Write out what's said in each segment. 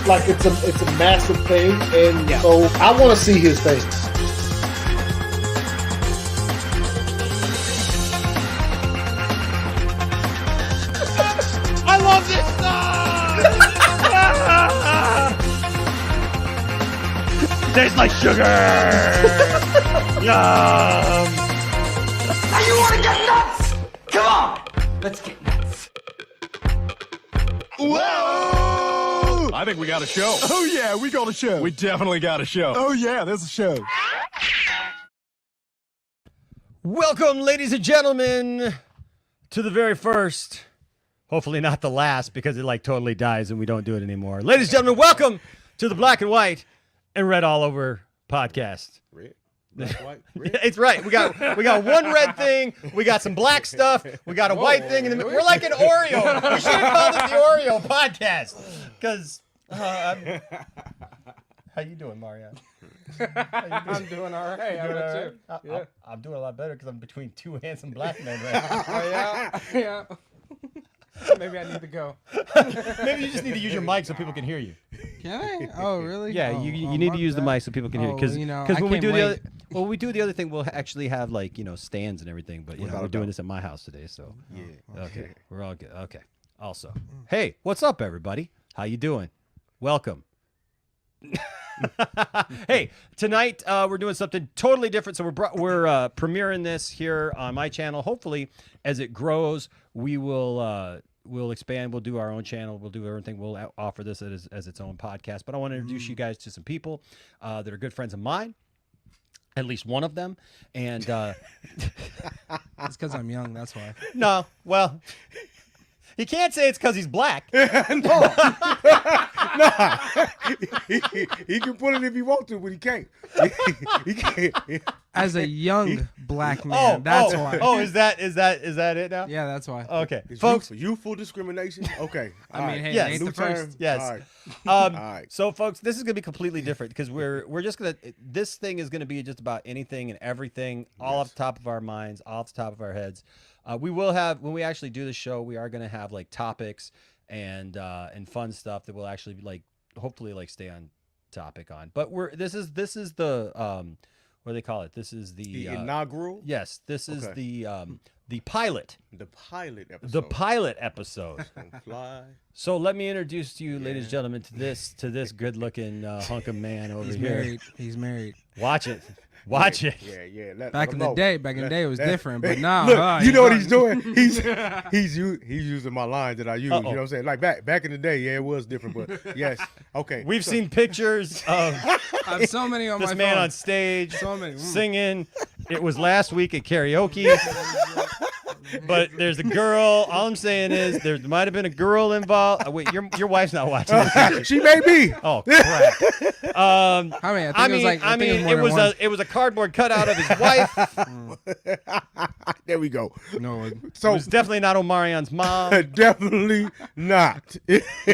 Like it's a massive thing, and so I want to see his face. I love this song. Tastes like sugar. Yum. Now you want to get nuts? Come on, let's get nuts. Whoa! I think we got a show. Oh, yeah, we got a show. We definitely got a show. Oh, yeah, there's a show. Welcome, ladies and gentlemen, to the very first, hopefully not the last, because it like totally dies and we don't do it anymore. Ladies and gentlemen, welcome to the Black and White and Red All Over podcast. Red? Black, white, red? It's right. We got one red thing. We got some black stuff. We got a white thing in the middle. We're like an Oreo. We should have called it the Oreo podcast. Because how you doing, Mario? I'm doing all right. How about you? I'm doing a lot better because I'm between two handsome black men right now. Oh, yeah. Maybe I need to go. Maybe you just need to use your mic so people can hear you. Can I? Oh, really? Yeah, oh, you need to use the mic so people can hear you. Because when we do the other thing, we'll actually have like stands and everything. But we're doing this at my house today, so Yeah. okay, we're all good. Okay. Also, hey, what's up, everybody? How you doing? Welcome. Hey, tonight we're doing something totally different. So we're premiering this here on my channel. Hopefully, as it grows, we'll expand. We'll do our own channel. We'll do everything. We'll offer this as its own podcast. But I want to introduce you guys to some people that are good friends of mine. At least one of them. And It's because I'm young. That's why. no, well. He can't say it's because he's black. He can put it if he wants to, but he can't. He can't. as a young black man. That's why. Oh, is that it now? Yeah, that's why. Okay, It's folks. youthful discrimination. Okay. I mean, hey, Yes. it ain't New the first. term. Yes. All right. Um, right. So, folks, this is gonna be completely different because we're just gonna. This thing is gonna be just about anything and everything, all off the top of our minds, all off the top of our heads. We will have when we actually do the show, we are gonna have like topics and fun stuff that will actually like hopefully like stay on topic on. But this is the what do they call it? This is The inaugural. yes, this is Okay. the pilot. The pilot episode. The pilot episode. Gonna fly. So let me introduce to you, ladies and gentlemen, to this good-looking hunk of man over He's here. married. He's married. Watch it. Watch it. Yeah. Let Back him in the know. day, it was different. But now, Look, you know what he's doing? He's using my lines that I use. Uh-oh. You know what I'm saying? Like back in the day, yeah, it was different. But yes, okay. We've seen pictures of I have so many on this my man phone. on stage So many. singing. It was last week at karaoke. But there's a girl. All I'm saying is there might have been a girl involved. Wait, your wife's not watching this. She may be. Oh crap. I mean, I think It was a cardboard cutout of his wife. There we go. No, It So was definitely not Omarion's mom. definitely not.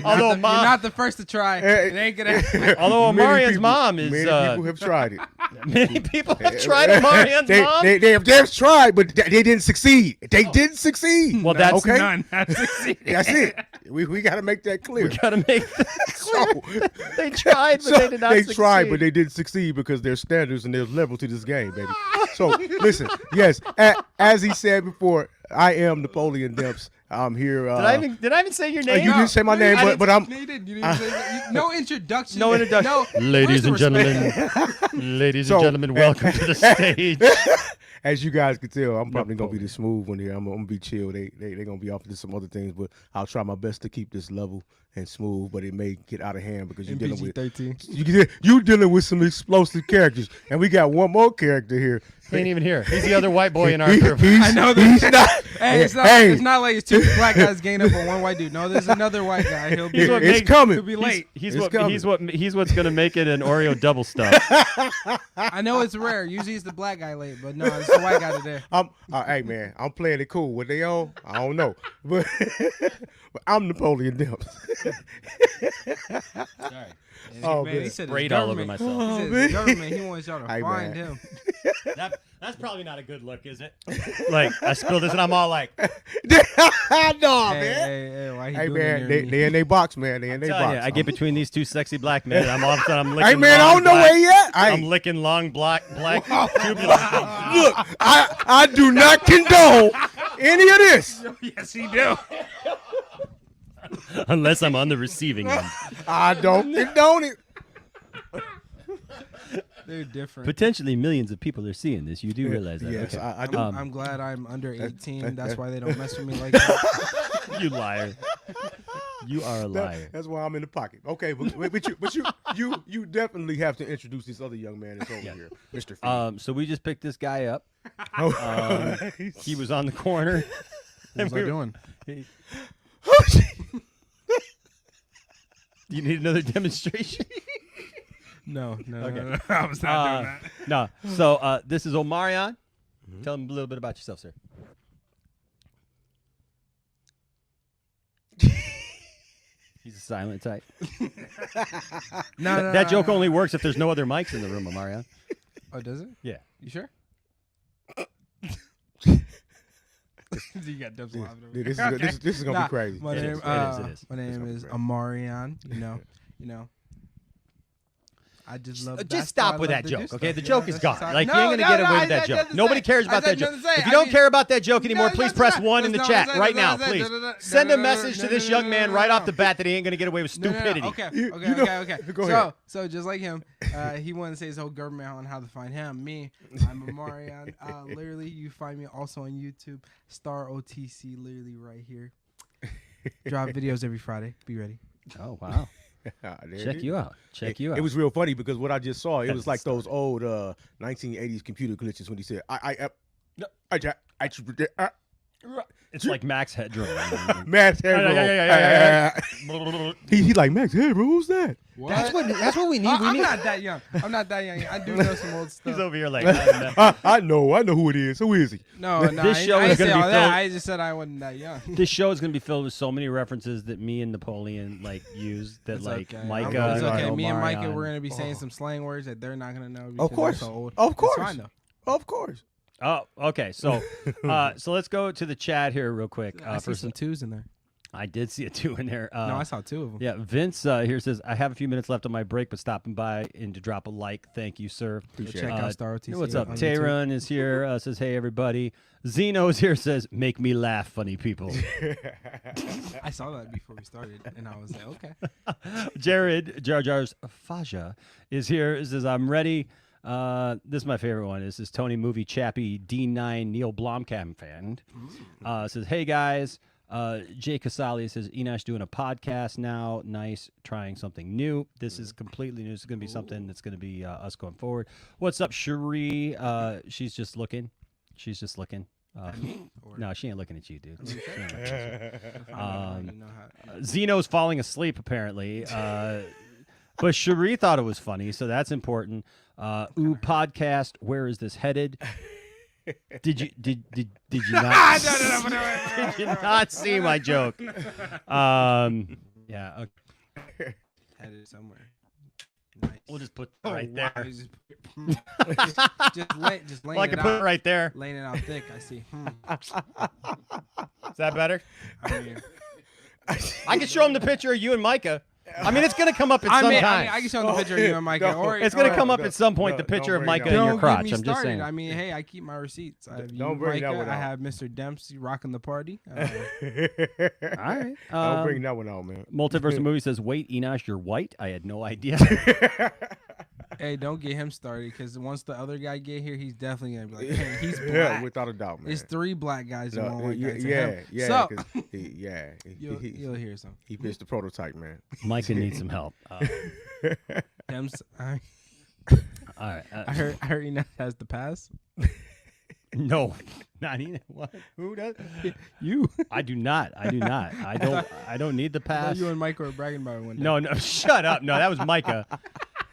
Although you're not the first to try. It ain't gonna happen. although Many Omarion's people- mom is many people have tried it. many people have tried Omarion's mom. They have tried, but they didn't succeed. They didn't succeed. Well, that's okay. None have succeeded. That's it. We got to make that clear. We gotta make that clear. So, They tried, but so they did not they succeed. tried, but they didn't succeed because there's standards and there's level to this game, baby. So listen, yes, as he said before, I am Napoleon Demps. I'm here. Did I even say your name? you didn't say my name, but I'm. You didn't even say, no introduction. No introduction. No, Ladies where's and the respect? gentlemen, ladies So- and gentlemen, welcome to the stage. As you guys can tell, I'm probably gonna be the smooth one here. I'm gonna be chill. They gonna be off to some other things, but I'll try my best to keep this level and smooth. But it may get out of hand because you're dealing with PG-13. you dealing with some explosive characters, and we got one more character here. He ain't even here. He's the other white boy in our He- group. I know that. He's not. Hey, it's not like it's two black guys gained up on one white dude. No, there's another white guy. He'll be, He's what It's makes- coming. he'll be late. He's It's what's gonna make it an Oreo double stuff. I know it's rare. Usually it's the black guy late, but no, it's the white guy today. Hey man, I'm playing it cool. What they on? I don't know, but, but I'm Napoleon Demps. Sorry. Oh, man, man. he said Sprayed his all over government- myself. He said his government. He wants y'all to Hey, find man. him. That's probably not a good look, is it? Like I spilled this and I'm all like, no, Hey, man. hey, why he Hey doing man, it they near me? in their box, man. They in their telling box. you, I get between these two sexy black men. I'm all of a sudden I'm licking. Hey man, I long don't know black- where yet. I'm licking long black tubular. Look, I do not condone any of this. Yes, he do. Unless I'm on the receiving end. I don't condone it. They're different. Potentially millions of people are seeing this. You do realize that? Yes, okay. I do. I'm glad I'm under 18. That's why they don't mess with me like that. You liar. You are a liar. That's why I'm in the pocket. Okay, but you definitely have to introduce this other young man that's over here, Mr. Fee. So we just picked this guy up. Oh. He was on the corner. What was I doing? You need another demonstration? No, Okay. no. I was not doing that. No. So this is Omarion. Tell him a little bit about yourself, sir. He's a silent type. No, That joke only works if there's no other mics in the room, Omarion. Oh, does it? Yeah. You sure? You got dubs live. This is gonna be crazy. My It name, is, it is. My name is crazy. Amarion. You know. I just love. Just stop with that joke, okay? The joke is gone. Like, No, you ain't gonna no, get no, away I with that said joke. nothing to Nobody say. cares I about said that joke. nothing to say. If you I don't mean- care about that joke anymore, No, please that's press not- 1 in the that's chat not- right now, that's not- please. that's- Send a no, message to this young man right off the bat that he ain't gonna get away with No, no, no. stupidity. Okay, You know- okay. Go ahead. So just like him, he wanted to say his whole government on how to find him. Me, I'm Amarion. Literally, you find me also on YouTube, Star OTC, literally right here. Drop videos every Friday. Be ready. Oh wow. There it Check is. you out. Check you out. It was real funny because what I just saw, it That's was like the those old 1980s computer glitches when he said, It's like Max Headroom. Max Headroom. Yeah. He like, Max Headroom, who's that? What? That's what we need. I'm not that young. I'm not that young. I do know some old He's stuff. over here like, I know who it is. Who is he? No, This I show didn't is gonna say be all that. filled- I just said I wasn't that young. this show is gonna be filled with so many references that me and Napoleon like use that It's like okay. Micah. It's okay. and Me and Micah, Omarion. we're gonna be saying some slang words that they're not gonna know. Of because course. they're so old. Of It's course. fine though. Of course. Oh, okay. So, so let's go to the chat here real quick. I see some twos in there. I did see a 2 in there. No, I saw 2 of them. Yeah, Vince here says, I have a few minutes left on my break, but stopping by and to drop a like. Thank you, sir. Check out Star OTC. What's up? on YouTube. Tehran is here, says, hey, everybody. Zeno's here, says, make me laugh, funny people. I saw that before we started, and I was like, okay. Jared, Jar Jar's Faja, is here. It says, I'm ready. This is my favorite one. This is Tony Movie Chappie D9 Neil Blomkamp fan. Says, hey, guys. Jay Casali says, Enosh doing a podcast now. Nice. Trying something new. This is completely new. This is going to be something that's going to be us going forward. What's up, Cherie? She's just looking. She's just looking. No, she ain't looking at you, dude. She ain't looking at you. Zeno's falling asleep, apparently. But Cherie thought it was funny, so that's important. Podcast, where is this headed? Did you not did you not see my joke? Yeah, okay. Headed somewhere. Nice. We'll just put it right there. Wow, just laying Well, I it can out. put it right there. Laying it out thick. I see. Is that better? I mean, I can show him the picture of you and Micah. I mean, it's gonna come up at some time. I can show them the picture of you and Micah. No. Or It's gonna or- come up at some point. no, The picture don't of bring Micah that in up. your Don't crotch. get me I'm just started. saying. I mean, hey, I keep my receipts. I have you, Don't bring that Micah. one I out. have Mr. Dempsey rocking the party. All right. Don't bring that one out, man. Multiverse movie says, "Wait, Enosh, you're white." I had no idea. Hey, don't get him started because once the other guy get here, he's definitely gonna be like, hey, he's black. Yeah, without a doubt, man. It's 3 black guys and No, 1 white guy. To yeah, him. yeah, So 'cause you'll hear some. he pitched the prototype, man. Micah needs some help. Dems, I All right. heard he now has the pass. No, not even. What? Who does? You. I do not. I do not. I don't need the pass. You and Micah were bragging about it one day. No, shut up. No, that was Micah.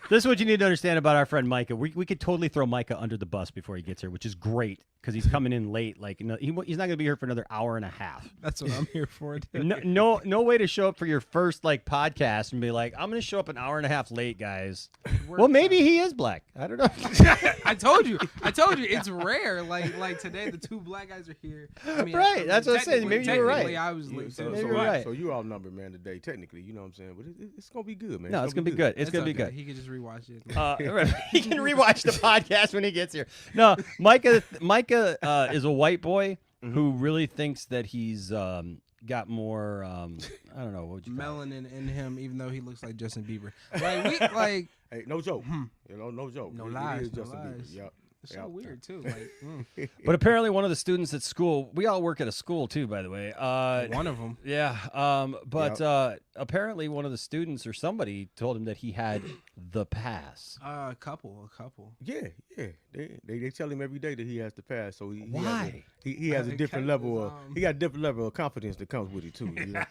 This is what you need to understand about our friend Micah. We could totally throw Micah under the bus before he gets here, which is great because he's coming in late. Like, he's not going to be here for another hour and a half. That's what I'm here for. Dude. No way to show up for your first like podcast and be like, I'm going to show up an hour and a half late, guys. Well, maybe he is black. I don't know. I told you. It's rare. Like today, the 2 black guys are here. I mean, Right, that's what I'm saying. Maybe you were right. technically, I was late. So, too. Maybe so, you're right. so you outnumbered, man, today. Technically, you know what I'm saying, but it's gonna be good, man. No, it's going to be good. It's It's going to be okay. good. He could just rewatch it. He can rewatch the podcast when he gets here. No, Micah is a white boy who really thinks that he's got more. I don't know what would you call it? Melanin in him, even though he looks like Justin Bieber. Like Hey, no joke. You know, no joke. No It lies, is no Justin Bieber. lies. Yep. it's so weird too. Like But apparently, one of the students at school. We all work at a school too, by the way. one of them. Yeah. But apparently, one of the students or somebody told him that he had the pass. A couple. Yeah. They tell him every day that he has to pass. So Why? He has a different Kept level his, of he got a different level of confidence that comes with it too. You know?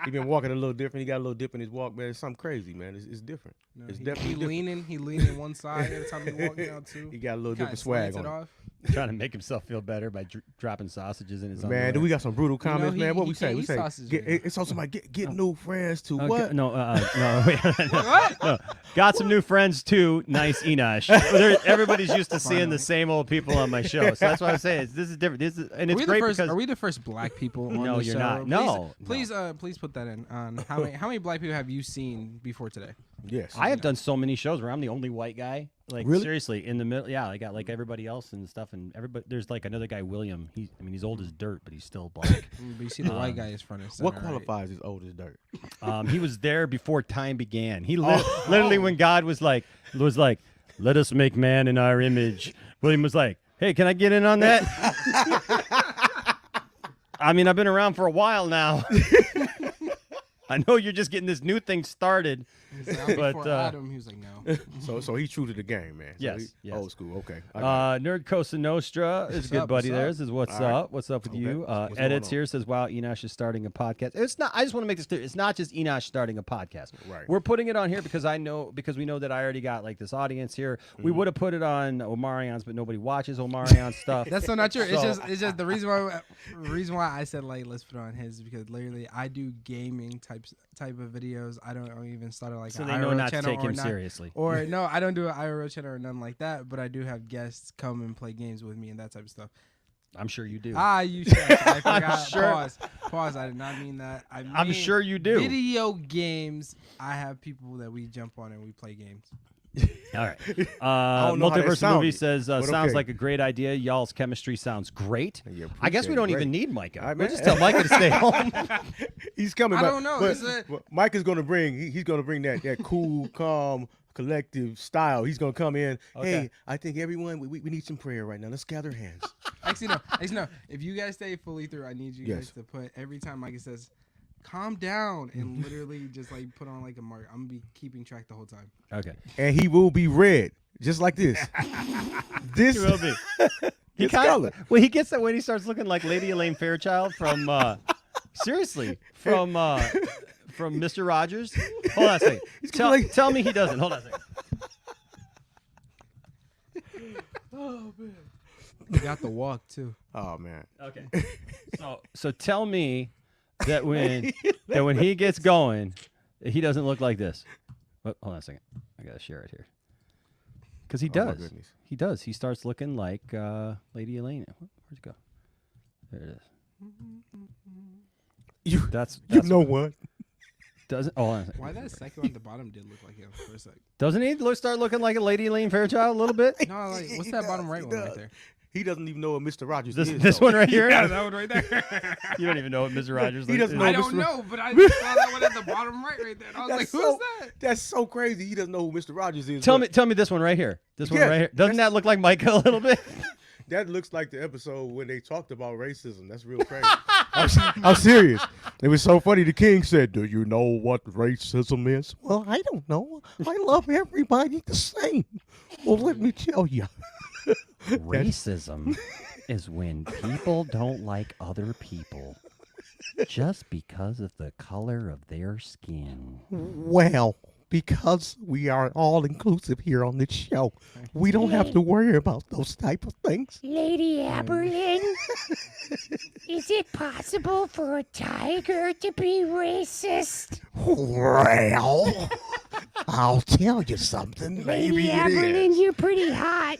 He been walking a little different. He got a little dip in his walk, man. It's something crazy, man. It's different. No, It's he definitely different. He leaning one side every time he walk down too. He got a little Kinda different swag slants it on. off. Trying to make himself feel better by dropping sausages in his Man, underwear. do we got some brutal comments, he- man? What he we say? can't We eat say sausage get, anymore. it's on somebody get new friends to Okay, what? No, wait. No. Got some new friends too. Nice Enosh. Everybody's used to seeing the same old people on my show, so that's why I'm saying this is different. And it's great because Are we the first black people on No, the you're show? not. No, Please put that in. How many black people have you seen before today? Yes. I have done so many shows where I'm the only white guy. Like Really? seriously, in the middle. Yeah, I got like everybody else and stuff, and everybody. There's like another guy, William. He's old as dirt, but he's still black. But you see the white guy is front and center. What right? qualifies as old as dirt? He was there before time began. He literally when God was like, "Let us make man in our image." William was like, "Hey, can I get in on that?" I mean, I've been around for a while now. I know you're just getting this new thing started. He's like, But, before Adam, he was like, no. So he's true to the game, man. So Yes, he- yes. Old school. Okay. I got it. Nerd Costa Nostra is a good up, buddy what's there. up? Says what's All right. up? What's up with Okay. you? What's going Edits on? here says wow, Enosh is starting a podcast. It's not. I just want to make this clear. It's not just Enosh starting a podcast. Right. We're putting it on here because we know that I already got like this audience here. We Mm-hmm. would have put it on Omarion's, but nobody watches Omarion's stuff. That's so not true. It's So- just the reason why I said like let's put it on his is because literally I do gaming type of videos. I don't even start like so an they know IRL not to channel take or him not, seriously. or no, I don't do an IRL channel or nothing like that. But I do have guests come and play games with me and that type of stuff. I'm sure you do. You should. I forgot. sure. Pause. I did not mean that. I'm mean sure you do. Video games. I have people that we jump on and we play games. All right. don't know how that Multiverse sounded, Movie says but sounds okay. like a great idea. Y'all's chemistry sounds great. Yeah, I guess we appreciate don't it. even Great. need Micah. All right, We'll man. just tell Micah to stay home. He's coming. I but- don't know. But, Is it- but Mike is gonna bring. He's gonna bring that cool, calm, collective style. He's gonna come in. Okay. Hey, I think everyone we need some prayer right now. Let's gather hands. Actually, no. If you guys stay fully through, I need you Yes. guys to put every time Micah says, "Calm down," and literally just like put on like a mark. I'm gonna be keeping track the whole time. Okay. And he will be red, just like this. This He will be. He It's kind color. of well, he gets that when he starts looking like Lady Elaine Fairchild from seriously from Mr. Rogers. Hold on a second. Tell, like- tell me he doesn't. Hold on a second. You got the walk too. Oh man. Okay. So tell me that when he gets going, he doesn't look like this. Hold on a second. I gotta share it here. Because he Oh, my does. goodness. He does. He starts looking like Lady Elaine. Where'd it go? There it is. You That's know what? doesn't. Oh, hold on a second. Why that second on the bottom did look like him for a sec? Doesn't he start looking like a Lady Elaine Fairchild a little bit? No, like what's He that does, bottom right he one right does. there? He doesn't even know what Mr. Rogers This is. this though. one right here. Yeah, that one right there. You don't even know what Mr. Rogers. He doesn't is. know. I Mr. don't know, but I saw that one at the bottom right there. And I was like, That's who's so, that? That's so crazy. He doesn't know who Mr. Rogers is. Tell but me this one right here. This one Yes, right here. Doesn't that look like Micah a little bit? That looks like the episode when they talked about racism. That's real crazy. I'm serious. It was so funny. The king said, "Do you know what racism is?" Well, I don't know. I love everybody the same. Well, let me tell you. Racism is when people don't like other people just because of the color of their skin. Well, because we are all inclusive here on this show, we don't have to worry about those type of things. Lady Aberlin, is it possible for a tiger to be racist? Well, I'll tell you something. Lady Aberlin, you're pretty hot.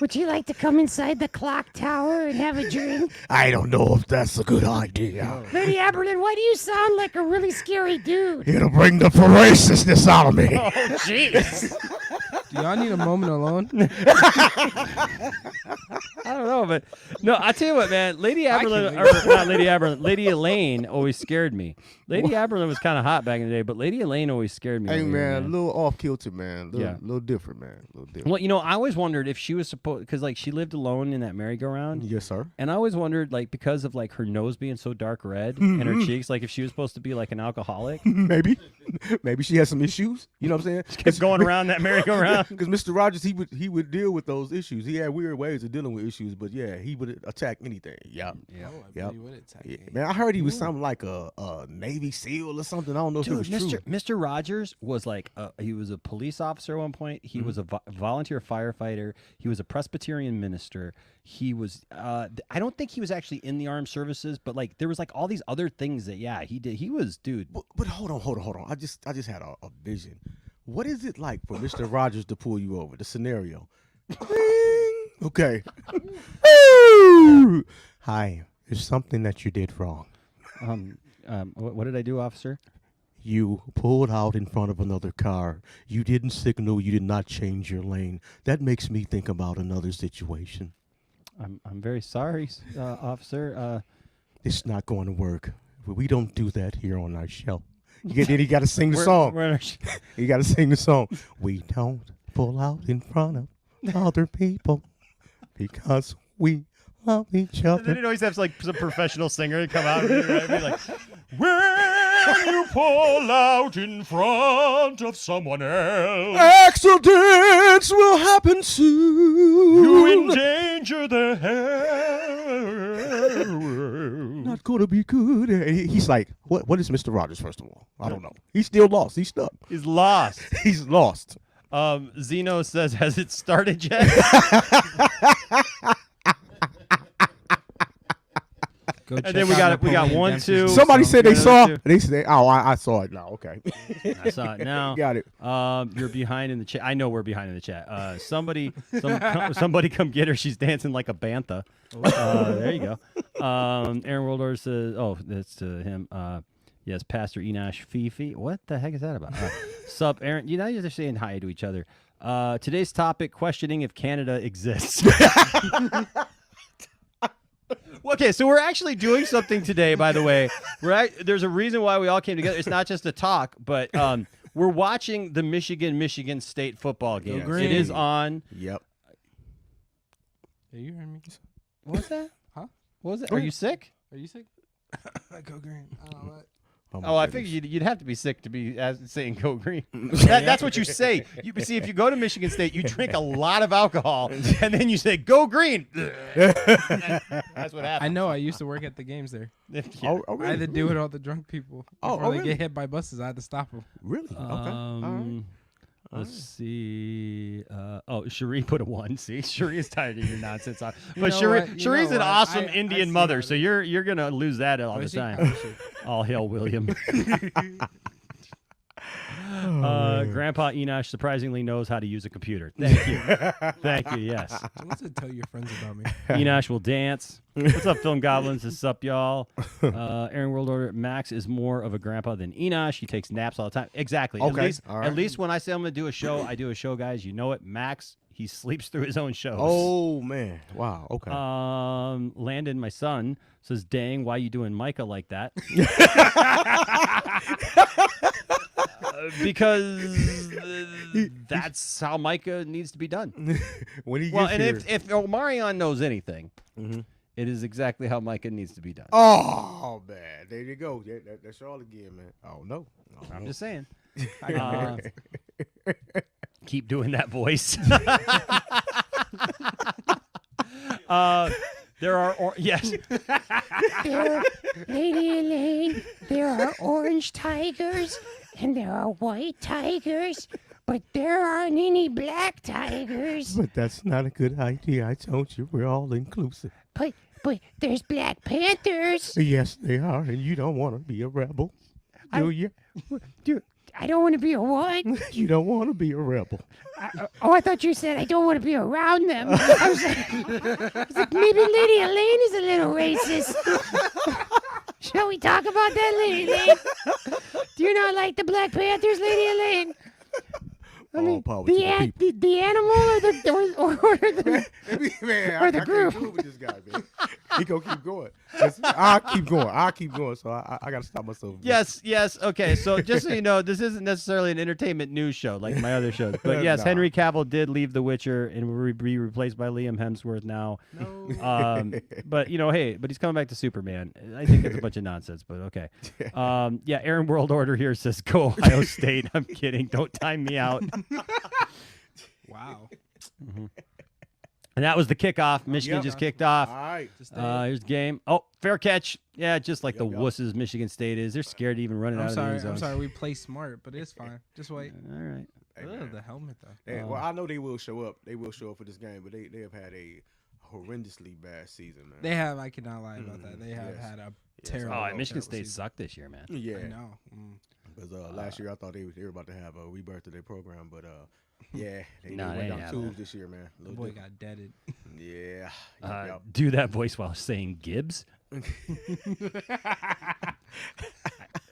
Would you like to come inside the clock tower and have a drink? I don't know if that's a good idea. Lady Aberlin, why do you sound like a really scary dude? It'll bring the ferociousness out of me. Oh, jeez. Do y'all need a moment alone? I don't know, but no, I tell you what, man. Lady I Aberlin, can or not Lady Aberlin, Lady Elaine always scared me. Lady Aberlin was kind of hot back in the day, but Lady Elaine always scared me. Hey over here, man, a little off kilter, man. Yeah. Little different, man. Little different. Well, you know, I always wondered if she was supposed, because like she lived alone in that merry-go-round. Yes, sir. And I always wondered, like, because of like her nose being so dark red and her cheeks, like if she was supposed to be like an alcoholic. Maybe she has some issues. You know what I'm saying? Kept going around that merry-go-round. Because Mr. Rogers, he would deal with those issues. He had weird ways of dealing with issues, but yeah, he would attack anything. Yeah. Yeah. Oh, I Yep. really would attack Yeah. you. Man, I heard he was something like a Navy SEAL or something. I don't know if it Dude, was true. Mr. Rogers was like he was a police officer at one point. He was a volunteer firefighter. He was a Presbyterian minister. He was I don't think he was actually in the armed services, but like there was like all these other things that he did. He was dude. But hold on. I just had a vision. What is it like for Mr. Rogers to pull you over? The scenario. Okay. Hi. There's something that you did wrong. What did I do, officer? You pulled out in front of another car. You didn't signal. You did not change your lane. That makes me think about another situation. I'm very sorry, officer. It's not going to work. We don't do that here on our show. You got to sing the song. We're in our You got to sing the song. We don't pull out in front of other people because we love each Then other. you always have like some professional singer come out and be like, "We're you pull out in front of someone else, Accidents will happen soon. you endanger their health. Not gonna be good. He's like, what is Mr. Rogers, first of all? I don't know. He's still lost. He's stuck. He's lost. He's lost. Zeno says, has it started yet? Go And check then we out got Napoleon 1, Dempsey's 2. Somebody said they saw. Two. They said, "Oh, I saw it now." Okay, I saw it now. got it. You're behind in the chat. I know we're behind in the chat. Somebody come get her. She's dancing like a bantha. There you go. Aaron World Order says, oh, that's to him. Yes, Pastor Enosh Fifi. What the heck is that about? Sup, Aaron? You know, you're just saying hi to each other. Today's topic, questioning if Canada exists. Okay, so we're actually doing something today, by the way. There's a reason why we all came together. It's not just a talk, but we're watching the Michigan State football game. Green. It is on. Yep. Yeah, you heard me. What's that? Huh? What was it? Are you sick? Are you sick? Go green. I don't know what. Oh, I figured you'd have to be sick to be saying go green. That's what you say. See, if you go to Michigan State, you drink a lot of alcohol, and then you say go green. That's what happens. I know. I used to work at the games there. Yeah. I had to deal with all the drunk people before they get hit by buses. I had to stop them. Really? Okay. All right. Let's see. Cherie put a 1. See, Cherie is tired of your nonsense. But Cherie's an awesome Indian mother, so you're gonna lose that all the time. All hail William. Grandpa Enosh surprisingly knows how to use a computer. Thank you. Thank you. Yes. What's to tell your friends about me? Enosh will dance. What's up, Film Goblins? What's up, y'all? Aaron World Order. Max is more of a grandpa than Enosh. He takes naps all the time. Exactly. Okay. At least when I say I'm going to do a show, I do a show, guys. You know it. Max, he sleeps through his own shows. Oh man! Wow. Okay. Landon, my son, says, "Dang, why you doing Micah like that?" Because that's how Micah needs to be done. When he Well, gets and here. if Omarion knows anything, it is exactly how Micah needs to be done. Oh man! There you go. That's all again, man. Oh no. I'm just saying. Keep doing that voice. There are yes. Lady Elaine, there are orange tigers and there are white tigers, but there aren't any black tigers. But that's not a good idea. I told you we're all inclusive. But there's Black Panthers. Yes, they are, and you don't want to be a rebel, do you? Dude, I don't want to be a what? You don't want to be a rebel. I thought you said I don't want to be around them. I was like, maybe Lady Elaine is a little racist. Shall we talk about that, Lady Elaine? Do you not like the Black Panthers, Lady Elaine? I mean, power to the people. the animal or the Man, or the I group. can't deal with this guy, man. He gonna keep going. I'll keep going. So I gotta stop myself. Yes. Okay, so just so you know, this isn't necessarily an entertainment news show like my other shows. But yes, Nah. Henry Cavill did leave The Witcher and will be replaced by Liam Hemsworth now. No. But he's coming back to Superman. I think it's a bunch of nonsense, but okay. Aaron World Order here says go Ohio State. I'm kidding. Don't time me out. Wow. And that was the kickoff. Michigan just kicked off. All right. Here's the game. Oh, fair catch. Yeah, just like the Yep. wusses Michigan State is. They're scared to even run it out of the end zone. I'm sorry. We play smart, but it's fine. Just wait. All right. Hey, Ugh, man. the helmet though. Well, I know they will show up. They will show up for this game, but they have had a horrendously bad season, man. They have. I cannot lie about that. They have Yes. had a Yes, terrible. Oh, and Michigan terrible State season. sucked this year, man. Yeah. I know. Because last year I thought they were about to have a rebirth of their program, but yeah, they No, they went ain't down have tubes that. this year, man. The boy got deaded. Yeah. Yep. Do that voice while saying Gibbs.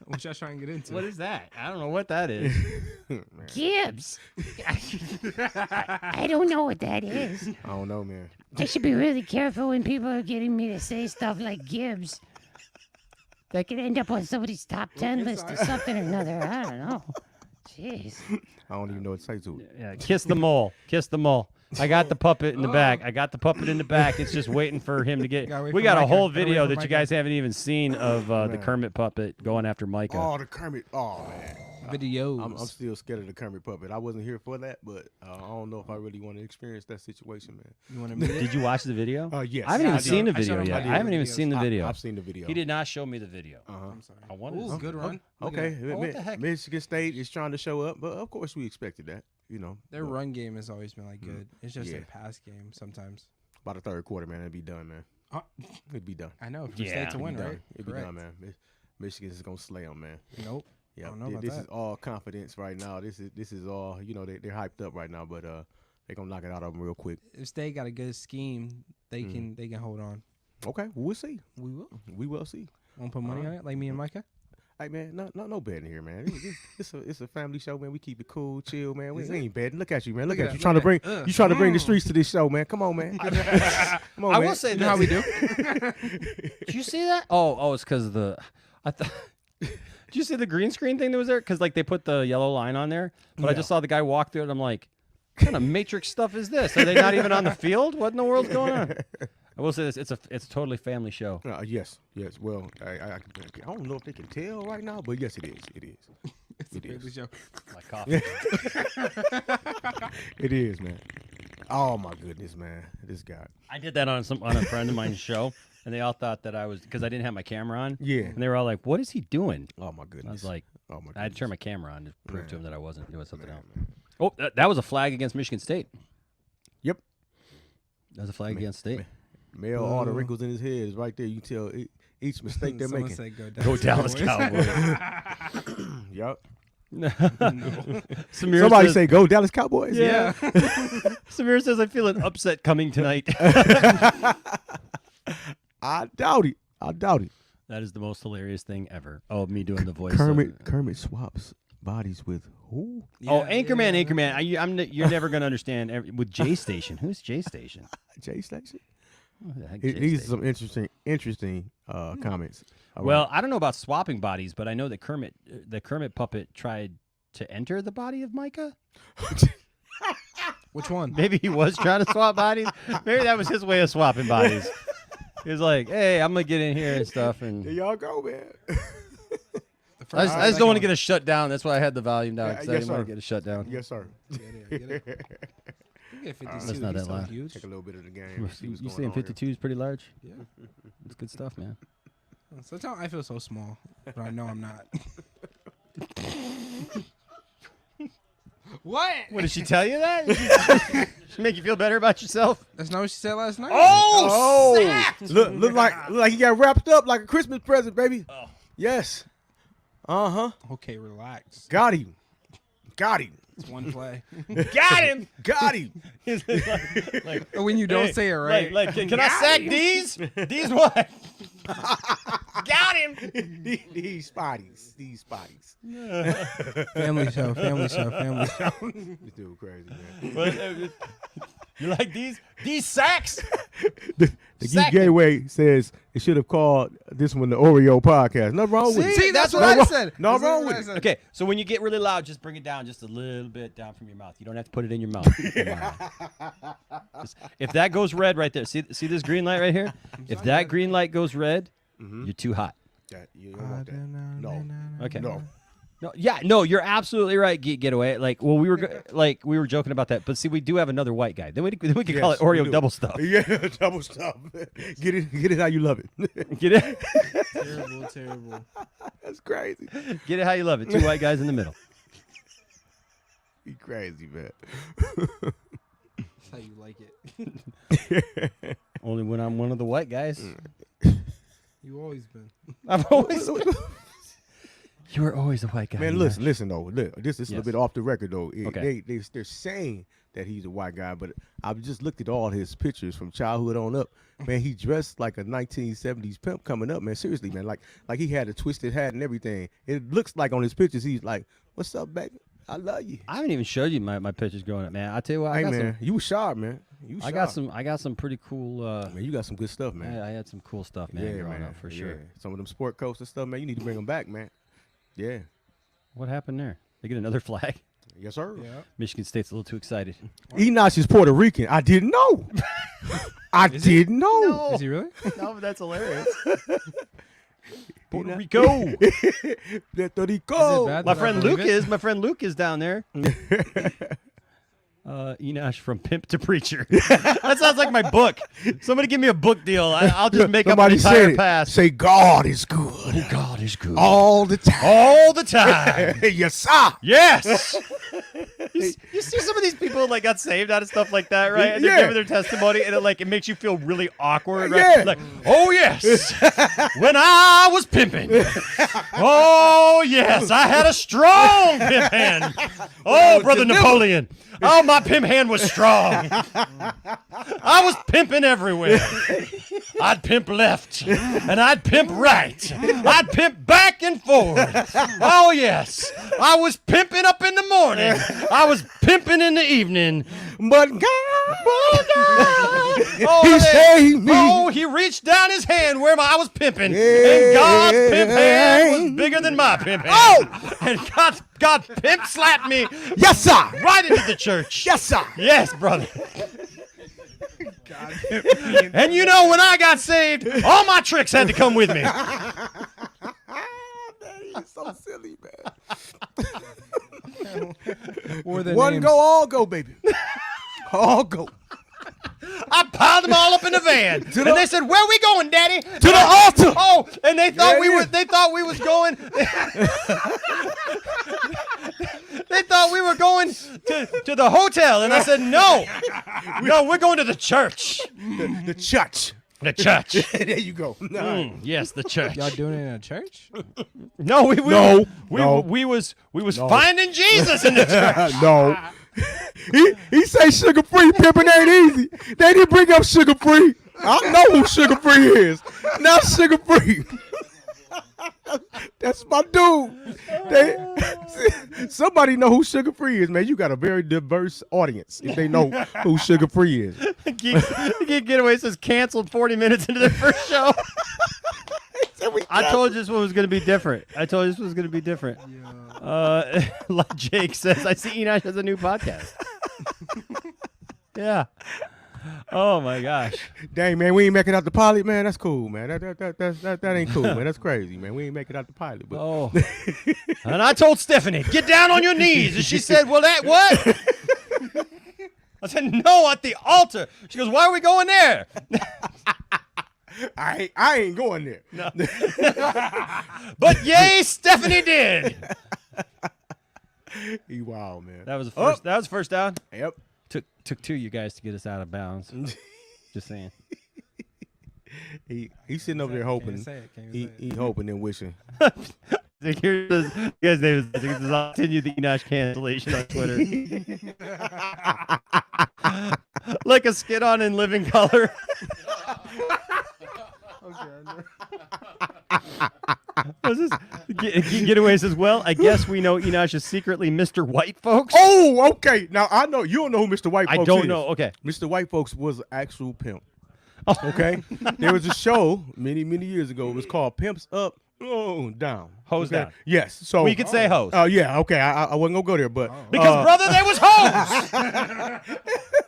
What y'all trying to get into? What is that? I don't know what that is. Gibbs. I don't know what that is. I don't know, man. I should be really careful when people are getting me to say stuff like Gibbs. That could end up on somebody's top 10 list or something or another. I don't know. Jeez. I don't even know what to say to it. Yeah, kiss the mole. Kiss the mole. I got the puppet in the back. I got the puppet in the back. It's just waiting for him to get. Gotta wait We for got a Micah. whole Gotta wait video for that you Micah. guys haven't even seen of the Man. Kermit puppet going after Micah. Oh, the Kermit. Oh man. Videos. I'm still scared of the Kermit puppet. I wasn't here for that, but I don't know if I really want to experience that situation, man. You want to meet it? Did you watch the video? Yes. I haven't Yeah, even I seen the did. I showed video him yet. my I haven't even videos. seen the video. I've seen the video. He did not show me the video. I'm sorry. I wanted Ooh, to. good run. Look at Okay, that. Oh, what the heck? Michigan State is trying to show up, but of course we expected that. You know, Their but run game has always been like good. It's just Yeah. a pass game sometimes. by the third quarter, man, it'd be done, man. Uh, It'd be done. I know for Yeah. state to win, It'd be right? done. It'd be done, man. Michigan is gonna slay them, man. Nope. Yeah, I don't know about this that. is all confidence right now. This is all, you know, they're hyped up right now, but they're gonna knock it out of them real quick. If state got a good scheme, they can hold on. Okay, we'll see. We will. We will see. Want to put money on it, like me and Micah? Hey man, no betting here, man. It's a family show, man. We keep it cool, chill, man. We Is ain't betting. Look at you, man. Look Look at at you that, trying to look bring at that. you trying to bring the streets to this show, man. Come on, man. Come on, I man. will say You this. know how we do? Did you see that? Oh, it's because of the. I thought. Did you see the green screen thing that was there? Because like they put the yellow line on there, but I just saw the guy walk through it. And I'm like, what kind of Matrix stuff is this? Are they not even on the field? What in the world's going on? I will say this: it's a totally family show. Yes. Well, I don't know if they can tell right now, but yes, it is. It is. It's a family show. Like coffee. It is, man. Oh my goodness, man. This guy. I did that on a friend of mine's show, and they all thought that I was because I didn't have my camera on. Yeah. And they were all like, "What is he doing?" Oh my goodness. I was like, oh my goodness. I had to turn my camera on to prove Man. to him that I wasn't doing something else. Oh, that was a flag against Michigan State. Yep. That was a flag against State. Male, all the wrinkles in his head is right there. You can tell each mistake they're Someone making. said go Go Dallas Cowboys. Yep. Samir Somebody says, say go Dallas Cowboys. yeah. Samir says, I feel an upset coming tonight. I doubt it. That is the most hilarious thing ever. Oh, me doing the voice. Kermit swaps bodies with who? Oh, Anchorman. You're never going to understand. With J Station. Who's J Station? J Station. Who the heck These J are some interesting comments. All Well, right. I don't know about swapping bodies, but I know that the Kermit puppet tried to enter the body of Micah. Which one? Maybe he was trying to swap bodies. Maybe that was his way of swapping bodies. He was like, "Hey, I'm gonna get in here and stuff," there and y'all go, man. I just don't want to get it shut down. That's why I had the volume down because I yes, didn't want sir. to get it shut down. Yes, sir. Get it. You get 52. That's not that so loud. huge. Take a little bit of the game. See what's You going saying on here. 52 is pretty large? Yeah. It's good stuff, man. Sometimes I feel so small, but I know I'm not. What? What did she tell you that? She make you feel better about yourself? That's not what she said last night. Oh, look like he got wrapped up like a Christmas present, baby. Oh. Yes. Okay, relax. Got him. It's one play. Got him. Got him. When you don't say it right. Like, can I sack these? These what? Got him. These spotties. Family show. This dude crazy, man. You like these? These sacks? The Geek Sack- Gateway says it should have called this one the Oreo podcast. Nothing wrong with it. See, that's what No I said. No That's wrong what I with it. said. Okay, so when you get really loud, just bring it down just a little bit down from your mouth. You don't have to put it in your mouth. If that goes red right there, see this green light right here? If that green light goes red, you're too hot. Yeah, you don't want that. No. Okay. No. No, you're absolutely right. Getaway. Like, well, we were joking about that, but see, we do have another white guy. Then we could call it Yes, we Oreo do. double stuff. Yeah, double stuff. Get it how you love it. Get it? Terrible. That's crazy. Get it how you love it. Two white guys in the middle. You crazy, man. That's how you like it. Only when I'm one of the white guys. You always been. I've always. You were always a white guy. Man, listen though. Look, this is a Yes. little bit off the record though. Okay. They're saying that he's a white guy, but I've just looked at all his pictures from childhood on up. Man, he dressed like a 1970s pimp coming up, man. Seriously, man. Like he had a twisted hat and everything. It looks like on his pictures he's like, "What's up, baby? I love you." I haven't even showed you my pictures growing up, man. I tell you what, Hey man, you was sharp, man. I got some pretty cool. Man, you got some good stuff, man. I had some cool stuff, man, growing up for sure. Yeah. Some of them sport coats and stuff, man. You need to bring them back, man. Yeah. What happened there? They get another flag. Yes, sir. Yeah. Michigan State's a little too excited. Enoch is Puerto Rican. I didn't know. I didn't know. Is he really? No, but that's hilarious. Puerto Enoch- Rico. Puerto Is Rico. it bad My that I friend believe Luke it? is. My friend Luke is down there. Enoch from Pimp to Preacher. That sounds like my book. Somebody give me a book deal. I'll just make Somebody up an said entire it. past. Say God is good God is good. all the time. All the time. Yes, sir. Yes. You see some of these people like got saved out of stuff like that, right? And they're Yeah. giving their testimony, and it makes you feel really awkward, right? Yeah. Like, oh yes, when I was pimping. Oh yes, I had a strong pimp hand. Oh, brother Napoleon. Oh, my pimp hand was strong. I was pimping everywhere. I'd pimp left, and I'd pimp right. I'd pimp back and forth. Oh yes, I was pimping up in the morning. I was pimping in the evening. But God, Oh, He man. saved me. Oh, he reached down his hand where I was pimping, Yeah. and God's pimp hand was bigger than my pimp hand. Oh, and God pimp slapped me yes, sir. right into the church. Yes, sir. Yes, brother. And you know, when I got saved, all my tricks had to come with me. You're so silly, man. Or their One names. go, all go, baby. All go. I piled them all up in the van, and they said, "Where we going, Daddy?" To the altar. Oh, and they thought Yeah, we yeah. were. They thought we was going. They thought we were going to the hotel, and I said, "No, no, we're going to the church." The church. The church. There you go. Yes, the church. Y'all doing it in a church? No, we No, we no. we was finding Jesus in the church. No. He say sugar free pimping ain't easy. They didn't bring up sugar free. I know who sugar free is. Not sugar free. That's my dude. Somebody know who sugar free is, man. You got a very diverse audience if they know who sugar free is. Geek Getaway says canceled 40 minutes into their first show. I told you this one was going to be different. Like Jake says, I see Enoch has a new podcast. Yeah. Oh my gosh. Dang, man, we ain't making out the pilot, man. That's cool, man. That ain't cool, man. That's crazy, man. We ain't making out the pilot. But Oh. And I told Stephanie, get down on your knees. And she said, well, that what? I said, no, at the altar. She goes, why are we going there? I ain't going there. No. But yay, Stephanie did. He wild, man. That was the first. That was first down. Yep. Took two of you guys to get us out of bounds. Just saying. He's sitting over there hoping. Can't say it. He hoping and wishing. Here's the guy's name is I'll continue the Enoch cancellation on Twitter. Like a skit on in living color. What's this? Getaway says, well, I guess we know Enoch is secretly Mr. White, folks. Oh, okay. Now I know you don't know who Mr. White I Folks don't is. know. Okay. Mr. White Folks was an actual pimp. Okay. There was a show many years ago. It was called Pimps Up, Down. Hose Okay? down. Yes. So We could say hose. Oh yeah. Okay. I wasn't gonna go there, but Because, brother, they was hoes.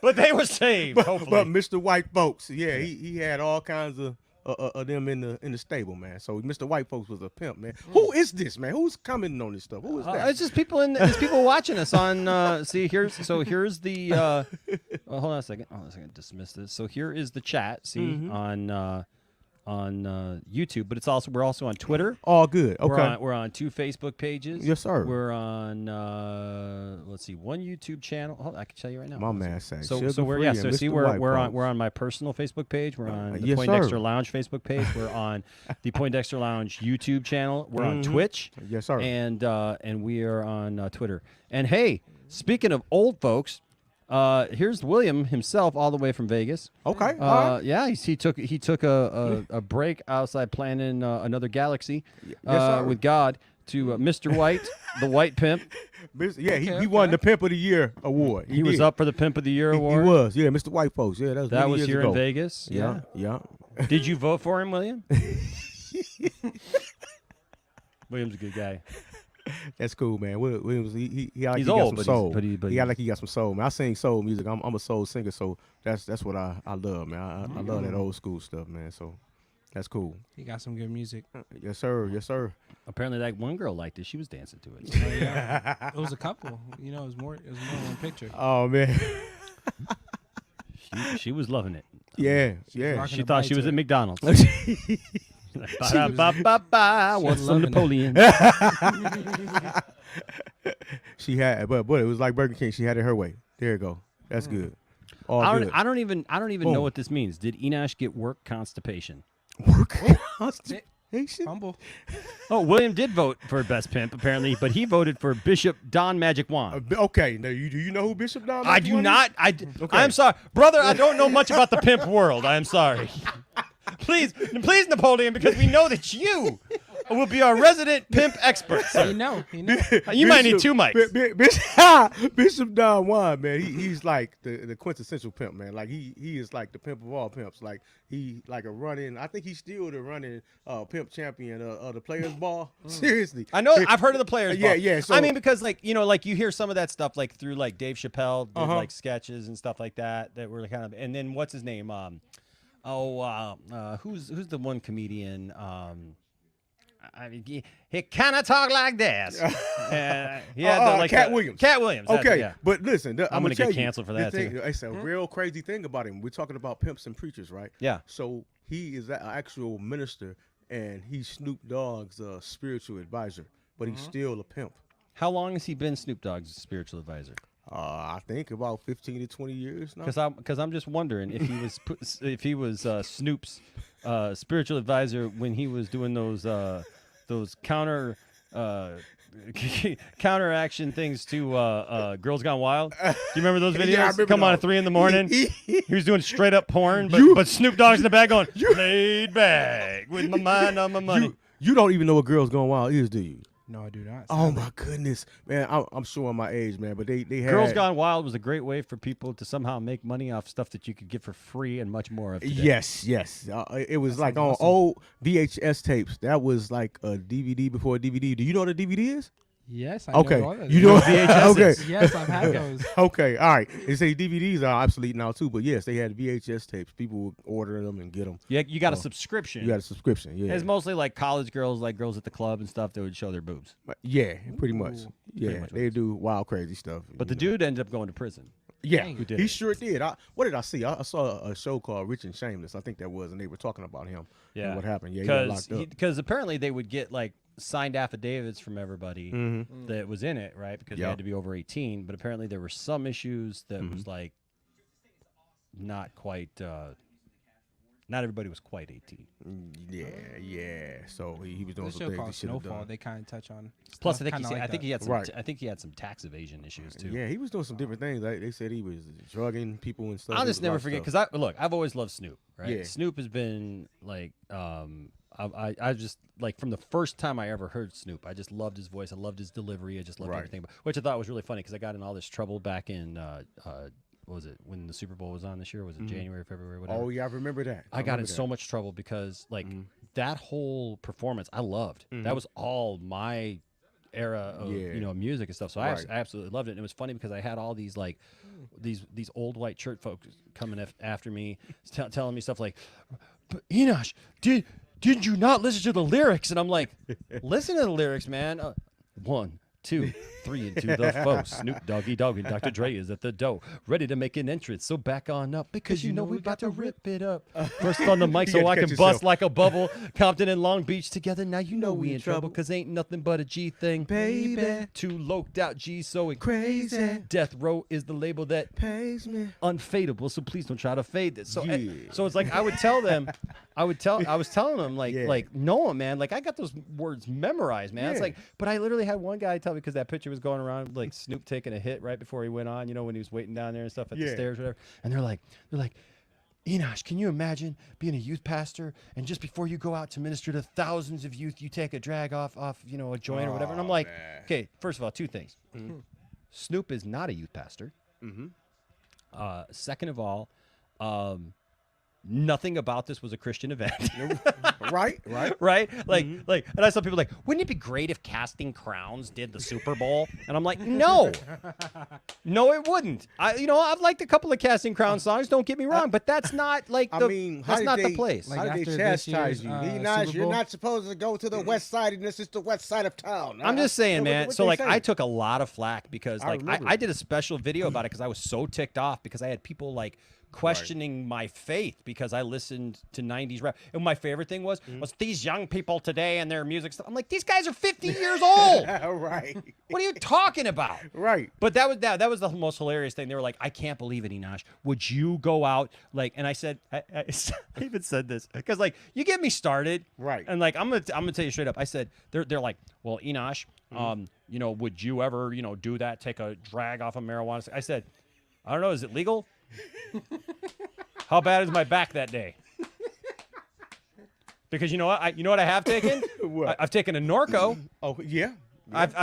But they were saved, hopefully. but Mr. White Folks, yeah, he had all kinds of them in the stable, man. So Mr. White Folks was a pimp, man. Who is this, man? Who's commenting on this stuff? Who is that? It's just people there's people watching us on see here's the hold on a second. Oh, I can dismiss this. So here is the chat, see on YouTube, but we're also on Twitter. All good. Okay. We're on 2 Facebook pages. Yes, sir. We're on let's see, 1 YouTube channel. Hold on, I can tell you right now. My man said. So Sugar we're Free yeah. and So see, Mr. we're White Folks. on my personal Facebook page. We're on the yes, Poindexter sir. Lounge Facebook page. We're on the Poindexter Lounge YouTube channel. We're on Twitch. Yes, sir. And we are on Twitter. And hey, speaking of old folks, here's William himself, all the way from Vegas. Okay. all right. Yeah, he took a break outside planning another galaxy sir. with God to Mr. White, the White Pimp. Yeah, he won the Pimp of the Year award. He was did. up for the Pimp of the Year He award. was. Yeah, Mr. White Folks. Yeah, that was That many was years here ago. in Vegas. Yeah. Did you vote for him, William? William's a good guy. That's cool, man. Williams, he like He's he got old, some but soul. he's- but he he's- got like he got some soul, man. I sing soul music. I'm a soul singer, so that's what I love, man. I love that old school stuff, man. So that's cool. He got some good music. Yes, sir. Yes, sir. Apparently, that one girl liked it. She was dancing to it. Oh, yeah. It was a couple. You know, it was more than one picture. Oh man. She was loving it. Yeah, yeah. rocking She a thought she bite was to at it. McDonald's. was Want some loving it. Napoleon? She had, but it was like Burger King. She had it her way. There you go. That's good. All I good. don't even Boom. know what this means. Did Enosh get work constipation? Work constipation. Fumble. Oh, William did vote for best pimp apparently, but he voted for Bishop Don Magic Juan. Okay, now do you know who Bishop Don? I do Juan is? not. Okay. I'm sorry, brother. I don't know much about the pimp world. I am sorry. Please, Napoleon, because we know that you will be our resident pimp expert. He Sir. know. He know. You might need two mics. Bishop Don Juan, man. He's like the quintessential pimp, man. Like he is like the pimp of all pimps. Like he like a running. I think he's still the running pimp champion of the Players Ball. Seriously, I know. I've heard of the players. Yeah, Ball. yeah, so- I mean, because like you hear some of that stuff like through like Dave Chappelle did Uh-huh. like sketches and stuff like that were kind of. And then what's his name? Who's the one comedian? I mean, he cannot talk like this. Cat Williams. Cat Williams. that's- Okay, yeah. but listen, I'm gonna get canceled for that, too. It's a real crazy thing about him. We're talking about pimps and preachers, right? Yeah. So he is an actual minister, and he's Snoop Dogg's spiritual advisor, but he's still a pimp. How long has he been Snoop Dogg's spiritual advisor? I think about 15 to 20 years now. Because I'm just wondering if he was Snoop's spiritual advisor when he was doing those counter counteraction things to Girls Gone Wild. Do you remember those videos? Yeah, I remember Come on at those. 3 a.m. He was doing straight up porn, but Snoop Dogg's in the back going laid back with my mind on my money. You don't even know what Girls Gone Wild is, do you? No, I do not. Oh my goodness, man! I'm showing my age, man, but they had Girls Gone Wild was a great way for people to somehow make money off stuff that you could get for free and much more of today. Yes. It was like on old VHS tapes. That was like a DVD before a DVD. Do you know what a DVD is? Yes, I Okay, know all that. you know VHSs. Okay, Yes, I've had those. okay, all right. They say DVDs are obsolete now too, but yes, they had VHS tapes. People would order them and get them. Yeah, you got a subscription. You got a subscription, yeah. It's mostly like college girls, like girls at the club and stuff that would show their boobs. Yeah, pretty much. Yeah, Pretty much they do wild, crazy stuff. But the you know. dude ended up going to prison. Yeah, Who did he it? sure did. What did I see? I saw a show called Rich and Shameless. I think that was, and they were talking about him. Yeah. And what happened? Yeah, he got locked up. Because apparently they would get like signed affidavits from everybody that was in it, right? Because they Yeah. had to be over 18. But apparently there were some issues that was like not quite. Not everybody was quite 18. Yeah. So he was doing The some show things he called should have Snowfall. done. They kind of touch on. Plus, stuff I think kinda like I think that. he had some. Right. I think he had some tax evasion issues too. Yeah, he was doing some different things. Like, they said he was drugging people and stuff. I'll There just was a lot never of forget stuff. because I've always loved Snoop. Right, Yeah. Snoop has been like I just like from the first time I ever heard Snoop, I just loved his voice. I loved his delivery. I just loved Right. everything. About, which I thought was really funny because I got in all this trouble back in what was it when the Super Bowl was on this year? Was it January, February, whatever? Oh yeah, I remember that. I got in remember so that. much trouble because like that whole performance I loved. That was all my era of Yeah. music and stuff. So Right. I absolutely loved it. And it was funny because I had all these like these old white church folks coming after me, telling me stuff like, "But Enosh, did you not listen to the lyrics?" And I'm like, "Listen to the lyrics, man. 1, 2, 3 into the foe. Snoop Doggy Dogg and Dr. Dre is at the door, ready to make an entrance. So back on up because you know we about to rip it up. First on the mic You so gotta I catch can bust yourself. like a bubble. Compton and Long Beach together. Now you know we in trouble because ain't nothing but a G thing. Baby. 2 loked out G's so it Crazy. Death Row is the label that Pays me. unfadable. So please don't try to fade this. So Yeah. so it's like I would tell them, I was telling them like Yeah. like no man, like I got those words memorized, man. It's Yeah. like, but I literally had one guy tell me because that picture was going around like Snoop taking a hit right before he went on, when he was waiting down there and stuff at the Yeah. stairs, whatever. And they're like, Enosh, can you imagine being a youth pastor and just before you go out to minister to thousands of youth, you take a drag off a joint or whatever? And I'm like, okay, first of all, 2 things. Snoop is not a youth pastor. Second of all, nothing about this was a Christian event. Right. Right? Like, and I saw people like, wouldn't it be great if Casting Crowns did the Super Bowl? And I'm like, no, it wouldn't. I've liked a couple of Casting Crowns songs. Don't get me wrong, but that's not like I the. mean, that's not the place. Like, How did after they this chastise year's, you? Super You're Bowl? not supposed to go to the west side, and this is the west side of town. I'm just saying, What- man. what So they like, say? I took a lot of flack because I like remember. I did a special video about it because I was so ticked off because I had people like questioning my faith because I listened to 90s rap. And my favorite thing was these young people today and their music stuff. I'm like, these guys are 50 years old. Right. What are you talking about? Right. But that was the most hilarious thing. They were like, I can't believe it, Enosh. Would you go out like? And I said, I even said this because like you get me started, Right. And like I'm gonna tell you straight up. I said they're like, well, Enosh, would you ever do that? Take a drag off of marijuana? I said, I don't know. Is it legal? How bad is my back that day? Because you know what? I have taken. What? I've taken a Norco. Oh yeah. I've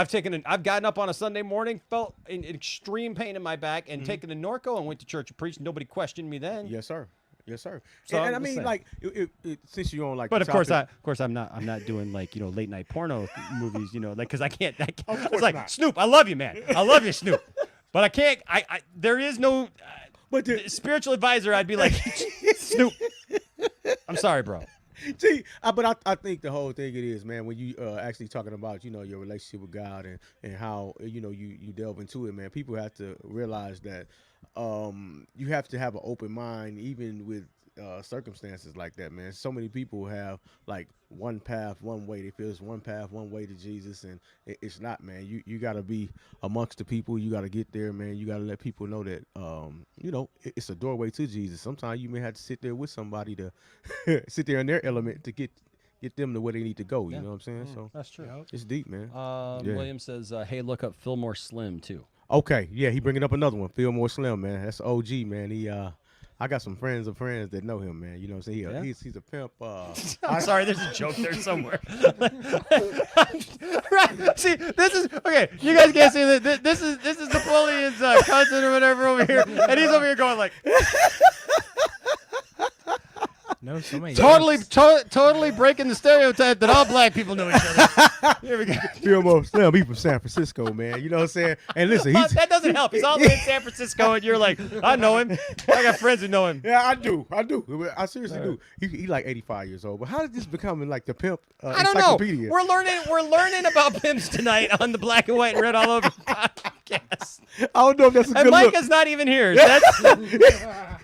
gotten up on a Sunday morning, felt in extreme pain in my back, and taken a Norco and went to church and preached. Nobody questioned me then. Yes, sir. Yes, sir. So and I'm I just mean, saying. like, since you're on like, But the of course, topic- I'm not doing like late night porno movies, like because I can't. Of It's course like not. Snoop, I love you, man. I love you, Snoop. But I can't. There is no But the, spiritual advisor. I'd be like Snoop. I'm sorry, bro. see, but I think the whole thing it is, man, when you actually talking about your relationship with God and how you delve into it, man. People have to realize that you have to have an open mind, even with circumstances like that, man. So many people have like one path, one way. They feel it's one path, one way to Jesus, and it's not, man. You got to be amongst the people. You got to get there, man. You got to let people know that it's a doorway to Jesus. Sometimes you may have to sit there with somebody to sit there in their element to get them to where they need to go. You know what I'm saying? So That's true. it's deep, man. Yeah. William says, "Hey, look up Fillmore Slim too." Okay, yeah, he bringing up another one. Fillmore Slim, man. That's OG, man. He I got some friends of friends that know him, man. You know what I'm saying? Yeah? He's a pimp. I'm sorry, there's a joke there somewhere. Right? See, this is okay. You guys can't see that. This is Napoleon's cousin or whatever over here, and he's over here going like, No, somebody totally breaking the stereotype that all black people know each other. Here we go. Fillmore Slim, he from San Francisco, man. You know what I'm saying? And listen, he's That doesn't help. He's all the way in San Francisco, and you're like, I know him. I got friends who know him. yeah, I do. I seriously do. He like 85 years old. But how did this become like the pimp I don't know. encyclopedia? We're learning about pimps tonight on the Black and White and Red All Over podcast. I don't know if that's a And good look. Micah's not even here. That's,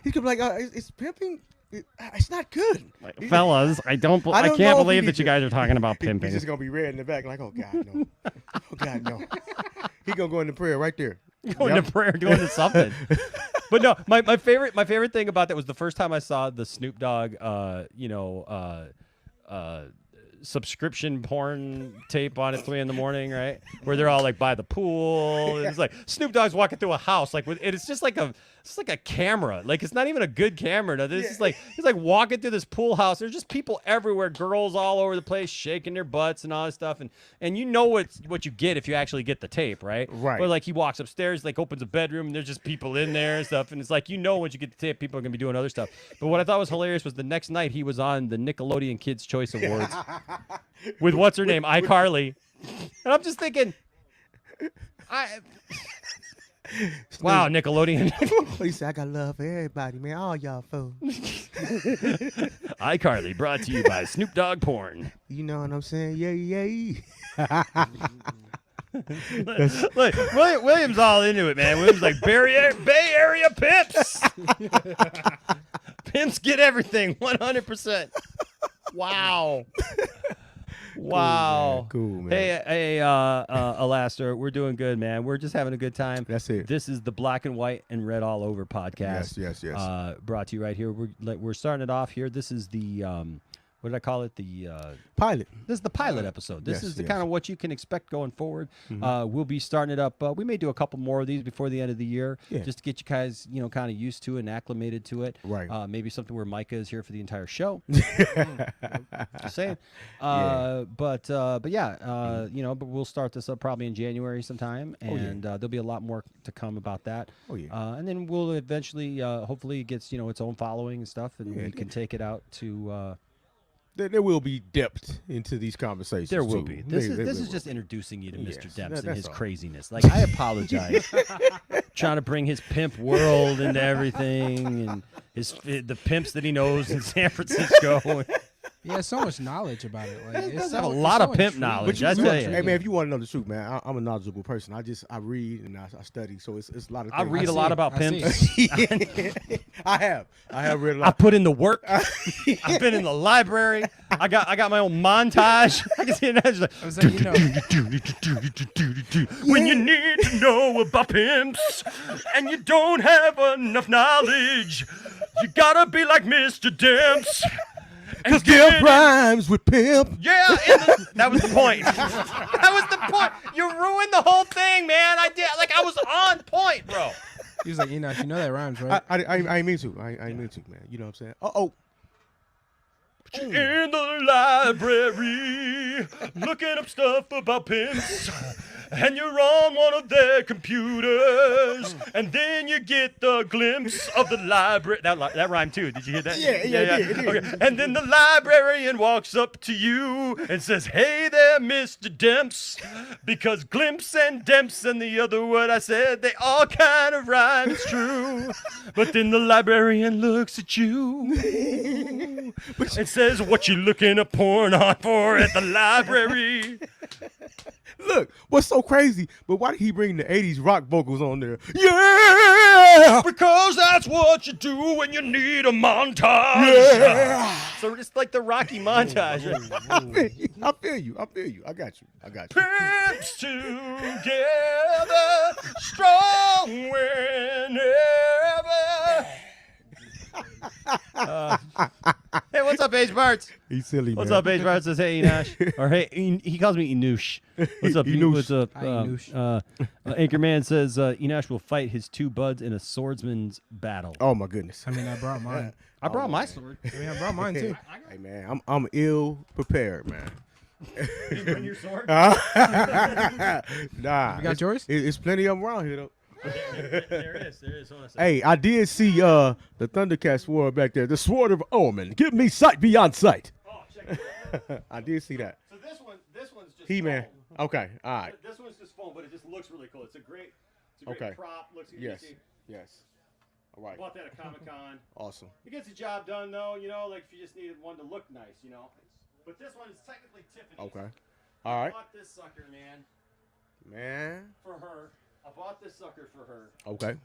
He could be like, it's pimping. It's not good. fellas, I I don't can't know if believe he that you did. guys are talking about He's pimping. just gonna be red in the back, like, oh God, no, oh God, no. He gonna go into prayer right there. Going to prayer, going to something. But no, my favorite thing about that was the first time I saw the Snoop Dogg, subscription porn tape on at 3 a.m, right? Where they're all like by the pool. And it's like Snoop Dogg's walking through a house, like it's just like a camera. Like it's not even a good camera. No, it's just like he's like walking through this pool house. There's just people everywhere, girls all over the place, shaking their butts and all this stuff. And you know what you get if you actually get the tape, right? Right. But like he walks upstairs, like opens a bedroom, and there's just people in there and stuff. And it's like once you get the tape, people are gonna be doing other stuff. But what I thought was hilarious was the next night he was on the Nickelodeon Kids Choice Awards with what's her name, iCarly, and I'm just thinking, wow, Nickelodeon. He said, I got love for everybody, man. All y'all fools. iCarly brought to you by Snoop Dogg Porn. You know what I'm saying? Yay. Look, William's all into it, man. William's like Bay Area pimps. Pimps get everything, 100%. Wow. Wow. Cool, man. Hey, Alastair, we're doing good, man. We're just having a good time. That's it. This is the Black and White and Red All Over podcast. Yes. Brought to you right here. We're starting it off here. This is the what did I call it? The Pilot. this is the pilot episode. This Yes, is the yes. kind of what you can expect going forward. We'll be starting it up. We may do a couple more of these before the end of the year, Yeah. just to get you guys, kind of used to it and acclimated to it. Right. Maybe something where Micah is here for the entire show. Just saying. Yeah. But yeah, but we'll start this up probably in January sometime, and there'll be a lot more to come about that. Oh, yeah. And then we'll eventually, hopefully, it gets its own following and stuff, and we can take it out to. There will be depth into these conversations. There will too. be. This There is will just be. introducing you to Mr. Yes, Dempsey and that's his all. craziness. Like, I apologize. Trying to bring his pimp world into everything and the pimps that he knows in San Francisco. He has so much knowledge about it. Like, He it's does so, have a it's lot so of pimp intriguing. knowledge. But I tell hey you. man, if you want to know the truth, man, I'm a knowledgeable person. I read and I study, so it's a lot of. I things. read a see lot it. about I see pimps. I have read a I lot. put in the work. I've been in the library. I got my own montage. I can see it. It's like, I was like, When you need to know about pimps and you don't have enough knowledge, you gotta be like Mr. Demps. Cause Dip rhymes with pimp. yeah, that was the point. That was the point. You ruined the whole thing, man. I was on point, bro. he was like, Enoch, you know that rhymes, right? I ain't mean to. I ain't mean to, man. You know what I'm saying? Oh. In the library, looking up stuff about pimps, and you're on one of their computers, and then you get the glimpse of the library. That rhymed too. Did you hear that? Yeah, it did. Okay. And then the librarian walks up to you and says, "Hey there, Mr. Demps," because glimpse and demps and the other word I said, they all kind of rhyme. It's true. But then the librarian looks at you and says, "What you looking at porn on for at the library?" Look, what's so crazy? But why did he bring the '80s rock vocals on there? Yeah. Because that's what you do when you need a montage. Yeah. So it's like the Rocky montage. Right? I feel you. I got you. Pimps together, strong whenever. Hey, what's up, Age Barts? He's silly, What's man. up, Age Barts? Says, hey, Enosh. Or hey, he calls me Enoosh. What's up, Enoosh. What's up? Hi, Enoosh. Anchorman says Enosh will fight his two buds in a swordsman's battle. Oh my goodness. I mean, I brought mine. I brought my sword. I mean, I brought mine too. Hey man, I'm ill prepared, man. You bring your sword? Nah. You got yours? It's plenty of them around here though. There is. Hold on a second. Hey, I did see the Thundercat sword back there. The sword of Omen. Give me sight beyond sight. Oh, check it out. I did see that. So this one's just He-Man. foam. Okay, all right. This one's just foam, but it just looks really cool. It's a great Okay. prop. Looks Yes. easy. Yes. All right. Bought that at Comic-Con. Awesome. It gets the job done, though. Like if you just needed one to look nice, But this one is technically Tiffany's. Okay. All right. I bought this sucker, man, Man. for her. I bought this sucker for her. Okay.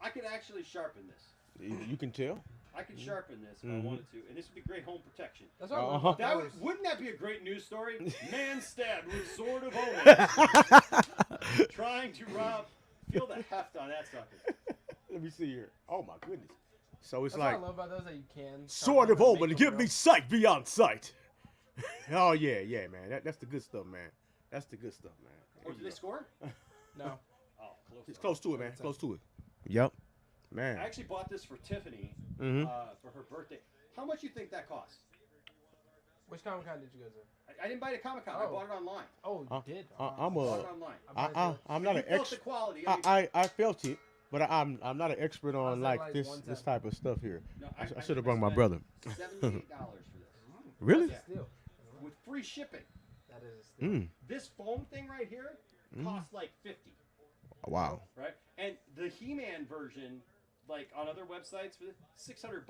I could actually sharpen this. You can tell. I could sharpen this if I wanted to, and this would be great home protection. That's what I love Uh-huh. about Wouldn't that be a great news story? Man stabbed with sword of Omen. Trying to rob. Feel the heft on that sucker. Let me see here. Oh my goodness. So it's That's like what I love about those that you can. sword of sharpen Omen. them, Give make me them sight beyond sight. Oh yeah, man. That's the good stuff, man. That's the good stuff, man. Or did they score? real. No. Oh, close. It's close to it, man. Close to it. Yep. Man. I actually bought this for Tiffany Mhm. for her birthday. How much you think that cost? Which Comic Con did you go to? I didn't buy it at Comic-Con. I Oh. bought it online. Oh, you did? I'm Bought it a. online. I'm not You an felt expert. the quality. I felt it, but I'm not an expert on said like like this 170. type of stuff here. No, I should have brought my brother. $78 for this Really? Yeah. Still. with free shipping. That is a steal. Mm. This foam thing right here costs like $50, Wow. right? And the He-Man version, like on other websites, for $600.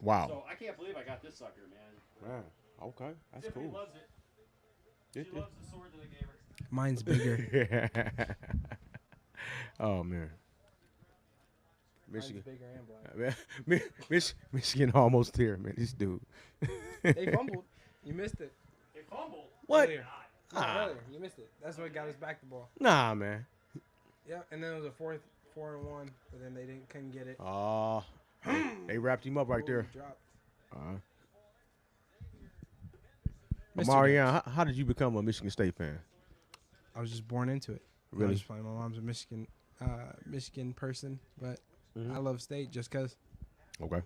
Wow. So I can't believe I got this sucker, man. Man. Okay. That's Tiffany cool. loves it. She loves the sword that I gave her. Mine's bigger. Oh man. Mine's Michigan. bigger and black. Michigan almost here, man. This dude. They fumbled. You missed it. They fumbled. What? Earlier. No, earlier. You missed it. That's what got us back the ball. Nah, man. Yeah, and then it was a 4-and-1, but then they couldn't get it. They wrapped him up right Ooh, there. he dropped. Mr. Marianne, how did you become a Michigan State fan? I was just born into it. Really? I was just playing. My mom's a Michigan person, but I love State just because. Okay.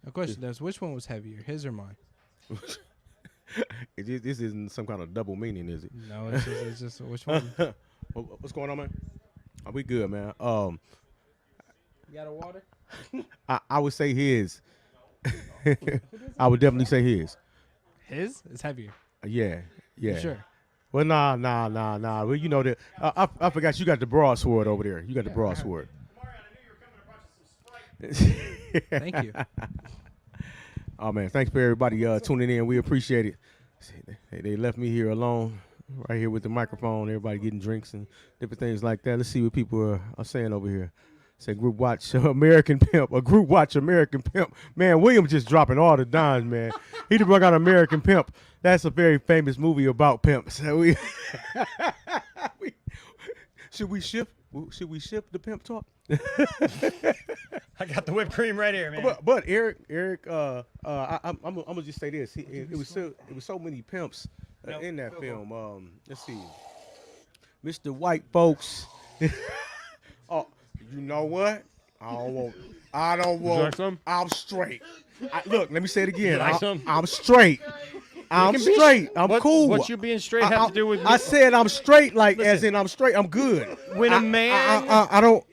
The question is, which one was heavier, his or mine? This isn't some kind of double meaning, is it? No, it's just which one. What's going on, man? Are we good, man? You got a water? I would say his. I would definitely say his. His is heavier. Yeah. You sure? Well, nah. Well, you know that. I forgot you got the broadsword over there. You got the broadsword. Thank you. Oh man, thanks for everybody tuning in. We appreciate it. They left me here alone, right here with the microphone. Everybody getting drinks and different things like that. Let's see what people are saying over here. Say group watch American Pimp, a group watch American Pimp. Man, William just dropping all the dimes, man. He just brought out American Pimp. That's a very famous movie about pimps. So should we shift the pimp talk? I got the whipped cream right here, man. But Eric, I'm gonna just say this. It was so many pimps in that film. Let's see, Mr. White Folks. Oh, you know what? I don't want. like some? I'm straight. Look, let me say it again. like some? I'm straight. I'm straight. I'm cool. What you being straight have to do with me? I said I'm straight, like as in I'm straight. I'm good. When a man,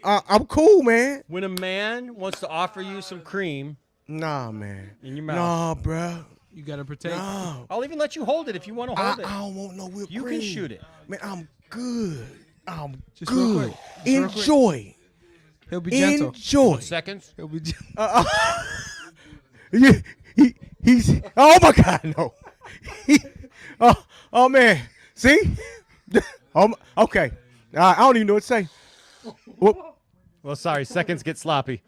I'm cool, man. when a man wants to offer you some cream Nah, man. in your mouth, Nah, bro. You gotta protect. Nah. I'll even let you hold it if you want to hold it. I don't want no whipped You cream. can shoot it. Man, I'm good. I'm Just real good. quick. Just real quick. Enjoy. He'll be gentle. Enjoy. Seconds. He'll be. Yeah, he's. Oh my God, no. Oh man. See? Okay. I don't even know what to say. Whoop. Well, sorry, seconds get sloppy.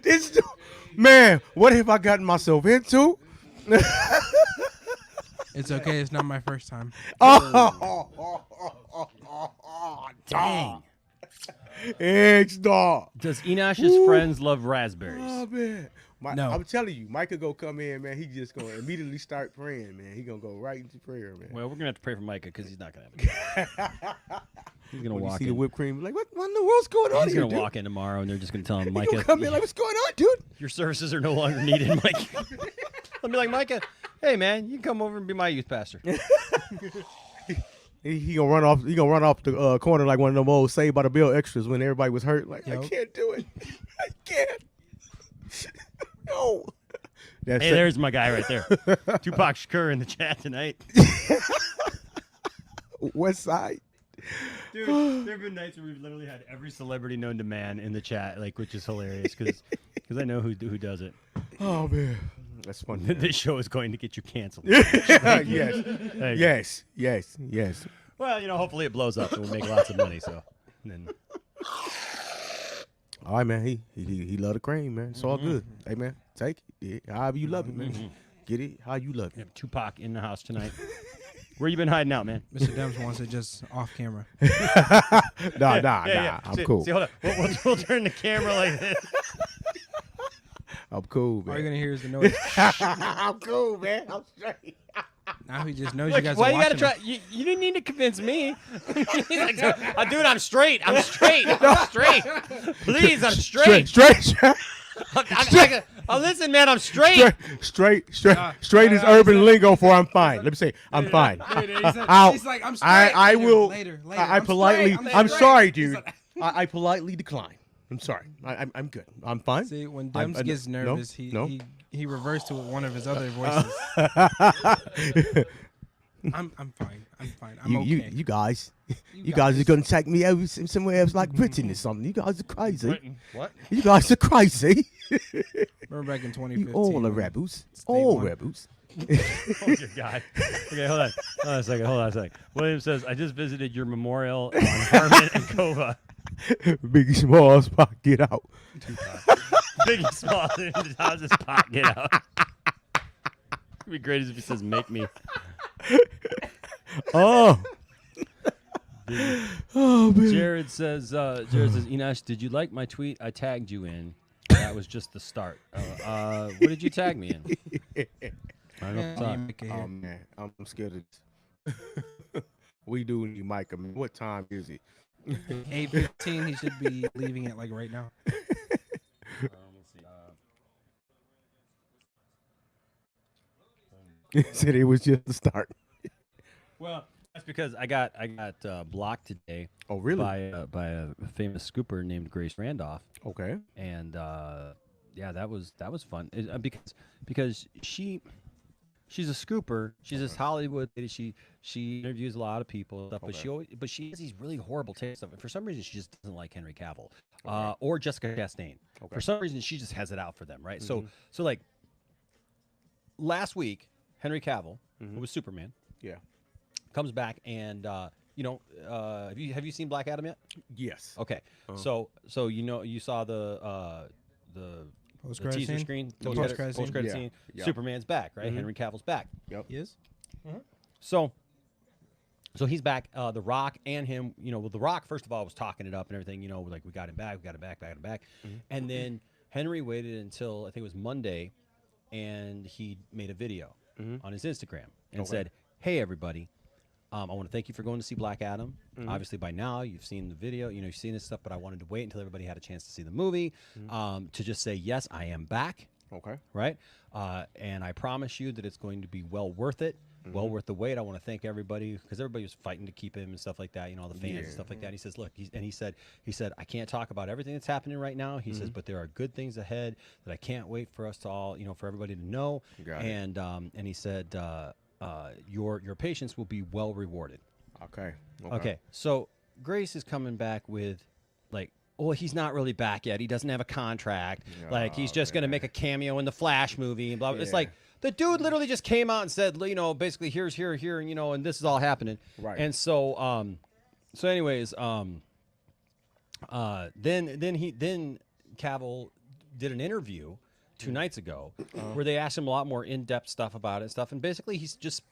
This man. What have I gotten myself into? It's okay. It's not my first time. Dang. Eggs, dog. Does Enosh's friends love raspberries? Oh man. No. I'm telling you, Micah go come in, man. He just gonna immediately start praying, man. He gonna go right into prayer, man. Well, we're gonna have to pray for Micah because he's not gonna have it. He's gonna When you walk see in. the whipped cream, like what in the world's going on He's here, gonna dude? walk in tomorrow, and they're just gonna tell him, He Micah, gonna come in like, what's going on, dude? your services are no longer needed, Micah. I'll be like, Micah, hey man, you can come over and be my youth pastor. He gonna run off. He gonna run off the corner like one of them old Saved by the Bell extras when everybody was hurt. Like I Yup. can't do it. I can't. No. That's Hey, there's my guy right there. Tupac Shakur in the chat tonight. West Side. Dude, there have been nights where we've literally had every celebrity known to man in the chat, like, which is hilarious because I know who does it. Oh man, that's funny. man. This show is going to get you canceled. yes, Hey. yes. Well, hopefully it blows up and we'll make lots of money. So, and then All right, man. He love the cream, man. It's all good. Hey, man, take it however you love it, man. Get it how you love we it. have Tupac in the house tonight. Where you been hiding out, man? Mr. Demps wants it just off camera. Nah. Yeah. I'm See, cool. See, hold on. We'll turn the camera like this. I'm cool, All you're man. gonna hear is the noise. I'm cool, man. I'm straight. Now he just knows Look, you guys why are you gotta watching. try? You didn't need to convince me. He's like, dude, I'm straight. I'm straight. Please, I'm straight. Straight. Listen, man, I'm straight. Straight is urban lingo for I'm fine. Let me say I'm fine. He's like, I'm straight. I Later, will. later. I I'm politely. straight, I'm straight. sorry, He's dude. like- I politely decline. I'm sorry. I'm good. I'm fine. See, when I'm- Demps gets no, nervous, no. he reverts to one of his other voices. I'm fine. I'm okay. You guys. You got guys are this. gonna take me over somewhere else like Britain or something. You guys are crazy. What? You guys are crazy. Remember back in 2015. You all are when rebels. State All won. rebels. Oh, dear God. Okay, hold on a second. William says, I just visited your memorial on Harmon and Kova. Biggie Smalls, Pac, get out. Biggie Small, how's this pot get out? It'd be great if he says, make me. Oh. Oh man. Jared says, Enosh, did you like my tweet I tagged you in? That was just the start. What did you tag me in? I don't know if it's on. Oh man, I'm scared of this. We do need Micah. Man. What time is it? 8:15. He should be leaving it like right now. He said it was just the start. Well, that's because I got blocked today. Oh really? By a famous scooper named Grace Randolph, Okay. and yeah, that was fun because she's a scooper. She's this Hollywood lady. She interviews a lot of people and stuff, but she has these really horrible takes stuff. And for some reason, she just doesn't like Henry Cavill or Jessica Chastain. Okay. For some reason, she just has it out for them, right? So like last week, Henry Cavill, who was Superman, comes back and have you seen Black Adam yet? Yes. Okay, so you saw the Post-credit teaser scene? screen, Post-credit scene? post-credit scene. Yeah. Superman's back, right? Henry Cavill's back. Yep. He is? So he's back. The Rock and him, The Rock first of all was talking it up and everything. Like we got him back, and then Henry waited until I think it was Monday, and he made a video on his Instagram and said, "Hey everybody, I want to thank you for going to see Black Adam. Obviously, by now you've seen the video, you've seen this stuff, but I wanted to wait until everybody had a chance to see the movie to just say, yes, I am back. Okay. Right? And I promise you that it's going to be well worth it, well worth the wait. I want to thank everybody because everybody was fighting to keep him and stuff like that, all the fans and stuff like that. He says, look, he said, I can't talk about everything that's happening right now. He says, but there are good things ahead that I can't wait for us to all, for everybody to know. And he said, your patience will be well rewarded. Okay. So Grace is coming back with he's not really back yet. He doesn't have a contract. He's just going to make a cameo in the Flash movie and blah, blah. It's like the dude literally just came out and said, basically here's here, and this is all happening. Right. And so, anyways, then Cavill did an interview 2 nights ago where they asked him a lot more in-depth stuff about it and stuff, and basically he's just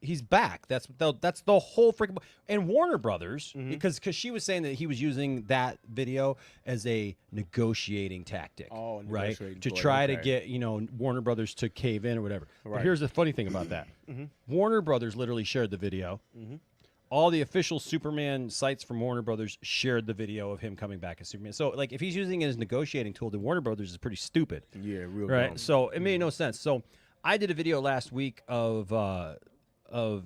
he's back. That's the whole freaking. And Warner Brothers, because she was saying that he was using that video as a negotiating tactic, right, to try to get Warner Brothers to cave in or whatever. But here's the funny thing about that: Warner Brothers literally shared the video. All the official Superman sites from Warner Brothers shared the video of him coming back as Superman. So, if he's using it as a negotiating tool, then Warner Brothers is pretty stupid. Yeah, real right. dumb. So it made no sense. So I did a video last week of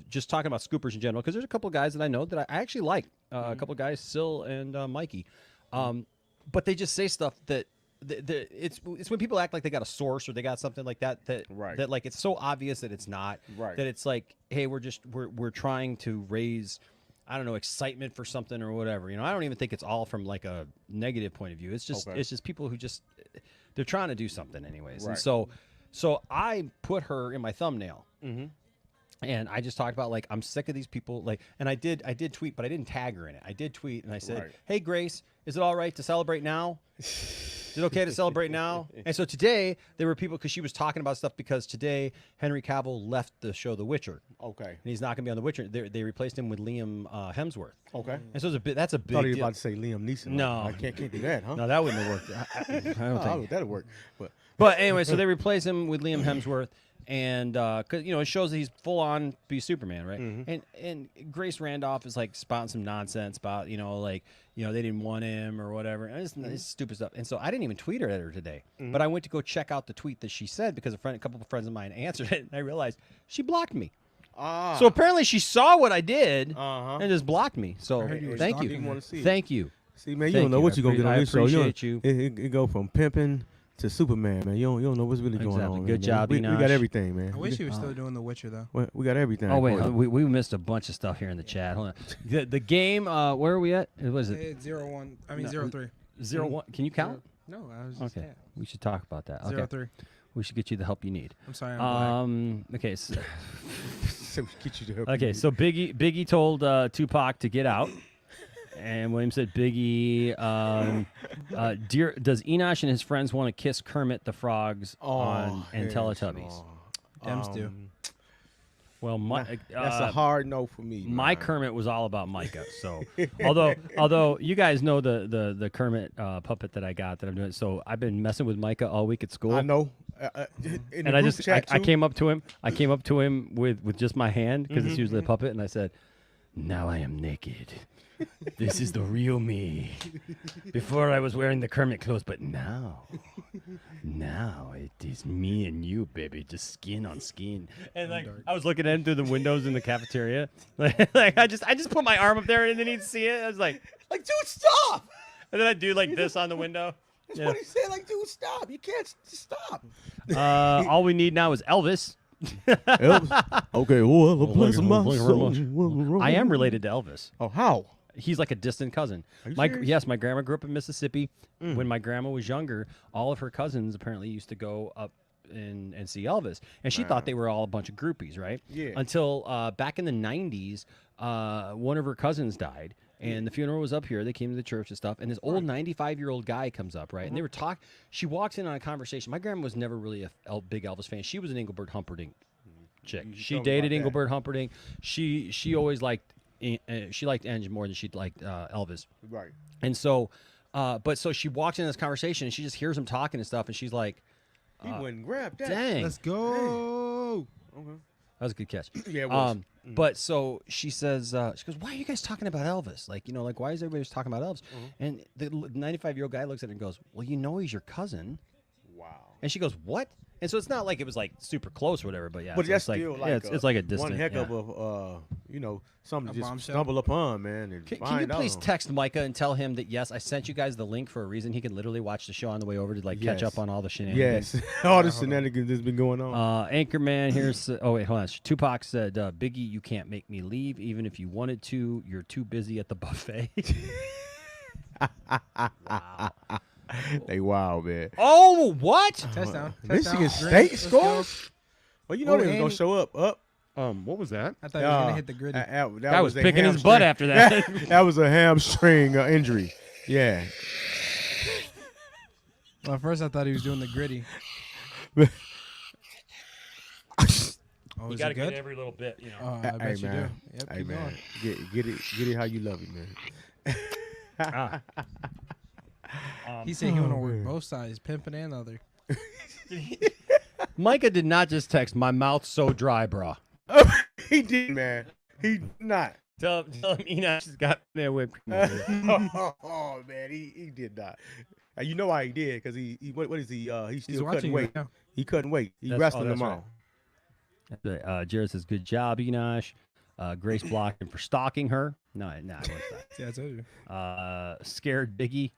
just talking about scoopers in general because there's a couple of guys that I know that I actually like. A couple of guys, Sil and Mikey, but they just say stuff that. It's when people act like they got a source or they got something like that that it's so obvious that it's not that it's like, hey, we're trying to raise, I don't know, excitement for something or whatever. I don't even think it's all from a negative point of view. It's just people who just they're trying to do something anyways. And so I put her in my thumbnail. And I just talked about I'm sick of these people and I did tweet, but I didn't tag her in it. I did tweet and I said, hey Grace, is it all right to celebrate now? Is it okay to celebrate now? And so today there were people because she was talking about stuff because today Henry Cavill left the show The Witcher. Okay. And he's not going to be on The Witcher. They replaced him with Liam Hemsworth. Okay. And so that's a big I thought he was deal. about to say Liam Neeson. No. I can't do that, huh? No, that wouldn't have worked. I don't think that'd work. But anyway, so they replace him with Liam Hemsworth. And because it shows that he's full on be Superman, right? And Grace Randolph is spouting some nonsense about they didn't want him or whatever. And it's stupid stuff. And so I didn't even tweet her at her today, but I went to go check out the tweet that she said because a couple of friends of mine answered it, and I realized she blocked me. So apparently she saw what I did and just blocked me. So thank you, thank you. See, man, you don't know what you're gonna get on this show. Appreciate you. It go from pimping to Superman, man. You don't know what's really going on. Good job, we got everything, man. I wish he was still doing The Witcher, though. We got everything. Oh, wait. We missed a bunch of stuff here in the chat. Hold on. The game, where are we at? What is it? It's 0-1. I mean, 0-3. 0-1. Can you count? No, I was just okay. We should talk about that. 0-3. We should get you the help you need. I'm sorry, I'm black. Okay. So, get you the help okay, so Biggie told Tupac to get out. And William said, Biggie, does Enosh and his friends want to kiss Kermit the Frogs and Teletubbies? Dems do. Well, That's a hard no for me. my man. Kermit was all about Micah. So, although you guys know the Kermit puppet that I got that I'm doing, so I've been messing with Micah all week at school. I know. And I came up to him. I came up to him with just my hand because it's usually a puppet, and I said, "Now I am naked. This is the real me. Before I was wearing the Kermit clothes, but now it is me and you, baby, just skin on skin." And like I was looking at him through the windows in the cafeteria, like I just put my arm up there and then he'd see it. I was like, dude, stop. and then I'd do like this on the window. That's what he said. Like, dude, stop. You can't stop. All we need now is Elvis. Elvis. Okay, well, the bless my soul. I am related to Elvis. Oh, how? He's like a distant cousin. Are you serious? Yes, my grandma grew up in Mississippi. When my grandma was younger, all of her cousins apparently used to go up and see Elvis, and she thought they were all a bunch of groupies, right? Yeah. Until back in the 90s, one of her cousins died. And the funeral was up here. They came to the church and stuff. And this old 95-year-old guy comes up, right? And they were talking. She walks in on a conversation. My grandma was never really a big Elvis fan. She was an Engelbert Humperdinck chick. She told me dated about that. Engelbert Humperdinck. She always liked she liked Ange more than she liked Elvis. Right. And so, so she walks in this conversation and she just hears him talking and stuff. And she's like, He went and grabbed that. "Dang, Let's go. Okay. that was a good catch." Yeah, it was. But so she says, she goes, "Why are you guys talking about Elvis? Like, like, why is everybody just talking about Elvis?" And the 95-year-old guy looks at her and goes, "Well, he's your cousin." Wow. And she goes, "What?" And so it's not like it was like super close or whatever, but yeah, But so that's it's like, still yeah, like it's like a distant. one heck yeah. of a something A to just bombshell. stumble upon, man. And Can you find please out. text Micah and tell him that yes, I sent you guys the link for a reason. He can literally watch the show on the way over to like catch Yes. up on all the shenanigans. Yes, all the shenanigans that's been going on. Anchorman, here's oh wait, hold on. Tupac said, "Biggie, you can't make me leave, even if you wanted to. You're too busy at the buffet." Wow. They wild, man. Oh, what? Touchdown. Michigan Touchdown. State Let's scores. Well, you know Oh, they was gonna and- show up. What was that? I thought he was gonna hit the gritty. Guy was a picking his butt hamstring. after that. That was a hamstring injury. Yeah. Well, at first I thought he was doing the gritty. Oh, You is got to it get good? every little bit, you know. Oh, I bet you do. man. Yep, Hey keep man, going. get it how you love it, man. He said he want to work both sides, pimping and other. Micah did not just text, "My mouth's so dry, bro." He did, man. He did not. Tell him Enoch has got that whipped cream over there. Oh man, he did not. You know why he did? Because he what is he? He's still watching cutting you weight. right now. He couldn't wait. He That's- wrestling oh, them that's all. Jared says, "Good job, Enosh." Grace blocked him for stalking her. No, it was Yeah, I told you. not. Scared Biggie.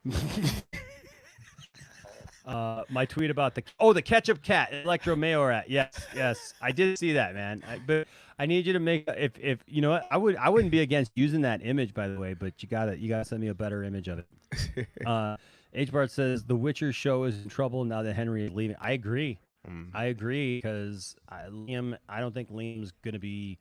My tweet about the ketchup cat, Electro Mayorat. Yes, I did see that, man. But I need you to make if you know what, I wouldn't be against using that image, by the way, but you gotta send me a better image of it. H. Bart says the Witcher show is in trouble now that Henry is leaving. I agree. I agree because I don't think Liam's gonna be.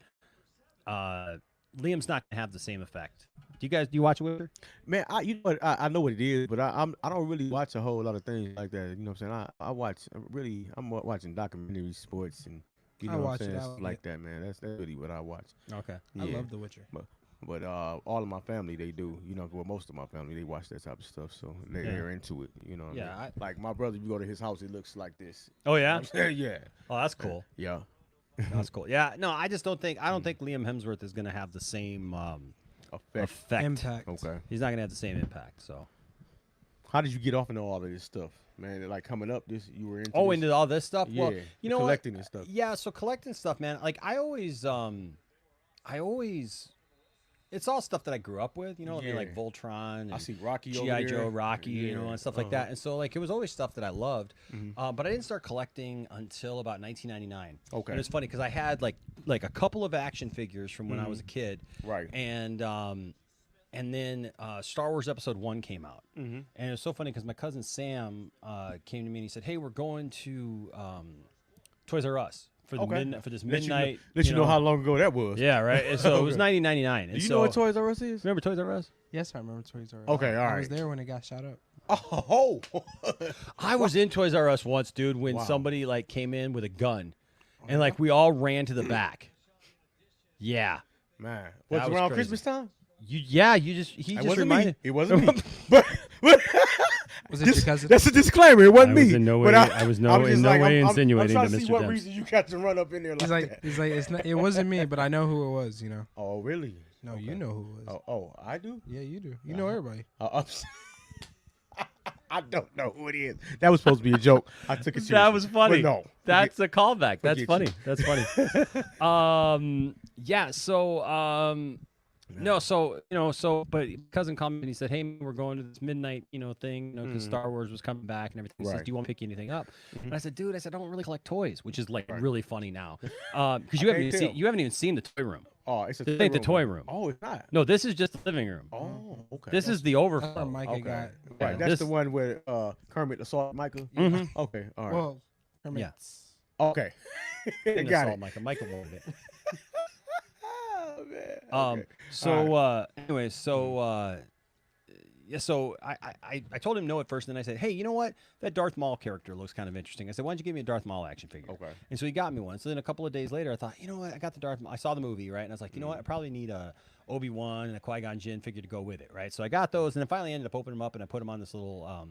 Liam's not gonna have the same effect. Do you watch Witcher? Man, you know what? I know what it is, but I don't really watch a whole lot of things like that. You know what I'm saying? I'm watching documentaries, sports, and you I know what watch I'm it, saying? I Stuff like like it. that, man. That's really what I watch. Okay. I Yeah. love The Witcher. But all of my family, they do. You know, well, most of my family, they watch that type of stuff, so they're into it. You know what Yeah, I mean? Like my brother, you go to his house, it looks like this. Oh yeah. Yeah. Oh, that's cool. Yeah. That's cool. Yeah. No, I don't think Liam Hemsworth is gonna have the same effect. Impact. Okay. He's not gonna have the same impact. So. How did you get off into all of this stuff, man? Like coming up, you were into. Oh, this? into all this stuff. Well, Yeah, you know collecting what? and stuff. Yeah. So collecting stuff, man. Like I always, it's all stuff that I grew up with. You know, I mean, like Yeah. Voltron. I And see Rocky over G.I. there. Joe, Rocky, you know, Yeah, and stuff like that. And so, like, it was always stuff that I loved. But I didn't start collecting until about 1999. Okay. And it's funny because I had like a couple of action figures from when I was a kid. Right. And then Star Wars Episode 1 came out. And it was so funny because my cousin Sam came to me and he said, "Hey, we're going to Toys R Us for the for this midnight." Let you know how long ago that was. Yeah, right. And so it was Okay. 1999. Do And you so, know what Toys R Us is? remember Toys R Us? Yes, I remember Toys R Us. Okay, all I was right. there when it got shot up. Oh. I was in Toys R Us once, dude, when Wow. somebody like came in with a gun, and like we all ran to the back. Yeah. Man, That what's was around crazy. Christmas time? He It just wasn't reminded. me. It wasn't me. Was it your cousin? That's a disclaimer. It wasn't I was me. in no But way- I was no- just in no like, way I'm insinuating trying to to see Mr. what Dempsey. reason you got to run up in there like that. He's like, it's not. It wasn't me, but I know who it was. You know. Oh, really? No, Okay. you know who it was. Oh, I do? Yeah, you do. You know everybody. I don't know who it is. That was supposed to be a joke. I took it seriously. That was funny. But no. That's a callback. That's forget funny. you. That's funny. Yeah. So, no. So, but cousin called me and he said, "Hey, we're going to this midnight, thing, because Star Wars was coming back and everything." He says, Right. "Do you want to pick anything up?" And I said, "Dude, I don't really collect toys," which is like really funny now, because you haven't even seen the toy room. Oh, it's a This ain't the toy room. Oh, it's not. No, this is just the living room. Oh, okay. This is the That's overflow. where Micah Okay. got. Right. Yeah, That's this- the one where Kermit assaulted Michael. Mhm. Okay. All right. Well, Yeah. okay. Didn't Got assault it. Michael. Michael wanted it. Oh, man. Okay. So anyway, yeah, so I told him no at first, and then I said, "Hey, you know what? That Darth Maul character looks kind of interesting." I said, "Why don't you give me a Darth Maul action figure?" Okay. And so he got me one. So then a couple of days later, I thought, you know what? I got the Darth Maul. I saw the movie, right? And I was like, you know what? I probably need a Obi-Wan and a Qui-Gon Jinn figure to go with it, right? So I got those, and then finally ended up opening them up, and I put them on this little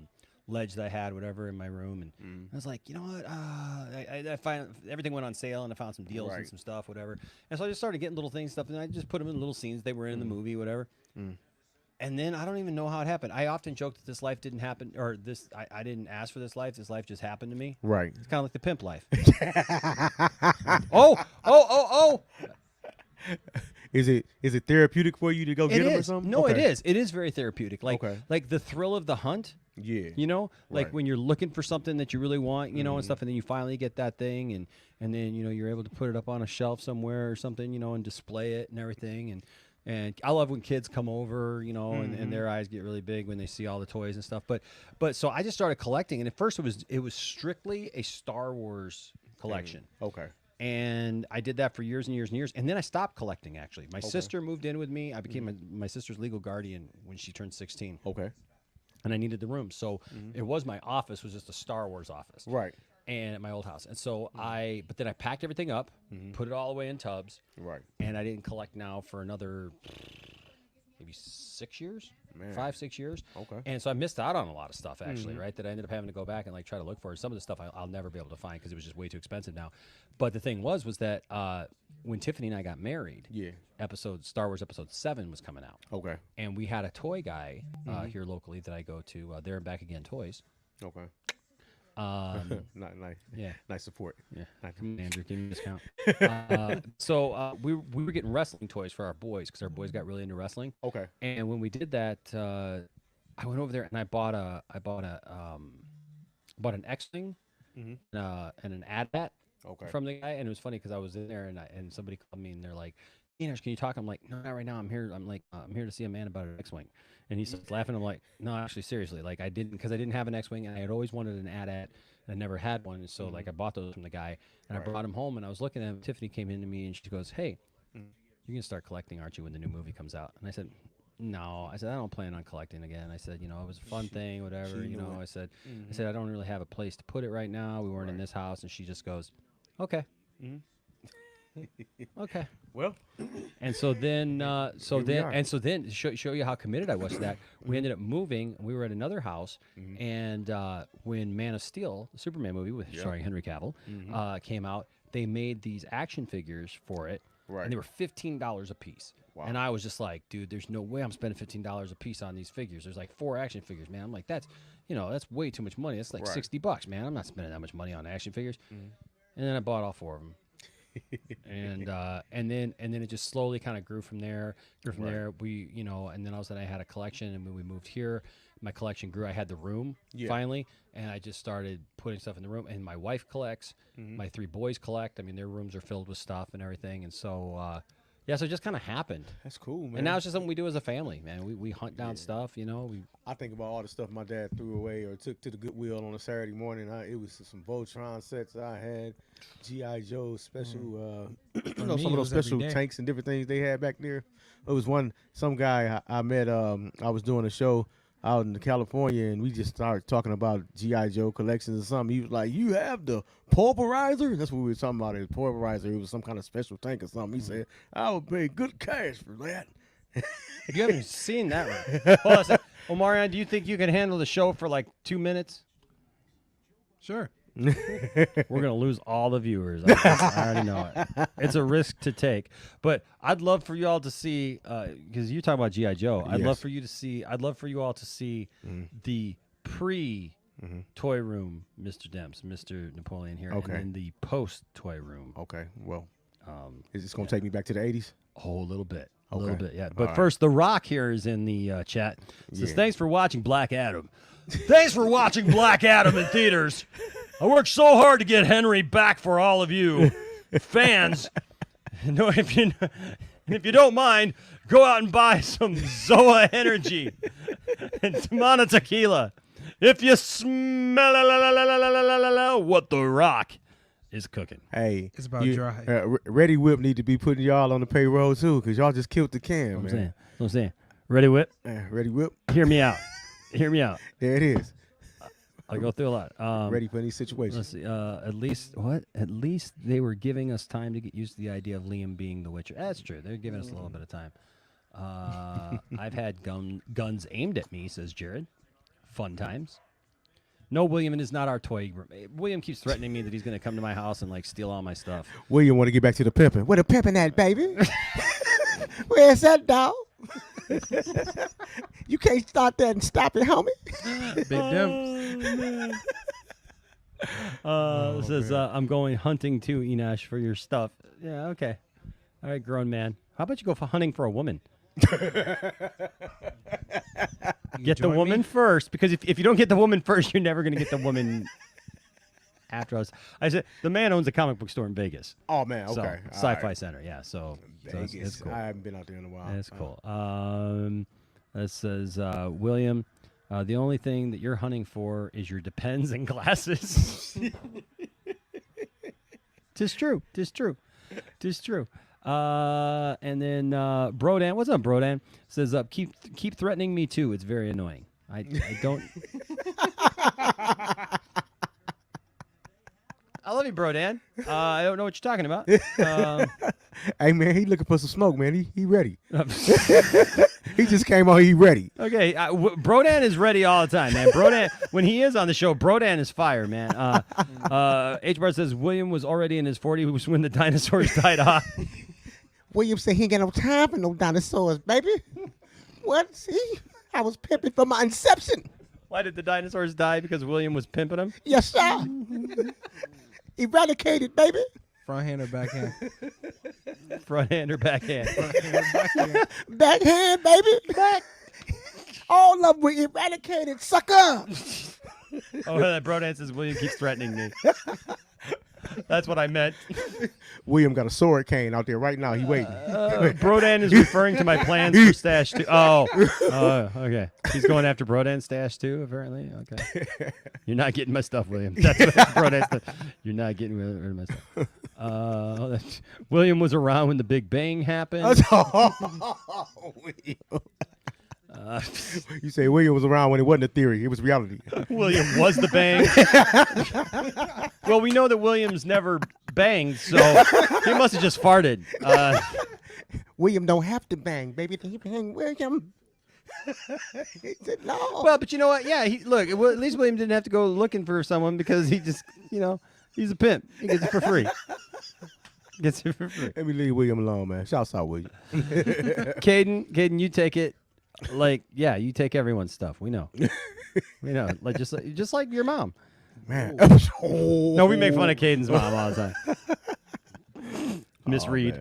ledge that I had, whatever, in my room, and I was like, you know what? I find everything went on sale, and I found some deals and Right. some stuff, whatever. And so I just started getting little things, stuff, and I just put them in little scenes they were in the movie, whatever. And then I don't even know how it happened. I often joke that this life didn't happen, or this I didn't ask for this life. This life just happened to me. Right. It's kind of like the pimp life. oh! Is it therapeutic for you to go It get them or is. something? No, it Okay. is. It is very therapeutic. Like Okay. like the thrill of the hunt. Yeah. Like Right. when you're looking for something that you really want, and stuff, and then you finally get that thing, and then you're able to put it up on a shelf somewhere or something, and display it and everything, and I love when kids come over, and their eyes get really big when they see all the toys and stuff. But so I just started collecting, and at first it was strictly a Star Wars collection. Okay. And I did that for years and years and years. And then I stopped collecting, actually. My sister moved in with me. I became my sister's legal guardian when she turned 16. Okay. And I needed the room. So it was my office, was just a Star Wars office. Right. And at my old house. And so but then I packed everything up, put it all away in tubs. Right. And I didn't collect now for another maybe 6 years, Man. 5-6 years. Okay. And so I missed out on a lot of stuff, actually, right? That I ended up having to go back and try to look for. Some of the stuff I'll never be able to find because it was just way too expensive now. But the thing was that when Tiffany and I got married, Yeah. Star Wars Episode 7 was coming out. Okay. And we had a toy guy here locally that I go to, There and Back Again Toys. Okay. Nice. Yeah. Nice support. Yeah, Nice. come on, Andrew, give me a discount. So we were getting wrestling toys for our boys because our boys got really into wrestling. Okay. And when we did that, I went over there and I bought an X-wing and an AT-AT Okay. from the guy. And it was funny because I was in there and somebody called me and they're like, "Enos, can you talk?" I'm like, "No, not right now. I'm here. I'm like, I'm here to see a man about an X-wing." And he starts laughing. I'm like, "No, actually, seriously. Like, I didn't have an X-wing and I had always wanted an AT-AT and I never had one. And so like I bought those from the guy and I brought him home and I was looking at him. Tiffany came into me and she goes, "Hey, you're gonna start collecting, aren't you, when the new movie comes out?" And I said, "No." I said, "I don't plan on collecting again." I said, "It was a fun thing, whatever." I said, "I don't really have a place to put it right now. We weren't in this house." And she just goes, "Okay." Okay. Well. And so then, we to show you how committed I was to that, we ended up moving. We were at another house, and when Man of Steel, the Superman movie starring Henry Cavill, came out, they made these action figures for it, Right. and they were $15 a piece. Wow. And I was just like, dude, there's no way I'm spending $15 a piece on these figures. There's like 4 action figures, man. I'm like, that's way too much money. That's like Right. $60, man. I'm not spending that much money on action figures. And then I bought all 4 of them. and then it just slowly kind of grew from there. We, and then all of a sudden I had a collection, and when we moved here, my collection grew. I had the room finally, and I just started putting stuff in the room. And my wife collects. My 3 boys collect. I mean, their rooms are filled with stuff and everything. And so, so it just kind of happened. That's cool, man. And now it's just something we do as a family, man. We hunt down stuff, I think about all the stuff my dad threw away or took to the Goodwill on a Saturday morning. It was some Voltron sets I had, G.I. Joe special, some me, of it those was every special day. tanks and different things they had back there. It was some guy I met. I was doing a show out in California, and we just started talking about G.I. Joe collections or something. He was like, "You have the pulverizer?" That's what we were talking about. It pulverizer. It was some kind of special tank or something. He said, "I would pay good cash for that." You haven't seen that one. Hold on a sec. Omarion, do you think you can handle the show for like 2 minutes? Sure. We're gonna lose all the viewers. I already know it. It's a risk to take, but I'd love for you all to see because you talk about GI Joe. I'd love for you to see. I'd love for you all to see the pre toy room, Mr. Demps, Mr. Napoleon here, Okay. and then the post toy room. Okay, well, is this gonna take me back to the 80s? Oh, a little bit. A Okay. little bit, yeah. But All first, The Rock here is in the chat. Says, Yeah. thanks for watching Black Adam. Thanks for watching Black Adam in theaters. I worked so hard to get Henry back for all of you fans. No, if you don't mind, go out and buy some Zoa Energy and Tamana Tequila. If you smell what The Rock is cooking. Hey, It's about dry. Ready Whip need to be putting y'all on the payroll too, because y'all just killed the can, man. I'm saying. Ready, Whip? Ready Whip, Hear me out. Hear me out. there it is. I go through a lot. Ready for any situation. Let's see. At least they were giving us time to get used to the idea of Liam being the Witcher. That's true. They're giving us a little bit of time. I've had guns aimed at me, says Jared. Fun times. No, William, it is not our toy. William keeps threatening me that he's going to come to my house and like steal all my stuff. William want to get back to the pimping. Where the pimping at, baby? Where's that dog? You can't start that and stop it, homie. Big Demps. Says I'm going hunting too, Enash, for your stuff. Yeah, okay. All right, grown man. How about you go for hunting for a woman? Get the join woman me? first, because if you don't get the woman first, you're never going to get the woman after us. I said the man owns a comic book store in Vegas. Oh man, okay. So, All Sci-Fi right. Center, yeah. So Vegas. it's cool. I haven't been out there in a while. That's cool. That says William. The only thing that you're hunting for is your Depends and glasses. Tis true. Tis true. Tis true. And then Brodan, what's up, Brodan? Says keep threatening me too. It's very annoying. I don't. I love you, Brodan. I don't know what you're talking about. Hey man, he looking for some smoke, man. He ready. He just came on. He ready. Okay, Brodan is ready all the time, man. Brodan, when he is on the show, Brodan is fire, man. H-Bar says William was already in his 40s when the dinosaurs died off. William said he ain't got no time for no dinosaurs, baby. What? See? I was pimping from my inception. Why did the dinosaurs die? Because William was pimping them? Yes, sir. Eradicated, baby. Front hand or backhand? Front hand or backhand? Backhand, baby. Back. All of them were eradicated, sucker. Oh, that Brodan says William keeps threatening me. That's what I meant. William got a sword cane out there right now. He waiting. Brodan is referring to my plans for Stash 2. Oh, okay. He's going after Brodan's Stash 2, apparently. Okay. You're not getting my stuff, William. That's what Brodan said. You're not getting rid of my stuff. William was around when the Big Bang happened. You say William was around when it wasn't a theory. It was reality. William was the bang. Well, we know that William's never banged, so he must have just farted. William don't have to bang, baby. He bang William. He said no. Well, but you know what? Yeah, look, at least William didn't have to go looking for someone because he just, he's a pimp. He gets it for free. Gets it for free. Let me leave William alone, man. Shouts out, William. Caden, you take it. Like, yeah, you take everyone's stuff. We know. We know. Like just like your mom. Man. No, we make fun of Caden's mom all the time. Miss Reed.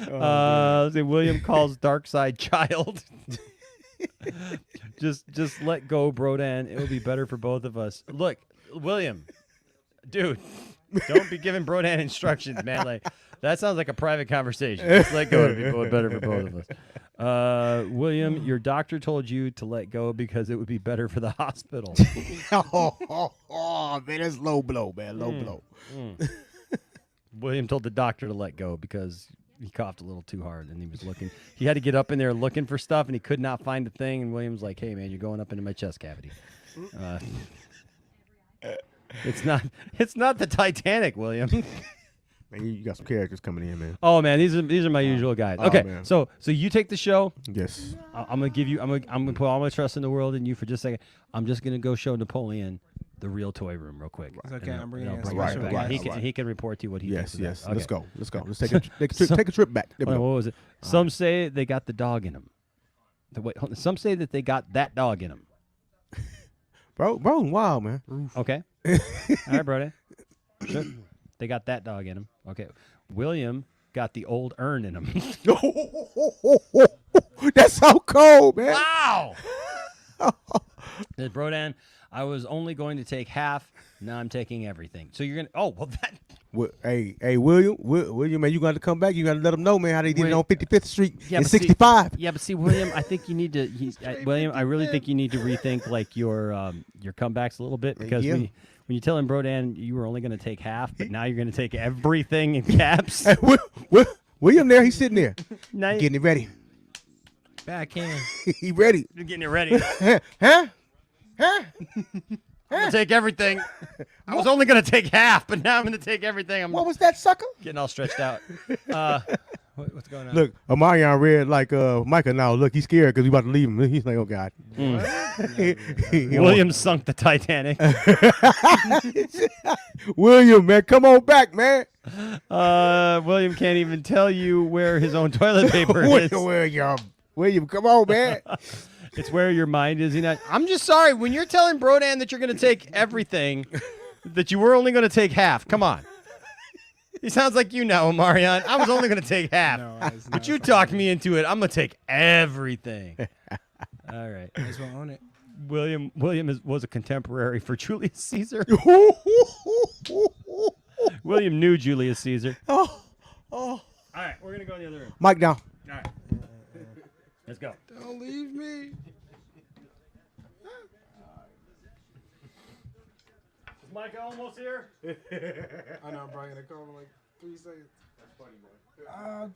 Let's see, William calls Darkseid child. just let go, Brodan. It will be better for both of us. Look, William, dude, don't be giving Brodan instructions, man. Like, that sounds like a private conversation. Just let go. It'll be better for both of us. William, your doctor told you to let go because it would be better for the hospital. Man, that's low blow, man. Low blow. William told the doctor to let go because he coughed a little too hard, and he was looking. He had to get up in there looking for stuff, and he could not find a thing. And William's like, "Hey, man, you're going up into my chest cavity." It's not the Titanic, William. Man, you got some characters coming in, man. Oh man, these are my usual guys. Okay, man. so you take the show. Yes. I'm gonna put all my trust in the world in you for just a second. I'm just gonna go show Napoleon the real toy room real quick. It's okay, And I'm bringing I'll in a bring special it back. guest. He can report to you what he Yes. thinks. Yes. of that. Let's Okay. go. Let's go. Let's take a trip back. There we Hold on, go. what was it? Some say they got the dog in them. Some say that they got that dog in them. Bro, wild, man. Okay. All right, brother. Sure. They got that dog in him. Okay. William got the old urn in him. That's so cold, man. Wow. Said Brodan, I was only going to take half. Now I'm taking everything. So you're gonna. Oh well, that. Hey, William, man, you got to come back. You got to let them know, man, how they did it on 55th Street and but see- 65. Yeah, but see, William, I think you need to. William, I really think you need to rethink like your comebacks a little bit because Yeah. when you tell him Brodan you were only going to take half, but now you're going to take everything in caps. Hey, William there, he's sitting there, Now getting it ready. Backhand. He ready. you're getting it ready. Huh? I'm gonna take everything. I was only gonna take half, but now I'm gonna take everything. I'm What was that, sucker? getting all stretched out. What's going on? Look, Amarion read like Micah now. Look, he's scared because we about to leave him. He's like, oh, God. William sunk the Titanic. William, man, come on back, man. William can't even tell you where his own toilet paper is. William, come on, man. It's where your mind is. I'm just sorry. When you're telling Brodan that you're going to take everything, that you were only going to take half. Come on. He sounds like you now, Marion. I was only going to take half. No, it's But not. you talked me into it. I'm going to take everything. All right. I just want to own it. William was a contemporary for Julius Caesar. William knew Julius Caesar. Oh. All right. We're going to go in the other room. Mike down. All right. Let's go. Don't leave me. Is Micah almost here? I know I'm probably gonna call in like 3 seconds. That's funny, man.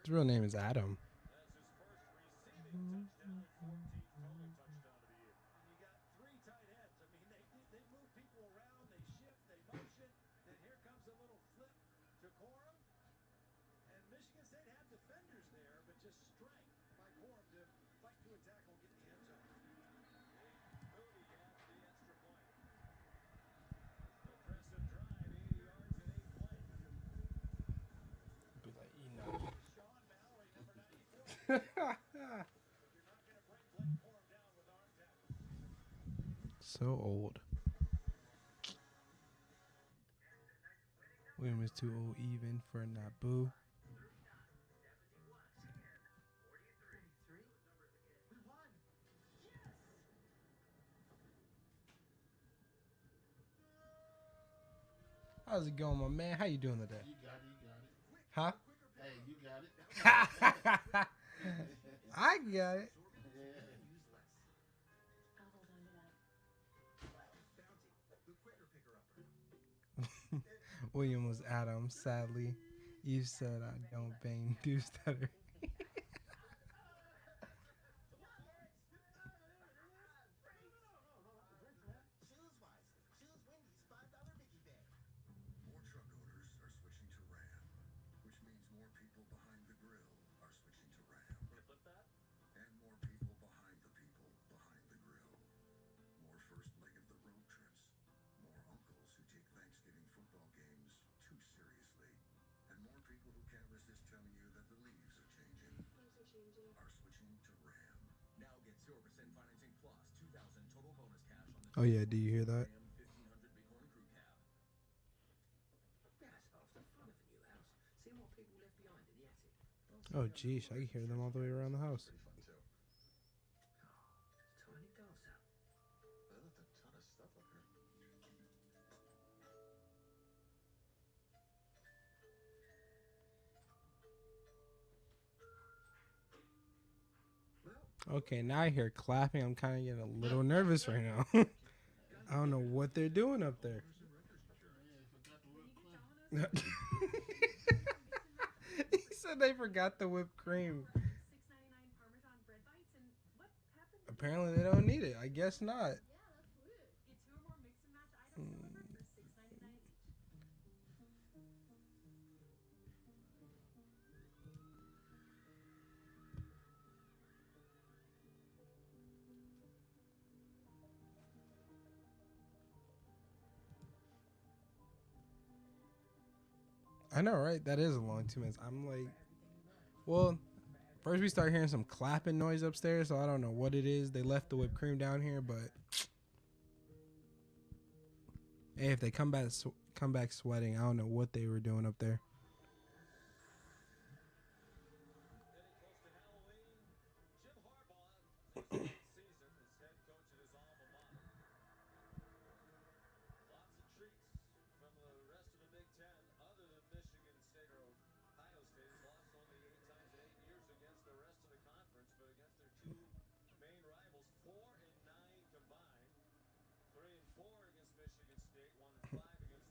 His real name is Adam. So old. William is too old even for Naboo. How's it going, my man? How you doing today? You got it. Huh? Hey, you got it. I got it. William was Adam, sadly. You said I don't bang do stutter. More truck owners are switching to Ram, which means more people behind the grill are switching to Ram. Can I flip that? And more people behind the grill. More first leg of the road trips. More uncles who take Thanksgiving football games too seriously. And more people who can't resist telling you that the leaves are changing. Are switching to Ram. Now get 0% financing plus 2,000 total bonus cash on the Oh yeah, do you hear that? Ram 1500 Bighorn Crew Cab. That's after fun of the new house. See what people left behind in the attic. Oh geez, I can hear them all the way around the house. Pretty fun too. It's tiny girls out. They left a ton of stuff up here. Okay, now I hear clapping. I'm kind of getting a little nervous right now. I don't know what they're doing up there. He said they forgot the whipped cream. Apparently they don't need it. I guess not. I know, right? That is a long 2 minutes. I'm like, well, first we start hearing some clapping noise upstairs, so I don't know what it is. They left the whipped cream down here, but hey, if they come back sweating, I don't know what they were doing up there.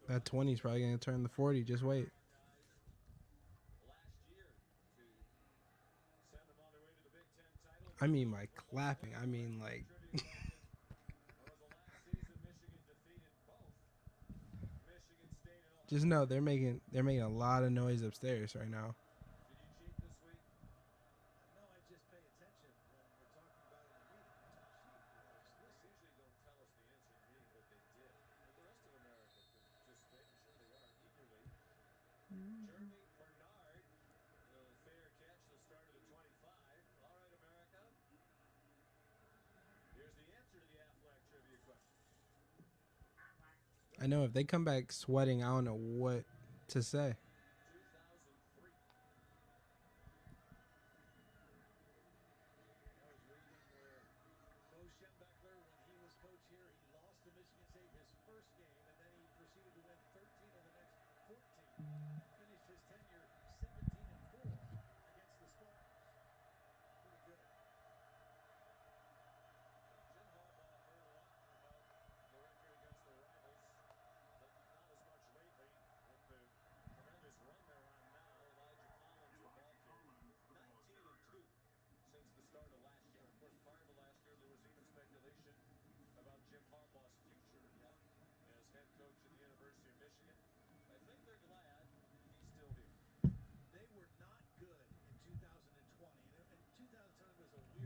That 20 is probably going to turn the 40. Just wait. I mean, by clapping, I mean like. Just know they're making a lot of noise upstairs right now. I know if they come back sweating, I don't know what to say.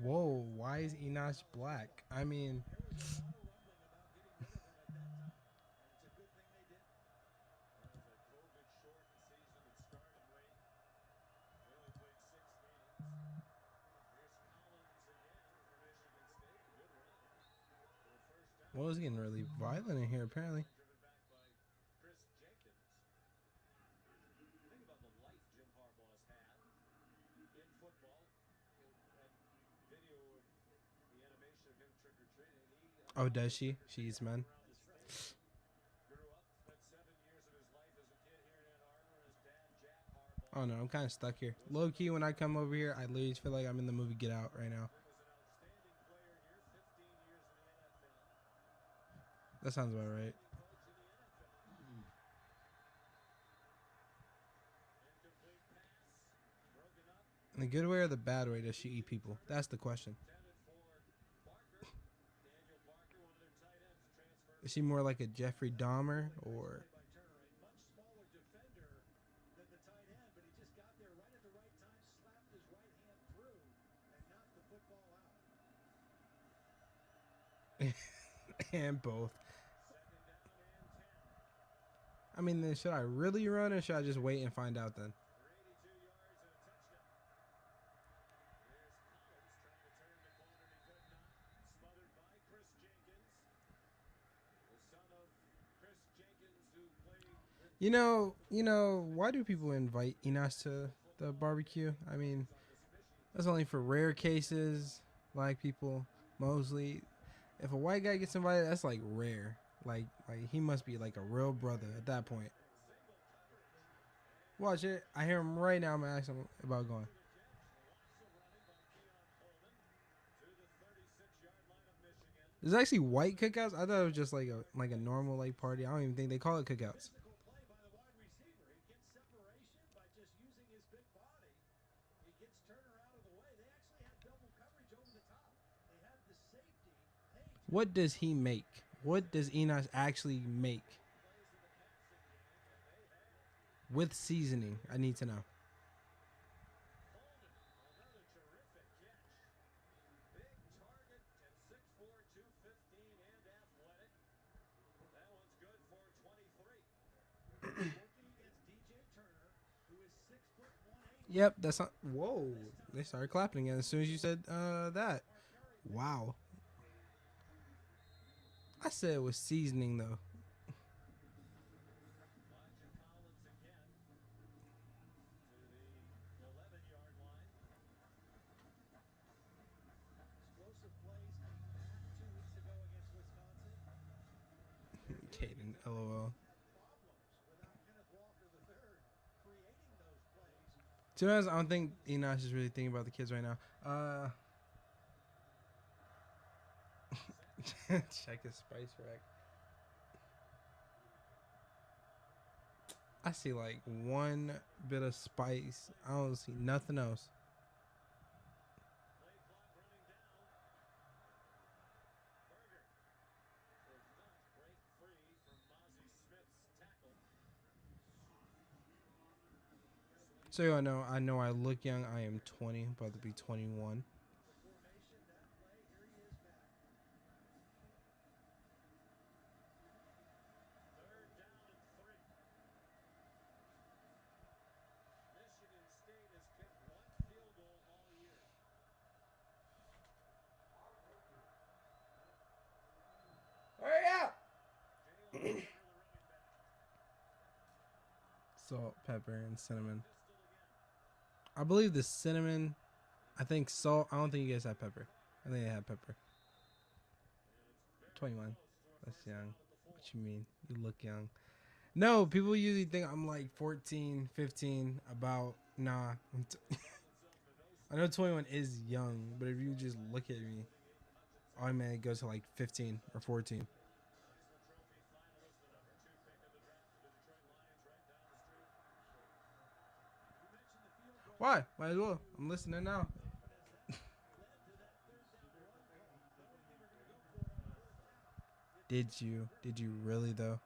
Whoa, why is Enosh black? I mean, well, it's getting really violent in here, apparently. Oh, does she? She's man. Oh no, I'm kind of stuck here. Low key, when I come over here, I literally feel like I'm in the movie Get Out right now. That sounds about right. In the good way or the bad way does she eat people? That's the question. Is she more like a Jeffrey Dahmer or? And both. I mean, then should I really run or should I just wait and find out then? You know, why do people invite Enos to the barbecue? I mean, that's only for rare cases, black people, mostly. If a white guy gets invited, that's like rare. Like he must be like a real brother at that point. Watch it. I hear him right now. I'm gonna ask him about going. There's actually white cookouts. I thought it was just like a normal like party. I don't even think they call it cookouts. What does he make? What does Enos actually make? With seasoning, I need to know. Yep, that's not. Whoa, they started clapping again as soon as you said that. Wow. I said it was seasoning though. Caden, LOL. To be honest, I don't think Enos is really thinking about the kids right now. Check his spice rack. I see like one bit of spice. I don't see nothing else. So you know, I know I look young. I am 20, about to be 21. Hurry up! Salt, pepper, and cinnamon. I believe the cinnamon. I think salt. I don't think you guys have pepper. I think they have pepper. 21. That's young. What you mean? You look young. No, people usually think I'm like 14, 15. About nah. I know 21 is young, but if you just look at me, automatically goes to like 15 or 14. Why? Might as well. I'm listening now. Did you? Did you really though?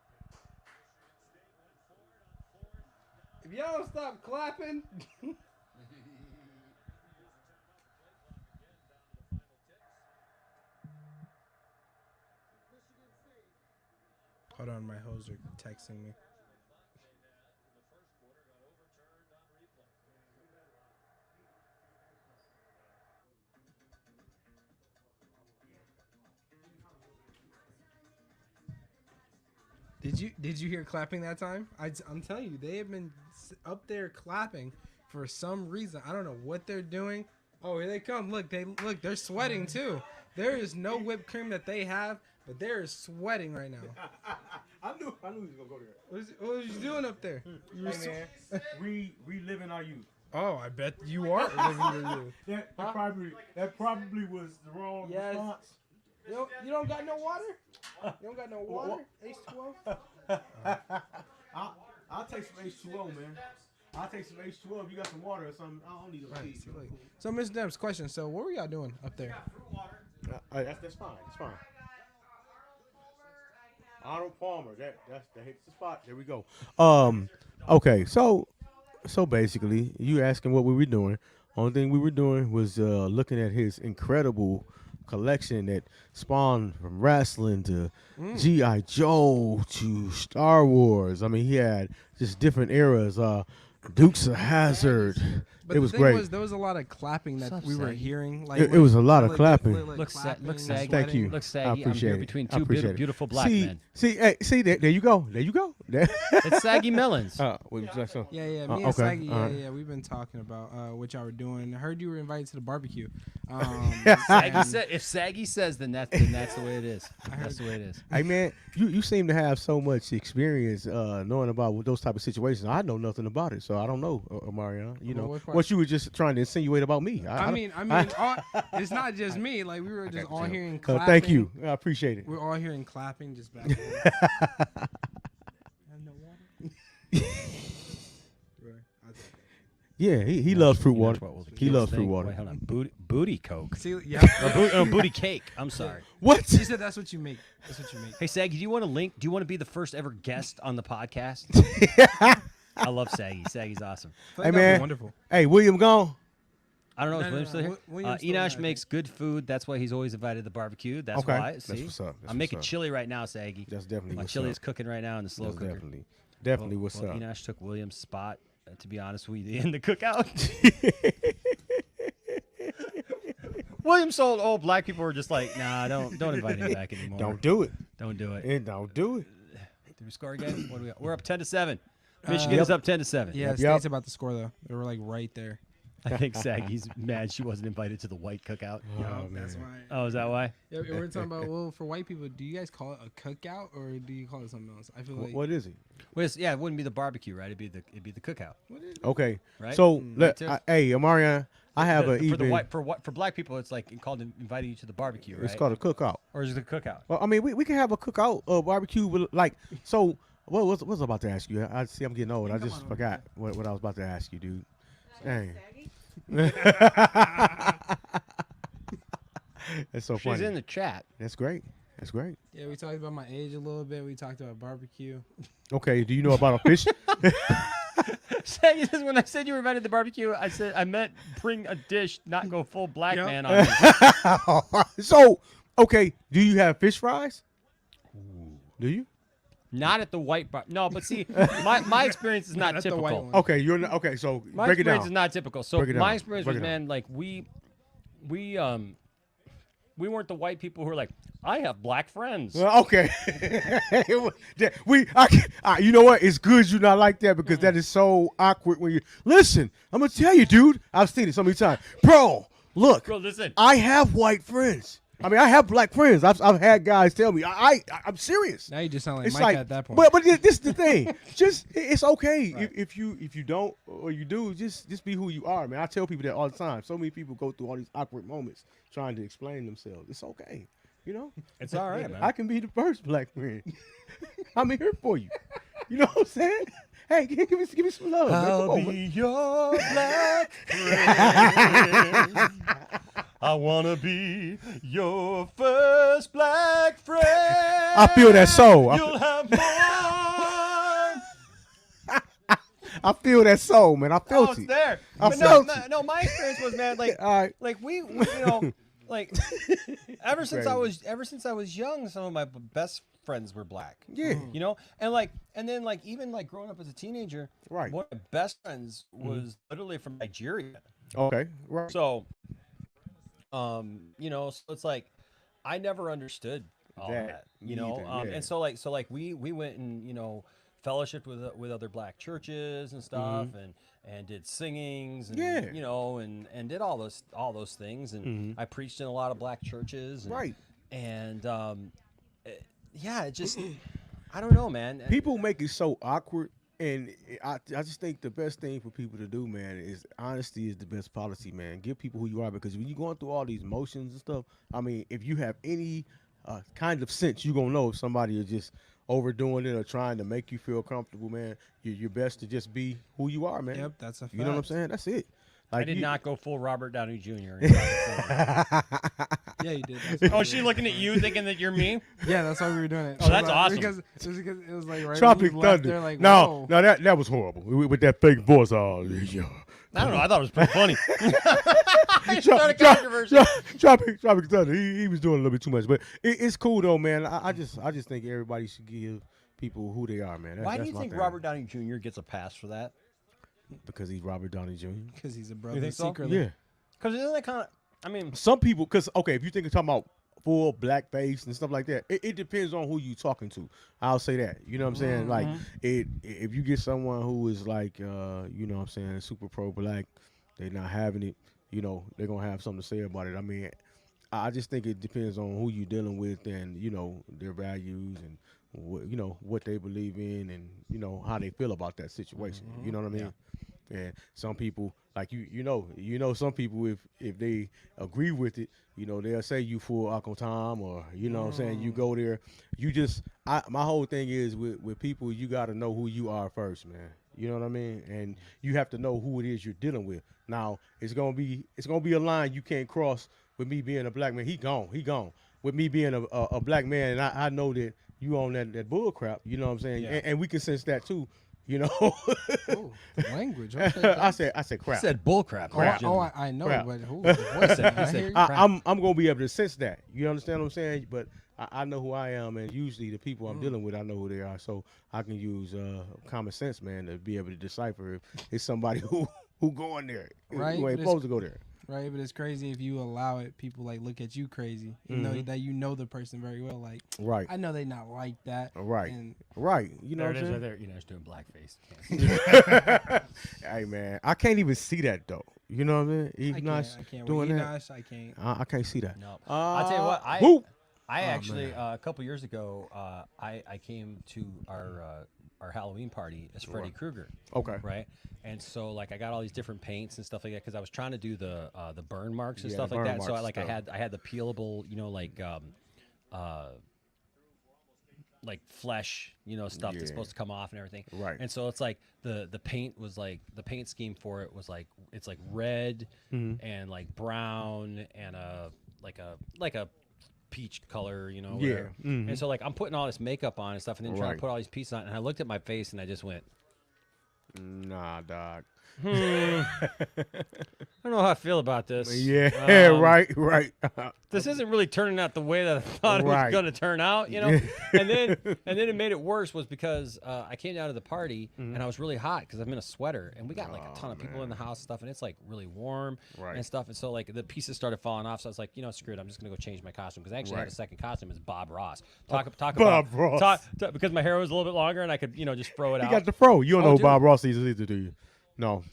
If y'all don't stop clapping. Hold on, my hoes are texting me. Did you hear clapping that time? I'm telling you, they have been up there clapping for some reason. I don't know what they're doing. Oh, here they come. Look, they're sweating too. There is no whipped cream that they have, but they're sweating right now. I knew he was gonna go there. What was you doing up there? You were Hey man, reliving our youth. Oh, I bet you are living your youth. That probably was the wrong response. You don't got no water? You don't got no water? H2O? I'll take some H2O, man. I'll take some H2O if you got some water or something. I don't need a tea. So, Mr. Demps, question. So, what were y'all doing up there? That's fine. It's fine. Arnold Palmer. That hits the spot. There we go. Okay. So basically, you asking what we were doing. Only thing we were doing was looking at his incredible collection that spawned from wrestling to G.I. Joe to Star Wars. I mean, he had just different eras. Dukes of Hazzard. But It was the thing great. there was a lot of clapping that we were hearing. Like It was a lot of clapping. Look, clapping, saggy. Thank you. Look I saggy. I'm appreciate here it. between I two appreciate it. beautiful black men. See, there you go. There you go. It's saggy melons. Yeah, me and okay, Saggy, all right. yeah, we've been talking about what y'all were doing. I heard you were invited to the barbecue. Saggy said, if Saggy says, then that's the way it is. That's the way it is. Hey man, you seem to have so much experience knowing about those type of situations. I know nothing about it, so I don't know, Mariana. You know what part? what you were just trying to insinuate about me. I mean, it's not just me. Like we were just all hearing clapping. Thank you, I appreciate it. We're all hearing clapping just back. Have no water? Yeah, he loves fruit You know water. what was the He cutest loves fruit thing? water. Wait, hold on. Booty Coke. See, yeah. Booty cake. I'm sorry. What? She said that's what you make. That's what you make. Hey, Saggy, do you want to link? Do you want to be the first ever guest on the podcast? I love Saggy. Saggy's awesome. I Hey feel like that'd be man, wonderful. hey William gone. I don't know. No, Is no, William no. still here? William's still Enosh there, I makes good food. That's why he's always invited to the barbecue. That's Okay. why. That's See? what's up. That's I'm making what's up. chili right now, Saggy. That's definitely My what's chili up. is cooking right now in the slow That's cooker. definitely what's Well, up. Enosh took William's spot. To be honest with you, in the cookout. William sold. Oh, black people were just like, nah, don't invite him back anymore. Don't do it. Don't do it. And don't do it. Did we score again? What do we got? We're up 10-7. Michigan Yep. is up 10-7. Yeah, Yep. State's about to score though. They were like right there. I think Saggy's mad she wasn't invited to the white cookout. Oh, That's man. why. Oh, is that why? Yeah, we're talking about for white people. Do you guys call it a cookout or do you call it something else? I feel like What is it? Well, yeah, it wouldn't be the barbecue, right? It'd be the cookout. Okay. Right? So Right, Tiff? hey, Amarian, I have an for the even. white for black people, it's like called inviting you to the barbecue, right? It's called a cookout. or is it the cookout? Well, I mean, we can have a cookout, barbecue, with, like so. What was I about to ask you? I see I'm getting old. I just forgot what I was about to ask you, dude. Dang. That's so She's funny. in the chat. That's great. That's great. Yeah, we talked about my age a little bit. We talked about barbecue. Okay. Do you know about a fish? Saggy says, when I said you were invited to the barbecue, I meant bring a dish, not go full black Yep. man on me. So, okay. Do you have fish fries? Do you? Not at the white bar. No, but see, my experience is not at the white typical. one. Okay. You're not, okay. So My break it experience down. is not typical. So Break it my down. experience Break was, it down. man, like we weren't the white people who were like, I have black friends. Okay. You know what? It's good you're not like that because that is so awkward when you listen. I'm gonna tell you, dude. I've seen it so many times, bro. Look, Bro, listen. I have white friends. I mean, I have black friends. I've had guys tell me. I'm serious. Now you just sound like It's Mike like, at that point. but this is the thing. Just it's okay if you don't or you do. Just be who you are, man. I tell people that all the time. So many people go through all these awkward moments trying to explain themselves. It's okay, you know. It's all right, man. I can be the first black friend. I'm here for you. You know what I'm saying? Hey, give me some love. man. Come I'll on, be man. your black friend. I wanna be your first black friend. I feel that soul. You'll have more. I feel that soul, man. I Oh, felt it's it. there. I But felt no, my experience was, man, like, All right. like we you know, like ever since I was young, some of my best friends were black. Yeah. You know, and then even growing up as a teenager, Right. one of my best friends was literally from Nigeria. Okay. Right. So, you know, so it's like I never understood all That that, you know, neither, yeah. and so we went and, you know, fellowshiped with other black churches and stuff, and did singings, and Yeah. you know, and did all those things, and I preached in a lot of black churches, and, Right. and yeah, it just I don't know, man. People make it so awkward, and I just think the best thing for people to do, man, is honesty is the best policy, man. Give people who you are, because when you're going through all these motions and stuff, I mean, if you have any kind of sense, you're gonna know if somebody is just overdoing it or trying to make you feel comfortable, man. You're best to just be who you are, man. Yep, that's a fact. You know what I'm saying? That's it. Like, I did you- not go full Robert Downey Jr. Yeah, you did. That's Oh, why is she looking at you thinking that you're me? Yeah, that's why we were doing it. Oh, that's awesome. Because it was like right Tropic when you left, Thunder. they're like, no, whoa. that was horrible with that fake voice. Oh, yeah. I don't know. I thought it was pretty funny. Tropic, Started controversy. Tropic Thunder. He was doing a little bit too much, but it's cool though, man. I just think everybody should give people who they are, man. Why do That's you my think thing. Robert Downey Jr. gets a pass for that? Because he's Robert Downey Jr. Because he's a brother think so? secretly. Yeah. Because isn't that kind of? I mean, Some people, because if you think you're talking about full blackface and stuff like that, it depends on who you talking to. I'll say that. You know what I'm saying? Like, if you get someone who is like, you know what I'm saying, super pro black, they're not having it. You know, they're gonna have something to say about it. I mean, I just think it depends on who you're dealing with and their values and what they believe in and how they feel about that situation. You know what I mean? And some people, like some people, if they agree with it, they'll say you full Uncle Tom, or what I'm saying, you go there. My whole thing is with people, you got to know who you are first, man. You know what I mean? And you have to know who it is you're dealing with. Now it's gonna be a line you can't cross with me being a black man. He gone. With me being a black man, and I know that you on that bull crap. You know what I'm saying? Yeah. And we can sense that too. Oh, language. Okay. I said crap. I said bullcrap. Crap. I know, Crap. but who? What's that? I hear you. I'm gonna be able to sense that. You understand what I'm saying? But I know who I am, and usually the people I'm dealing with, I know who they are. So I can use common sense, man, to be able to decipher if it's somebody who going there, Right, who ain't but supposed to go there. Right, but it's crazy if you allow it. People like look at you crazy, even though that you know the person very well. Like, Right. I know they not like that. Right. And Right. You know There what it I'm is right saying? there. You know, it's doing blackface. Hey man, I can't even see that though. You know what I mean? I Enosh can't. doing With that. Enosh, I can't. I can't see that. No. I'll tell you what. Who? I actually a couple years ago, I came to our Halloween party as Freddy Krueger. Okay. Right. And so like I got all these different paints and stuff like that because I was trying to do the burn marks and Yeah, stuff the like burn that. So marks I had the peelable, like flesh, stuff Yeah. that's supposed to come off and everything. Right. And so it's like the paint was like the paint scheme for it was like it's like red and like brown and like a peach color, whatever. And so like I'm putting all this makeup on and stuff and then trying Right. to put all these pieces on and I looked at my face and I just went, Nah, dog. I don't know how I feel about this. Yeah, right. This isn't really turning out the way that I thought it was Right. going to turn out, and then it made it worse was because I came down to the party and I was really hot because I'm in a sweater and we got like a ton of people in the house and stuff and it's like really warm Right. and stuff and so like the pieces started falling off so I was like screw it, I'm just gonna go change my costume because I actually had Right. a second costume as Bob Ross. Talk Bob about Ross. because my hair was a little bit longer and I could just throw it He out. got the fro. You don't Oh, know who dude. Bob Ross is either, do you? No.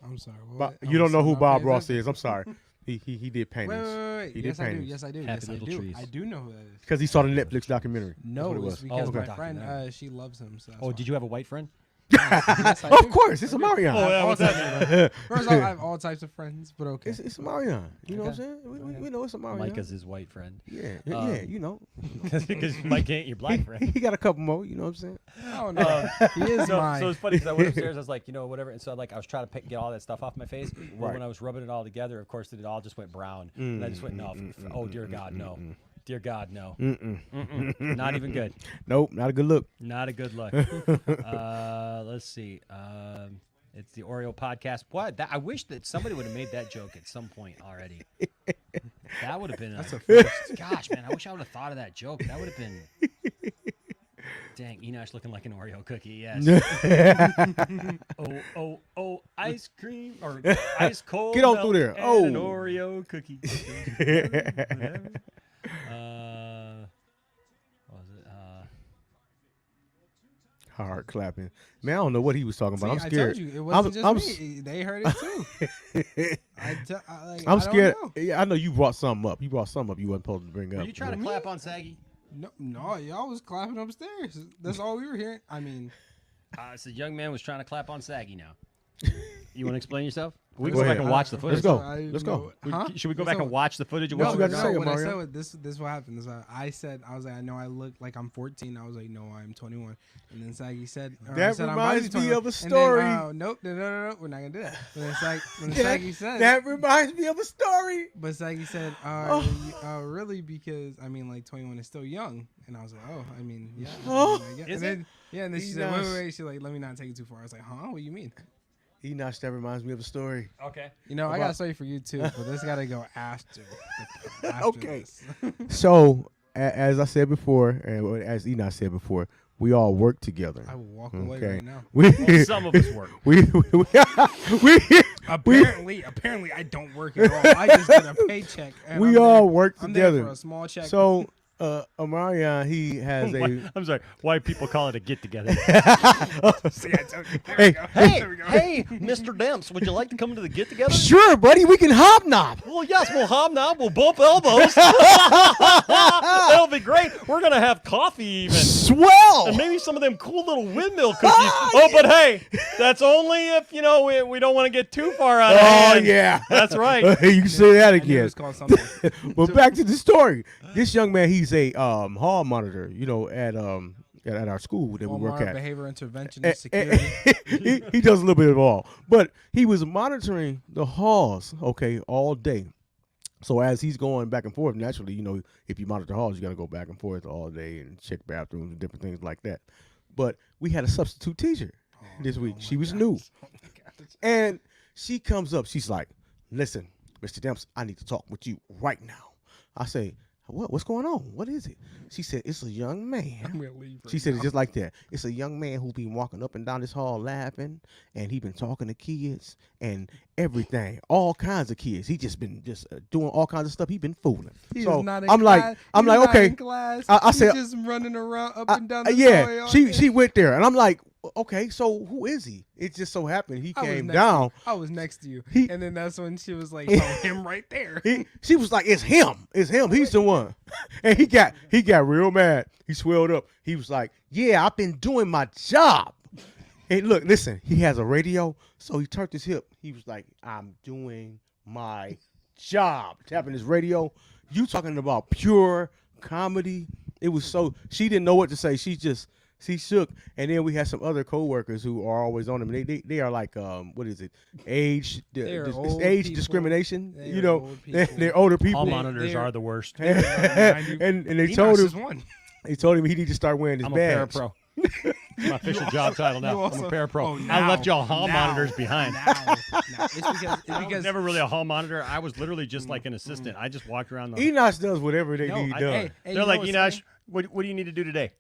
I'm sorry. But What? you don't know who I'm Bob sorry. Ross is. I'm sorry. He did paintings. Wait. He did Yes, I do. paintings. Yes, I do. Happy Yes, I Little do. Trees. I do know who that is. Because he saw the Netflix documentary. No, That's what it it's was. because okay. my friend, she loves him. So that's Oh, why. did you have a white friend? Yes, I Of do. course, it's a Marion. Oh, yeah, what's that? First off, I have all types of friends, but okay. It's a Marion. You know what I'm Okay. saying? We know it's a Marion. Micah's his white friend. Yeah, you know. Because Mike ain't your black friend. He got a couple more, you know what I'm saying? Oh no, he is mine. So it's funny because I went upstairs. I was like, whatever. And so like I was trying to get all that stuff off my face. Well, Right. when I was rubbing it all together, of course, it all just went brown. And I just went, no. Oh dear God, no. Dear God, no. Not even good. Nope, not a good look. Not a good look. Let's see. It's the Oreo podcast. What? I wish that somebody would have made that joke at some point already. That would have been. That's a first. Gosh, man, I wish I would have thought of that joke. That would have been. Dang, Enosh looking like an Oreo cookie. Yes. Oh, ice cream or ice cold. Get on milk through there. and an Oh. Oreo cookie. What was it? Hard clapping. Man, I don't know what he was talking about. I'm See, scared. I told you, it wasn't I'm just me. They heard it too. I'm don't scared. know. Yeah, I know you brought something up. You brought something up you wasn't supposed to bring up. Are you trying to clap on Saggy? No, y'all was clapping upstairs. That's all we were hearing. I mean, So the young man was trying to clap on Saggy now. You want to explain yourself? We Go go back ahead. and watch the footage. Let's go. Let's go. Huh? Should we go What's back up? and watch the footage of No, what you you got to no, say, what I Mario? said was this is what happened. This is what I said, I was like, I know I look like I'm 14. I was like, no, I'm 21. And then Saggy said, or I That said, reminds I'm me 21. of a And story. then, nope, no, we're not gonna do that. But then when Yeah, Saggy said, that reminds me of a story. but Saggy said, really? Because I mean, like 21 is still young. And I was like, oh, I mean, yeah. Oh. I guess. Is and then, yeah, and then she He's said, not- wait. She's like, let me not take it too far. I was like, huh? What do you mean? Enoch, that reminds me of a story. Okay. You know, I got a story for you too, but this got to go after. Okay. this. So, as I said before, and as Enoch said before, we all work together. I will walk away Okay. right now. We, Well, some of us work. we Apparently, I don't work at all. I just get a paycheck. And we I'm all there- work I'm there together. for a small check. So, Omarion, he has a. I'm sorry. White people call it a get together. See, I told you. There Hey, we go. hey, There we go. hey, Mr. Demps, would you like to come to the get together? Sure, buddy, we can hobnob. Well, yes, we'll hobnob, we'll bump elbows. That'll be great. We're gonna have coffee even. Swell. And maybe some of them cool little windmill cookies. Oh, but hey, that's only if we don't want to get too far out of Oh hand. yeah, That's right. you can say that I knew it again. was called something. But back to the story. This young man, he's a hall monitor. At our school that we work Walmart at. behavior intervention Eh, and security. he does a little bit of all, but he was monitoring the halls, okay, all day. So as he's going back and forth, naturally, if you monitor halls, you got to go back and forth all day and check bathrooms and different things like that. But we had a substitute teacher this week. She was new, and she comes up. She's like, "Listen, Mr. Demps, I need to talk with you right now." I say, What's going on? What is it? She said, it's a young man. I'm gonna leave right She said now. it just like that. It's a young man who been walking up and down this hall laughing, and he been talking to kids and everything, all kinds of kids. He just been doing all kinds of stuff. He been fooling. He so is not in I'm class. like, He's not okay. in class. I said, He's just running around up and down the yeah. hallway all She day. went there, and I'm like, okay, so who is he? It just so happened he I was came next down. to you. I was next to you, He- and then that's when she was like, "Oh, him right there." She was like, it's him. It's him. He's the one. And he got real mad. He swelled up. He was like, yeah, I've been doing my job. And look, listen, he has a radio. So he turned his hip. He was like, I'm doing my job. Tapping his radio. You talking about pure comedy. It was so, she didn't know what to say. She shook. And then we had some other coworkers who are always on him. They are like, what is it? Age, They're it's old age people. discrimination. They are old people. They're older people. Hall monitors they're- are the worst. and they Enoch told is him one. he need to start wearing his I'm a badge. parapro. My official job title now. you I'm also- a parapro. oh, I left now- y'all hall now- monitors behind. Now. It's because I was never really a hall monitor. I was literally just like an assistant. I just walked around the. Enoch does whatever they no, need I, done. hey, They're you know like, what's Enoch, funny? what do you need to do today?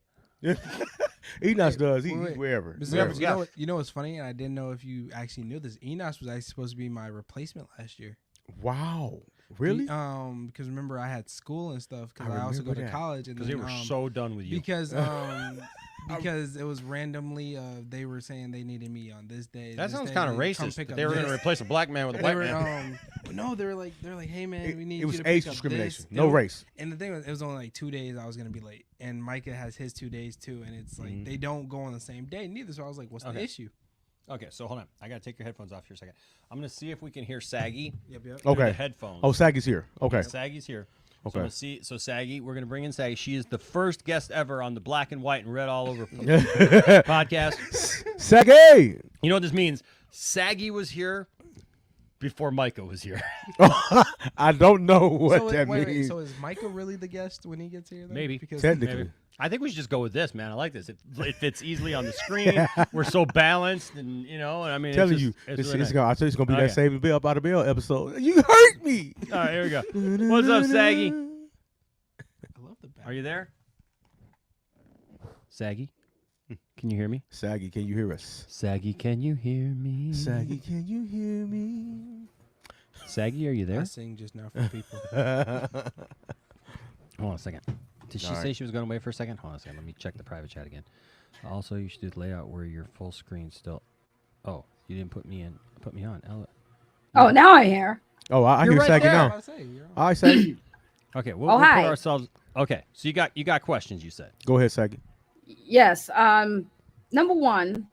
Enoch does. He's wait. wherever. Mr. Yeah, Evans, yeah. you know what's funny, and I didn't know if you actually knew this. Enos was actually supposed to be my replacement last year. Wow. Really? Because remember I had school and stuff. Because I I also go remember to that. college. And Because they then, were so done with you. Because it was randomly they were saying they needed me on this day. That this sounds day, kind of they come racist. pick That up they were going to this. replace a black man with a They white were, man. no, they're like, hey man, we need it was you to age pick up discrimination. this. No And- race. And the thing was, it was only like 2 days I was gonna be late, and Micah has his 2 days too, and it's like they don't go on the same day neither. So I was like, what's the Okay. issue? Okay, so hold on. I got to take your headphones off here a second. I'm going to see if we can hear Saggy Yep. through Okay. the headphones. Oh, Saggy's here. Okay. Saggy's here. So, Okay. I'm gonna see, so Saggy, we're going to bring in Saggy. She is the first guest ever on the Black and White and Red All Over podcast. Saggy. You know what this means? Saggy was here before Micah was here. I don't know what So that wait, means. so is Micah really the guest when he gets here? Then? Maybe. Because Technically. Maybe. I think we should just go with this, man. I like this. It fits easily on the screen. We're so balanced, and and I mean, Telling it's you, just, it's this really is nice. gonna. I tell you, it's gonna be Okay. that Save the Bell by the Bell episode. You hurt me. All right, here we go. What's up, Saggy? I love the back. Are you there? Saggy? Can you hear me? Saggy, can you hear us? Saggy, can you hear me? Saggy, can you hear me? Saggy, are you I there? sing just now for people. Hold on a second. Did she All say right. she was going away for a second? Hold on a second. Let me check the private chat again. Also, you should do the layout where your full screen still. Oh, you didn't put me in. Put me on. Ella. Oh, now I hear. Oh, I You're hear right Saggy there. now. I say, you're on. All right, Saggy. Okay, Oh, we'll put hi. ourselves. Okay, so you got questions. You said. Go ahead, Saggy. Yes. Number one,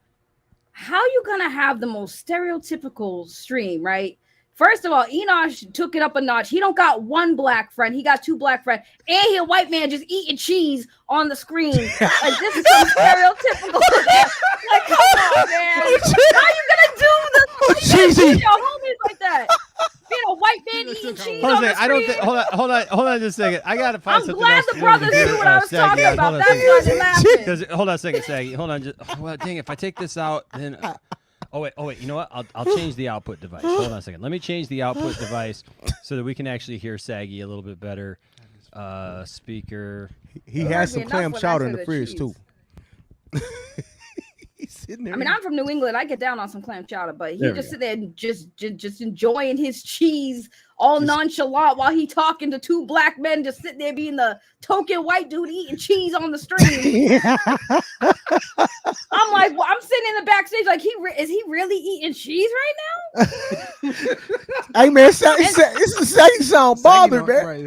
how you gonna have the most stereotypical stream, right? First of all, Enosh took it up a notch. He don't got one black friend. He got 2 black friends. And he a white man just eating cheese on the screen. Like, this is so stereotypical. Like, come on, man. How you gonna do this? How you gonna treat your homies like that? Being a white man eating cheese on the screen. I don't think. Hold on just a second. I gotta find I'm something glad else the to brothers do, knew what I was Saggy. talking about. Hold on a That's why they're laughing. Because hold on a second, Saggy. Hold on. Just well, dang. If I take this out, then. Oh wait. You know what? I'll change the output device. Hold on a second. Let me change the output device so that we can actually hear Saggy a little bit better. Speaker. He has some clam chowder in the fridge too. He's sitting there. I mean, I'm from New England. I get down on some clam chowder, but he just sit there and just enjoying his cheese, all nonchalant while he talking to 2 black men, just sitting there being the token white dude eating cheese on the stream. I'm like, well, I'm sitting in the backstage, like, is he really eating cheese right now? Hey man, it's Saggy sound bothered, man.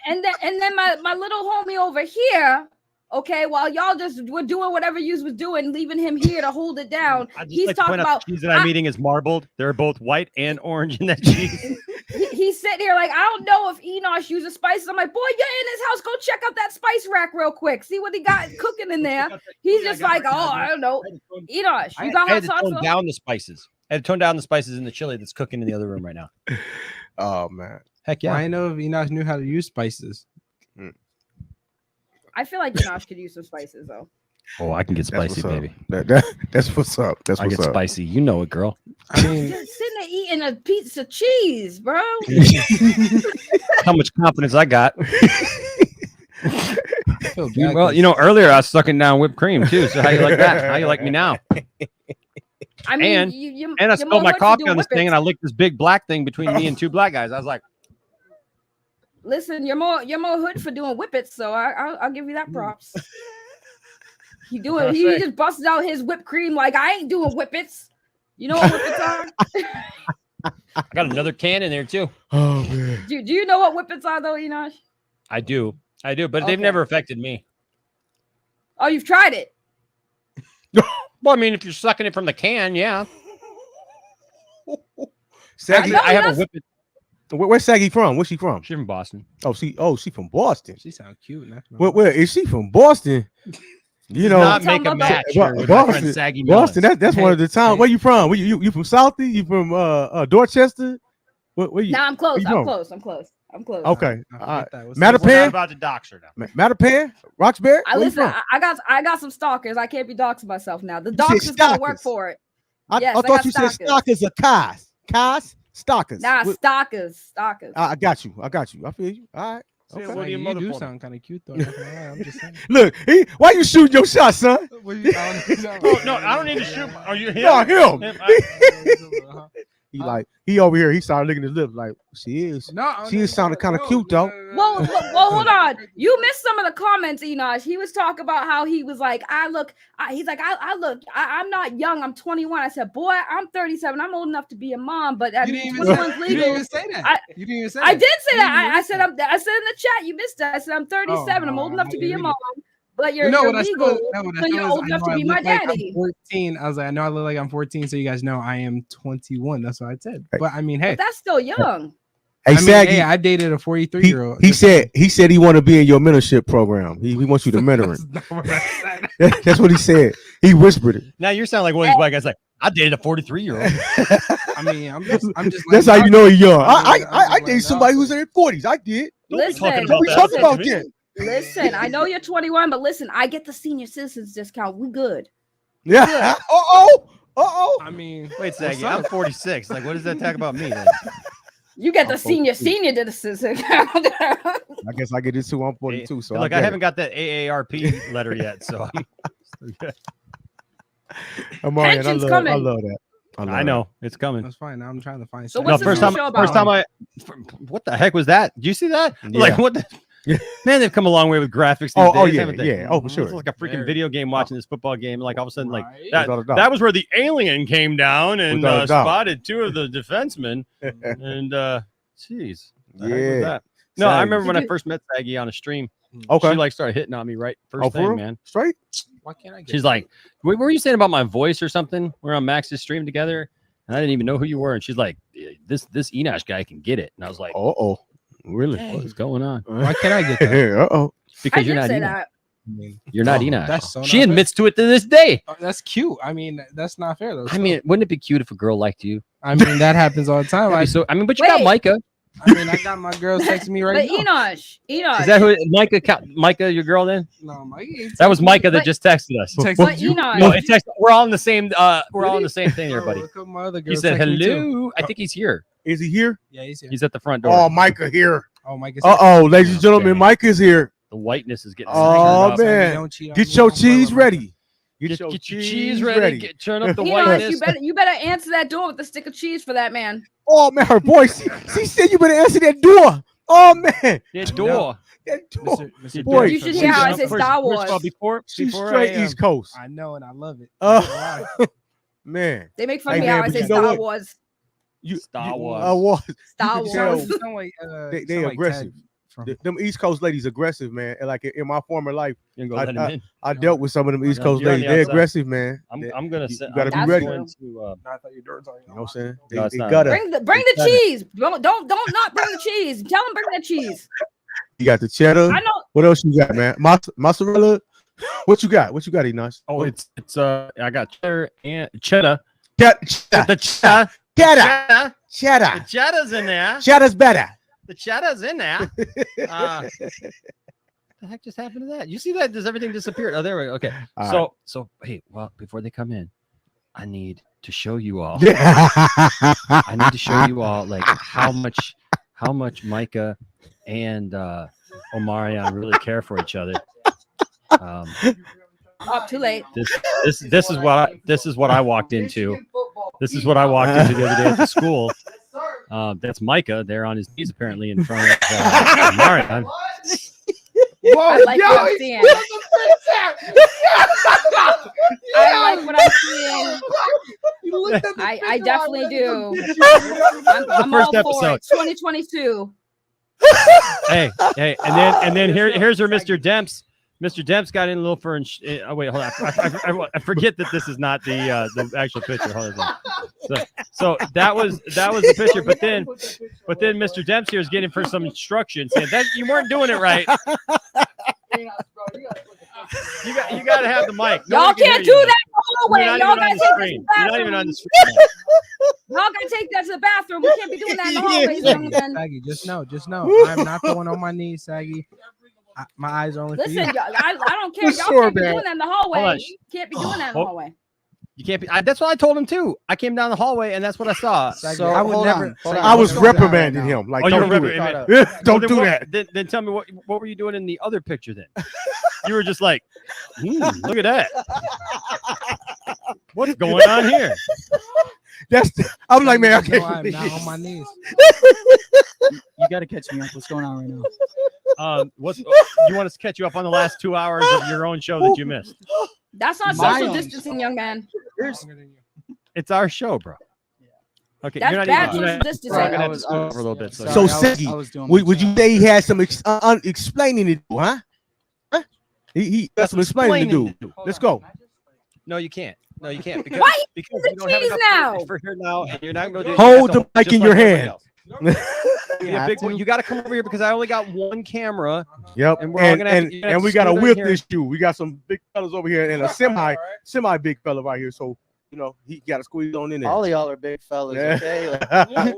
And then my little homie over here. Okay, while y'all just were doing whatever you was doing, leaving him here to hold it down. He's talking about the cheese that I'm eating is marbled. They're both white and orange in that cheese. He's sitting here like, I don't know if Enosh uses spices. I'm like, boy, you're in his house. Go check out that spice rack real quick. See what he got cooking in there. He's just like, oh, I don't know. Enosh, you got hot sauce? Tone down the spices. I had to tone down the spices in the chili that's cooking in the other room right now. Oh man, heck yeah! I know if Enosh knew how to use spices. I feel like Enosh could use some spices though. Oh, I can get spicy, baby. That's what's up. That's I what's get up. spicy. You know it, girl. I mean, just sitting there eating a piece of cheese, bro. How much confidence I got. bad Well, you know, earlier I was sucking down whipped cream too. So how you like that? How you like me now? I mean, and I spilled my coffee on this thing, and I licked this big black thing between me and 2 black guys. I was like, listen, you're more hood for doing whippets, so I'll give you that props. He just busted out his whipped cream like I ain't doing whippets. You know what whippets are? I got another can in there too. Oh man. Do you know what whippets are though, Enosh? I do, but they've never affected me. Oh, you've tried it. Well, I mean, if you're sucking it from the can, yeah. Saggy, I have a whippet. Where's Saggy from? Where's she from? She's from Boston. Oh, she from Boston. She sounds cute. Where is she from? Boston. You know, not make a match here with my friend Saggy Boston. Mellis. That's one of the towns. Where you from? You from Southie? You from Dorchester? Where you? Nah, I'm close. I'm close. Okay. We're not Mattapan. about to dox her now. Mattapan. Roxbury. Listen. I got some stalkers. I can't be doxing myself now. The doxers gotta work for it. I thought you said stalkers or cars. Cars. Stalkers. Nah, stalkers. I got you. I feel you. All right. Okay. What do you do sound kind of cute though. I'm just saying. Look, why you shooting your shot, son? Oh, no, I don't need to shoot. Are you him? No, him. He over here. He started licking his lips like she is. She is sounding kind of cute though. Well, hold on. You missed some of the comments, Enosh. He was talking about how he was like, I'm not young. I'm 21. I said, boy, I'm 37. I'm old enough to be a mom, but I mean, 21's legal. You didn't even say that. You didn't even say that. I did say that. I said in the chat. You missed that. I said I'm 37. I'm old enough to be a mom. But you're legal, so you're old enough to be my daddy. I'm 14. I was like, I know I look like I'm 14, so you guys know I am 21. That's what I said. But I mean, hey, but that's still young. Hey, Saggy, I dated a 43-year-old. He said he want to be in your mentorship program. He wants you to mentor him. That's what he said. He whispered it. Now you sound like one of these white guys. Like, I dated a 43-year-old. I mean, I'm just. That's how you know he's young. I dated somebody who's in their 40s. I did. Listen, Don't be talking about that. Listen, I know you're 21, but listen, I get the senior citizens discount. We good. Yeah. I mean, wait, Saggy, I'm 46. Like, what does that talk about me then? You get the senior citizens discount. I guess I get it too. I'm 42, so look, I haven't got that AARP letter yet, so I'm all right. Pension's I coming. love that. I know it's coming. That's fine. Now I'm trying to find. So what's first time what the heck was that? Did you see that? Yeah. Like what the man, they've come a long way with graphics. Oh, days, yeah, haven't they? yeah. Oh, for sure. It's like a freaking video game watching this football game. Like all of a sudden, like Without a doubt. that was where the alien came down and Without a doubt. spotted 2 of the defensemen. And jeez, Yeah. no, I Saggy. remember when I first met Saggy on a stream. Okay. She like started hitting on me right first for thing, real? man. Straight? Why can't I get She's like, what were you saying about my voice or something? We're on Max's stream together, and I didn't even know who you were. And she's like, this Enosh guy can get it. And I was like, Oh, really? what is going on? Why can't I get that? Uh-oh. Because I you're did not say Enosh. that. You're not Oh, Enosh. that's so She not fair. admits to it to this day. That's cute. I mean, that's not fair though. I mean, wouldn't it be cute if a girl liked you? I mean that happens all the time. That'd be so, but you got Wait. Micah. I got my girls texting me But right now. Enosh, Is that who Micah, your girl then? No, Mikey. That was Micah that But- just texted us. Text but you. Enosh, No, it text, we're all in the same we're all in the same thing, everybody. A couple of my other He girls said text me too. hello. I think he's here. Is he here? Yeah, he's here. He's at the front door. Oh, Micah here. Oh, Mike is Uh-oh, ladies and gentlemen, Dang. Mike is here. The whiteness is getting Oh, turned up. man. Get your cheese ready. Get your cheese ready. Turn up the Enosh, whiteness. you better answer that door with a stick of cheese for that man. Oh, man, her voice. She said you better answer that door. Oh, man. That door. That door. Mr. Boy, You should hear how I First- say Star first of all, Wars. before She's before straight I, East Coast. I know, and I love it. Man. They make fun Hey, of me how man, I but say you know Star what? Wars. Star Wars. Star can Wars. tell- You sound like, They you sound like aggressive. Ted from- Them East Coast ladies aggressive, man. And like in my former life, You're gonna let him in. I dealt with some of them East No, Coast you're on ladies. the They're outside. aggressive, man. I'm gonna you send. gotta be I'm ready. going to, I thought your doors on. You know what I'm saying? No, it's They not. gotta. Bring the It's cheese. Don't not bring the cheese. Tell them bring the cheese. You got the cheddar. I know. What else you got, man? Mozzarella. What you got? What you got, Enosh? Oh, it's I got cheddar and cheddar. cheddar. The cheddar. Cheddar. The Cheddar. cheddar's in there. Cheddar's better. The cheddar's in there. What the heck just happened to that? You see that? Does everything disappear? Oh, there we go. Okay. All So hey, well, before they come in, I need to show you all. Yeah. I need to show you all like how much Micah and Omarion really care for each other. Oh, too late. This is what I walked into. This is what I walked into the other day at the school. That's Micah there on his knees apparently in front of Omarion. I like what I'm seeing. I like what I'm seeing. I definitely do. I'm First all for episode. it. 2022. Hey, and then here's her Mr. Demps. Mr. Demps got in a little for. Oh wait, hold on. I forget that this is not the actual picture. Hold on. So that was the picture, but then Mr. Demps here is getting for some instructions, saying that you weren't doing it right. You got to have the mic. No Y'all one can can't hear do you. that in the hallway. You're Y'all not gotta even take on that the to the screen. You're not even bathroom. on the screen. Y'all gotta take that to the bathroom. We can't be doing that in the hallways. gentlemen. Saggy, just know, I'm not the one on my knees, Saggy. My eyes are only for Listen, you. y'all, I don't care. Y'all Sure, can't be man. doing that in the Hold hallway. on. Can't be doing that in the hallway. You can't be. That's what I told him too. I came down the hallway and that's what I saw. Saggy, So I would hold never. on, hold Saggy, on. I was What's going on reprimanding right now? him. Like, Oh, you don't were do it. reprimanding. Don't Well, do then that. Then tell me what were you doing in the other picture then? You were just like, look at that. What's going on here? I'm like, man, I Just know I'm can't. not on my knees. You got to catch me up. What's going on right now? You want us to catch you up on the last 2 hours of your own show that you missed? That's not My social own distancing, young man. It's our show, bro. Okay, That's you're not bad even. social We're distancing. gonna have I to was- scoot over a little bit. So, I was Siggy, doing my would you job. say he had some explaining to do, huh? He got some explaining to do. Let's go. No, you can't. No, you can't. Because, Why you because the you don't have cheese enough now? footage for here now, and you're not going to do. Hold the mic in your hand. Yeah, big boy, you got to come over here because I only got one camera. Yep. And we're all gonna have to- you're gonna have And to we got a scoot in whip here. issue. We got some big fellas over here and a semi big fella right here. So, he got to squeeze on in there. All of y'all are big fellas, Yeah. okay? Like,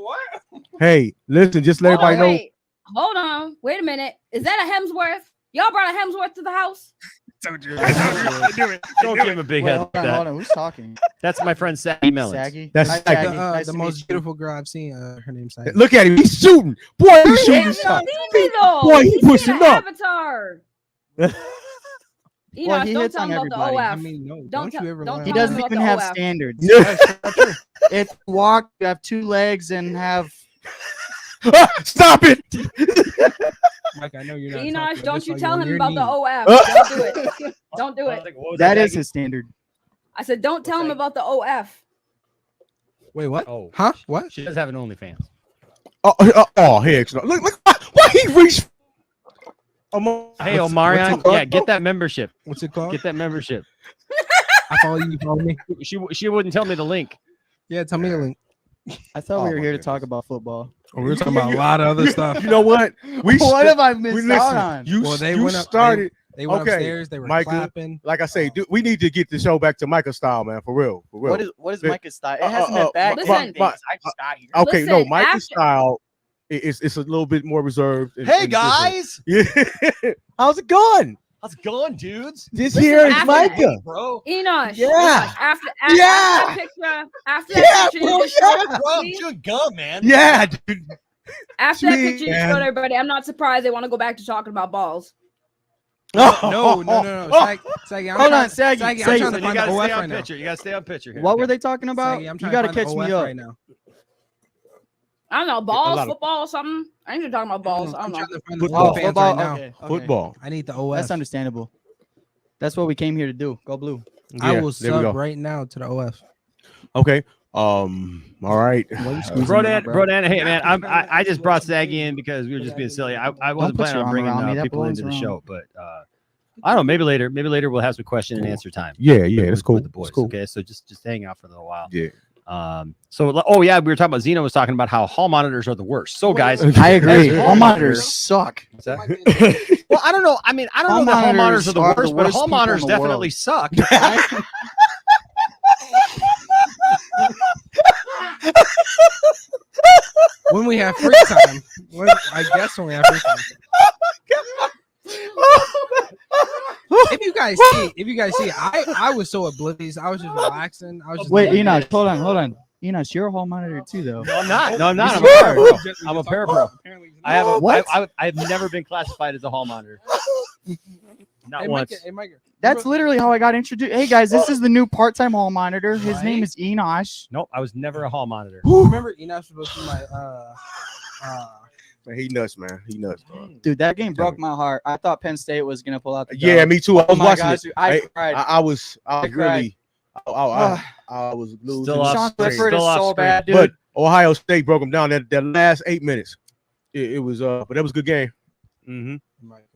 Hey, listen, just let everybody know. Wait. Hold on. Wait a minute. Is that a Hemsworth? Y'all brought a Hemsworth to the house? Don't give him a big wait, head. hold like on, hold that. on. Who's talking? That's my friend Saggy Mellons. Saggy? That's Hi, Saggy. Saggy. Nice The to most meet you. beautiful girl I've seen. Her name's Saggy. Look at him. He's shooting. Boy, he's shooting. He's shot. me though. Boy, he He's pushing an up. Avatar. Well, Enoch, he don't hits tell on him about the everybody. I OF. mean, no, Don't don't tell- you ever don't lie He tell on me doesn't about even the have OF. standards. Yeah. It's walk, you have 2 legs, and have. Stop it. Mike, I know you're not. Enoch, talking, I don't just you saw tell on him your about the knee. OF. Don't do it. Don't do it. That is his standard. I said, don't tell him about the OF. Wait, what? Oh, Huh? What? she does have an OnlyFans. Oh, heck no. Look, why he reached? Hey, What's Omarion, it called? yeah, get that membership. What's it called? Get that membership. I follow you. You follow me. She wouldn't tell me the link. Yeah, tell me the link. I thought we Oh, were my here to goodness. talk about football. We were talking about a lot of other stuff. You know what? What have I missed listen, out on? You, Well, they you went up- started. They went Okay, upstairs. They were Micah, clapping. Like I say, dude, we need to get the show back to Micah style, man. For real. What is Look, Micah's style? It hasn't been bad. listen, I just got here. Okay, no, Listen, Micah's after- style it's a little bit more reserved. and- Hey and different. guys, Yeah. How's it going? how's it going, dudes? This Listen, here is after- Micah. Bro, Enosh. Yeah. Enosh, after Yeah. that picture, after that Yeah, picture, bro, you just showed yeah. bro, I'm me, chewing gum, man. Yeah, dude. after that Sweet, picture you man. showed everybody, I'm not surprised they want to go back to talking about balls. No. Saggy, Hold on, Saggy. Saggy, I'm Saggy, trying to You find the gotta OF stay on right now. picture. You gotta stay on picture here. What were they talking about? Saggy, I'm You trying got to to find catch the me OF up. right now. I don't know, a balls, lot of- football, something. I ain't even talking about balls. I I'm don't trying know. to find the Football. OF fans Football. right now. Okay, okay. Football. I need the OF. That's understandable. That's what we came here to do. Go blue. I Yeah, will there we sub go. right now to the OF. Okay. All right. Brodan, hey man, I just brought Saggy in because we were just being silly. I wasn't put planning your on arm bringing around me. That people into the belongs show, but I don't know. Maybe later we'll have some question and answer time. Yeah, that's with- cool. With the boys, That's cool. okay. So just hang out for a little while. Yeah. Oh yeah, we were talking about Zeno was talking about how hall monitors are the worst. So guys, I agree. as Hall monitors suck. What's that? Well, I don't know. I mean, I don't Hall know that hall monitors are the monitors are worst, the but worst hall people in monitors the definitely world. suck. When we have free time. I guess when we have free time. If you guys see, I was so oblivious. I was just relaxing. I was just Wait, like, Enoch, hold on. Enoch, you're a hall monitor too, though. No, I'm not. No, I'm not. I'm a Yes, you are. parapro. I'm a parapro. I have a. What? I've never been classified as a hall monitor. Not Hey, once. Micah, hey, Micah. That's literally how I got introduced. Hey guys, this is the new part-time hall monitor. His Right. name is Enosh. Nope, I was never a hall monitor. Remember Enoch supposed to be my Man, he nuts, man. He nuts. Dog. Dude, that game broke my heart. I thought Penn State was gonna pull out the Yeah, dub. me too. I Oh was my watching gosh, it. I cried. I was cried. really. I was losing. Still off Sean screen. Clifford is Still off so screen. bad, dude. But Ohio State broke them down that last 8 minutes. It was but that was a good game. Mm-hmm. It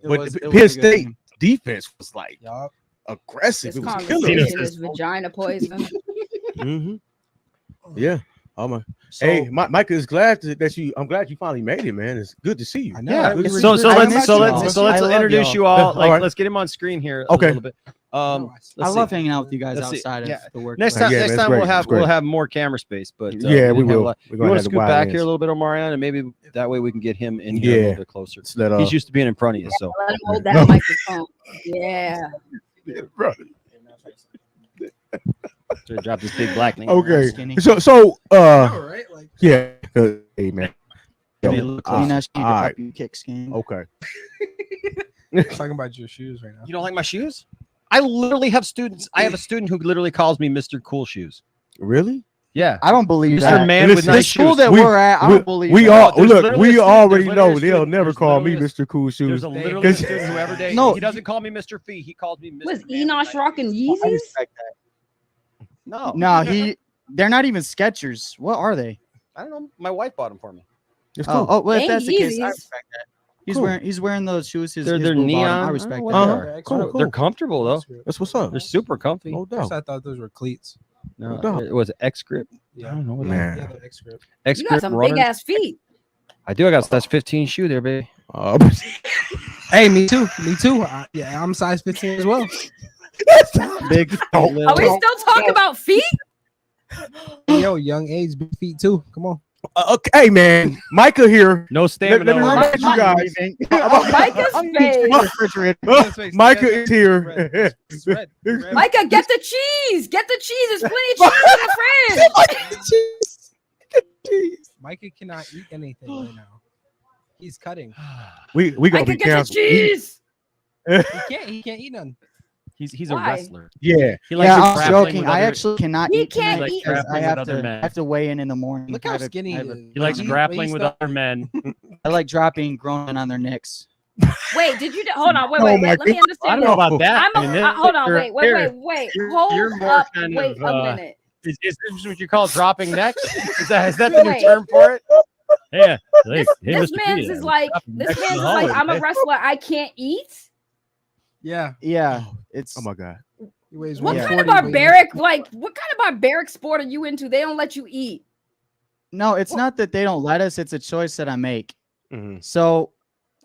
But was- it was Penn a good State game. defense was like Yup. aggressive. This It was killer. conversation is vagina poison. Mm-hmm. Yeah. Oh my. So, Hey, Micah is glad that you. I'm glad you finally made it, man. It's good to see you. I know. Yeah, It was it's- So really so I good. let's miss so you let's all. so let's I love introduce y'all. you all. All Like right. let's get him on screen here a Okay. little bit. I let's love see. hanging out with you guys Let's see. outside Yeah. of the work. Next Yeah, time, man, next it's time great. we'll have It's great. we'll have more camera space. But Yeah, we didn't have a will. lot. We're You gonna want have to the scoot wide back here a lens. little bit, Omarion, and maybe that way we can get him in here a Yeah. little bit closer. It's that, He's used to being in front of you, so Let him hold that microphone. Yeah. so drop this big black thing. Okay. Skinny. So All right, like yeah. Hey man. Maybe a Yo, little closer. Enosh need to all help you kick skin. Okay. talking about your shoes right now. You don't like my shoes? I literally have students. I have a student who literally calls me Mr. Cool Shoes. Really? Yeah, I don't believe Mr. that. Man with Listen, The nice school shoes. that We- we're at, I don't believe We that. all There's look. literally a We student- already there's know literally a they'll student- never there's call me literally a- Mr. Cool There's Shoes. a literally a Because- student who every day No. he doesn't call me Mr. Fee. He calls me Mr. Was Man with Enosh nice rocking shoes. I Yeezys? respect that. No, No, they're not even Skechers. What are they? I don't know. My wife bought them for me. It's Oh, cool. well, if Dang that's the case, I Yeezys. respect that. He's Cool. wearing those shoes. His, They're his they're blue bottom. neon. I respect what that. they Uh-huh. are. Cool, cool. They're comfortable though. That's what's up. They're super comfy. No First, doubt. I thought those were cleats. No, doubt. it was X grip. Yeah. I don't know what Man. Yeah, the X grip. X You got grip some runner. big ass feet. I do. I got that's 15 shoe there, baby. Hey, me too. Me too. Yeah, I'm size 15 as well. Big. Are we still talking about feet? Yo, young age, big feet too. Come on. Okay, man. Micah here. No stamina. Let me over remind you guys. Micah's face. Micah is here. It's red. Red. Micah, get the cheese. Get the cheese. There's plenty of cheese in the fridge. Micah cannot eat anything right now. He's cutting. We gonna Micah, be get the canceled. cheese. He can't eat none. He's a Why? wrestler. Yeah. He likes Yeah, to I'm grappling joking. with I other- actually cannot He eat can't tonight eat- because grappling I with have other to men. have to weigh in the morning. Look I how have a- skinny I he have a- is. He likes He- grappling he's with not- other men. I like dropping grown men on their necks. Wait, did you? Hold on. Wait, Oh wait, my wait. Let me I understand. don't know this. about that. I'm I mean, hold on. you're- Wait, wait, you're- wait, wait. you're- Hold you're more up. kind Wait of, a minute. Is this what you call dropping necks? Is that the new Wait. term for it? Yeah. This man's is like I'm a wrestler. I can't eat. Yeah. Yeah, it's Oh my god. He weighs What kind of 140, barbaric sport are you into? They don't let you eat. no, it's not that they don't let us. It's a choice that I make. Mhm. So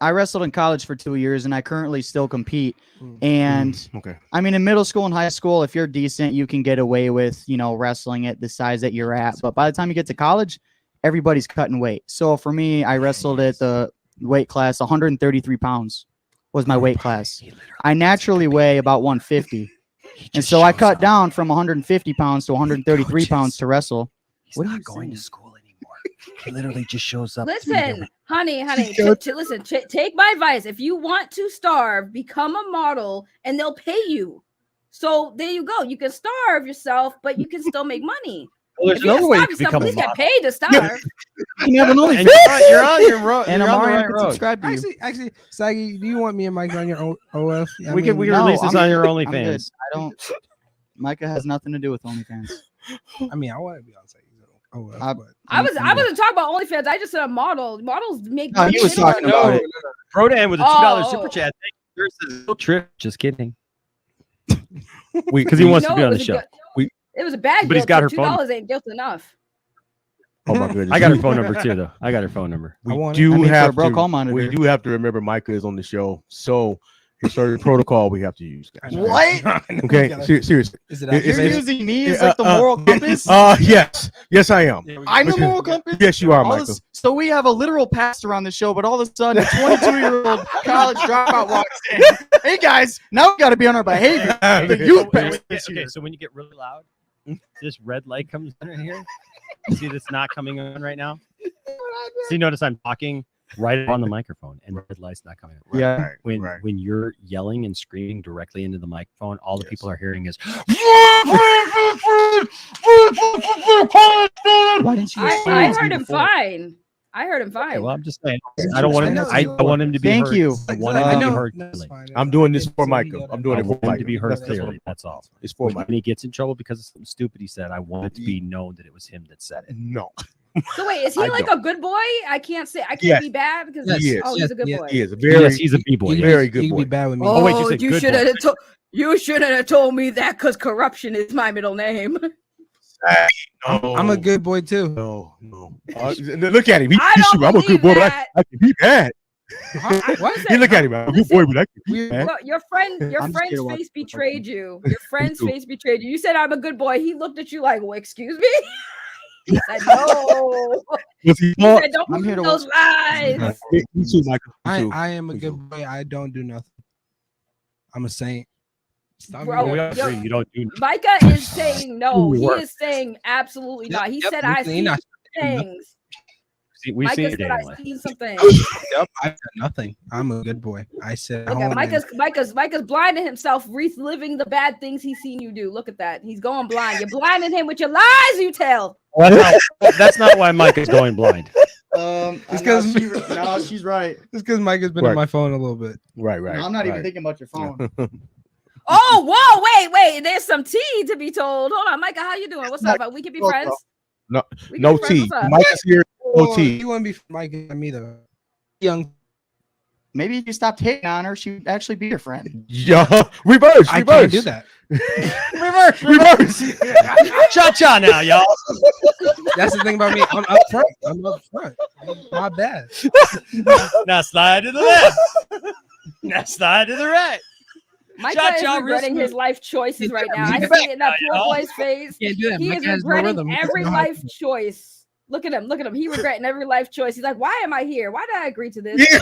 I wrestled in college for 2 years, and I currently still compete. And Okay. I mean, in middle school and high school, if you're decent, you can get away with, wrestling at the size that you're at. But by the time you get to college, everybody's cutting weight. So for me, I wrestled at the weight class 133 pounds was my weight class. I naturally weigh about 150. And so I cut down from 150 pounds to 133 pounds to wrestle. What are you going to school anymore? He literally just shows up. Listen, honey, listen. Take my advice. If you want to starve, become a model, and they'll pay you. So there you go. You can starve yourself, but you can still make money. Well, there's If you're another way you gonna can starve become yourself, a at least get model. paid to starve. You have an only And you're on your road. and You're on the Amari right can road. subscribe to you. Actually, Saggy, do you want me and Mike on your OF? We can No, release this I'm on your good. I'm good. OnlyFans. I don't. Micah has nothing to do with OnlyFans. I mean, I want to be on Saggy's OF, I- but I wasn't talking about OnlyFans. I just said a model. Models make. No, he was money. talking about it. Prodan with a $2 Oh. super chat. Thank you. There's a little trip. Just kidding. We Because he wants No, to be it on the was a show. good- It was a bad. But he's got her phone. $2 ain't guilt enough. Oh my goodness. I got her phone number too, though. I got her phone number. We want it. do I mean, for a have broke to. home monitor. We do have to remember Micah is on the show, so there's certain protocol we have to use, guys. What? Okay, seriously. is it It- You're it's- using me as like the moral compass? Yes, I am. I'm the moral compass. Yes, you are, All Michael. this- so we have a literal pastor on the show, but all of a sudden, a 22-year-old college dropout walks in. Hey guys, now we got to be on our behavior. The youth pastor is Okay, here. so when you get really loud, this red light comes on right here. See, that's not coming on right now. See, notice I'm talking right on the microphone, and the red light's not coming on. Yeah. Right, When you're yelling and screaming directly into the microphone, all the people are hearing is. Why didn't you I explain heard to him me before? fine. I heard him fine. Okay, well, I'm just saying. I don't want him. I don't want him to be Thank heard. you. I want him to be know. heard That's clearly. fine. I'm doing this It's for so Micah. you gotta- I'm doing I it for want him Micah. to be heard That's what clearly. I'm- That's all. It's for When Micah. he gets in trouble because of something stupid he said, I want it to be known that it was him that said it. No, So wait, is he I like don't. a good boy? I can't say. I can't Yes. be bad because Yes, he is. oh, he's a good Yes, boy. he is a very. Yes, he's a b-boy. You yeah. Very can good be boy. bad with me. Oh, wait, you said you good should boy. have. You shouldn't have told me that because corruption is my middle name. I'm a good boy too. No. Look at him. I He's don't I'm a good believe boy, but that. I can be bad. What? You look at him. I'm a good boy, but I can be bad. Well, your friend's I'm just here to watch face the betrayed you. Your friend's too. face betrayed you. You said I'm a good boy. He looked at you like, well, excuse me. He said no. Was he He smart? said, don't I'm here believe to those lies. Me too, Michael. Me too. I am a Me good too. boy. I don't do nothing. I'm a saint. Stop Bro, me. We all yo- agree you don't do. Micah is saying no. He Work. is saying absolutely not. He Yep, said I'm I saying see not things. We've seen Micah your said dating I life. seen some things. Yep, I've done nothing. I'm a good boy. I said. Look I at wanna- Micah's blinding himself, reliving the bad things he's seen you do. Look at that. He's going blind. You're blinding him with your lies you tell. That's not why Mike is going blind. It's 'cause- no, she's right. It's because Mike has been Right. on my phone a little bit. Right. No, I'm not even right. thinking about your phone. Oh, whoa, wait. There's some tea to be told. Hold on, Micah. How you doing? What's up? We can be friends. No, We can no be friends. tea. What's up? Mike is here. No tea. You want to be Mike and me though? Young. Maybe if you stopped hitting on her, she'd actually be your friend. Yeah. Reverse. I can't do that. Reverse. Cha-cha now, y'all. That's the thing about me. I'm up front. I'm up front. My bad. Now slide to the left. Now slide to the right. Micah is Cha-cha regretting wrist his life choices right now. I Get see it in that poor y'all. boy's face. Can't do that. He Mike is has no regretting rhythm. He every doesn't know how to- life choice. Look at him. Look at him. He regretting every life choice. He's like, why am I here? Why did I agree to this? Yeah,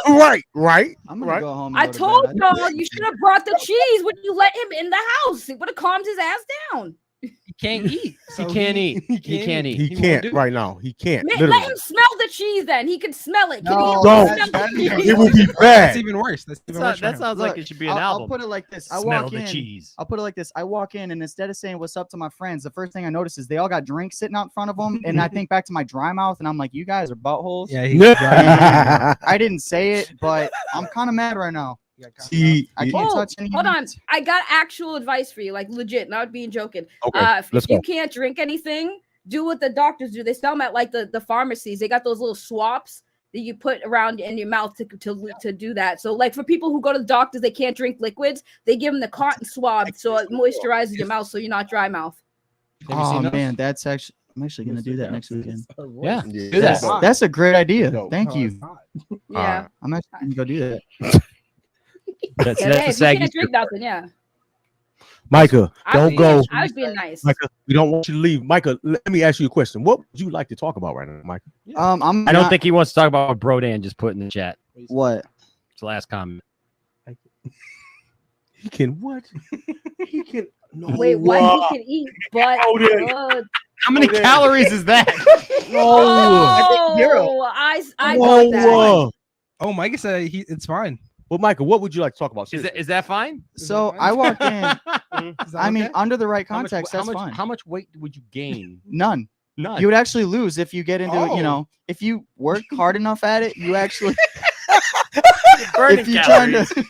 right. I'm gonna Right. go home. And I go to told bed. y'all you should have brought the cheese when you let him in the house. It would have calmed his ass down. He can't eat. He can't eat. He can't eat. He won't can't do it. right now. He can't. Man, Literally. let him smell the cheese then. He can smell it. Can No, he Don't. smell the that's- cheese? It will be That's bad. even worse. That's even That worse. for him. sounds like Look, it should be an I'll album. put it like this. I Smell walk the in. cheese. I'll put it like this. I walk in, and instead of saying what's up to my friends, the first thing I notice is they all got drinks sitting out in front of them. And I think back to my dry mouth, and I'm like, you guys are buttholes. Yeah, he's Yeah. I didn't say it, but I'm kind of mad right now. See, I can't Oh, touch any. hold on. I got actual advice for you, like legit, not being joking. Okay, If let's you go. can't drink anything, do what the doctors do. They sell them at like the pharmacies. They got those little swabs that you put around in your mouth to do that. So like for people who go to the doctors, they can't drink liquids. They give them the cotton swab so it moisturizes your mouth so you're not dry mouth. Oh man, that's actually I'm actually gonna do that next weekend. Yeah, Yeah, do that. That's a great idea. Dope. Thank you. Yeah. I'm actually gonna go do that. That's Yeah, the if you Saggy can't drink nothing, yeah. Micah, don't go. I was being nice. Micah, we don't want you to leave. Micah, let me ask you a question. What would you like to talk about right now, Micah? I'm I don't not- think he wants to talk about what Brodan just put in the chat. what. It's the last comment. He can what? He can. No. Wait, what? He can eat butt. Oh, yeah. How many Okay. calories is that? Oh, I got that. Oh, Micah said it's fine. Well, Micah, what would you like to talk about? Is that fine? So I walked in. Is that I mean, okay? under the right How much- context, how that's much, fine. How much weight would you gain? None. None. You would actually lose if you get into it. Oh. You know, if you work hard enough at it, you actually. burning if you trying calories. to.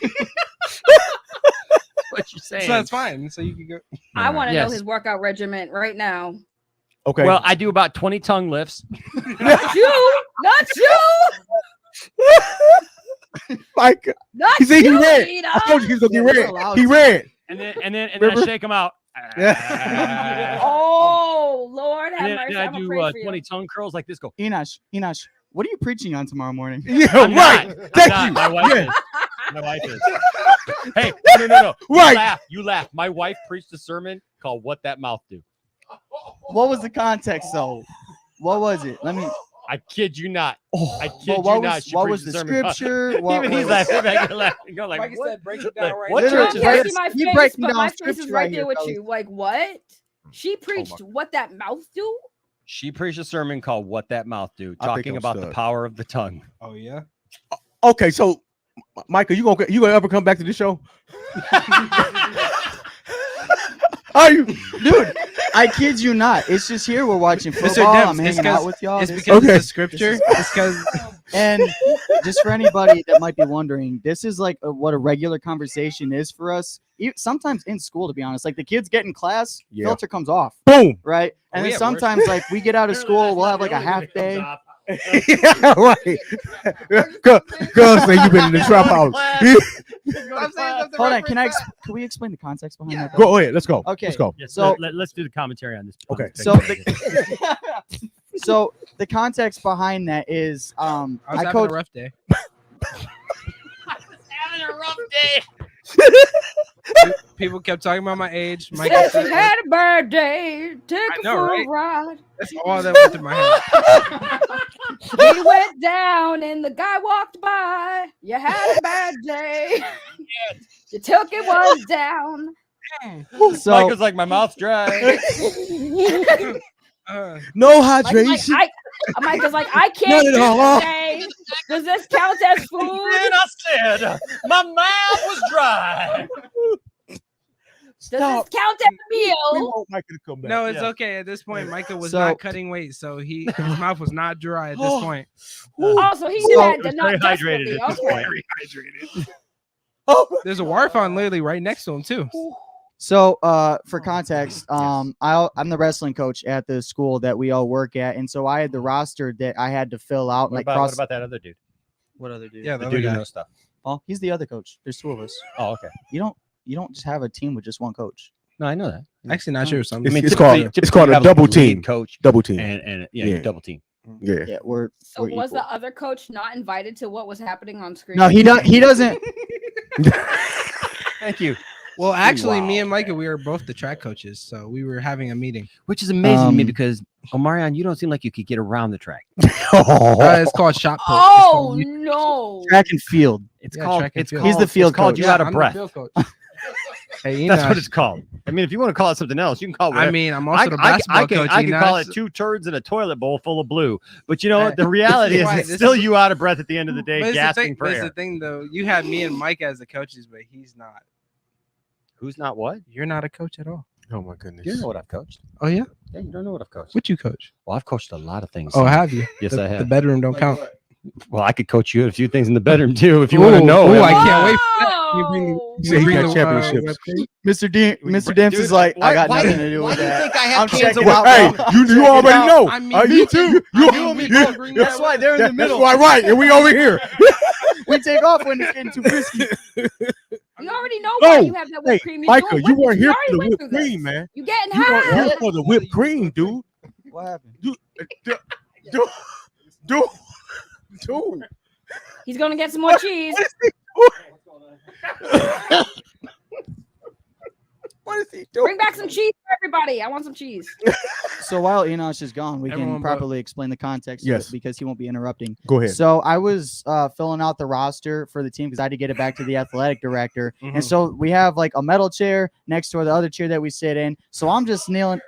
What you saying? So that's fine. So you can go. I want to Yes. know his workout regimen right now. Okay. Well, I do about 20 tongue lifts. Not you, not you, Micah. not He said he you, ran. Nina. I told you he's gonna get You're red. allowed He to. ran. And then I shake them out. Oh Lord, have And mercy. then I I'm do afraid for you. 20 tongue curls like this. Go. Enosh, what are you preaching on tomorrow morning? Yeah, I'm right. not. I'm Thank not. you. My wife Yeah. is. My wife is. Hey, no. Right. You laugh. My wife preached a sermon called "What That Mouth Do." What was the context though? What was it? Let me. I kid you not. Oh, I kid Well, you what not. was She what preached was a the sermon called- scripture? What Even he's was- laughing back. You're laughing. You're like, Micah what? said, break it down right What now. Literally, You just can't right- see my you face, breaking but down my face scripture is right right there here, with fellas. you. Like what? She preached what that mouth do? She preached a sermon called "What That Mouth Do," I think talking I'm about the stuck. power of the tongue. Oh yeah. Okay, so Micah, you gonna ever come back to the show? Are you? Dude, I kid you not. It's just here. We're watching Mr. football. Debs, I'm it's hanging out 'cause- with y'all. It's because Okay. it's a scripture. It's because And just for anybody that might be wondering, this is like what a regular conversation is for us. Sometimes in school, to be honest, like the kids get in class, Yeah. filter comes off, Boom. right? And then yeah, we're- sometimes, like we get out of school, we'll have like a half day. Yeah, right. Girls say you've been in the trap house. Hold on, can we explain the context behind that? Go ahead. Let's go. Okay. Let's go. Yes, So- let's do the commentary on this. Okay. So so the context behind that is I was I having coach a rough day. having a rough day. People kept talking about my age. Said Micah she said, had a birthday. Take I her know, for right? a ride. that's all that went through my head. He went down and the guy walked by. You had a bad day. You took it was down. so Micah's like, my mouth's dry. No Like, hydration. Micah's like, I can't Not eat at all. today. Does this count as food? And I said, my mouth was dry. Does this count as a We meal? want Micah to come back. No, it's Yeah. okay. At this point, Micah was So- not cutting weight, so his mouth was not dry at this point. Oh, so he So- did It that. was Not very hydrated desperately. at this Okay. point. There's a water fountain literally right next to him too. So, for context, I'm the wrestling coach at the school that we all work at, and so I had the roster that I had to fill out, What like about, cross. what about that other dude? What other dude? Yeah, The the dude other who guy. knows stuff. Oh, he's the other coach. There's two of us. Oh, okay. You don't just have a team with just one coach. No, I know that. Actually, not sure. Something. It's, it's typically- called typically it's called you a have, double like, lead team. coach Double team. and Yeah. you double team. Yeah. Yeah, we're. So we're was equal. the other coach not invited to what was happening on screen? No, he doesn't. Thank you. Well, actually, Wow. me and Micah, we are both the track coaches, so we were having a meeting. Which is amazing to me Um, because Omarion, you don't seem like you could get around the track. It's called shot put. Oh no! Track and field. It's Yeah, called. track and It's field. called. He's the field it's called coach. you out of I'm breath. The field coach. Hey, That's Enosh, what it's called. I mean, if you want to call it something else, you can call it. I whatever. mean, I'm also the basketball coach. I can call Enosh. it 2 turds in a toilet bowl full of blue. But you know what? Hey, The reality is, why, it's this still is- you out of breath at the end of the day, But it's the gasping thing, for but it's the air. thing, though. You have me and Mike as the coaches, but he's not. Who's not what? You're not a coach at all. Oh my goodness. You know what I've coached. Oh yeah. Yeah, you don't know what I've coached. What you coach? Well, I've coached a lot of things. Oh, have you? Yes, the, I have. The bedroom don't count. Well, I could coach you at a few things in the bedroom too, if you want to know. Ooh, I Emma. can't wait for that. You bring- Whoa. He said he bring got the, championships. Mr. Dempsey's Dude, like, why- I got why nothing do- to do why with do you that. think I have I'm cans checking of out. Hey, bro. you already know. I mean, You me too. too. You You and me both bring that That's why they're in the That's middle. why, right? And we over here. We take off when it's getting too risky. You already know why No. you have that whipped Hey, cream. Micah, doing you whipped- weren't here already for the went whipped through this. cream, man. You getting You weren't high. here for the whipped cream, dude. What happened? Dude. He's gonna get some more cheese. What is he doing? Bring back some cheese for everybody. I want some cheese. So while Enosh is gone, we Everyone can but- properly explain the context of Yes. it because he won't be interrupting. Go ahead. So I was filling out the roster for the team because I had to get it back to the athletic director. And so we have like a metal chair next to the other chair that we sit in. So I'm just kneeling,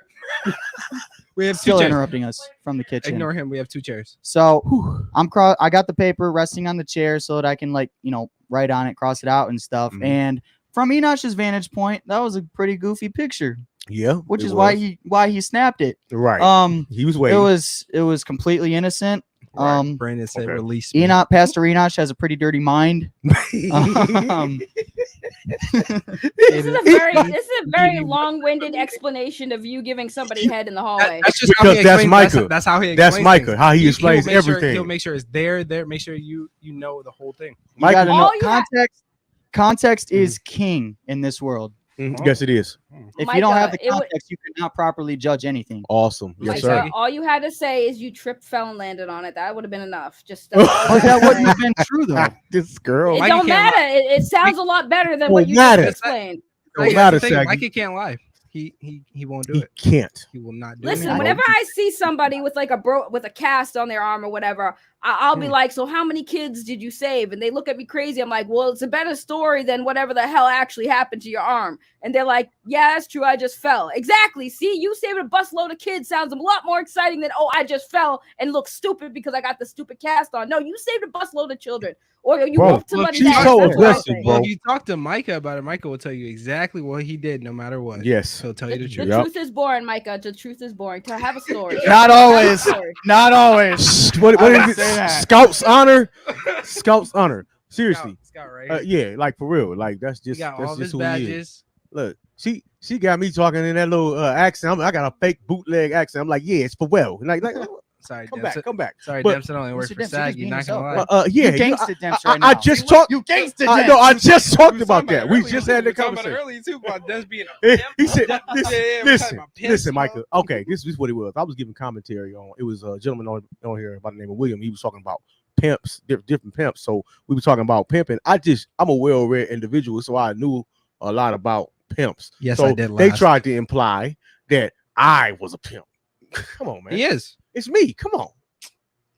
We have two still chairs. interrupting us from the kitchen. Ignore him. We have 2 chairs. So I got the paper resting on the chair so that I can write on it, cross it out and stuff. Mhm. And from Enosh's vantage point, that was a pretty goofy picture, Yeah. which it is was. why he snapped it. Right. He was waiting. It was completely innocent. Brandon said, okay. "Release me." Pastor Enosh has a pretty dirty mind. Um, This is a very long-winded explanation of you giving somebody head in the hallway. That's just how he Because that's explains- Micah. That's how he That's explains Micah, things. how he He will explains make sure- everything. He'll make sure it's there. Make sure you know the whole thing. you gotta Michael, know All you have- context. Context is king in this world. yes, it is. If you don't have Micah, the it would- context, you cannot properly judge anything. Awesome. Yes, sir. Micah, all you had to say is you tripped, fell, and landed on it. That would have been enough. Just But that wouldn't have been true though. This girl. it Micah don't can't matter. It sounds a lot better than Don't what you matter. just explained. Don't Like, matter, that's the thing, Shaggy. Micah can't lie. He won't do He it. can't. He will not do Listen, it. whenever I see somebody with like with a cast on their arm or whatever, I'll be like, "So how many kids did you save?" And they look at me crazy. I'm like, "Well, it's a better story than whatever the hell actually happened to your arm." And they're like, "Yeah, that's true. I just fell." Exactly. See, you saving a busload of kids sounds a lot more exciting than, "Oh, I just fell and look stupid because I got the stupid cast on." No, you saved a busload of children, or you Bro, whooped somebody's she's ass. so That's what I aggressive, say. bro. Well, if you talk to Micah about it, Micah will tell you exactly what he did, no matter what. Yes. He'll tell you the The truth. Yep. truth is boring, Micah. The truth is boring. To have a story. Not Have a always. story. Not always. What I is would it? say that. Scout's honor. Scout's honor. Seriously. Scout, right? Yeah, like for real. Like that's he just got that's all just his who he is. badges. Look, she got me talking in that little accent. I got a fake bootleg accent. I'm like, yeah, it's for well. Like Sorry, come Dempsey. back, come back. Sorry, But- Dempsey only works Mr. for Dempsey, SAG. just You're being not gonna yourself. lie. Yeah, You gangsta Dempsey right I now. just talked. You gangsta I Dempsey. know. I just talked about that. We just had the We were talking about it conversation. earlier too about Des being a pimp. He said, Yeah, we talking listen, about pimps, listen, you Micah. know? Okay, this is what it was. I was giving commentary on. It was a gentleman on here by the name of William. He was talking about pimps, different pimps. So we were talking about pimping. I'm a well-read individual, so I knew a lot about pimps. Yes, so I did They last. tried to imply that I was a pimp. Come on, man. He is. It's me. Come on.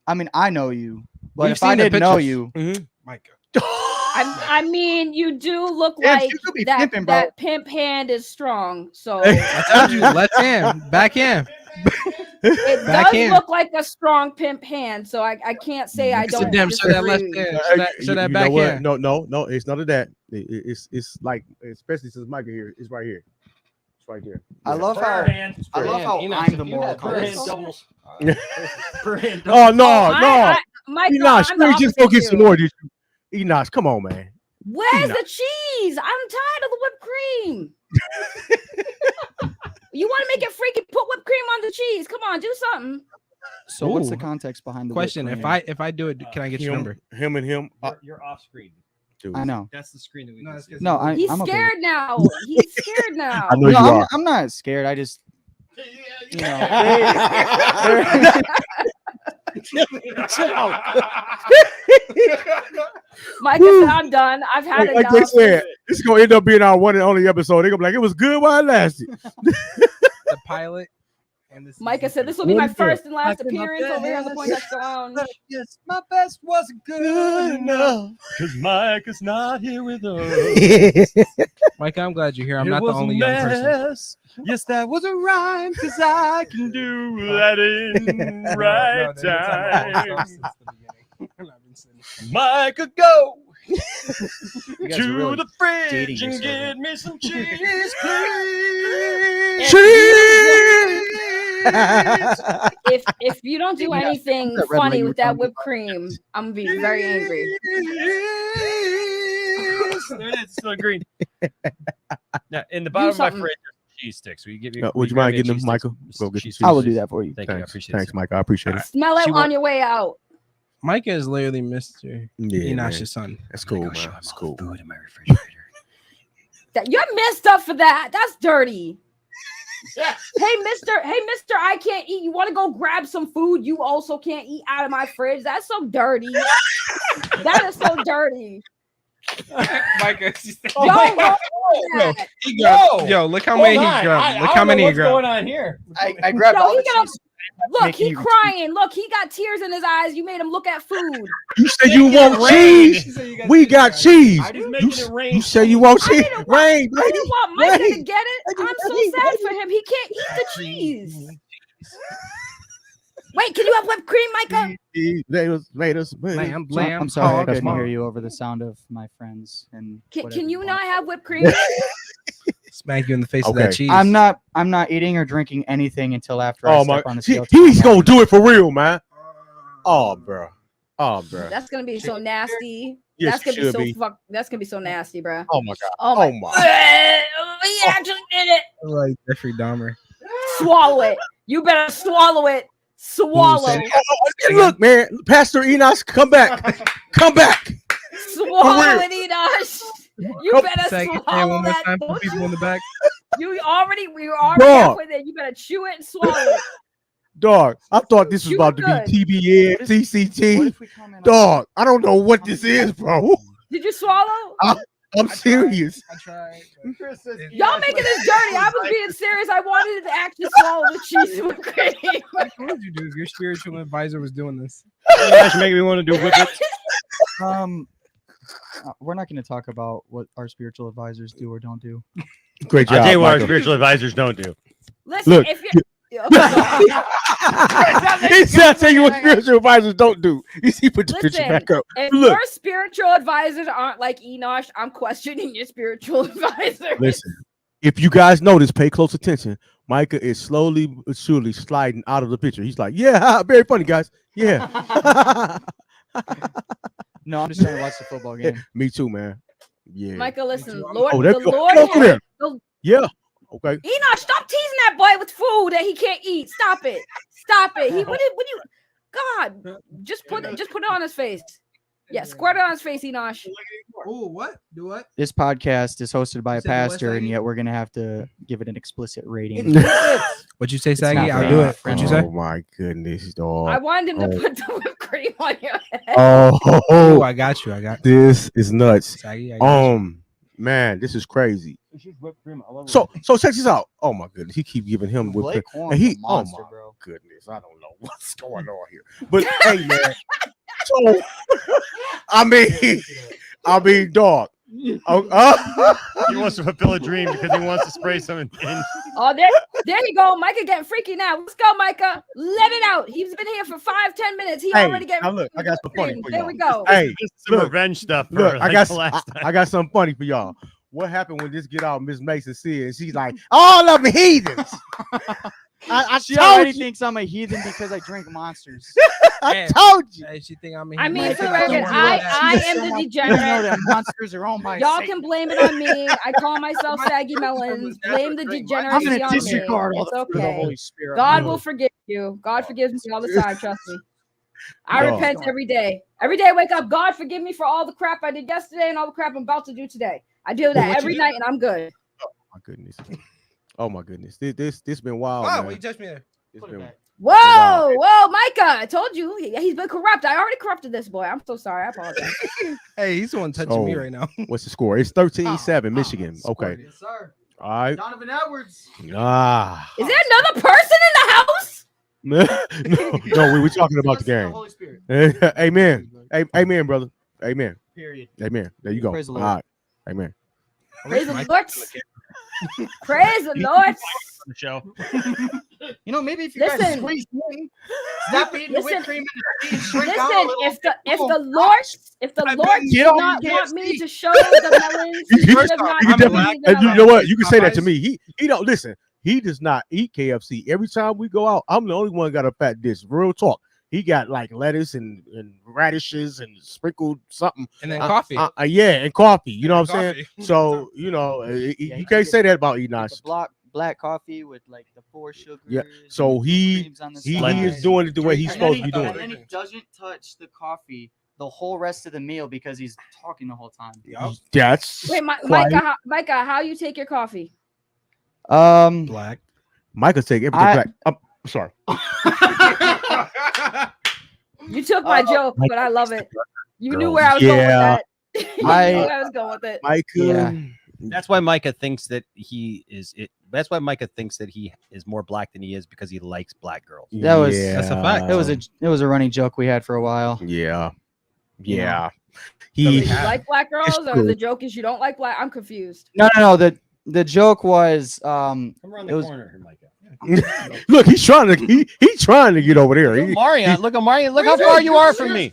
I mean, I know you, but We've if I seen the didn't know pictures. you, Micah. I mean, you do look Yeah, like you could be that. pimping, bro. That pimp hand is strong. So I told you, left hand, back hand. it Back does hand. look like a strong pimp hand. So I can't say I So don't. damn, show that left disagree. hand, show that You back know what? hand. No. It's none of that. It's like, especially since Micah here. It's right here. It's right there. I love how I'm the moral compass. Oh no, no. I, Micah, Enosh, I'm the you just opposite go get of some you. more. Enosh, come on, man. Where's Enoch. the cheese? I'm tired of the whipped cream. You want to make it freaky? Put whipped cream on the cheese. Come on, do something. So what's the Ooh. context behind the Question: whipped If cream? I do it, can I get your number? Him and him. You're off screen. Dude. I know. That's the screen that we No, can that's see. good. No, He's I'm okay. scared now. He's scared now. I know you No, are. I'm not scared. I just, you know, Micah said, I'm done. I've had Like enough. they said, this is gonna end up being our one and only episode. They're gonna be like, it was good while it lasted. The pilot. And this Micah said, this will be my One first and last Back in my appearance over here on the Poindexter Lounge. Yes, my best wasn't good enough. Because Mike is not here with us. Mike, I'm glad you're here. I'm It not the was a only young person. mess. Yes, that was a rhyme, because I can do that in right time. Micah, go you guys are to really the fridge dating and yourself get me some cheese, please. Cheese! If you don't do anything that red funny lady with that talking whipped cream, I'm gonna be very angry. There it is, still green. Now, in the bottom of my something. fridge, there's cheese sticks. Will you give me? Would you grab mind me a getting them, cheese Michael? stick? Go get Cheese some I will cheese. do that for you. Thank you. I Thanks, appreciate thanks, it. Michael. I appreciate it. Smell it She on wa- your way out. Micah is literally Mr. Yeah, man. Enosh's son. That's cool, Go man. show him That's all cool. the food in my refrigerator. That you're messed up for that. That's dirty. Hey, Mister, I can't eat. You want to go grab some food? You also can't eat out of my fridge. That's so dirty. That is so dirty. Micah, Y'all don't do that. yo, look how many he grabbed. Look how many he grabbed. on here? I grabbed Yo, all he the got cheese. Look, Making he you- crying. Look, he got tears in his eyes. You made him look at food. You say you want cheese? We got cheese. Just You, making it rain. you say you want cheese? didn't want- Rain, I didn't want Micah to Right. get it. I'm so sad for him. He can't eat the cheese. Wait, can you have whipped cream, Micah? Made us. Lamb, So, I'm sorry, I That's couldn't mine. hear you over the sound of my friends and. Can you whatever. not have whipped cream? Smack you in the face with Okay. that cheese. I'm not eating or drinking anything until after I Oh step my! on the scale. He's gonna do it for real, man. Oh, bro. Oh, bro. That's gonna be so nasty. Yes, That's gonna it be should so be. That's gonna be so nasty, bro. Oh my god. Oh Oh my. my. He actually did it. like Jeffrey Dahmer. Swallow it. You better swallow it. Swallow. say Hey, look, man. Pastor Enosh, come back. Come back. Swallow it, Enosh. You Come- better Say it swallow one more that. time for Don't people you- in the back. we were already Dog. halfway there. You better chew it and swallow it. Dog, I thought this was You about to good. be TBN, What TCT. if we come in on- Dog, I don't know what this is, bro. Did you swallow? I'm serious. I tried. Y'all making this dirty. I was being serious. I wanted to actually swallow the cheese with cream. I told you, dude. Your spiritual advisor was doing this. That's making me want to do whippets. We're not going to talk about what our spiritual advisors do or don't do. Great I'll job. tell you what our Michael. spiritual advisors don't do. Listen, Look, if you're He said, "I tell you what spiritual advisors don't do." You see, put the picture Listen, back up. if Look, your spiritual advisors aren't like Enosh, I'm questioning your spiritual advisor. listen. If you guys notice, pay close attention. Micah is slowly but surely sliding out of the picture. He's like, "Yeah, very funny, guys. Yeah." No, I'm just trying to watch the football game. Me too, man. Yeah. Michael, listen, Oh, Lord, Oh, there the you go. Lord, Get over there. the- Yeah. Okay. Enosh, stop teasing that boy with food that he can't eat. Stop it. Stop it. What you? God, just put it on his face. Yeah, squirt it on his face, Enosh. Oh, what? Do what? This podcast is hosted by You a said the West pastor, and Side? yet we're going to have to give it an explicit rating. What'd you say, not Saggy? I'll fair. do it. What'd you say? Oh my goodness, dog. I wanted him to Oh. put the whipped cream on your head. Oh, Oh, I got you. I got this is nuts. Saggy. I got you. Man, this is crazy. So check this out. Oh my goodness, he keep giving him whipped Blake cream. Horn's And a he, monster, oh my bro. goodness, I don't know what's going on here. But hey, man. So I mean, dog. Oh, He wants to fulfill a dream because he wants to spray some in. Oh, there you go. Micah getting freaky now. Let's go, Micah. Let it out. He's been here for 5-10 minutes. He Hey, already getting. now look, I got some funny for There y'all. we go. Hey, This is some look, revenge stuff. For look, like I got the last time. I got something funny for y'all. What happened when this get out? Miss Mason see it, and she's like, "All of them heathens." I She told already you. thinks I'm a heathen because I drink monsters. I Man. told you. Hey, she think I'm a I mean, heathen. for the Micah, record, don't do that. I She's am so the much- degenerate. You know that monsters are owned by Y'all Satan. can blame it on me. I call myself Saggy Melons. Blame the I'm degeneracy gonna on me. disregard all It's the fruit of the okay. Holy Spirit. God will forgive you. God forgives me all the time. Trust me. I No. repent every day. Every day I wake up. God forgive me for all the crap I did yesterday and all the crap I'm about to do today. I do Well, that what every you night, and I'm good. My goodness. Oh my goodness. This been wild. Wow, man. you touched me there. It's been- Whoa, Wow. whoa, Micah! I told you he's been corrupt. I already corrupted this boy. I'm so sorry. I apologize. Hey, he's the one touching me So, right now. What's the score? It's 13-7, Michigan. scored Okay. Yes, sir. All right. Donovan Edwards. Ah. Is there another person in the house? no, we were talking about the game. Holy Spirit. Amen. Amen, brother. Amen. Period. Amen. There you go. Praise the All Lord. right. Amen. Praise the Lord. Praise the Lord. The show. You know, maybe if you guys Listen. squeeze in, stop eating the Listen. whipped cream and the cheese, shrink out a Listen, little if the bit. Lord Get did off not the want me to show the melons, he You would have not can given definitely- me the and you know melons. what? You can say that to me. He don't listen. he does not eat KFC. Every time we go out, I'm the only one got a fat dish. Real talk. He got like lettuce and radishes and sprinkled something. And then coffee. Yeah, and coffee. You know what I'm saying? Coffee. So, you know, you can't say that about Enosh. Black coffee with like the 4 sugars. Yeah. So he is doing it the way he's supposed to be doing And then it. he doesn't touch the coffee the whole rest of the meal because he's talking the whole time. That's Wait, quite- Micah, how you take your coffee? Black. Micah take everything black. I'm sorry. You took my joke, but I love it. You knew where I was going with that. You knew where I was going with it. Micah. Yeah. That's why Micah thinks that he is. That's why Micah thinks that he is more black than he is because he likes black girls. That was That's a fact. it was a running joke we had for a while. Yeah. Yeah. So He you like black girls, or true. the joke is you don't like black? I'm confused. No. The joke was Come around the it was- corner here, Micah. look, he's trying to get over there. He- Omarion, look, Omarion, look how far you are from me.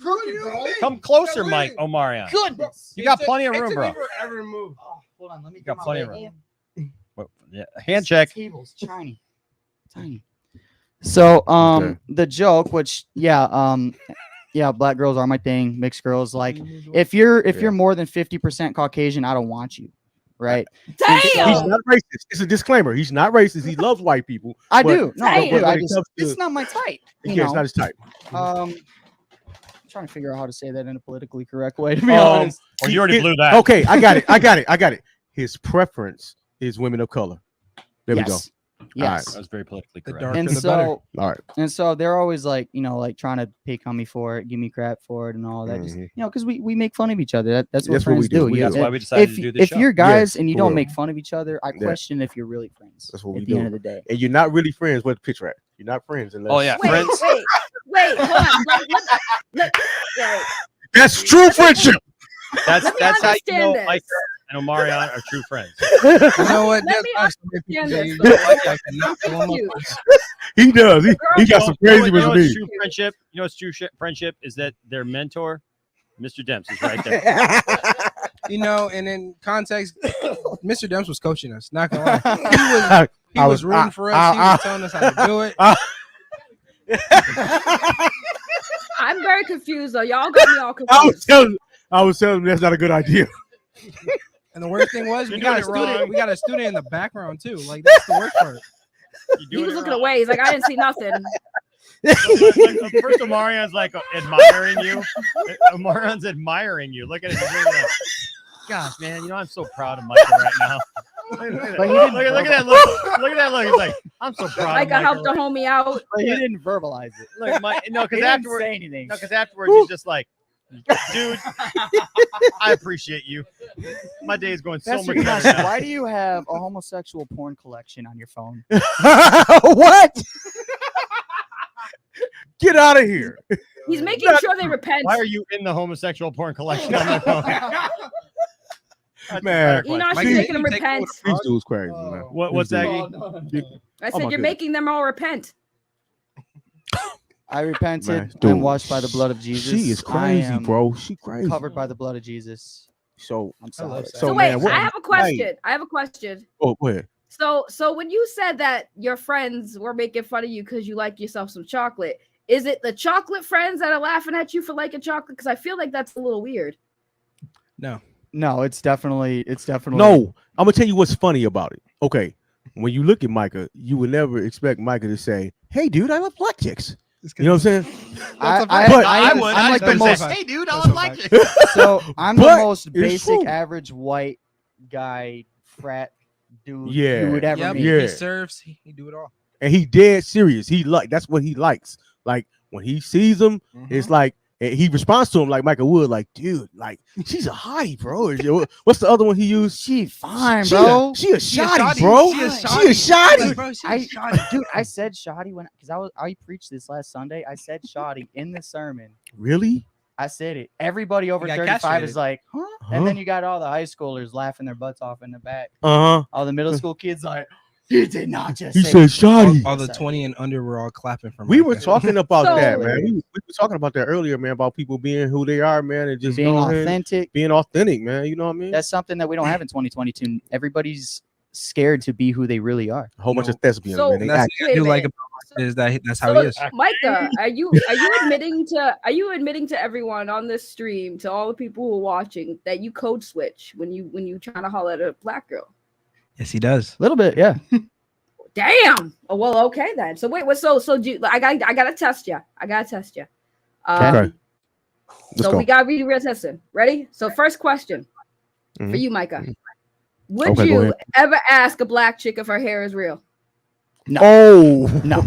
Come closer, Mike. Omarion. goodness. You got plenty of room, bro. Oh, hold on, let me You got get my plenty of leg. room. Well, yeah, hand check. Table's tiny. So Okay. the joke, which yeah, black girls are my thing. Mixed girls, like if you're more than 50% Caucasian, I don't want you, right? He's Damn. not racist. It's a disclaimer. He's not racist. He loves white people. I but- do. No, I Damn. do. but I when it just, comes this to- is not my type. You Yeah, it's know? not his type. I'm trying to figure out how to say that in a politically correct way. To be Um, honest, Or you already It- blew that. Okay, I got it. His preference is women of color. There we go. yes, All yes. That was very politically The correct. dark- And the better. so All right. and so they're always like, like trying to pick on me for it, give me crap for it, and all that. Just Mhm. because we make fun of each other. That's what That's what we friends do. do. We You- do. That's why we decided if to do this if show. you're guys and you for don't real. make fun of each other, I Yeah. question if you're really friends. That's what we at the do. end of the day. And you're not really friends with the picture at. You're not friends unless. Oh yeah, Wait, friends. wait, hold on. Wait. That's true friendship. That's Let me how you understand know this. Micah and Omarion are true friends. You know what? Let me That's why some people understand say this, you though. like I cannot I'm pull 'em up. confused. He does. He got some crazy You know with what's me. true friendship? You know what's true friendship is that their mentor, Mr. Demps, is right there. You know, and in context, Mr. Demps was coaching us. Not gonna lie, he was rooting for us. He was telling us how to do it. I'm very confused though. Y'all got me all I was telling him that's not a good idea. And the worst thing was, we You're got a doing it student. wrong. We got a student in the background too. Like that's the worst part. You He doing was it looking wrong. away. He's like, I didn't see nothing. First, Omarion's like admiring you. Omarion's admiring you. Look at it. He's looking at- Gosh, man, I'm so proud of Michael right now. Look at But he that. didn't Look at that look. Look at that look. He's like, I'm so proud Micah of helped Michael. the homie out. But he didn't verbalize it. Look, no, He because didn't afterwards, say anything. he's just like, dude, I appreciate you. My day is going so Pastor much Enosh, better now. why do you have a homosexual porn collection on your phone? What? Get out of here. He's making sure they repent. Why are you in the homosexual porn collection on your phone? That's a Man. better question. Enosh, Mike, you're you making them take repent. These dudes crazy, man. What's that? I Oh, said my you're goodness. making them all repent. I repented. Man, I'm dude, washed by the blood of Jesus. She is I crazy, am bro. She crazy. Covered by the blood of Jesus. So, I'm sorry. that. So, wait, man, what- I have a question. I have a question. oh, go ahead. So when you said that your friends were making fun of you because you like yourself some chocolate, is it the chocolate friends that are laughing at you for liking chocolate? Because I feel like that's a little weird. No, it's definitely No, I'm gonna tell you what's funny about it. Okay, when you look at Micah, you would never expect Micah to say, "Hey, dude, I love black chicks." You know what I'm saying? I But- I'm I like the would most say, hey, dude, I That's don't a like fact. you. so I'm the But most it's basic true. average white guy frat dude Yeah, you would ever Yep, meet. Yeah. he serves. He do it all. And he dead serious. That's what he likes. Like when he sees them, it's like and he responds to him like Michael Wood, like, dude, like she's a hottie, bro. What's the other one he used? She fine, She bro. She a shoddy, shoddy. bro. She a She a shoddy. shoddy. Like, bro, she's shoddy. Dude, I said shoddy when because I preached this last Sunday. I said shoddy in the sermon. Really? I said it. Everybody over got 35 castrated. is like, huh? Huh? And then you got all the high schoolers laughing their butts off in the back. Uh-huh. All the middle school kids like, you did not just He say said shoddy. All the 20 and under were all clapping for We were Micah. talking about So- that, man. We were talking about that earlier, man, about people being who they are, man, and just being going ahead and authentic. being authentic, man. You know what I mean? That's something that we don't have in 2022. Everybody's scared to be who they really are. A whole bunch of thespians, So- man. They That's act- what I do Wait a like minute. about it is that that's how So he look, is. Micah, are you admitting to everyone on this stream, to all the people who are watching, that you code switch when you trying to holler at a black girl? Yes, he does. A little bit, yeah. Damn. Oh, well, okay then. So wait, what? So do I gotta test you. I gotta test you. Okay. Let's So go. we gotta be real testing. Ready? So first question for Mhm. you, Micah. Would Okay, go you ahead. ever ask a black chick if her hair is real? Oh No.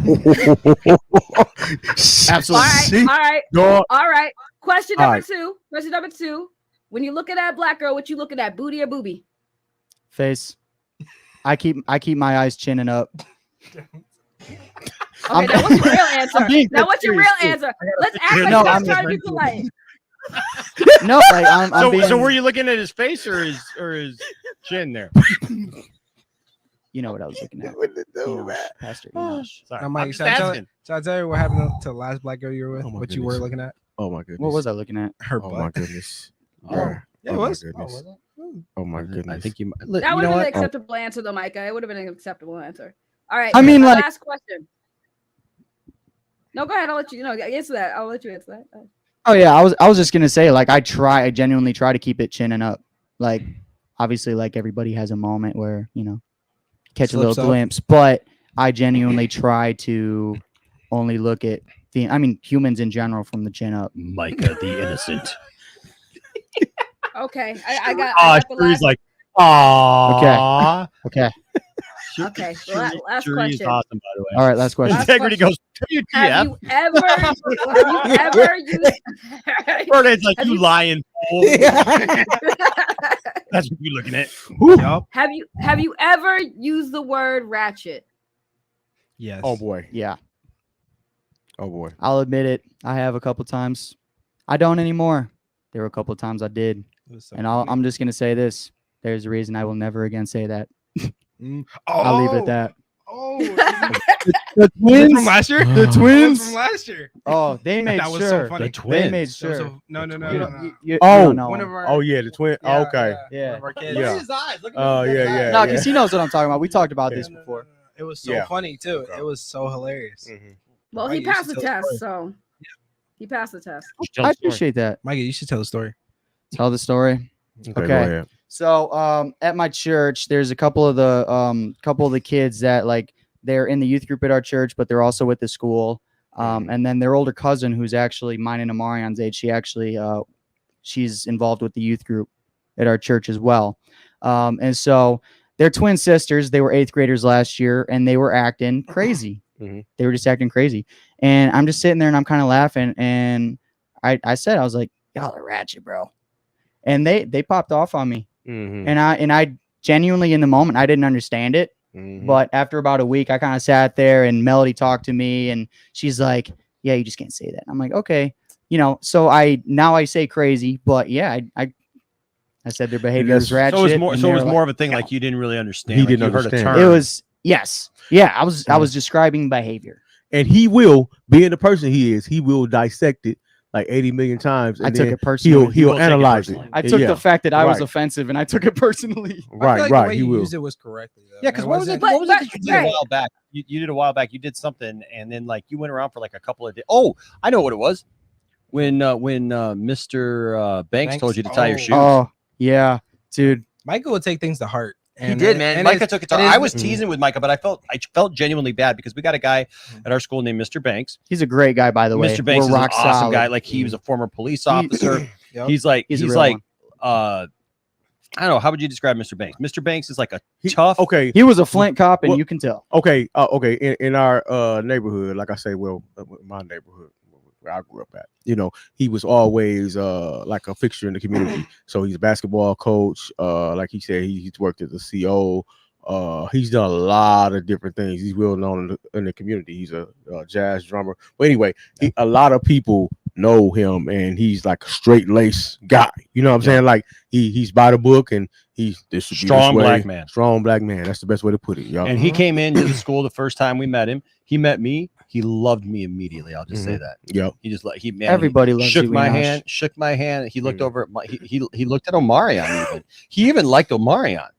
Absolutely. All right. Dog. All right. Question All number right. two. Question number two. When you look at that black girl, what you looking at? Booty or boobie? Face. I keep my eyes chinning up. Okay, now what's your real answer? I'm being Now what's your real serious, too. answer? Let's act like No, you're I'm- trying to be polite. No, like I'm being, So were you looking at his face or his chin there? you know what I was looking at. You know, Pastor Enosh. Sorry, Now, I'm Mike, just should I tell asking. should I tell you what happened to the last black girl you were with? Oh my What you were goodness. looking at? Oh my goodness. What was I looking at? Her Oh butt. my goodness. Oh, Bruh. yeah, Oh it my was. goodness. Oh my goodness. I think you might. That You would know have been an what? acceptable answer, though, Micah. It would have been an acceptable answer. All right. I mean, my like- last question. No, go ahead. I'll let you. No, answer that. I'll let you answer that. Oh yeah, I was just gonna say, like, I genuinely try to keep it chinning up. Like, obviously, like, everybody has a moment where, you know, catch a Slips little up. glimpse, but I genuinely try to only look at humans in general from the chin up. Micah the innocent. Okay. I got the Cherie's last. like, ah. Okay. Okay. The last Cherie's question. awesome, by the way. All right, last question. Last Integrity question. goes. Have you ever used? Ferdinand's like, you lying fool. That's what you're looking at. Yup. Have you ever used the word ratchet? Yes. Oh boy. Yeah, Oh boy. I'll admit it. I have a couple times. I don't anymore. There were a couple times I did, It was so and funny. I'm just gonna say this. There's a reason I will never again say that. Mm. I'll leave it at that. Oh, The twins. from last year. The From twins. last year. Oh, they made That was sure. so funny. The twins. They made That was sure. so- no. You no. don't- you Oh. don't know One him. of our. Oh yeah, the twin. Yeah, okay. Yeah. One of our kids. Yeah. Look at his eyes. Look at Oh his yeah, eyes. yeah. No, yeah. because he knows what I'm talking about. We talked about this No, no, before. no, no. It was so Yeah. funny too. It was so hilarious. Mhm. Well, Right, he you passed should the tell the test, story. so he passed the test. I appreciate that. Micah, you should tell the story. Tell the story. Okay. Go Okay. ahead. So at my church, there's a couple of the kids that, like, they're in the youth group at our church, but they're also with the school. And then their older cousin, who's actually mine and Amarion's age, she's involved with the youth group at our church as well. And so they're twin sisters. They were 8th graders last year, and they were acting crazy. Mhm. They were just acting crazy. And I'm just sitting there and I'm kind of laughing. And I was like, y'all are ratchet, bro. And they popped off on me. Mhm. And I genuinely, in the moment, I didn't understand it. Mhm. But after about a week, I kind of sat there and Melody talked to me and she's like, yeah, you just can't say that. I'm like, okay. You know, so I say crazy, but yeah, I said their behavior was ratchet. So it was more. and So they it was were more of a thing like you didn't really understand. He like didn't you heard a understand. term. like, it was, yes. Yeah. I was describing behavior. And he will, being the person he is, he will dissect it like 80 million times. And I took then it personally. He'll will take it analyze it. personally. I took Yeah. the fact that I was Right. offensive and I took it personally. I feel Right, like right. The way He you will. used it was correctly. Though. Yeah, because It what was it? wasn't- What was it that you did a right. while back? You did a while back. You did something, and then like you went around for like a couple of days. Oh, I know what it was. When Mr. Banks told you to tie your Oh. shoes. Oh, yeah, dude. Michael would take things to heart. He And did, it- man. and Micah it's- took it to. it is- I was teasing with Micah, but I felt genuinely bad because we got a guy at our school named Mr. Banks. He's a great guy, by the way. Mr. Banks We're is an rock awesome solid. guy. Like he was a former police officer. Yep. He's like He's he's, a real like one. I don't know. How would you describe Mr. Banks? Mr. Banks is like a tough. Okay. He was a Flint cop, and Well- you can tell. Okay. Okay. In our neighborhood, like I say, my neighborhood where I grew up at, you know, he was always like a fixture in the community. So he's a basketball coach. Like he said, he's worked as a CO. He's done a lot of different things. He's well known in the community. He's a jazz drummer. But anyway, a lot of people know him, and he's like a straight lace guy. You know what I'm saying? Like he's by the book, and this should be this Strong way. black man. Strong black man. That's the best way to put it, y'all. And he came into the school the first time we met him. He met me. He loved me immediately. I'll just say that. Yep. He just like man, Everybody he loves shook you, my Enosh. hand. Shook my hand. He looked over at my. He looked at Omarion even. He even liked Omarion.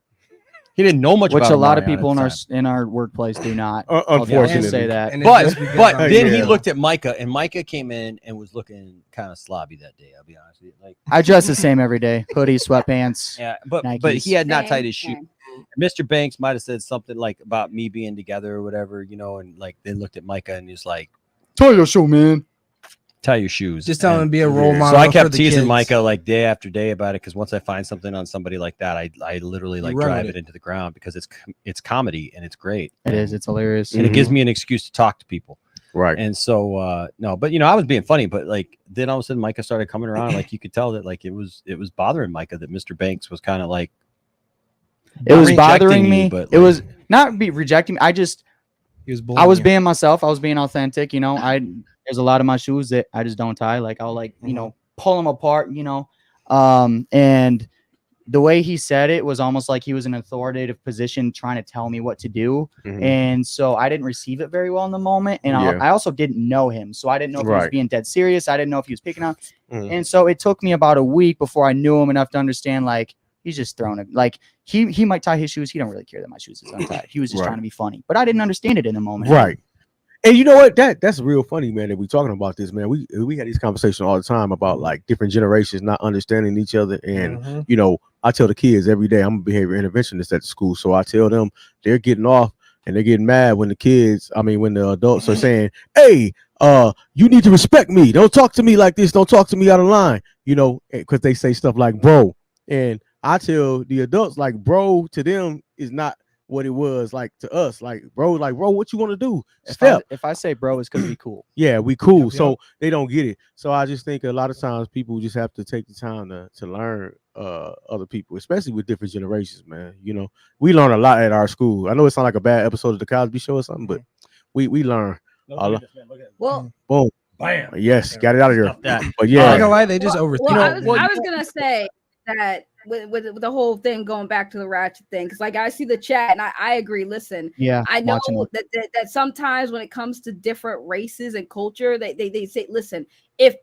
He didn't know much which about a lot of Omarion at people the in time. in our workplace do not. I'll Unfortunately, say that. And it's just because But I'm- then he Yeah. looked at Micah, and Micah came in and was looking kind of slobby that day. I'll be honest with you. Like, I dress the same every day: hoodie, sweatpants. yeah, but Nikes. he had not Same, tied his shoe. same. Mr. Banks might have said something like about me being together or whatever, and like they looked at Micah and he's like, Tie your shoe, man. tie your shoes. Just tell him And to be a role Yeah. model. so I for kept the teasing kids. Micah like day after day about it because once I find something on somebody like that, I literally like run drive with it into the ground because it's comedy and it's great. It is. It's hilarious. And it gives me an excuse to talk to people. Right. And so no, but I was being funny, but like then all of a sudden Micah started coming around, like you could tell that like it was bothering Micah that Mr. Banks was kind of like It was rejecting bothering you, me. but It like- was not be rejecting me. He was I was bullying you. being myself. I was being authentic. There's a lot of my shoes that I just don't tie. Like I'll pull them apart. And the way he said it was almost like he was in an authoritative position trying to tell me what to do. Mhm. And so I didn't receive it very well in the moment. And Yeah. I also didn't know him. So I didn't know if he was Right. being dead serious. I didn't know if he was picking on. Mhm. And so it took me about a week before I knew him enough to understand, like, he's just throwing it. Like, he might tie his shoes. He don't really care that my shoes is untied. He was just Right. trying to be funny. But I didn't understand it in the moment. Right. And you know what? That's real funny, man. That we talking about this, man. We had these conversations all the time about like different generations not understanding each other. And I tell the kids every day, I'm a behavior interventionist at the school. So I tell them they're getting off and they're getting mad when the adults are saying, hey, you need to respect me. Don't talk to me like this. Don't talk to me out of line, because they say stuff like bro. And I tell the adults, like, bro to them is not what it was like to us. Like, bro, what you want to do? If I say bro, it's because we cool. Yeah, we cool. Yep, So they don't get it. So I just think a lot of times people just have to take the time to learn other people, especially with different generations, man. We learn a lot at our school. I know it's not like a bad episode of the Cosby Show or something, but we learn a lot. Well, Boom. Bam. Yes, got it out of here. Stuff that. But I'm yeah, not gonna lie, they just overthink. well, it. I was gonna say that with the whole thing going back to the ratchet thing, because like I see the chat and I agree. Listen, Yeah. I know watching it. that sometimes when it comes to different races and culture, they say, listen, if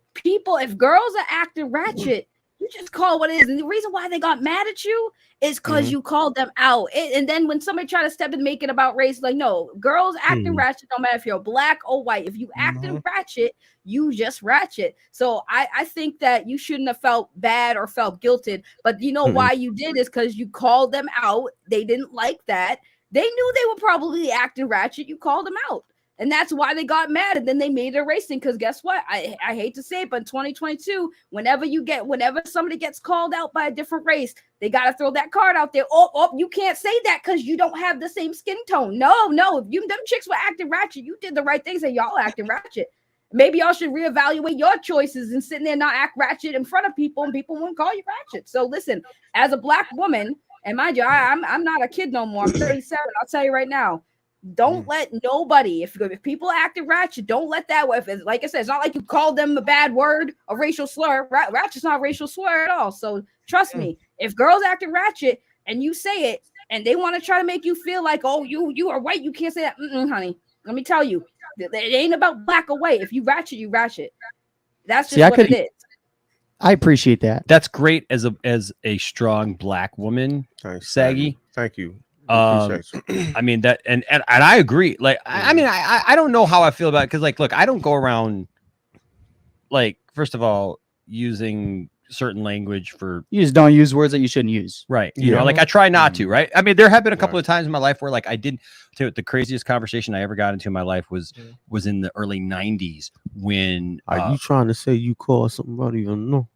girls are acting ratchet, you just call what it is. And the reason why they got mad at you is because you called them out. And then when somebody try to step and make it about race, like, no, girls acting ratchet, no matter if you're black or white. If you acting ratchet, you just ratchet. So I think that you shouldn't have felt bad or felt guilted. But you know why you did is because you called them out. They didn't like that. They knew they were probably acting ratchet. You called them out. And that's why they got mad. And then they made it a racing. Because guess what? I hate to say it, but in 2022, whenever somebody gets called out by a different race, they got to throw that card out there. Oh, you can't say that because you don't have the same skin tone. No. If them chicks were acting ratchet, you did the right thing. Say y'all acting ratchet. Maybe y'all should reevaluate your choices and sitting there not act ratchet in front of people, and people won't call you ratchet. So listen, as a black woman, and mind you, I'm not a kid no more. I'm 37. I'll tell you right now. Don't let nobody, if people acting ratchet, don't let that way. Like I said, it's not like you called them a bad word, a racial slur. Ratchet's not a racial slur at all. So trust me, if girls acting ratchet and you say it, and they want to try to make you feel like, oh, you are white, you can't say that, honey. Let me tell you, it ain't about black or white. If you ratchet, you ratchet. That's just what it is. I appreciate that. That's great as a strong black woman, Thanks, Saggy. Thank you. I mean that, and I agree. Like, I mean, I don't know how I feel about it because, like, look, I don't go around, like, first of all, using certain language for You just don't use words that you shouldn't use. right. You know, like I try not to. Right. I mean, there have been a couple Right. of times in my life where, like, I did. The craziest conversation I ever got into in my life was in the early '90s when Are you trying to say you call something I don't even know?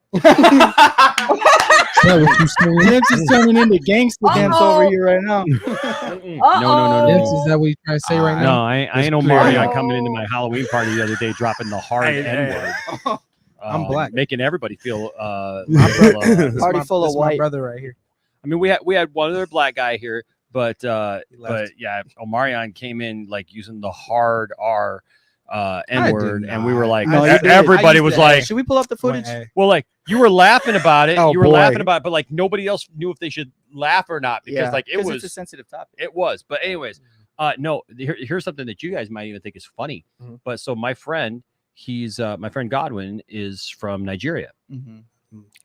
Dimps is turning into gangster Dimps over here right now. No. This is that what you trying to say right No, now? I ain't no clear. Mario coming into my Halloween party the other day, dropping the hard N word. I'm black. Making everybody feel Party full of That's my white. brother right here. I mean, we had one other black guy here, but left. yeah, Omarion came in like using the hard R N word, did and we were not. like, No, you did. everybody I was used to- like, Should we pull up the footage? Hey, well, like you were laughing about it, Oh, you were boy. laughing about it, but like nobody else knew if they should laugh or not because like it 'cause was it's a sensitive topic. It was, but anyways, no. Here's something that you guys might even think is funny. But so my friend, my friend Godwin is from Nigeria, Mhm.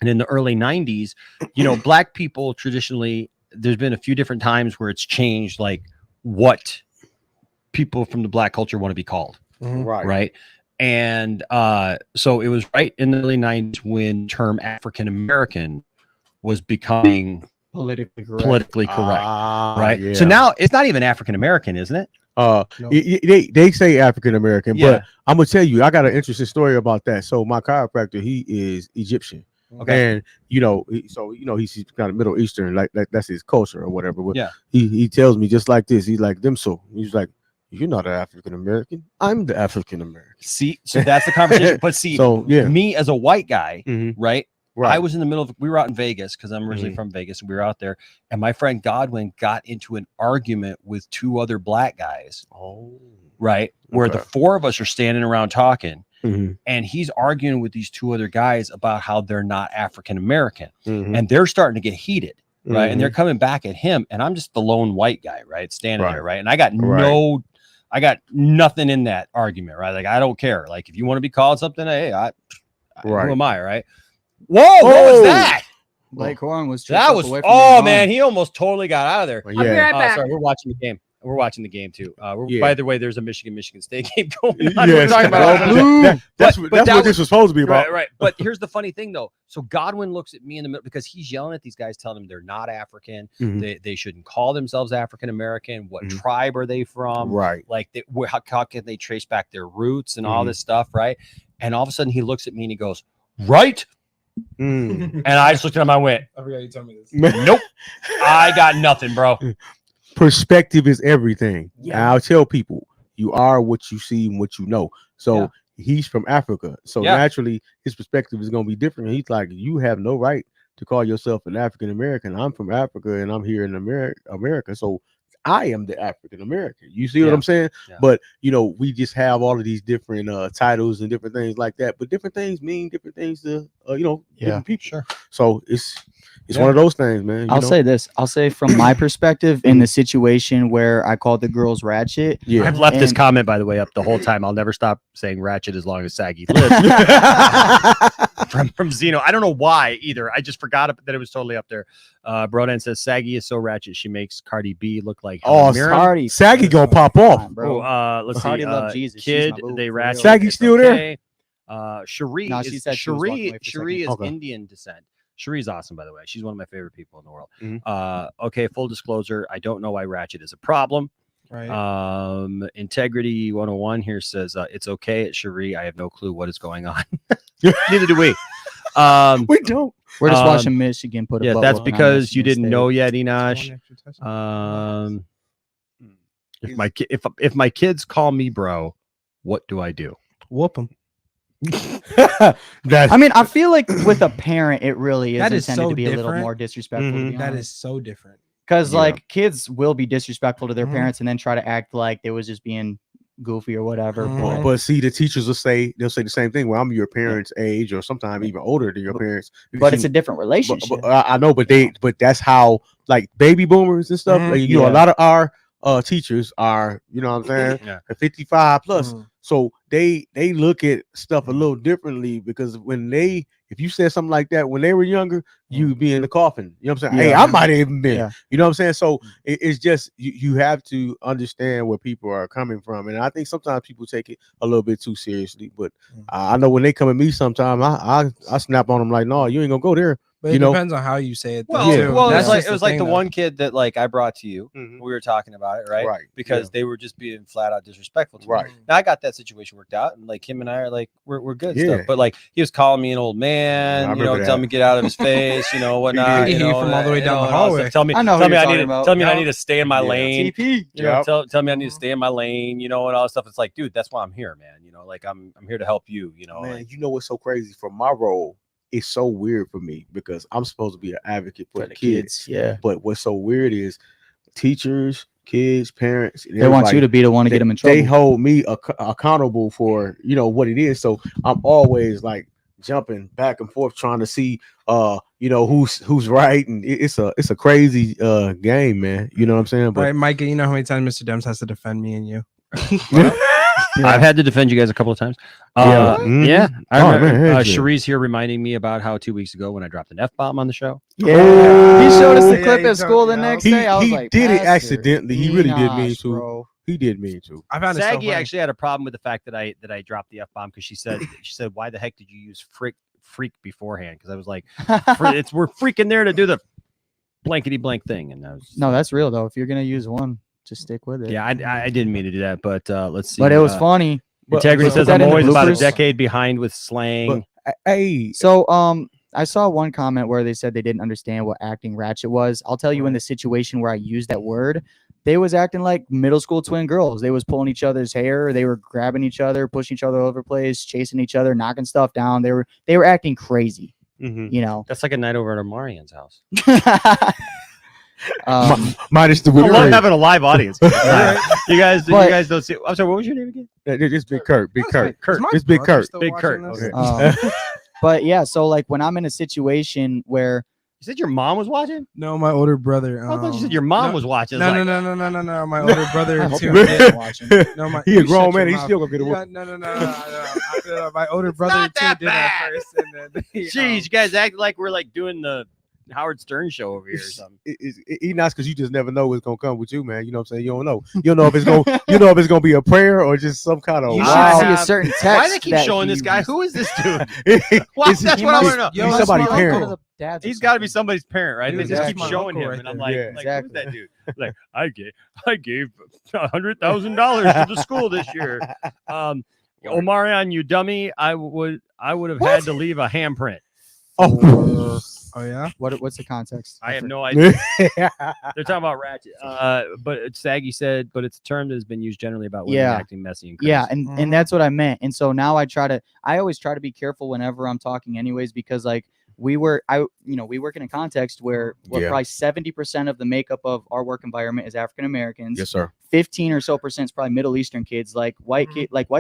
and in the early '90s, you know, black people traditionally there's been a few different times where it's changed, like what people from the black culture want to be called. Right. Right. And so it was right in the early 90s when term African American was becoming Politically correct. politically correct. Right. Yeah. So now it's not even African American, isn't it? They say African American, Yeah. but I'm gonna tell you, I got an interesting story about that. So my chiropractor, he is Egyptian. Okay. And he's kind of Middle Eastern, like that's his culture or whatever. But Yeah. he tells me just like this. He's like, he's like, you're not an African American. I'm the African American. See, so that's the conversation. But see, So yeah, me as a white guy, right? right. I was in the middle of, we were out in Vegas because I'm originally from Vegas, and we were out there, and my friend Godwin got into an argument with 2 other black guys, right? Where the 4 of us are standing around talking, and he's arguing with these 2 other guys about how they're not African American, and they're starting to get heated, right? And they're coming back at him, and I'm just the lone white guy, right? Standing there, right? And I got I got nothing in that argument, right? Like, I don't care. Like, if you want to be called something, hey, who am I, right? Whoa, what was that? Blake Horn was That was, man, he almost totally got out of there. I'll be right back. Sorry, we're watching the game. We're watching the game too. Yeah. By the way, there's a Michigan State game going on. We're Yes, talking about that's what this was supposed to be about. right. But here's the funny thing, though. So Godwin looks at me in the middle because he's yelling at these guys, telling them they're not African. They shouldn't call themselves African American. What tribe are they from? Right. Like, how can they trace back their roots and all this stuff, right? And all of a sudden, he looks at me and he goes, "Right." And I just looked at him. I went, I forgot you told me this. "Nope, I got nothing, bro." Perspective is everything. Yeah. I'll tell people, you are what you see and what you know. So he's from Africa. So naturally his perspective is going to be different. He's like, you have no right to call yourself an African American. I'm from Africa and I'm here in America. So I am the African American. You see what I'm saying? Yeah. But we just have all of these different titles and different things like that. But different things mean different things to different people. Sure. So it's one of those things, man. I'll say this. I'll say from my perspective, in the situation where I called the girls ratchet. Yeah. I've left this comment, by the way, up the whole time. I'll never stop saying ratchet as long as Saggy lives. from Zeno. I don't know why either. I just forgot that it was totally up there. Brodan says Saggy is so ratchet she makes Cardi B look like Cardi. Saggy gonna pop off. Let's Cardi see. Love Jesus. Kid, they ratchet. Saggy still there? Cherie is okay. Indian descent. Cherie's awesome, by the way. She's one of my favorite people in the world. Okay, full disclosure, I don't know why ratchet is a problem. Right. Integrity 101 here says it's okay at Cherie. I have no clue what is going on. Neither do we. We don't. We're just watching Michigan put a that's because you didn't know yet, Enosh. If my kids call me bro, what do I do? Whoop them. I mean, I feel like with a parent, it really is intended to be a little different. more disrespectful. To be That honest. is so different. Because like kids will be disrespectful to their parents and then try to act like they was just being goofy or whatever. But see, the teachers they'll say the same thing. Well, I'm your parents' age, or sometimes even older than your parents. But it's a different relationship. I know, but that's how, like, baby boomers and stuff. Like, a lot of our teachers are, you know what I'm saying, 55 plus. So they look at stuff a little differently, because if you said something like that when they were younger, you'd be in the coffin. You know what I'm saying? Hey, I might have even been. You know what I'm saying? So it's just you have to understand where people are coming from, and I think sometimes people take it a little bit too seriously. But I know when they come at me, sometimes I snap on them like, no, you ain't gonna go there. But it depends on how you say it. Well, it was like the one kid that like I brought to you. We were talking about it, right? Right. Because they were just being flat out disrespectful to me. Now I got that situation worked out, and like him and I are like we're good stuff. But like he was calling me an old man, telling me to get out of his face, whatnot. From all the way down the hallway. Tell me I need to stay in my lane. TP. Tell me I need to stay in my lane, and all that stuff. It's like, dude, that's why I'm here, man. Like I'm here to help you. Man, you know what's so crazy for my role? It's so weird for me because I'm supposed to be an advocate for the kids. Yeah. But what's so weird is teachers, kids, parents, they want you to be the one to get them in trouble. They hold me accountable for what it is. So I'm always like jumping back and forth trying to see who's right, and it's a crazy game, man. You know what I'm saying? But right, Micah, you know how many times Mr. Dems has to defend me and you. I've had to defend you guys a couple of times. Yeah. Mhm. Yeah. I Oh, remember man, yeah. Cherise here reminding me about how 2 weeks ago when I dropped an F-bomb on the show. Yeah. He showed us the Yeah, clip he at school the told me, next He, day. I was he like, did it "Pastor accidentally. He really did mean Enosh, to. bro." He did mean to. I found it so Saggy funny. actually had a problem with the fact that I dropped the F-bomb because she said why the heck did you use freak beforehand? Because I was like, we're freaking there to do the blankety blank thing, and I was No, that's real though. If you're gonna use one, just stick with it. yeah, I didn't mean to do that, but let's see. But it was funny. Integrity But- says Put that I'm in the always about a bloopers. decade behind with slang. But hey, So I saw one comment where they said they didn't understand what acting ratchet was. I'll tell you in the situation where I used that word, they was acting like middle school twin girls. They was pulling each other's hair, they were grabbing each other, pushing each other all over the place, chasing each other, knocking stuff down. They were acting crazy, mhm. you know. That's like a night over at Marian's house. Minus the I whipped love cream. having a live audience. you But- guys don't see. I'm sorry. What was your name again? It's Big Kurt. Big Kurt. Kurt. It's Big Kurt. Big Kurt. Okay. But yeah, so like when I'm in a situation where You said your mom was watching? No, my older brother. I thought you said your mom was watching. No, It's no, like- no. My older brother I hope too. your dad's watching. No, my He a you grown shut man. your He's mouth. still gonna get a Yeah, no. My older brother not too that did that bad. first, and then Jeez, you guys act like we're like doing the Howard Stern show over here or something. He nice because you just never know what's gonna come with you, man. You know what I'm saying? You don't know. You don't know if it's gonna. You know if it's gonna be a prayer or just some kind of. you Wow. should see a certain text. Why do they keep that showing he this guy? used. Who is this dude? It's- That's He what I must- want to know. Yo, He's that's somebody's my parent. uncle. He's got to be somebody's parent, right? They Dude, just that's keep my showing uncle him, right and I'm there. like, Yeah, who's exactly. that dude? Like, I gave $100,000 to the school this year. Omarion, you dummy! I would have had to leave a handprint. Oh. Oh yeah. What's the context? I have no idea. They're talking about ratchet. But Saggy said, but it's a term that has been used generally about women Yeah. acting messy and crazy. Yeah, and that's what I meant. And so now I always try to be careful whenever I'm talking anyways, because like we work in a context where Yeah. probably 70% of the makeup of our work environment is African Americans. Yes, sir. 15 or so percent is probably Middle Eastern kids, like white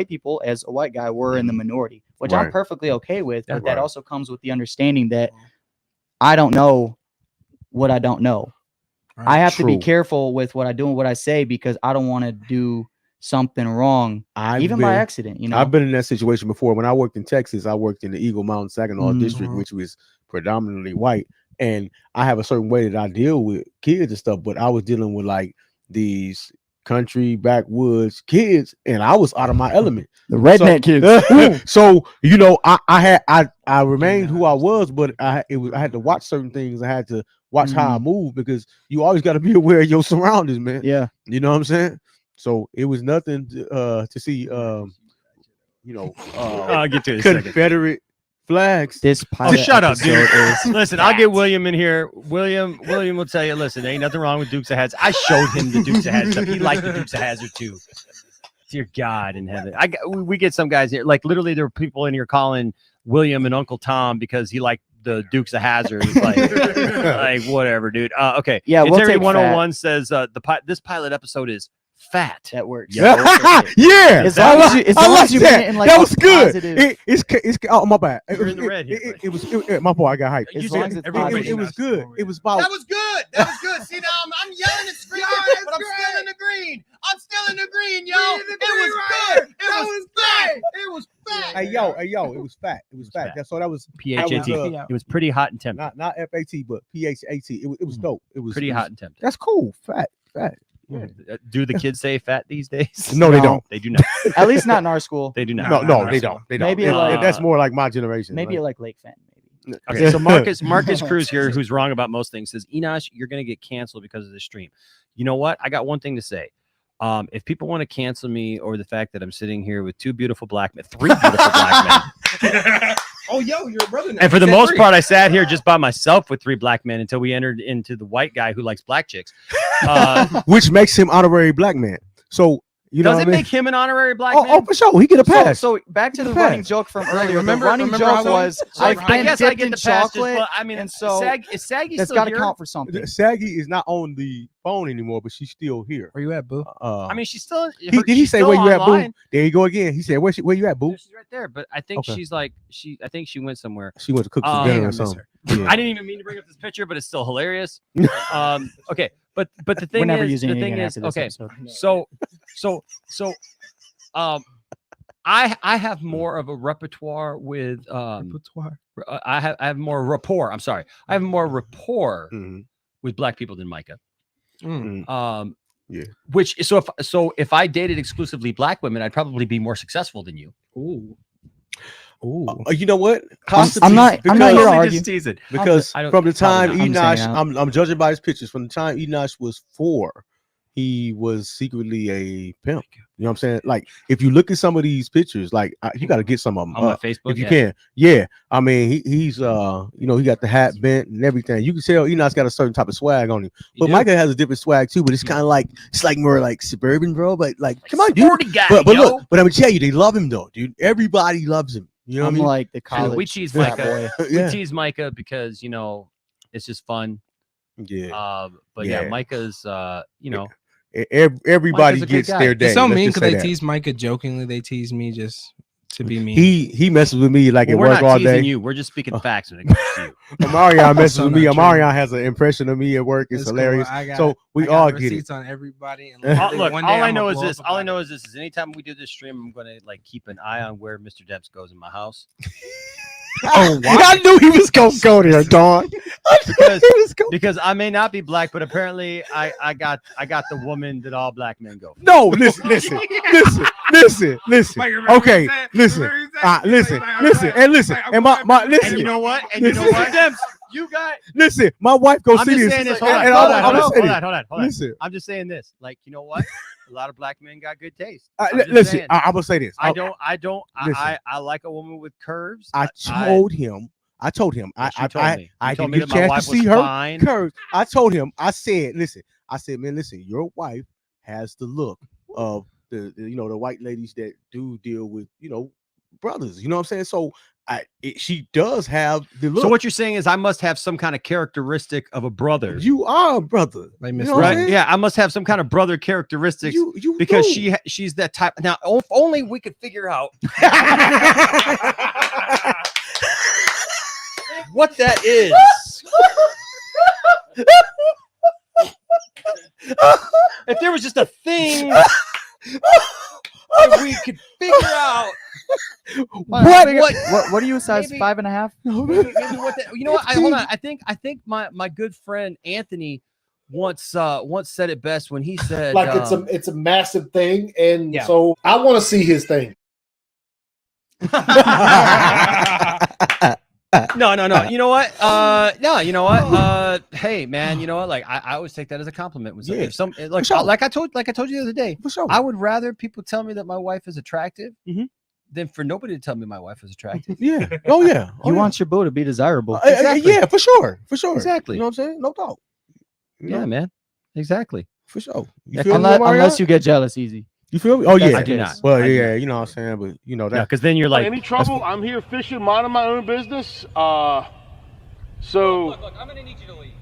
people as a white guy were in the minority, which I'm Right. perfectly okay with. But Right. that also comes with the understanding that I don't know what I don't know. I have to be True. careful with what I do and what I say because I don't want to do something wrong, even by accident. You know, I've been in that situation before. When I worked in Texas, I worked in the Eagle Mountain Saginaw Mhm. district, which was predominantly white. And I have a certain way that I deal with kids and stuff, but I was dealing with like these country backwoods kids, and I was out of my element. the redneck kids. So you know, I remained who I was, but I had to watch certain things. I had to watch how I move because you always got to be aware of your surroundings, man. Yeah. You know what I'm saying? So it was nothing to see, I'll get to it in a second. Confederate flags. This pilot shut up, dude. episode is Listen, I'll get William in here. William will tell you, listen, ain't nothing wrong with Dukes of Hazzard. I showed him the Dukes of Hazzard stuff. He liked the Dukes of Hazzard too. Dear God in heaven. We get some guys here. Like literally there were people in here calling William and Uncle Tom because he liked the Dukes of Hazzard. It's like whatever, dude. Okay. Yeah, we'll Integrity take 101 says this pilot episode is fat. that works. Yeah. Yeah, As long as you- as I long like as you mean that. it in, like, That a was good. positive- It's oh my bad. You're in the red here, It was my fault. I got hyped. As You long said as it's everybody- positive. It was good. It was about That was good. That was good. See, now I'm yelling and screaming, but I'm still in the green. I'm still in the green, yo. It was good. It was fat. It was fat. hey yo. It was fat. It was fat. fat. That's so that was PHAT. was, It was pretty hot and tempting. not FAT, but PHAT. It was dope. It was Pretty it was- hot and tempting. That's cool. Fat. Yeah. Do the kids say fat these days? No, they No. don't. They do not. At least not in our school. They do not. No, they don't. They don't. Maybe Yeah, like- that's more like my generation. Maybe right? like Lake Fenton. Maybe. Okay, so Marcus Cruz here, who's wrong about most things, says, Enosh, you're going to get canceled because of this stream. You know what? I got one thing to say. If people want to cancel me or the fact that I'm sitting here with three beautiful black men, Oh, yo, your brother. and for the most part, I sat here just by myself with three black men until we entered into the white guy who likes black chicks. which makes him honorary black man. So you know Does what it I mean? make him an honorary black Oh, man? for sure. He get a So, pass. so back to the Pass. running joke from earlier. remember- the running remember joke how- was So I've I been guess I dipped get in the pass. chocolate, I mean, and so is Saggy that's still got to here? count for something. Saggy is not on the phone anymore, but she's still here. Where you at, boo? I mean, she's still. did he say where you at, boo? There you go again. He said, where you at, boo? She's right there, but I think Okay. she's like I think she went somewhere. She went to cook some Oh, dinner I or miss something. her. Yeah. I didn't even mean to bring up this picture, but it's still hilarious. Okay, but the thing We're never is, using the it thing again is, after this okay, episode. so I have more of a repertoire with I have more rapport. I'm sorry. I have more rapport with black people than Micah. Yeah. Which so if I dated exclusively black women, I'd probably be more successful than you. Ooh. You know what? I'm not here to argue. Just teasing. Because I don't- from the time probably not. I'm saying Enosh, I'm judging by his pictures. From the time Enosh was 4, he was secretly a pimp. You know what I'm saying? Like, if you look at some of these pictures, like you got to get some of them On my up Facebook, if you yeah. can. Yeah, I mean, he's you know, he got the hat bent and everything. You can tell Enosh got a certain type of swag on him. But do. Micah has a different swag too. But it's kind of like more like suburban, bro. But like come on, sporty dude. guy, but yo. look, but I'm gonna tell you, they love him though, dude. Everybody loves him. You know what I I'm mean? like the Dude, college. we tease frat Micah. boy. Yeah. We tease Micah because it's just fun. Yeah. But yeah, Yeah. Micah's Everybody Micah's a good gets guy. their day. It's so Let's mean just because say they that. tease Micah jokingly. They tease me just to be mean. He messes with me like well, at we're work not all teasing day. you. We're just speaking facts when it comes to you. Amarion messes So with me. not true. Amarion has an impression of me at work. It's It's cool. hilarious. I So we I got all get it. receipts on everybody. And Look, literally one day all I I'ma know is blow this. up All I about know it. is this. Is anytime we do this stream, I'm gonna like keep an eye on where Mr. Depps goes in my house. I knew he was gonna go there, Dawn. Because I may not be black, but apparently I got the woman that all black men go for. No, listen. Okay, listen. Listen. And my listen. And you know what? And Listen. you know what? You got. Listen, my wife goes I'm see just this. saying this. And Hold I'm gonna say this. on. Listen. I'm just saying this. Like, you know what? A lot of black men got good taste. Listen, saying. I'm gonna say this. I Listen. like a woman with curves. I told him. Yes, you told me. I You didn't told me get a that my chance wife to was see her fine. curves. I told him. I said, man, listen. Your wife has the look of the white ladies that do deal with brothers. You know what I'm saying? So she does have the look. So what you're saying is I must have some kind of characteristic of a brother. You are a brother, Like You Mr. know what I'm Right? saying? Yeah, I must have some kind of brother characteristics You because do. she's that type. Now, if only we could figure out what that is. If there was just a thing that we could figure out What do you size? Maybe- 5.5? maybe what that, you know what? Hold on. I think my good friend Anthony once said it best when he said Like it's a massive thing, and Yeah. so I want to see his thing. No. You know what? You know what? Hey, man. You know what? Like I always take that as a compliment. When Yeah, if some for like sure. like I told you the other day, For sure. I would rather people tell me that my wife is attractive Mhm. than for nobody to tell me my wife is attractive. Yeah. Oh yeah. You want your boo to be desirable. Exactly. Yeah, for sure. Exactly. You know what I'm saying? No doubt. You Yeah, know, man. Exactly. for sure. You Yeah, feel me, Unless Mario? you get jealous easy. You feel me? Oh That's yeah. I do not. Well, I do yeah, not. you know what I'm saying, but you know Yeah, that. because then you're like, Any trouble? I'm here fishing, minding my own business. So Look, I'm gonna need you to leave.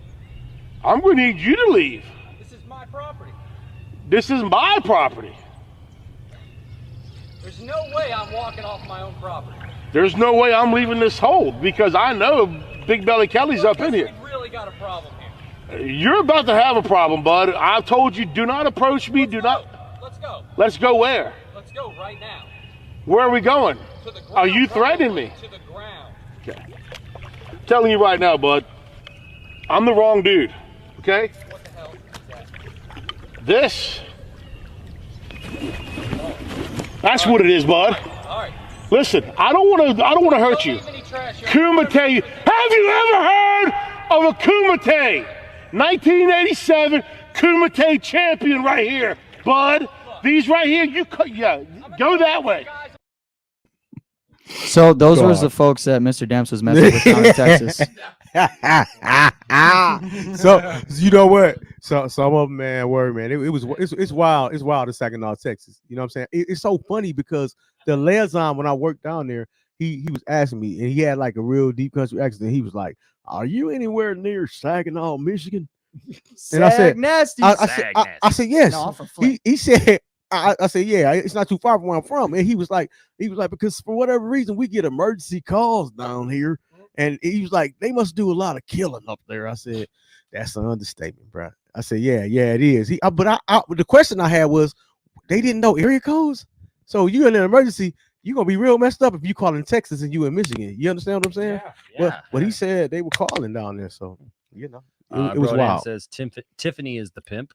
I'm going to need you to leave. This is my property. This is my property. There's no way I'm walking off my own property. There's no way I'm leaving this hold because I know Big Belly Kelly's up in here. We really got a problem here. You're about to have a problem, bud. I've told you, do not approach me. Do not. Let's go. Let's go where? Let's go right now. Where are we going? To the ground. Are you threatening me? To the ground. Okay. I'm telling you right now, bud. I'm the wrong dude. Okay? What the hell is that? This. That's what it is, bud. All right. Listen, I don't want to hurt Don't you. leave any trash here. Kumite. Have you ever heard of a Kumite? 1987 Kumite champion right here, bud. These right here, go that way. So those was God. the folks that Mr. Demps was messing with down in Texas. So you know what? So some of them, man, word, man. It's wild. It's wild in Saginaw, Texas. You know what I'm saying? It's so funny because the liaison when I worked down there, he was asking me, and he had like a real deep country accent. He was like, "Are you anywhere near Saginaw, Michigan?" And I said, nasty. I said yes. No, I'm from Flint. He said, I said, yeah, it's not too far from where I'm from. And he was like, because for whatever reason, we get emergency calls down here. And he was like, they must do a lot of killing up there. I said, that's an understatement, bro. I said, yeah, it is. But the question I had was, they didn't know area codes. So you're in an emergency, you're gonna be real messed up if you call in Texas and you in Michigan. You understand what I'm saying? But he said they were calling down there, so you know it was Brodan wild. says Tiffany is the pimp.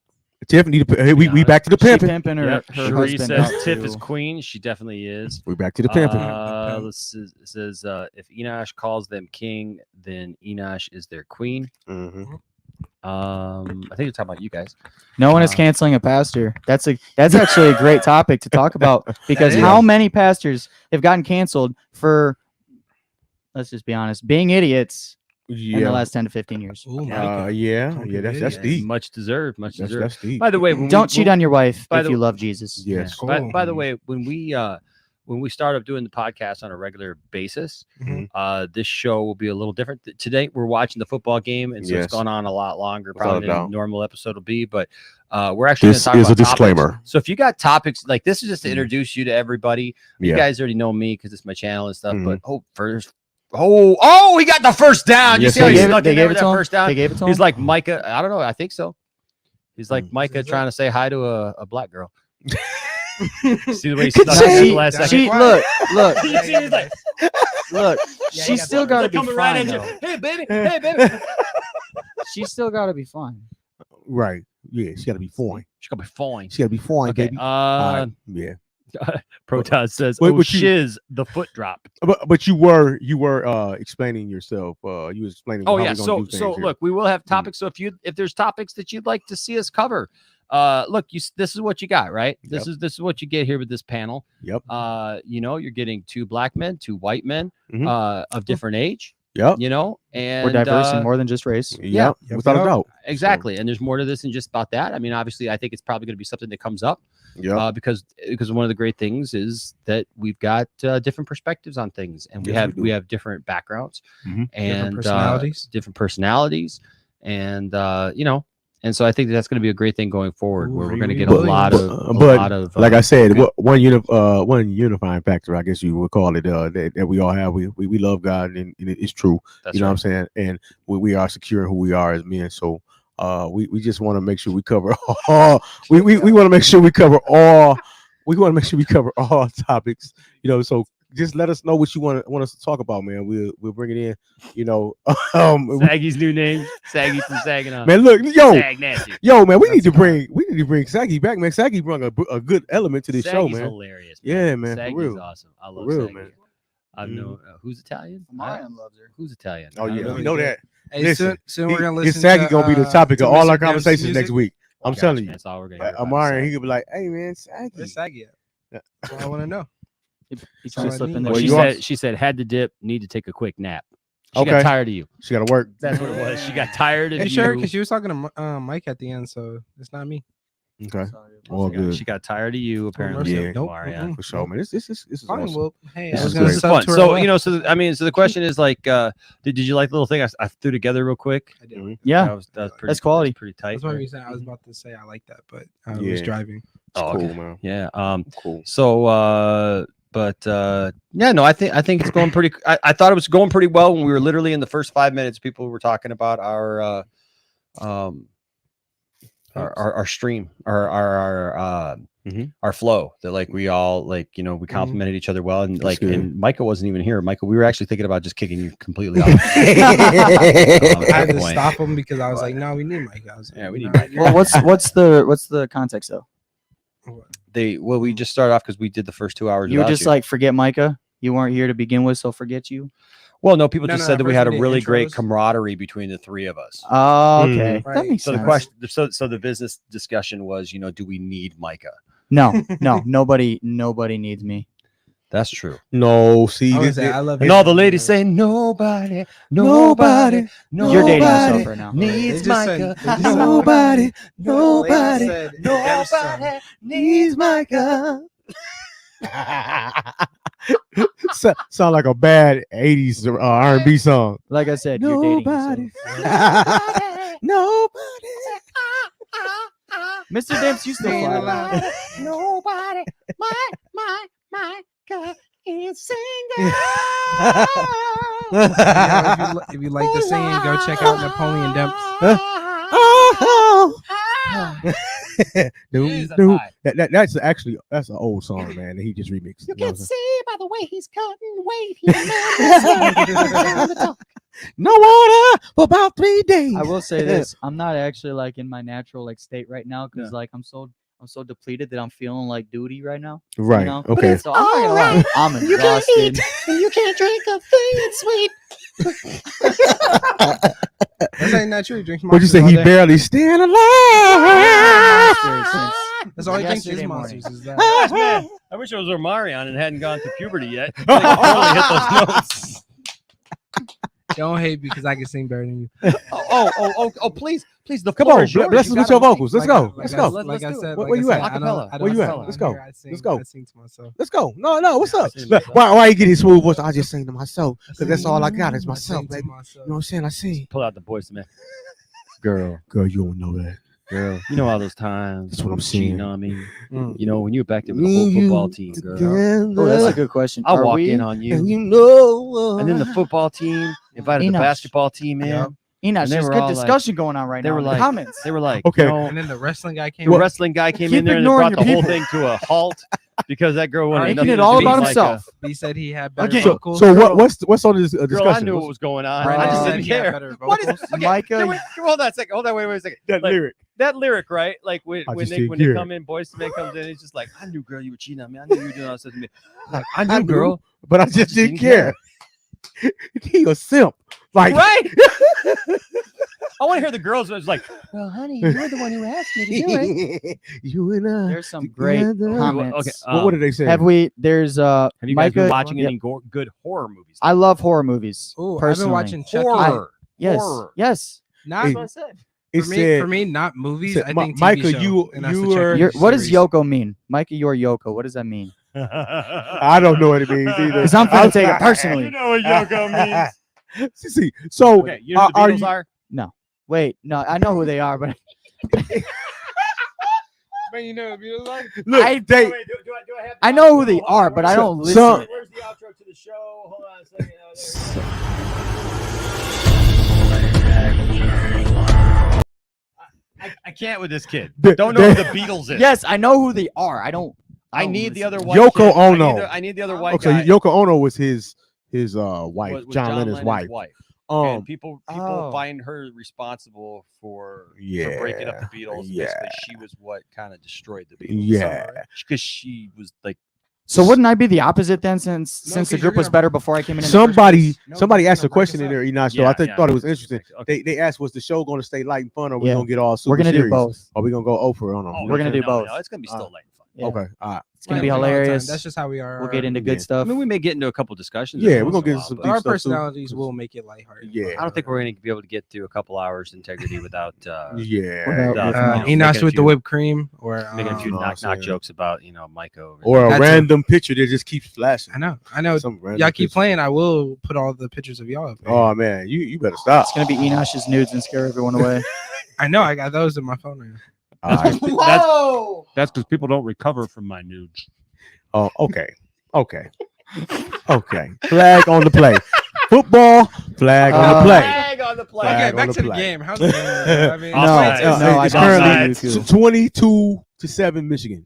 Tiffany, we back to the She pimping. pimping her, Yep. her Cherie husband. says out, Tiff too. is queen. She definitely is. We back to the pimping. It says if Enosh calls them king, then Enosh is their queen. Mhm. I think you're talking about you guys. No one is canceling a pastor. That's actually a great topic to talk about because That how is. many pastors have gotten canceled for, let's just be honest, being idiots in the Yeah, last 10 to 15 years. Ooh, Micah. yeah. Talking That's idiots. deep. Much deserved. Much That's deserved. deep. By the way, when Don't cheat on your wife by if the- you love Jesus. Yes. By Cool. the way, when we start up doing the podcast on a regular basis, Mhm. this show will be a little different. Today we're watching the football game, and so Yes. it's gone on a lot longer, Without probably a than a doubt. normal episode will be. But we're actually This going to is talk a about topics. disclaimer. So if you got topics like this, is just to introduce you to everybody. You Yeah. guys already know me because it's my channel and stuff. But he got the first down. You Yes, see how he he did. snuck They in there gave with it to that him? first down? They gave it to He's him? like Micah. I don't know. I think so. He's like Micah Is it? trying to say hi to a black girl. See the way he Good snuck in save. at the last second. She look. You see, he's like, Look, Yeah, she's got still that. got to be coming right fine. at you. though. Hey baby, hey baby. She's still got to be fine. Right. Yeah. She got to be fine. She's gonna be fine. She got to be fine, Okay. baby. All right. Yeah. Proton says, Wait, "Oh but you- shiz, the foot drop." But you were explaining yourself. You was explaining. Oh how yeah. we gonna So do things here. look, we will have topics. So if there's topics that you'd like to see us cover, look, this is what you got, right? This is what you get here with this panel. Yep. You're getting 2 black men, 2 white men, Mhm. of different age. Yep. And We're diverse in more than just race. Yep. Yep, Without a yep. doubt. Exactly. And there's more to this than just about that. I mean, obviously, I think it's probably going to be something that comes up. Yeah. Because one of the great things is that we've got different perspectives on things, and Yes, we have different backgrounds Mhm. and personalities. different personalities, and and so I think that's going to be a great thing going forward, where we're going to get a lot of like I said, one unifying factor, I guess you would call it, that we all have. We love God, and it's true. That's You know right. what I'm saying? And we are secure in who we are as men. So we just want to make sure we cover all. We want to make sure we cover all. We want to make sure we cover all topics. So just let us know what you want us to talk about, man. We'll bring it in. Saggy's new name, Saggy from Saginaw. Man, look, Sag Nasty. man, we need to bring Saggy back, man. Saggy brought a good element to this show, Saggy's man. hilarious. Yeah, man, for Saggy's real. awesome. I For love real, Saggy. man. I've known who's Italian. Marion loves her. Who's Italian? Oh I don't yeah, know. we know that. Hey, Listen, soon we're gonna his listen. Saggy gonna be the topic to of all Mr. our Demp's conversations music. next week. I'm Gotcha. telling you, That's all we're gonna hear. Amari, he could be like, "Hey, man, Saggy." Where's Saggy at? Yeah. That's what I want to know. He's trying to all I slip in need. there. Well, Well, she said had to dip, need to take a quick nap. She Okay. got tired of you. She got to work. That's what it was. She got tired of Hey, you. sure, because she was talking to Mike at the end, so it's not me. Okay, all She got- good She got tired of you, apparently. Yeah. Nope. Marion. for sure, man. This is Fine, awesome. well, hey, This I was is gonna great. This is sub fun. to her So left. so the question is like, did you like the little thing I threw together real quick? I did. Yeah. That was pretty, That's quality. That's pretty tight. That's one right? reason I was about to say I like that, but I was Yeah. driving. Oh, Cool, okay. man. Yeah. Cool. So, yeah, no, I think it's going pretty. I thought it was going pretty well when we were literally in the first 5 minutes. People were talking about our stream, our flow. That like we all we complimented each other well, and That's good. and Micah wasn't even here. Micah, we were actually thinking about just kicking you completely off. I had to point. stop him because I was like, no, we need Mike. I was like, Yeah, we no, need Mike. you're Well, not- what's the context though? We just started off because we did the first 2 hours. You were without just like, forget Micah. You weren't here to begin with, so forget you. well, no, people No, just no, said that we first had a we did really great intros. camaraderie between the three of us. Oh, okay. Right. That makes So the sense. question, so the business discussion was, do we need Micah? No, nobody needs me. That's true. No, see, I was this, gonna say, I love And it. all the ladies say nobody, Nobody, You're dating yourself right now. needs They just said- Micah. they just said- nobody, Nobody said Emerson. needs Micah. Sound like a bad 80s R&B song. Like I said, you're dating Nobody. yourself. Nobody. Mr. Dempsey, you still Ain't fly. allowed. Nobody, my God is single. Yeah, if you like the singing, go check out Napoleon Demps. Oh. Dude, dude. That's actually that's an old song, man. That he just remixed. You know can what I'm see by the way he's cutting weight. He's a man that's no water for about 3 days. I will say this: I'm not actually like in my natural like state right now because like I'm so depleted that I'm feeling like duty right now. Right. You know? Okay. So I'm not gonna lie, I'm You can't exhausted. eat and you can't drink a thing that's sweet. That's ain't not true. He drinks What you monsters say? all He day. barely staying alive. That's all he drinks is Yesterday monsters. morning. Is that. Gosh, man, I wish it was Omarion and hadn't gone through puberty yet. I could barely hit those notes. Don't hate because I can sing better than you. Oh, please, the Come floor on, is yours. bless us You with gotta your vocals. Let's go. Let's go. Like I said, Where you at? I don't Where you at? sound Let's on go. here. Let's go. I sing to myself. Let's go. No, what's up? sing to Look, myself. why you get his smooth voice? I just sing to myself because that's all I got is I myself, sing to baby. You myself. know what I'm saying? I sing. Pull out the voice, man. Girl, you don't know that. girl, you know all those times. That's what I'm cheating saying. on me. Mm. You know when you were back there with the whole football team, girl. Oh, that's a good question. I'll Are walk we- in on you. And you know, And then the football team invited the Enoch. basketball team in. Yep. Enoch, And they there's were good all like- discussion going on right They now were in the like, comments. they were like, Okay. you know, And then the wrestling guy came. the in. wrestling guy came Keep in there and ignoring brought the your whole people. thing to a halt because that girl wanted Making nothing it to all do about with himself. He said he had better Okay. vocals. So what's on this Girl, I discussion? knew what What's was going on. Right. I just He didn't said he had care. better What is vocals. okay, Micah- hold on a second. Hold on, wait a second. that Like, lyric? that lyric, right? Like when I just they didn't care. come in, Boys to Men comes in, he's just like, I knew, girl, you were cheating on me. I knew you were doing all this to me. Like, I knew, girl. But I just didn't care. He a simp. Like Right? I want to hear the girls was like, well, honey, you're the one who asked me to do it. you and I. There's some great together. comments. Okay, What did they say? Have we? There's Have you guys been Micah- watching Yep. any good horror movies? I love horror movies. Ooh, I've been personally. watching Chucky. horror. Yes. Horror. Yes. Not Hey, That's what I said. It for me, not movies. said, I think TV Micah, show, you and that's the are. Chucky What does series. Yoko mean? Micah, you're Yoko. What does that mean? I don't know what it means either. Because I'm gonna take it personally. You know what Yoko means. See, so Okay, you know who the are Beatles you? are? Wait, no, I know who they are, but Man, you know what Beatles like? Look, I- they. do I have I know who they are, but I don't listen. Some- Where's the outro to the show? Hold on a second. I can't with this kid. They- Don't know they- who the Beatles is. Yes, I know who they are. I don't. I don't need the listen. other white Yoko kid. Ono. I need the other white Okay, guy. Yoko Ono was his wife, was John Lennon's wife. And people Oh. find her responsible for Yeah, breaking up the Beatles. yeah. Basically, she was what kind of destroyed the Beatles. Yeah. because she was like So wouldn't I be the opposite then, since the 'cause group you're was gonna- better before I came in? the first Somebody place? somebody you're asked a gonna break question us in up. there, Enoch. So Yeah, I yeah. thought it was interesting. Okay. They asked, was the show going to stay light and fun, or we Yeah. gonna get all super We're gonna do serious? both. Are we gonna go over on them? Oh, We're gonna no, do no, both. No, it's gonna be still light and fun. Yeah. Okay, all right. It's gonna be All the time. hilarious. That's just how we are. We'll get into Yeah. good I stuff. mean, we may get into a couple discussions. Yeah, every we're once gonna in a get while, some but deep Our stuff, too. personalities will make it lighthearted. Yeah. I don't think we're going to be able to get through a couple hours integrity without Yeah. without, Enoch making a with the few- whipped cream, or making a few know what I'm knock saying. jokes about Micah over Or a That's it. random picture that just keeps flashing. I know. Some random Y'all keep picture. playing. I will put all the pictures of y'all up there. Oh man, you better stop. It's gonna be Enosh's nudes and scare everyone away. I know. I got those in my phone right now. All right. Whoa! That's because people don't recover from my nudes. Oh, okay. Flag on the play. Football. Flag on the play. Flag on the play. Okay, Flag on back the to the play. game. How's the game? I mean, No, Offside. no, I it's don't currently see you. 22-7 Michigan.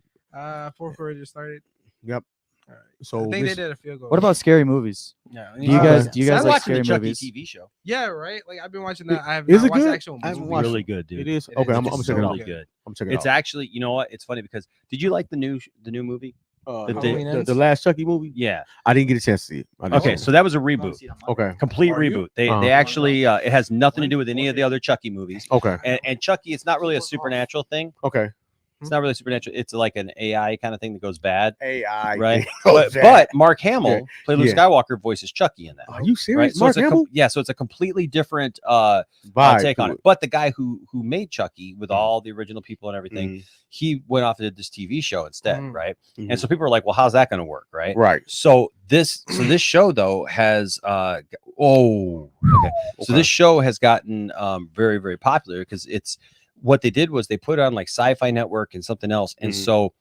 fourth quarter just started. Yep. All right. So I think they Mich- did a field goal. What about scary movies? Yeah, Do you guys I'm like watching scary the Chucky movies? TV show? Yeah, right. Like I've been watching that. I have Is not it watched the good? actual I haven't movie. watched Really good, dude. it is? It Okay, is. I'm It's gonna so check it out. really good. I'm checking it It's out. actually, you know what? It's funny because did you like the new movie? Uh, the- the last Chucky movie? Yeah. I didn't get a chance to see it. I didn't Okay, see so that was a reboot. it. Okay. Complete Are you? reboot. They Uh-huh. they actually it has nothing to do with any of the other Chucky movies. Okay. And Chucky, it's not really a supernatural thing. Okay. It's not really supernatural. It's like an AI kind of thing that goes bad, AI. right? goes bad. But Mark Hamill, played Luke Yeah. Skywalker, voices Chucky in that. Are you Right? serious? So Mark it's a Hamill? so it's a completely different Vibe take to on it. But the guy who made Chucky with all the original people and everything, Mhm. he went off and did this TV show instead, Mm. right? Mhm. And so people are like, "Well, how's that going to work?" Right? Right. So this show though has so this show has gotten very, very popular because it's what they did was they put it on like Sci-Fi Network and something else, and Mhm. so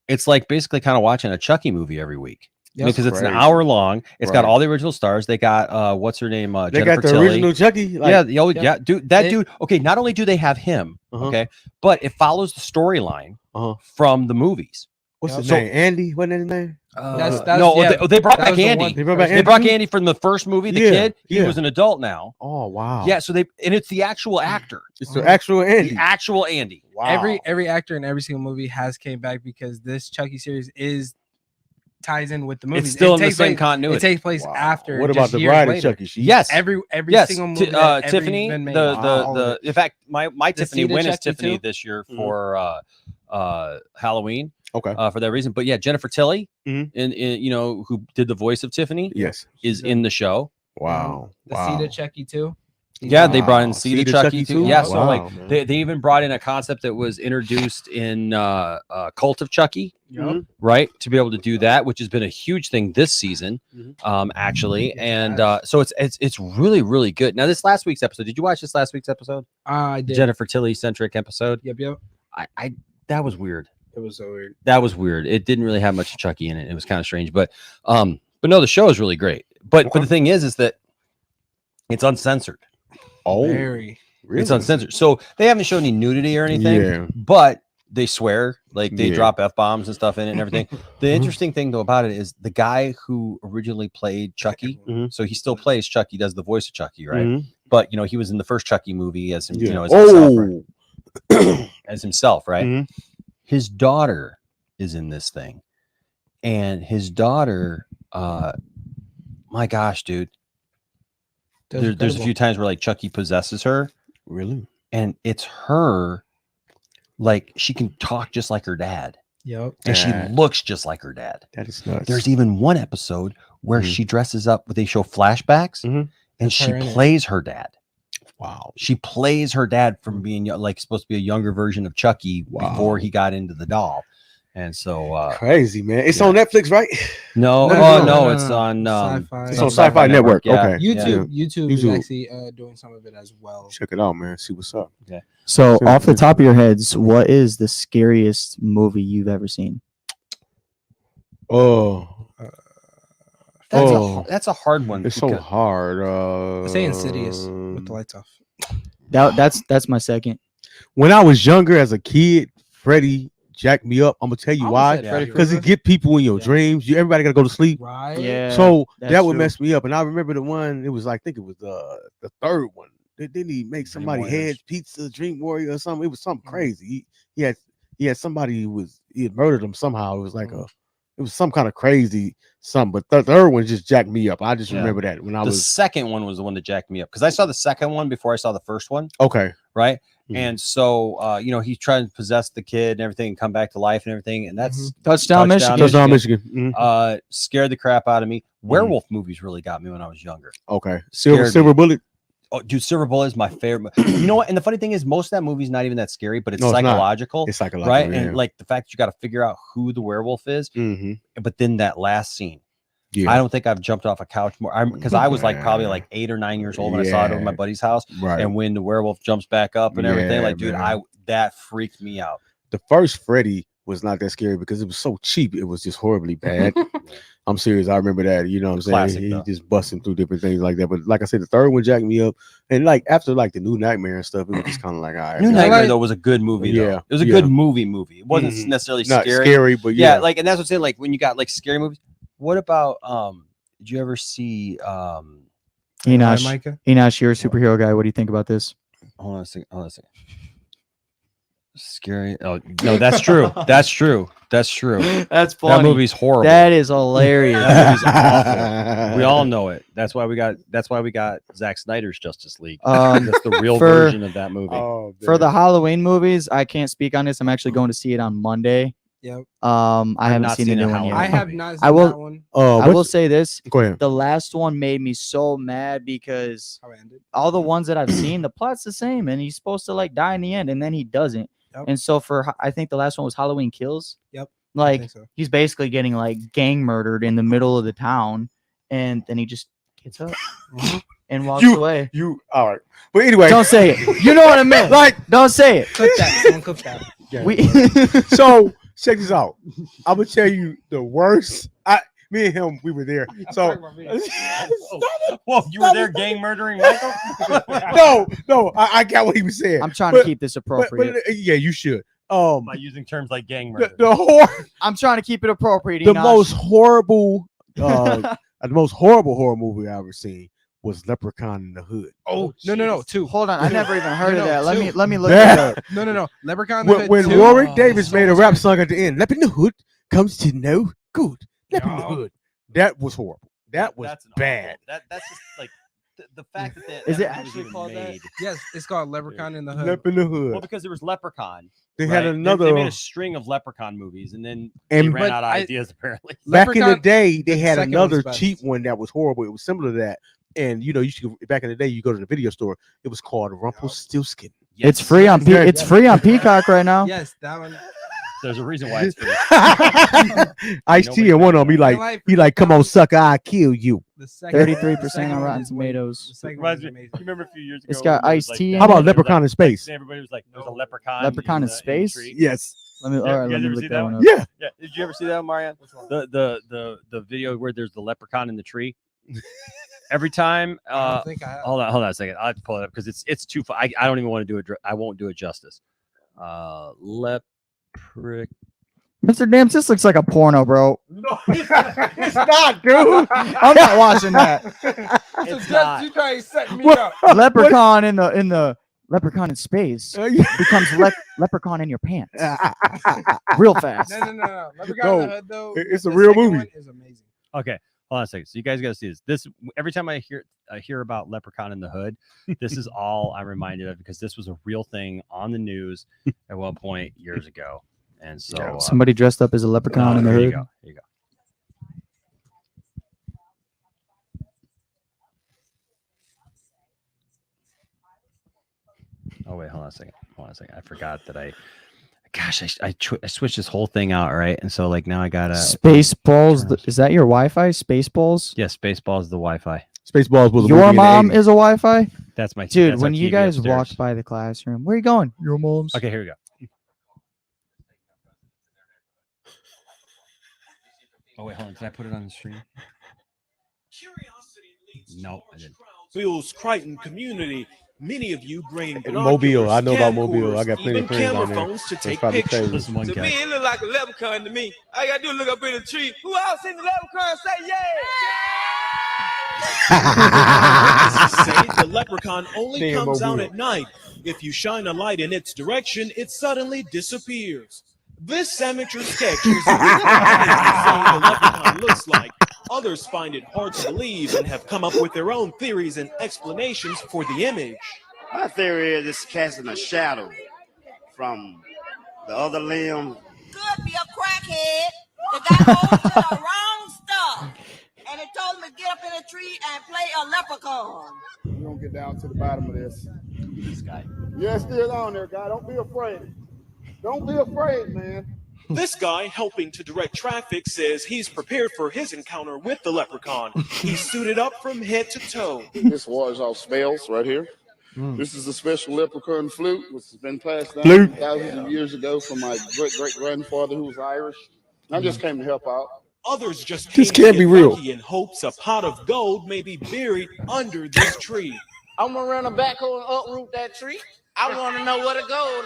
it's like basically kind of watching a Chucky movie every week. because it's an crazy. hour long. It's got Right. all the original stars. They got what's her name? They Jennifer got the Tilly. original Chucky. Like, yeah, dude. That dude. Okay, not only do they have him, okay, but it follows the storyline from the movies. What's his So- name? Andy? Wasn't that his name? They brought back Andy. They brought back They brought Andy? Andy from the first movie. The Yeah, kid, he yeah. was an adult now. Oh wow. Yeah, so and it's the actual actor. It's the actual Andy. The actual Andy. Wow. Every actor in every single movie has came back because this Chucky series ties in with the movie. It's still in the same continuity. It takes place after. What about just the years bride of later. Chucky? Yes. Every yes. single movie. that ever Tiffany. been made. The in fact, my The Tiffany Cedar win is Chucky Tiffany too? this year for Halloween. Okay. For that reason, but yeah, Jennifer Tilly, Mhm. in you know, who did the voice of Tiffany, Yes. is in the show. Wow. The wow. Cedar Chucky too. Yeah, they brought in Wow. Cedar Cedar Chucky Chucky too. too? Yeah, so Wow, like man. they even brought in a concept that was introduced in Cult of Chucky, right? To be able to do that, which has been a huge thing this season, actually. And so it's really really good. Now this last week's episode, did you watch this last week's episode? I did. Jennifer Tilly centric episode. Yep. I that was weird. It was so weird. That was weird. It didn't really have much Chucky in it. It was kind of strange, but no, the show is really great. But the thing is that it's uncensored. Oh, Very. really? It's uncensored. So they haven't shown any nudity or anything, Yeah. but they swear, like they Yeah. drop F-bombs and stuff in it and everything. The interesting thing though about it is the guy who originally played Chucky, so he still plays Chucky, does the voice of Chucky, right? Mhm. But you know, he was in the first Chucky movie as him, you Yeah. know, as himself, right? Oh. As himself, right? Mhm. His daughter is in this thing. And his daughter, my gosh, dude. That's There's a incredible. few times where like Chucky possesses her. Really? And it's her, like she can talk just like her dad. Yep. And she That- looks just like her dad. That is nuts. There's even one episode where she dresses up, they show flashbacks, and That's she her in it. plays her dad. Wow. She plays her dad from being like supposed to be a younger version of Chucky before he got into the doll. And so Crazy, man. It's on Netflix, right? no, it's on Sci-Fi. It's on Sci-Fi Network. Okay. YouTube. Yeah. YouTube is YouTube. actually doing some of it as well. Check it out, man. See what's up. Okay. So, off the top of your heads, what is the scariest movie you've ever seen? Oh, That's a hard one. it's so because- hard. I say Insidious with the lights off. That's my second. When I was younger, as a kid, Freddy jacked me up. I'm gonna tell you why. said Freddy Because he Krueger. get people in your dreams. Everybody gotta go to sleep. Right. Yeah. So that's that would true. mess me up. And I remember the one. It was like, I think it was the third one. Didn't he make somebody Warriors. head pizza, Dream Warrior, or something? It was something crazy. He had somebody who he had murdered him somehow. It was like it was some kind of crazy something. But the third one just jacked me up. I just Yeah. remember that when I The was second one was the one that jacked me up because I saw the second one before I saw the first one. okay. Right. Mhm. And so, you know, he's trying to possess the kid and everything and come back to life and everything. And that's Touchdown, Michigan. Touchdown, Michigan. scared the crap out of me. Werewolf movies really got me when I was younger. Okay. Scared me. Silver Bullet. Oh, dude, Silver Bullet is my favorite. You know what? And the funny thing is, most of that movie is not even that scary, but it's No, it's not. psychological. It's psychological, right? yeah. And like the fact that you got to figure out who the werewolf is. Mm-hmm. But then that last scene, Yeah. I don't think I've jumped off a couch more because I was like probably like 8 or 9 years old when I saw it over my Yeah. buddy's house. Right. And when the werewolf jumps back up and everything, Yeah, like, dude, man. that freaked me out. The first Freddy was not that scary because it was so cheap. It was just horribly bad. I'm serious. I remember that. You know what I'm saying? Classic, He though. just busting through different things like that. But like I said, the third one jacked me up. And like after like the New Nightmare and stuff, it was just kind of like, all right. New man. Nightmare though was a good movie. Though. Yeah, It was a yeah. good movie. It wasn't Mhm. necessarily Not scary. scary, but yeah, yeah. like, and that's what I'm saying. Like when you got like scary movies. What about did you ever see Enosh, Micah? Enosh, you're a superhero guy. What do you think about this? hold on a second. Scary. Oh no, that's true. That's true. That's true. That's That movie's horrible. That is hilarious. That movie's awful. We all know it. That's why we got Zack Snyder's Justice League. That's the real version of that movie. Oh, For the Halloween movies, I can't speak on this. I'm actually going to see it on Monday. Yep. I haven't not seen seen the a new one yet. I Halloween. have not seen I will- that one. I will say this. Go ahead. The last one made me so mad because How it ended. all the ones that I've seen, the plot's the same, and he's supposed to like die in the end, and then he doesn't. Yep. And so I think the last one was Halloween Kills. Yep. Like think so. he's basically getting like gang murdered in the middle of the town, and then he just gets up and walks away. You all right? But anyway, Don't say it. You know what I meant. like Don't say it. Clip that. Someone clip that. We so check this out. I'm gonna tell you the worst. me and him, we were there. So Whoa, you were there gang murdering Michael? no, I got what he was saying. I'm trying to keep this But, appropriate. yeah, you should. By using terms like gang murder. I'm trying to keep it appropriate. The Enosh. most horrible, the most horrible horror movie I ever seen was Leprechaun in the Hood. Oh no, two. Hold on, I never even heard of that. Let two. me look That- it up. No. Leprechaun. in the When Hood 2. Warwick Davis made a rap song at the end, Lep in the Hood comes to no good. Lep in the Hood. That was horrible. That was That's an bad. awful- That's just like the fact that Is that it movie was actually even called that? made. Yes, it's called Leprechaun in the Hood. Lep in the Hood. Well, because there was Leprechaun. They had right? another. They made a string of Leprechaun movies, and then they And- ran But out of I- ideas. Apparently, Back in the Leprechaun- day, they the had second another one's best. cheap one that was horrible. It was similar to that. And you used to back in the day, you go to the video store. It was called Rumpelstiltskin. It's free on it's free on Peacock right now. Yes, that one. there's a reason why it's free. Ice-T and one of them, he like, come on, sucker, I'll kill you. The second. 33% on Rotten Tomatoes. The second Reminds one's me, amazing. you remember a few years ago? It's got when there was, Ice-T in How it. about Leprechaun in Space? Everybody was like, "There's a leprechaun." Leprechaun in the space? tree. Yes. Let me Yeah, all right, you let guys me ever look see that that one one? up. Yeah. Yeah. Did you ever see that, Marianne? The video where there's the leprechaun in the tree. Every time, I don't think I have. hold on a second. I have to pull it up because it's too. I don't even want to do it. I won't do it justice. Leprechaun. Mr. Dams, this looks like a porno, bro. No, it's not, dude. I'm not watching that. It's not. You trying to set me up? Leprechaun in the Leprechaun in space Yeah. becomes leprechaun in your pants real fast. No. Leprechaun in No, the Hood, though. it's a the real second movie. one is amazing. Okay, hold on a second. So you guys got to see this. This every time I hear about Leprechaun in the Hood, this is all I'm reminded of because this was a real thing on the news at one point years ago. And so Somebody dressed up as a leprechaun in the here you hood. go. Here you go. Oh wait, hold on a second. I forgot that I switched this whole thing out, right? And so like now I gotta Spaceballs. Is that your Wi-Fi? Spaceballs. yeah, Spaceballs the Wi-Fi. Spaceballs was a movie Your in the mom 80s. is a Wi-Fi. That's my Dude, that's when our you TV guys upstairs. walked by the classroom, where are you going? Your mom's. Okay, here we go. Oh wait, hold on. Did I put it on the stream? No, I didn't. Bill's Crichton community. Many of you bring Mobile. I know about camcorders, Mobile. I got plenty even of friends camera down there. phones to That's take probably pictures. crazy. This is one To guy. me, it look like a leprechaun to me. All you gotta do is look up in the tree. Who else seen the leprechaun? Say yeah! Say the leprechaun only Damn, comes out Mobile. at night. If you shine a light in its direction, it suddenly disappears. This amateur sketch is a the leprechaun looks like. Others find it hard to believe and have come up with their own theories and explanations for the image. My theory is it's casting a shadow from the other limb. Could be a crackhead that got hold of the wrong stuff. And it told him to get up in a tree and play a leprechaun. We're gonna get down to the bottom of this. This guy. Yeah, it's still on there, guy. Don't be afraid. Don't be afraid, man. This guy helping to direct traffic says he's prepared for his encounter with the leprechaun. He's suited up from head to toe. This wards off spells right here. This is a special leprechaun flute, which has been passed down Flute. thousands of years ago from my great-great-grandfather who was Irish. I just came to help out. Others just This came can't to be get real. lucky in hopes a pot of gold may be buried under this tree. I'm gonna run a backhoe and uproot that tree. I want to know where to go.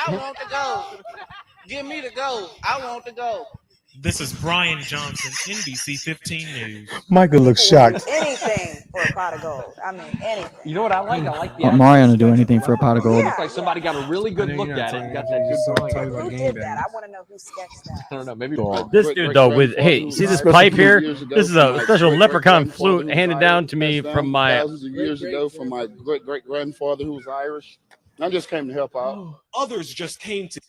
I want to go. Give me the gold. I want to go. This is Brian Johnson, NBC 15 News. Michael looks shocked. Anything for a pot of gold. I mean, anything. You know what I like? I like the Want Mario to do anything for a pot of gold. Looks like somebody got a really good look at it. Got that good drawing. About Who game did that? I bags. want to know who sketched that. I don't know. Maybe This dude though, with hey, see this pipe here? This is a special leprechaun flute handed down to me from my. thousands of years ago from my great-great-grandfather who was Irish. I just came to help out. Others just came to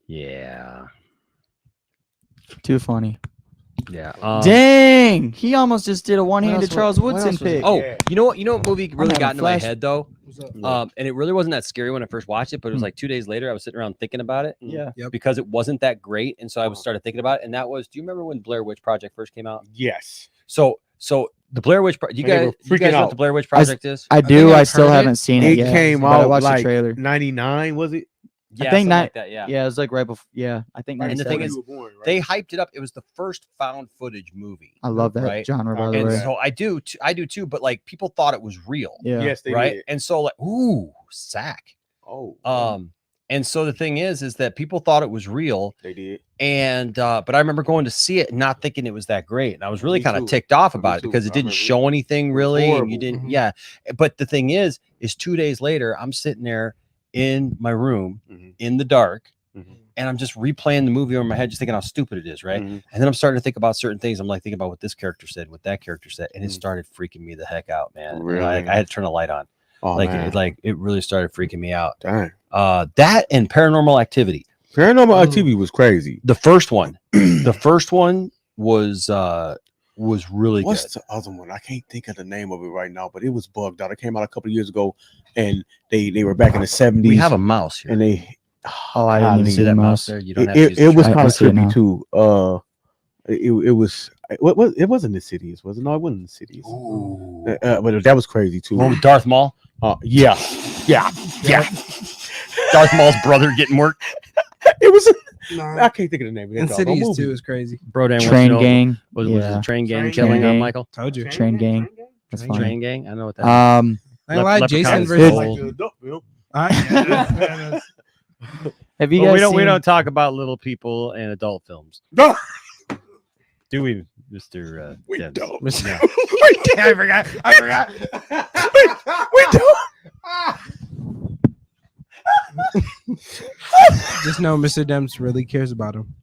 Yeah. Too funny. Yeah. Dang! He almost just did a one-handed else Charles what Woodson else was it? pick. Oh, you know what movie really having got into my flash- head though? And it really wasn't that scary when I first watched it, but it was like 2 days later I was sitting around thinking about it. Yeah. Because it wasn't that great. And so I started thinking about it. And that was, do you remember when Blair Witch Project first came out? Yes. So the Blair Witch And they you were guys know freaking what out. the Blair Witch Project is? I do. I still haven't seen it It yet. came but I out watched the like trailer. 99, was it? Yeah, I think something not. like that, yeah. Yeah, it was like right before. Yeah, I think. And the 97. thing is, they hyped it up. It was the first found footage movie. I love that genre, by the and way. so I do too. But like people thought it was real. Yeah. Yes, they right. did. And so like, ooh, sack. Oh. And so the thing is that people thought it was real. They did. And but I remember going to see it and not thinking it was that great. And I was really Me kind of too. ticked off Me about it too. because it I didn't remember show anything really. And you horrible. didn't, yeah. But the thing is 2 days later, I'm sitting there in my room in the dark. And I'm just replaying the movie over my head, just thinking how stupid it is, right? And then I'm starting to think about certain things. I'm like thinking about what this character said, what that character said, and it started freaking me the heck out, man. Really? Like, I had to turn the light on. Oh, man. It really started freaking me out. Dang. That and Paranormal Activity. Paranormal Activity was crazy. The first one, was really What's good. the other one? I can't think of the name of it right now, but it was bugged out. It came out a couple of years ago, and they were back in the 70s. We have a mouse here. And they Oh, I didn't even see that mouse. There, you don't have to use it was I kind of see it trippy now. too. It was it wasn't Insidious, was it? No, it wasn't Insidious. But that was crazy too. One with Darth Maul. Yeah. Darth Maul's brother getting work. It was. I can't think of the name of that doggone Insidious movie. 2 is crazy. Brodan Train Gang. Was Yeah. the Train Gang Train killing Gang. Michael? Told you. Train Gang. That's funny. Train Gang. I know what that is. I ain't lie, Leprechaun Jason is versus cool. Have you Well, guys we seen? don't talk about little people and adult films. No. Do we, Mr. We Debs? don't. No. I forgot. We don't. Just know Mr. Dems really cares about him.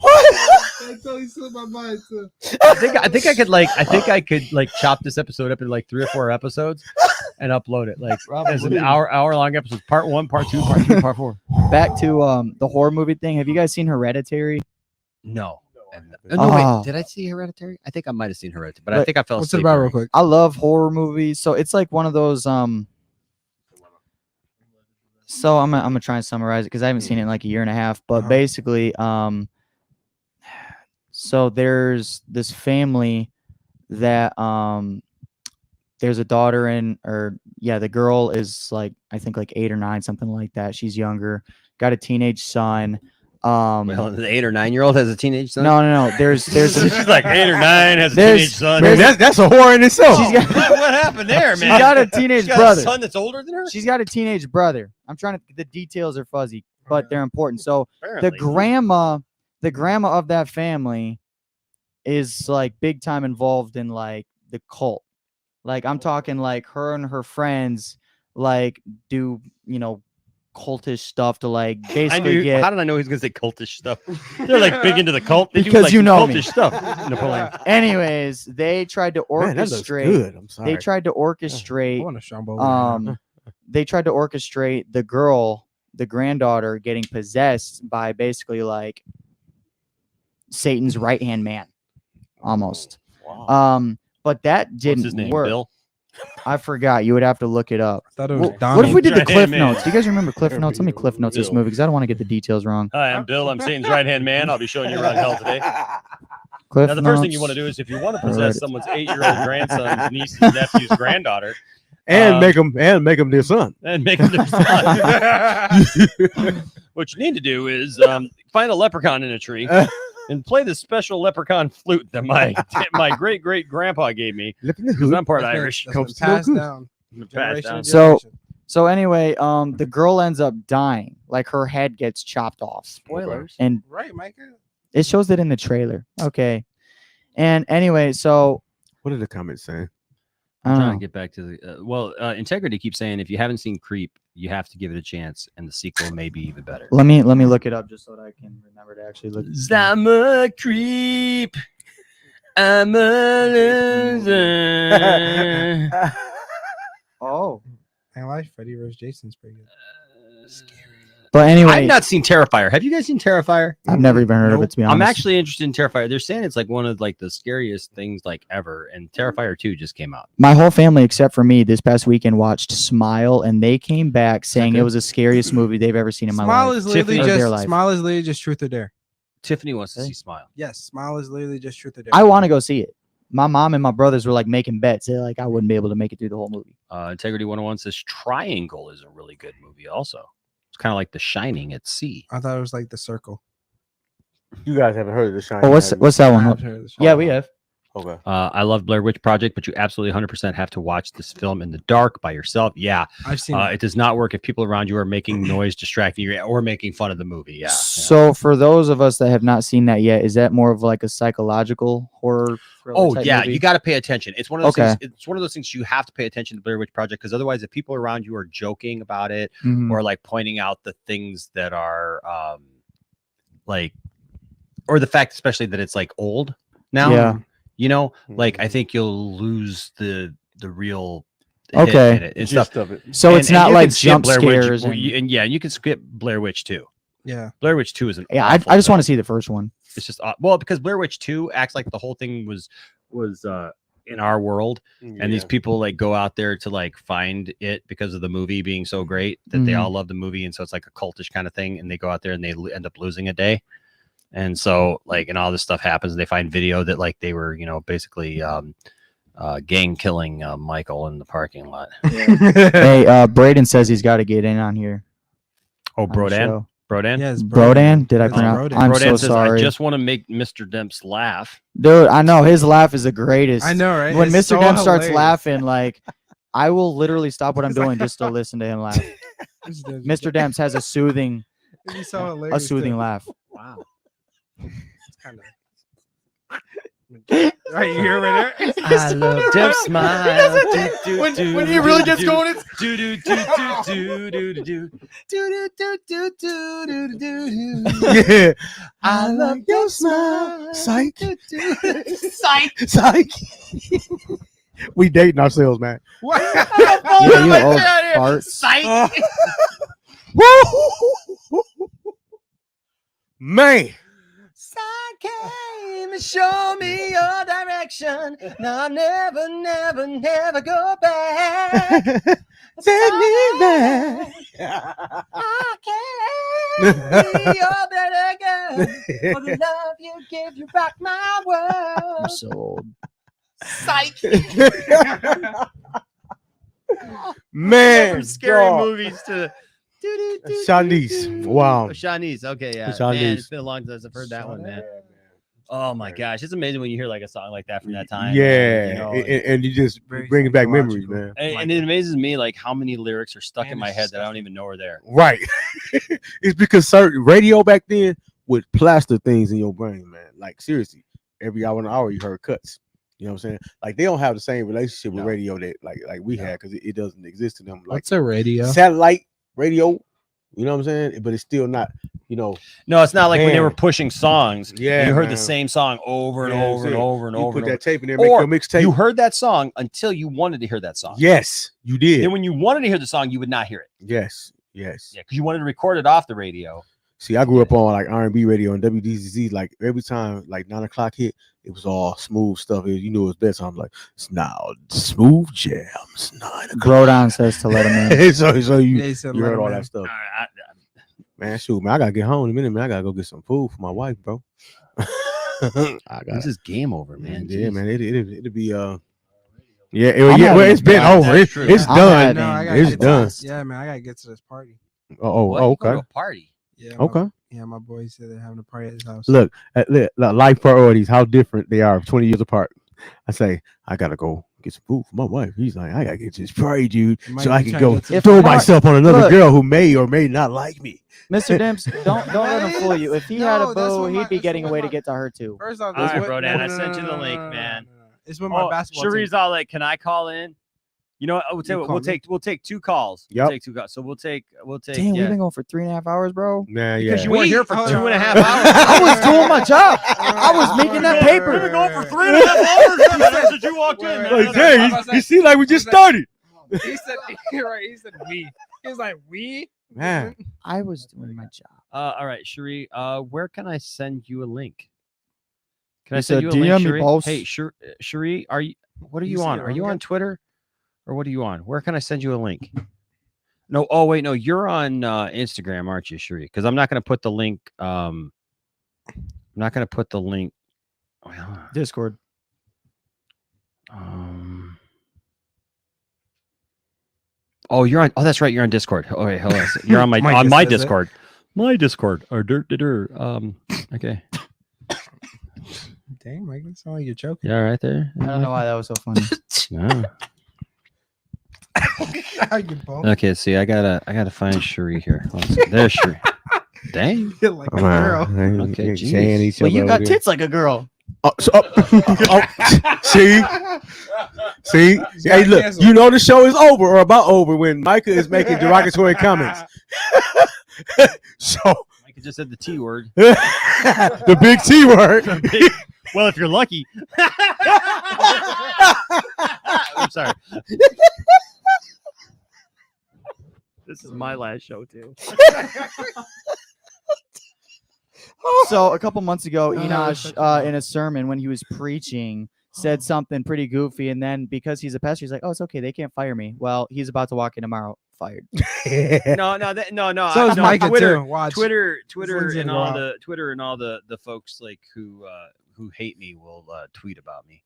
That totally slipped my mind too. I think I could chop this episode up into like 3 or 4 episodes and upload it like as an hour long episode. Part 1, part 2, part 3, part 4. Back to the horror movie thing. Have you guys seen Hereditary? No. Oh. Wait. Did I see Hereditary? I think I might have seen Hereditary, but I think I fell What's it asleep. about, real during- quick? I love horror movies. So it's like one of those so I'm gonna try and summarize it because I haven't seen it in like a year and a half. But basically, so there's this family that there's a daughter the girl is like I think like 8 or 9, something like that. She's younger, got a teenage son. Well, the 8 or 9-year-old has a teenage son. No. There's She's like 8 or 9 has a There's- teenage son. Man, that's a horror in itself. she's got what happened there, man? she's got a teenage She's got brother. a son that's older than her. She's got a teenage brother. I'm trying to. The details are fuzzy, but they're important. So Apparently. the grandma of that family is like big time involved in like the cult. Like I'm talking like her and her friends like do cultish stuff to like basically get. How did I know he was gonna say cultish stuff? They're like big into the cult. They do, Because like, you know cultish me. stuff. Napoleon. Anyways, they tried to Man, that looks orchestrate. good. I'm sorry. They tried to I orchestrate. want a Shambo. They tried to orchestrate the granddaughter getting possessed by basically like Satan's right hand man, almost. Wow. But that What's didn't his name? work. Bill. I forgot. You would have to look it up. I thought it was What if we did the Right-hand Cliff man. Notes? Do you guys remember Cliff Notes? Let me Cliff Notes this Bill. movie because I don't want to get the details wrong. Hi, I'm Bill. I'm Satan's right hand man. I'll be showing you around hell today. Cliff Now, the first thing you Notes. want to do is if you want to possess Alright. someone's 8-year-old grandson's niece's nephew's granddaughter, And make them their son. and make them their son. What you need to do is find a leprechaun in a tree and play the special leprechaun flute that my great great grandpa gave me because I'm part Irish. Passed down. Passed down. So anyway, the girl ends up dying. Like her head gets chopped off. Spoilers. And Right, Micah? it shows it in the trailer. Okay. And anyway, so What did the comments say? I I'm don't trying know. to get back to the Integrity keeps saying if you haven't seen Creep, you have to give it a chance, and the sequel may be even better. Let me look it up just so that I can remember to actually look. I'm a creep. I'm a loser. Oh. I like Freddy vs. Jason's pretty good. But anyway, I've not seen Terrifier. Have you guys seen Terrifier? I've never even heard of it, to be honest. I'm actually interested in Terrifier. They're saying it's like one of like the scariest things like ever, and Terrifier 2 just came out. My whole family, except for me, this past weekend watched Smile, and they came back saying it was the scariest movie they've ever seen in my Smile life. is literally Of their just life. Smile is literally just Truth or Dare. Tiffany wants to see Smile. Yes, Smile is literally just Truth or Dare. I want to go see it. My mom and my brothers were like making bets. They're like, I wouldn't be able to make it through the whole movie. Integrity 101 says Triangle is a really good movie. Also, it's kind of like The Shining at sea. I thought it was like The Circle. You guys haven't heard of The Shining? Oh, what's that I one? have heard of The Yeah, we have. Okay. I love Blair Witch Project, but you absolutely 100% have to watch this film in the dark by yourself. Yeah, I've seen it does not work if people around you are making noise, distracting you, or making fun of the movie. Yeah. So for those of us that have not seen that yet, is that more of like a psychological horror? Oh type yeah, movie? you got to pay attention. It's one of those Okay. things. It's one of those things you have to pay attention to Blair Witch Project, because otherwise, if people around you are joking about it Mhm. or like pointing out the things that are like, or the fact especially that it's like old now. Yeah. You know, like I think you'll lose the real hit Okay. in it and Gist stuff. of it. So it's not you like can skip jump Blair Witch, scares well, and- and yeah, you can skip Blair Witch 2. Yeah. Blair Witch 2 is an Yeah, I awful just want to film. see the first one. It's just well, because Blair Witch 2 acts like the whole thing was in our world, and these people like go out there to like find it because of the movie being so great that they Mhm. all love the movie, and so it's like a cultish kind of thing, and they go out there and they end up losing a day, and so like and all this stuff happens, and they find video that like they were basically gang killing Michael in the parking lot. Hey, Braden says he's got to get in on here. Oh, on the Brodan, show. Brodan, Yes, Brodan? Did I It's pronounce? Brodan. I'm Brodan so says, sorry, I just want to make Mr. Demps laugh. dude. I know his laugh is the greatest. I know, right? When It's Mr. so Dem starts hilarious. laughing, like I will literally stop what I'm doing just to listen to him laugh. Mr. Demps has a soothing, It'd be so hilarious. a soothing too. laugh. Wow. It's kind of. Right, you hear right there? I love Demps smile. When he really gets going, it's do do do do do do do. Yeah. I love your smile. Psych. Psych. Psych. We dating ourselves, man. Yeah, you old fart. Psych. Man. Came and show me your direction. Now I'll never, never, never go back. Take me back. I can't be your better girl. For the love you give, you rock my world. I'm so old. Psych. Man. From scary dog. movies to Shanice. Wow. Oh, Shanice. Okay, yeah. Shanice. Man, it's been a long time since I've heard that one, man. Oh my gosh, it's amazing when you hear like a song like that from that time. Yeah. you know, and you just Very bring back memories, psychological. man. and it amazes me like how many lyrics are stuck in And my it's head that I don't even know are there. Right. It's because certain radio back then would plaster things in your brain, man. Like seriously, every hour and hour you heard cuts. You know what I'm saying? Like they don't have the same relationship with No. radio that like we had because it doesn't exist to them. Like What's a radio? satellite radio, you know what I'm saying? But it's still not, No, it's not like when they were Man. pushing songs. Yeah, you heard man. the same song over and Yeah, over and see, over and you over. put and over. that tape in there, make Or your mixtape. you heard that song until you wanted to hear that song. Yes, you did. Then when you wanted to hear the song, you would not hear it. Yes, yes. Yeah, because you wanted to record it off the radio. See, I grew up on like R&B radio and WDZZ. Like every time like 9 o'clock hit, it was all smooth stuff. You knew it was bedtime. Like it's now smooth jams. 9 o'clock. Brodan says to let him in. so you, They said you let heard him all in. that stuff. Man, shoot, man, I gotta get home in a minute, man. I gotta go get some food for my wife, bro. I got This is game over, man. yeah, Jeez. man. It'll be I'm well, having it's a been blast. over. That's true. It's I'm done. having- No, I gotta It's get to done. this. Yeah, man, I gotta get to this party. Oh, What? You go to okay, a party. Yeah. okay. Yeah, my boys said they're having a party at his house. Look, life priorities, how different they are 20 years apart. I say, I gotta go get some food for my wife. He's like, I gotta get to this party, dude, You might so be I can trying go to get to- If throw Mark- myself on another look. girl who may or may not like me. Mr. Demps, don't let him fool you. If he had No, a that's boo, what he'd my- be that's getting what away my- to get to her too. First off, All this right, what- Brodan, I no, sent no, you the no, link, no, no, man. no, no. It's with my basketball Cherie's team. all like, "Can I call in?" You know what? We'll You call me. take two calls. Yep. We'll take two calls. So we'll take. Damn, yeah. we've been going for 3.5 hours, bro. Man, Because yeah. you weren't here for Hold 2.5 on. hours. I was doing my job. I was making that paper. We've been going for 3.5 hours since you walked in. Wait, man. wait, Like, dang, I was you seem like we just started. He said, right, he said we. He was like, we? Man, I was doing my job. All right, Cherie. Where can I send you a link? Can I It's send a you a DM link, me, Cherie? boss. Hey, Cherie, are you? What are You you see on? it Are wrong you on again? Twitter, or what are you on? Where can I send you a link? No. Oh wait, no. You're on Instagram, aren't you, Cherie? Because I'm not going to put the link. I'm not gonna put the link. Discord. Oh, you're on. Oh, that's right. You're on Discord. Oh, wait, hold on. You're on my Mike on just my says it. Discord. My Discord. Or okay. Dang, Mike, it's all you're choking. Yeah, right there. I don't know why that was so funny. No. Okay, see, I gotta find Cherie here. Hold on. There's Cherie. Dang. You're like a girl. Okay, geez. saying each But other you over got there. tits like a girl. See? Hey, look, you know the show is over or about over when Micah is making derogatory comments. So Micah just said the T word. the big T word. Well, if you're lucky. I'm sorry. This is my last show too. So a couple months ago, Enosh, in a sermon when he was preaching, said something pretty goofy, and then because he's a pastor, he's like, "Oh, it's okay, they can't fire me." Well, he's about to walk in tomorrow, fired. No. So is Micah Twitter, too. Watch. Twitter, This and one's all in the folks like who hate me will tweet about me.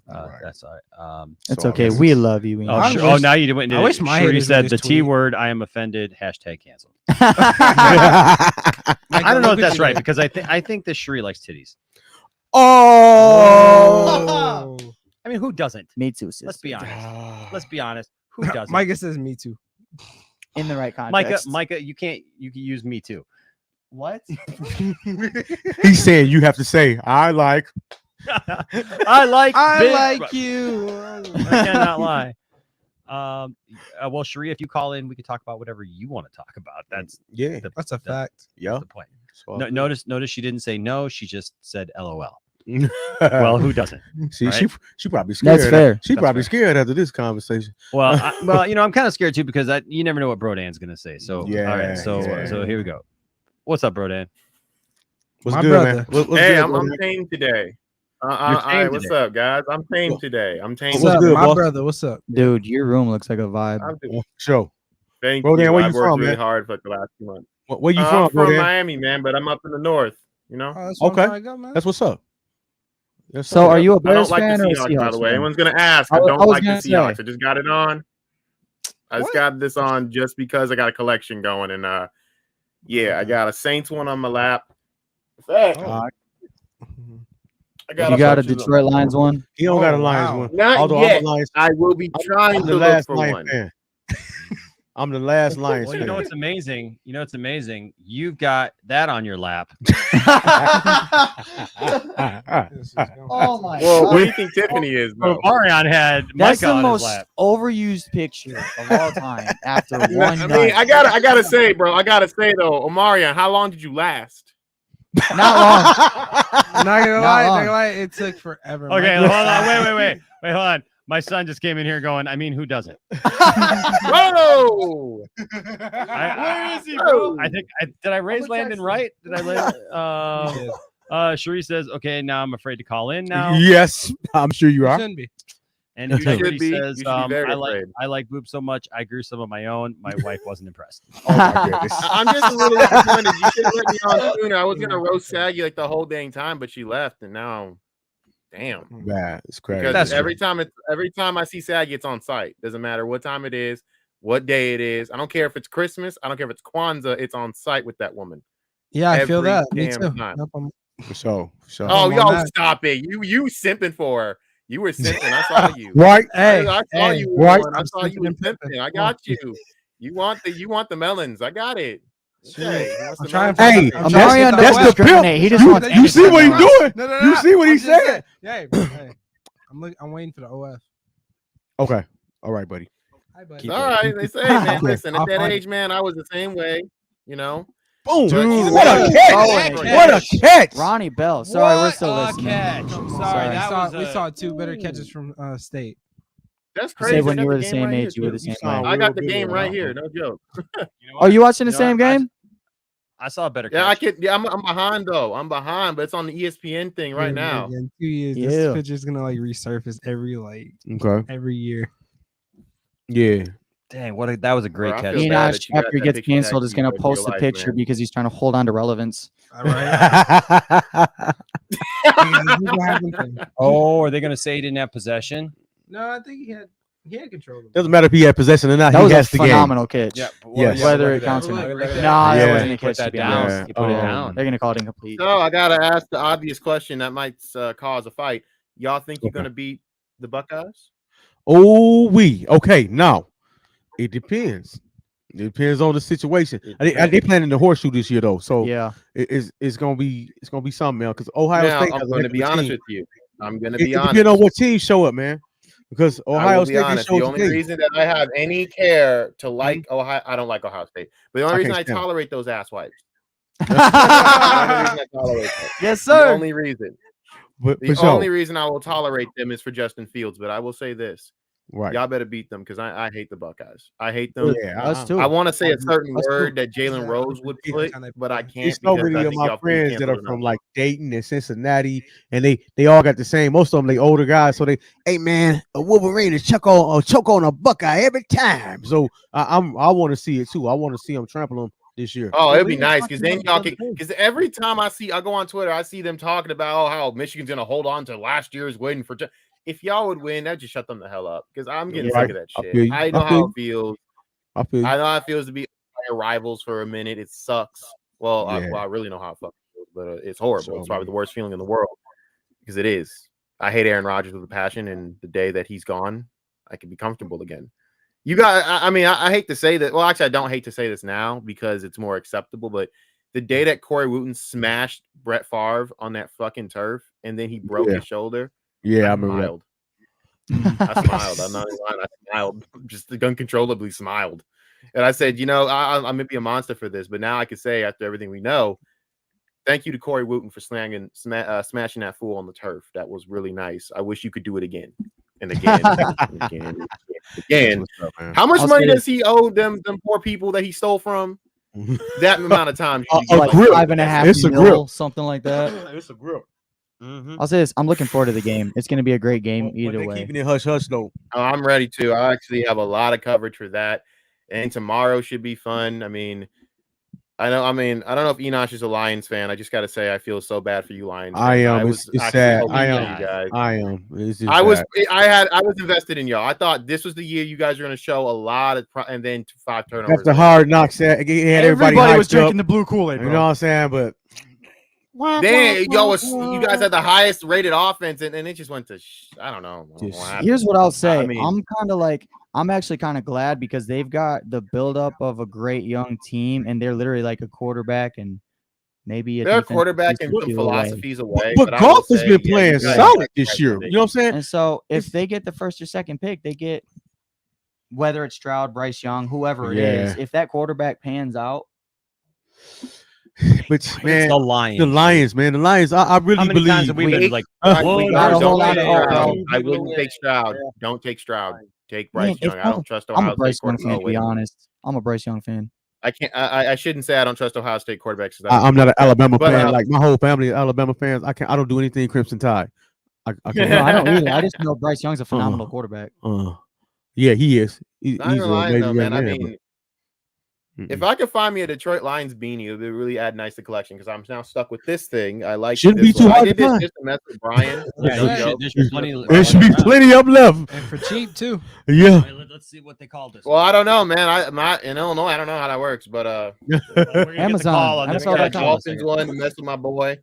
That's all right. It's okay. We love you. Oh, Enosh. sure. Now you didn't. I wish my Cherie haters said would the just T tweet. word. I am offended. # canceled. Micah, I don't know look if at that's you right there. because I think that Cherie likes titties. Oh, I mean, who doesn't? Me too, sis. Let's be honest. Let's be honest. Who doesn't? Micah says me too. In the right context. Micah, you can use me too. What? he's saying you have to say I like. I like big you. I cannot lie. Well, Cherie, if you call in, we can talk about whatever you want to talk about. That's That's a fact. Yeah. the point. No, notice she didn't say no. She just said LOL. Well, who doesn't? See, right? she probably scared. That's fair. She That's probably fair. scared after this conversation. Well, I'm kind of scared too because you never know what Brodan's gonna say. So, Yeah, all right. So here we go. What's up, Brodan? What's My good, brother. man? What's Hey, good, I'm brother? tame today. You're All right, tame what's today. up, guys? I'm tame today. I'm tame. What's What's up, good, my boss? brother? What's up? Dude, your room looks like a vibe. I'm doing- Show. Thank Bro, Dan, you. where you I've worked from, really man? hard for the last 2 months. Where you I'm from, from Dan? Miami, man, but I'm up in the north. You know. Oh, that's where Okay. I go, man. That's what's up. Yes, So, sir. are you a I don't Bears like fan the or a Seahawks, by Seahawks the way. fan? Everyone's gonna ask. I I don't was like the gonna say. Seahawks. I just got it on. I just What? got this on just because I got a collection going, and yeah, I got a Saints one on my lap. What's that? I You got a bunch of them. Detroit Lions one? He don't got a Oh, Lions wow. one. Not Although yet. I'm a Lions. I will be trying I'm to the look last for Lions one. fan. I'm the last Lions Well, you fan. know what's amazing? You've got that on your lap. Oh my Well, what do you god. think Tiffany is, Well, though? Marion had That's Micah the on his most lap. overused picture of all time after one I night. mean, I gotta say, bro. I gotta say though, Omarion, how long did you last? Not long. Not gonna Not lie, long. it took forever. Okay, Mike. hold on. Wait, hold on. My son just came in here going, I mean, who doesn't? Whoa! Where is he, bro? Did I raise Landon right? Did I raise? Cherie says, okay, now I'm afraid to call in now. Yes, I'm sure you You are. shouldn't be. And You Cherie should be. says, You should be very I afraid. like boobs so much, I grew some of my own. My wife wasn't impressed. Oh my goodness. I'm just a little disappointed. You should have let me on sooner. I was gonna roast Saggy like the whole dang time, but she left, and now, damn. Bad. It's crazy. Because That's every time I see Saggy, it's on site. Doesn't matter what time it is, what day it is. I don't care if it's Christmas. I don't care if it's Kwanzaa. It's on site with that woman. Yeah, I feel Every that. Me damn too. time. Yep, I'm- For sure. For sure. Oh, on yo, that. stop it! You simping for her. You were simping. I saw you. Right. Hey, I saw hey, you. right. Warren. I I'm saw you simping in and simping. pimping. I got you. You want the melons. I got it. Okay. you want some trying melons? to- Hey, I'm Marion trying to that's don't the discriminate. He pimp. just wants You see anything what he else. doing? No, You see what he I'm just said? saying. Yeah, bro, hey. I'm waiting for the OF. Okay. All right, buddy. Hi, buddy. It's all right. They say, man. Listen, I'll at that find age, man, I was the same way. You know. Boom. Dude, What a yeah. catch. Oh, What a catch. Ronnie Bell. Sorry, we're What still a listening. catch. I'm sorry. That we saw two better catches from State. That's You crazy. said when I you got were the the game same right age, you here, were the too. same way. I got the real game good. right here. No joke. Are you watching the You know, same game? I saw a better catch. Yeah, I could. Yeah, I'm behind though. I'm behind, but it's on the ESPN thing right now. In 2 years, Yeah. this picture's gonna like resurface every Okay. every year. Yeah. Dang, that was a great Bro, I catch. feel bad Enosh, that you got after he that gets picture canceled, tagged is to going you to in post real a life, picture man. because he's trying to hold on to relevance. All right. Oh, are they going to say he didn't have possession? No, I think he had control of it. Doesn't matter if he had possession or not. That he was a has the game. phenomenal catch. Yeah, Yes. Whether look it at counts or that. not. Look at that. Nah, Yeah. that wasn't He a put catch to that be down. honest. He put it down. They're going to call it incomplete. So I gotta ask the obvious question that might cause a fight. Y'all think you're Okay. gonna beat the Buckeyes? Okay. Now it depends. It depends on the situation. They planning the horseshoe this year though, so Yeah. it's gonna be something else because Ohio Now, State. I'm has a going heck to of be a honest team. with you. I'm going to It be depends on honest. what teams show up, man. Because I Ohio will be State honest. showed The only today. reason that I have any care to like Ohio, I don't like Ohio State. But the only I reason can't I stand 'em. tolerate those ass wipes. The only reason I tolerate them. Yes, The sir. only reason. But The for only sure. reason I will tolerate them is for Justin Fields. But I will say this. Right. Y'all better beat them because I hate the Buckeyes. I hate them. Yeah, Us too. I want to say a certain Us too. word that Jalen Rose would put, but I can't It's so because many I of think my y'all friends that are canceled from enough. like Dayton and Cincinnati, and they all got the same. Most of them they older guys, so hey man, a Wolverine is choke on a Buckeye every time. So I want to see it too. I want to see them trample them this year. Oh, it'd we be were nice talking because then about y'all it can. Because every time I go on Twitter, I see them talking about how Michigan's gonna hold on to last year's win for. If y'all would win, that'd just shut them the hell up because I'm getting Right. sick of that I shit. feel you. I know I feel how you. it feels. I feel you. I know how it feels to be rivals for a minute. It sucks. Well, Yeah. I really know how it fucking feels, but it's horrible. So, It's probably man. the worst feeling in the world because it is. I hate Aaron Rodgers with a passion, and the day that he's gone, I can be comfortable again. You got. I hate to say that. Well, actually, I don't hate to say this now because it's more acceptable. But the day that Corey Wooten smashed Brett Favre on that fucking turf, and then he broke Yeah. his shoulder, Yeah, I I remember that. smiled. I smiled. I'm not even lying. I smiled. Just uncontrollably smiled. And I said, I'm gonna be a monster for this. But now I can say, after everything we know, thank you to Corey Wooten for smashing that fool on the turf. That was really nice. I wish you could do it again and again and again and again. What's up, man? How much I'll money say does he owe them poor people that he stole from? That amount of time. Like grip. 5.5 It's a mil, grip. something like that. It's a grip. I'll say this: I'm looking forward to the game. It's going to be a great game But either they way. keeping it hush hush though. Oh, I'm ready to. I actually have a lot of coverage for that, and tomorrow should be fun. I don't know if Enosh is a Lions fan. I just got to say, I feel so bad for you, Lions fans. I am. I was It's actually sad. hoping I for am. you guys. I am. It's just I was sad. invested in y'all. I thought this was the year you guys were going to show a lot of, and then 5 turnovers. After Hard Knocks, he had everybody was hyped drinking up. the blue Kool-Aid, You bro. know what I'm saying? But Then you guys had the highest rated offense, and it just went to I don't know. Here's what I'll say. I mean- I'm actually kind of glad because they've got the buildup of a great young team, and they're literally like a quarterback and maybe a They're a defensive quarterback and piece or some two away. philosophies away. but I will golf has say, been yeah, playing you guys solid got this right year. with You know what I'm saying? And so if they get the first or second pick, they get whether it's Stroud, Bryce Young, whoever it is. Yeah. If that quarterback pans out, But man, the Lions. The Lions, man. The Lions. I really How many believe. times have we been like, we got a whole lot of I wouldn't take Stroud. Don't take Stroud. Take Bryce man, if Young. I don't trust I'm Ohio a Bryce State Young fan, to be quarterback. honest. I'm a Bryce Young fan. I can't. I shouldn't say I don't trust Ohio State quarterbacks. I'm not an Alabama But, fan. Like my whole family, Alabama fans. I don't do anything Crimson Tide. I can't. No, I don't either. I just know Bryce Young's a phenomenal quarterback. Yeah, he is. Not He's even a lying amazing though, young man. I man. mean, if I could find me a Detroit Lions beanie, it would really add nice to the collection because I'm now stuck with this thing. I like. Shouldn't this be too one. I hard did to this find. just to mess with Brian. Yeah, No joke. there should plenty. There should be plenty of left. And for cheap too. Yeah. Let's see what they called this. Well, I don't know, man. I'm not in Illinois. I don't know how that works, but Amazon. I got a NFL.com. Dolphins one to mess with my boy.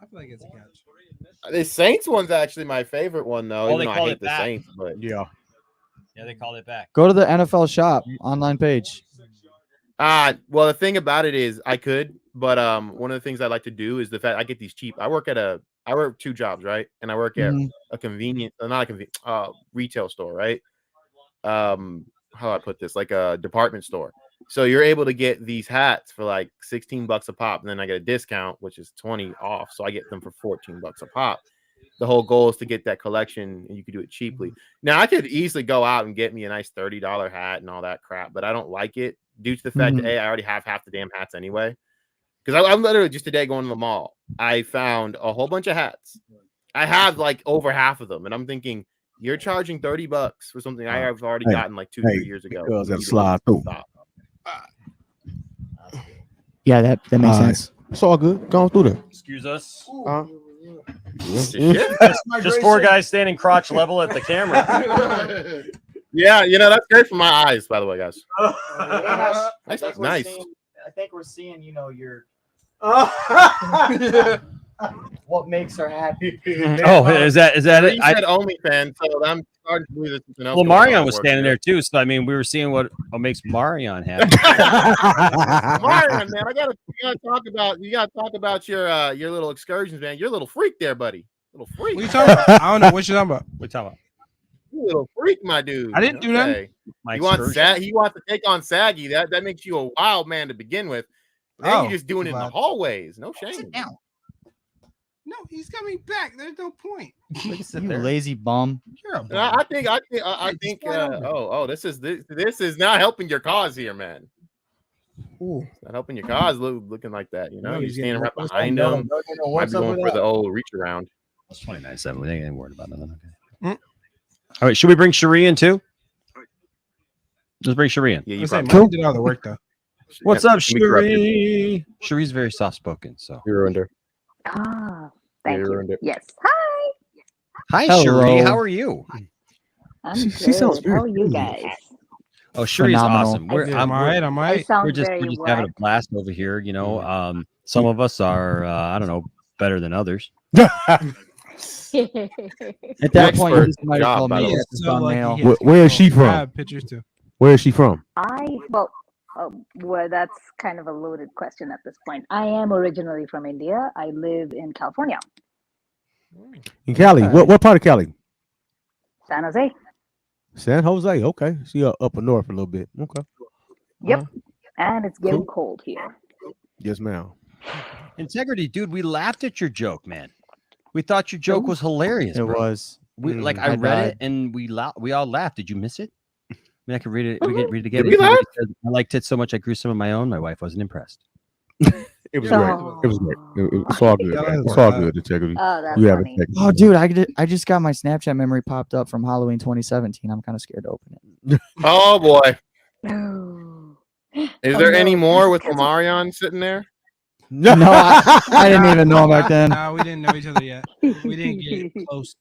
I feel like it's a catch. The Saints one's actually my favorite one, though. Oh, Even they though I called hate it the back. Saints, but yeah, they called it back. Go to the NFL shop online page. Well, the thing about it is I could, but one of the things I like to do is the fact I get these cheap. I work 2 jobs, right? And I work at a convenient, not a convenient, retail store, right? How do I put this? Like a department store. So you're able to get these hats for like $16 a pop, and then I get a discount, which is 20 off. So I get them for $14 a pop. The whole goal is to get that collection, and you can do it cheaply. Now I could easily go out and get me a nice $30 hat and all that crap, but I don't like it due to the fact that I already have half the damn hats anyway. Because I'm literally just today going to the mall. I found a whole bunch of hats. I have like over half of them, and I'm thinking You're charging $30 for something I have already Hey, gotten like 2-3 years ago. Because You that need to slide through. stop. Yeah, that makes All right. sense. It's all good. Go on through there. Excuse us. Shit. Just four guys standing crotch level at the camera. Yeah, that's great for my eyes, by the way, guys. I think Nice. I think we're seeing, your what makes her happy. Oh, is that it? You said OnlyFans, so I'm starting to believe there's something else. Well, going on Marion at was work standing here. there too, so I mean, we were seeing what makes Marion happy. Marion, man, you gotta talk about your little excursions, man. You're a little freak there, buddy. Little freak. What you talking about? I don't know what you're talking about. What you talking about? You a little freak, my dude. I didn't do nothing. My He wants excursion? he wants to take on Saggy. That makes you a wild man to begin with. Then Oh, you're just doing it in the glad. hallways. No shame. No, he's coming back. There's no point. You lazy bum. You're a No, I think. This is not helping your cause here, man. Ooh. It's not helping your cause looking like that. You know, No, you're he's standing getting right what's behind up, him. no, Might what's be up going with for that? the old reach around. It's 29.7. We ain't worried about nothing. Okay. All right, should we bring Cherie in too? Let's bring Cherie in. Yeah, I you say, probably Mike did all the work though. What's Yeah, up, let me correct you. Cherie? Cherie's very soft spoken, so. You ruined her. Ah, thank You you. ruined it. Yes. Hi. Hi, Hello. Cherie. How are you? I'm She good. sounds very How are you guys? Oh, Cherie's Phenomenal. awesome. We're, I'm all right. I'm all I right. sound we're just very having a what? blast over here. Some of us are, I don't know, better than others. At that point, you Expert just might as job, well by the make way. it the So lucky thumbnail. he has Where is she control. I from? have pictures too. Where is she from? Well, that's kind of a loaded question at this point. I am originally from India. I live in California, In Cali. What part of Cali? San Jose. San Jose. Okay. She up north a little bit. Okay. Yep. And it's getting cold here. Yes, ma'am. Integrity, dude, we laughed at your joke, man. We thought your joke was hilarious. It bro. was. We, like I I read died. it and we all laughed. Did you miss it? I mean, I could read it. We could read it again. Did we laugh? I liked it so much. I grew some of my own. My wife wasn't impressed. It was great. It was great. It's all good. Man. It's all good. Integrity. Oh, that's You have funny. it. Oh, dude, I just got my Snapchat memory popped up from Halloween 2017. I'm kind of scared to open it. Oh boy. Oh. Is Oh, there no. any more with Because of- Omarion sitting there? No, I didn't even know him back then. No, we didn't know each other yet. We didn't get close.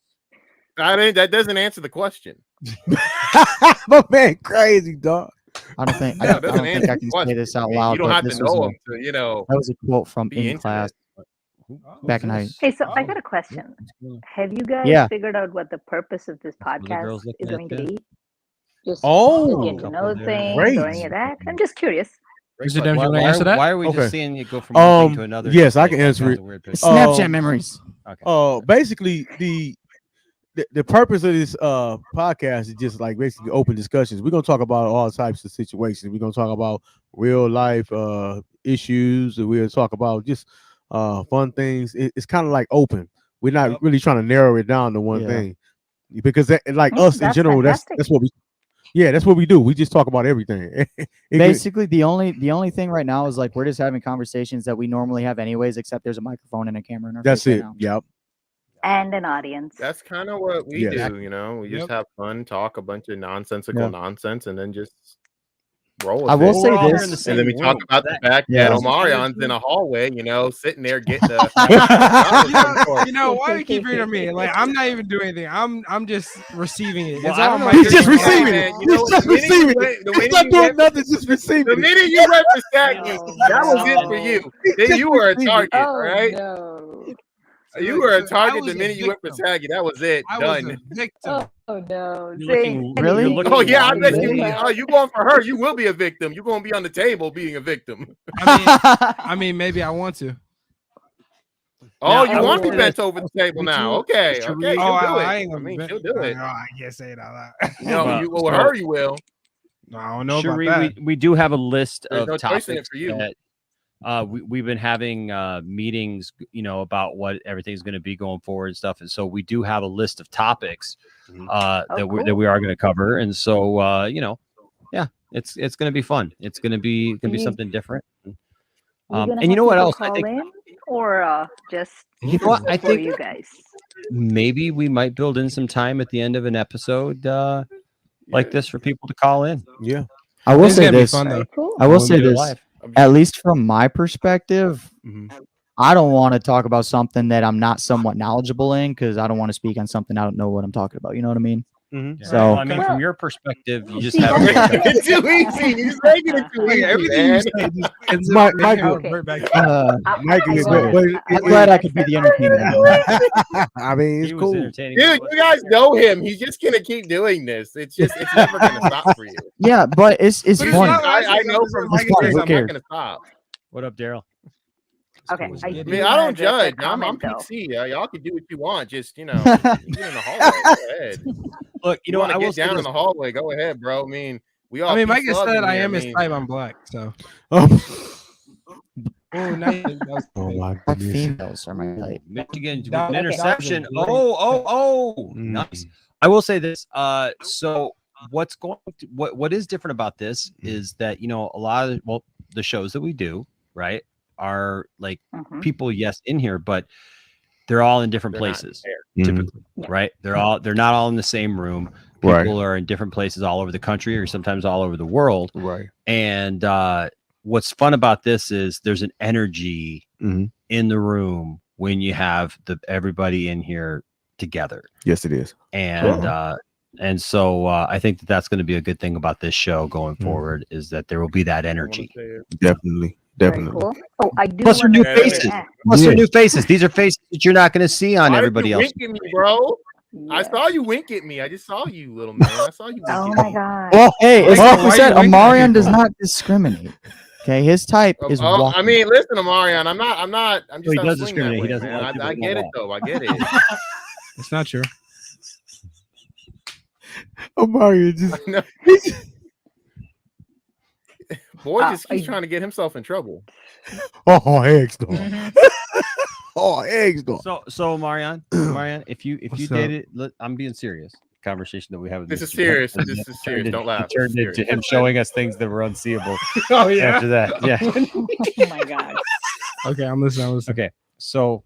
I mean, that doesn't answer the question. My man, crazy dog. I don't think No, I it don't doesn't think answer I the can say question. this out I mean, loud. you don't but have this to was know a- him to, That was a quote from be in into class Oh, back in high. Hey, so I got a question. Have you guys Yeah. figured out what the purpose of this podcast girls is looking going at to that? be? Just Oh, get to know couple there. things Great. or any of that? I'm just curious. Mr. Dems, you Why, want to answer that? why are we Okay. just seeing you go from one thing to another? Yes, Just I like can that answer sounds it. a weird picture. Snapchat Um, memories. Okay. Basically the purpose of this podcast is just like basically open discussions. We're gonna talk about all types of situations. We're gonna talk about real life issues, and we'll talk about just fun things. It's kind of like open. We're not really trying to narrow it down to one Yeah. thing, because like Yeah, us in that's general, fantastic. that's what we. Yeah, that's what we do. We just talk about everything. It could- Basically, the only thing right now is like we're just having conversations that we normally have anyways, except there's a microphone and a camera in our that's face it. right now. Yep. And an audience. That's kind of what we Yes. do, you know. We just Yep. have fun, talk a bunch of nonsensical Yeah. nonsense, and then just roll with I will it. say We're all here this. in the And same then we talk room. about the fact Yeah. that Omarion's in a hallway, you know, sitting there getting the. You know why do you keep reading me? Like I'm not even doing anything. I'm just receiving it. Well, It's I all don't know. my He's He's just goodness. receiving man, it. you know, He's just the minute you receiving it. went- the He's minute not you doing went- nothing. Just receiving The it. minute you went for Saggy, that was it for you. Then you were a target, Oh, right? no. You were a I target was the a minute you went for victim. Saggy. That was it. I was Done. a victim. Oh, no. You're See, looking- Really? you're looking Oh yeah, I bet really- you. Oh, you going for her? You will be a victim. You're going to be on the table being a victim. I mean, maybe I want to. Oh, Now, you I want to will be say bent this. over the table Would now? you- Okay, Mr. okay, Reed- she'll Oh, do I it. ain't I gonna mean, be- she'll do it. No, I can't say it out loud. No, you, well, her you will. No, I don't know Cherie, about that. we do have a list There's of no choice in it topics for you. that we've been having meetings, you know, about what everything's going to be going forward and stuff. And so we do have a list of topics that we cool. are going to cover. And so you know, yeah, it's going to be fun. It's going to be You- something different. You gonna And you have know what people else? I call think in or just You know what? I for think- you guys? maybe we might build in some time at the end of an episode like this for people to call in. Yeah. I will It's say gonna be this. fun, though. I will We'll say do it this. live. At least from my perspective, Mhm. I don't want to talk about something that I'm not somewhat knowledgeable in because I don't want to speak on something I don't know what I'm talking about. You know what I mean? Mhm. So Well, I mean, from your perspective, you just You're have. making it too easy. You're making it too easy, Everything man. you say just ends Mike- up making Michael- it revert back. Mikey, I'm glad I could be the entertainer. I mean, it's He was cool. entertaining. Dude, you guys know him. He's just gonna keep doing this. It's never gonna stop for you. Yeah, but it's But it's funny. not like I know from It's funny, experience who I'm cares? not gonna stop. What up, Daryl? Okay, I mean, I don't judge. I'm PC. Y'all can do what you want. Just you know, get in the hallway. Go ahead. Look, you know, want I to will get say down in this. the hallway. Go ahead, bro. I mean, we all. I mean, peace, Mike has love said in I here. am his mean, type. I'm black, so. Oh, Oh, nice. That was oh great. my Black goodness. females are my type. Michigan with That- an that was interception. great. Oh, nice. I will say this. So what is different about this is that a lot of the shows that we do, right, are like people, yes, in here, but they're all in different They're not places, there. typically, right? They're not all in the same room. Right. People are in different places all over the country or sometimes all over the world. Right. And what's fun about this is there's an energy Mhm. in the room when you have everybody in here together. Yes, it is. And so I think that's going to be a good thing about this show going forward is that there will be that energy. Definitely. Definitely. Cool. Oh, I do. Plus, they're new wanna say faces. that- Plus, they're new faces. These are faces that you're not going to see on Why did everybody you else. wink at me, bro? I saw you wink at me. I just saw you, little man. I saw you wink Oh at my me. god. Well, hey, it's like we why said, you winking at Amarian does people? not discriminate. Okay, his type is I walking. mean, listen, Amarian. I'm just he not does swing that discriminate. He way, doesn't man. like people I that get it walk. though. I get it. It's not true. Mario just No. Boy just keeps trying to get himself in trouble. oh eggs dog. Oh eggs dog. So Marianne, if you What's up? dated, I'm being serious. Conversation that we have with This Mr. is serious. Trump, This and is it serious. turned Don't into- laugh. It turned This is into serious. him showing us things that were unseeable. Oh yeah. After that, yeah. Oh my god. Okay, I'm listening. Okay, so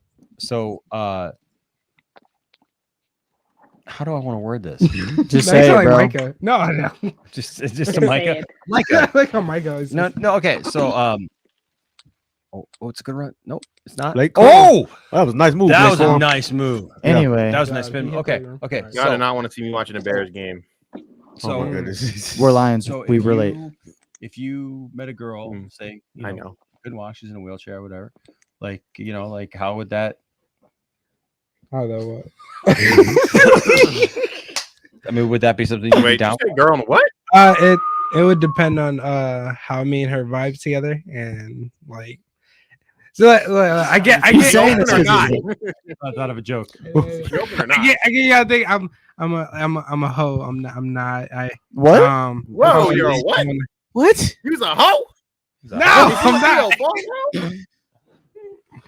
how do I want to word this? Just No, say you it, sound bro. like Micah. No. just a Say Micah. it. Micah. Like how Micah is. No. Okay. So oh, it's a good run. Nope, it's not. Blake Oh, That was a nice move. that Blake was a Corum. nice move. Anyway, That was a Yeah, nice spin. he hit Okay. that, Okay. Y'all So, do not want to see me watching a Bears game. so Oh my goodness. we're Lions. So We if relate. if you met a girl, say, I know. couldn't walk, she's in a wheelchair, or whatever. Like, like how would that? How that what? I mean, would that be something you'd be Wait, down? you say girl on what? It would depend on how me and her vibe together and like. So I get saying open this or is not. I thought of a joke. You open or not? I get. Yeah, I think I'm a hoe. I'm not. What? Whoa, you're a what? What? You's a hoe? No, Is he I'm a not. 304 now?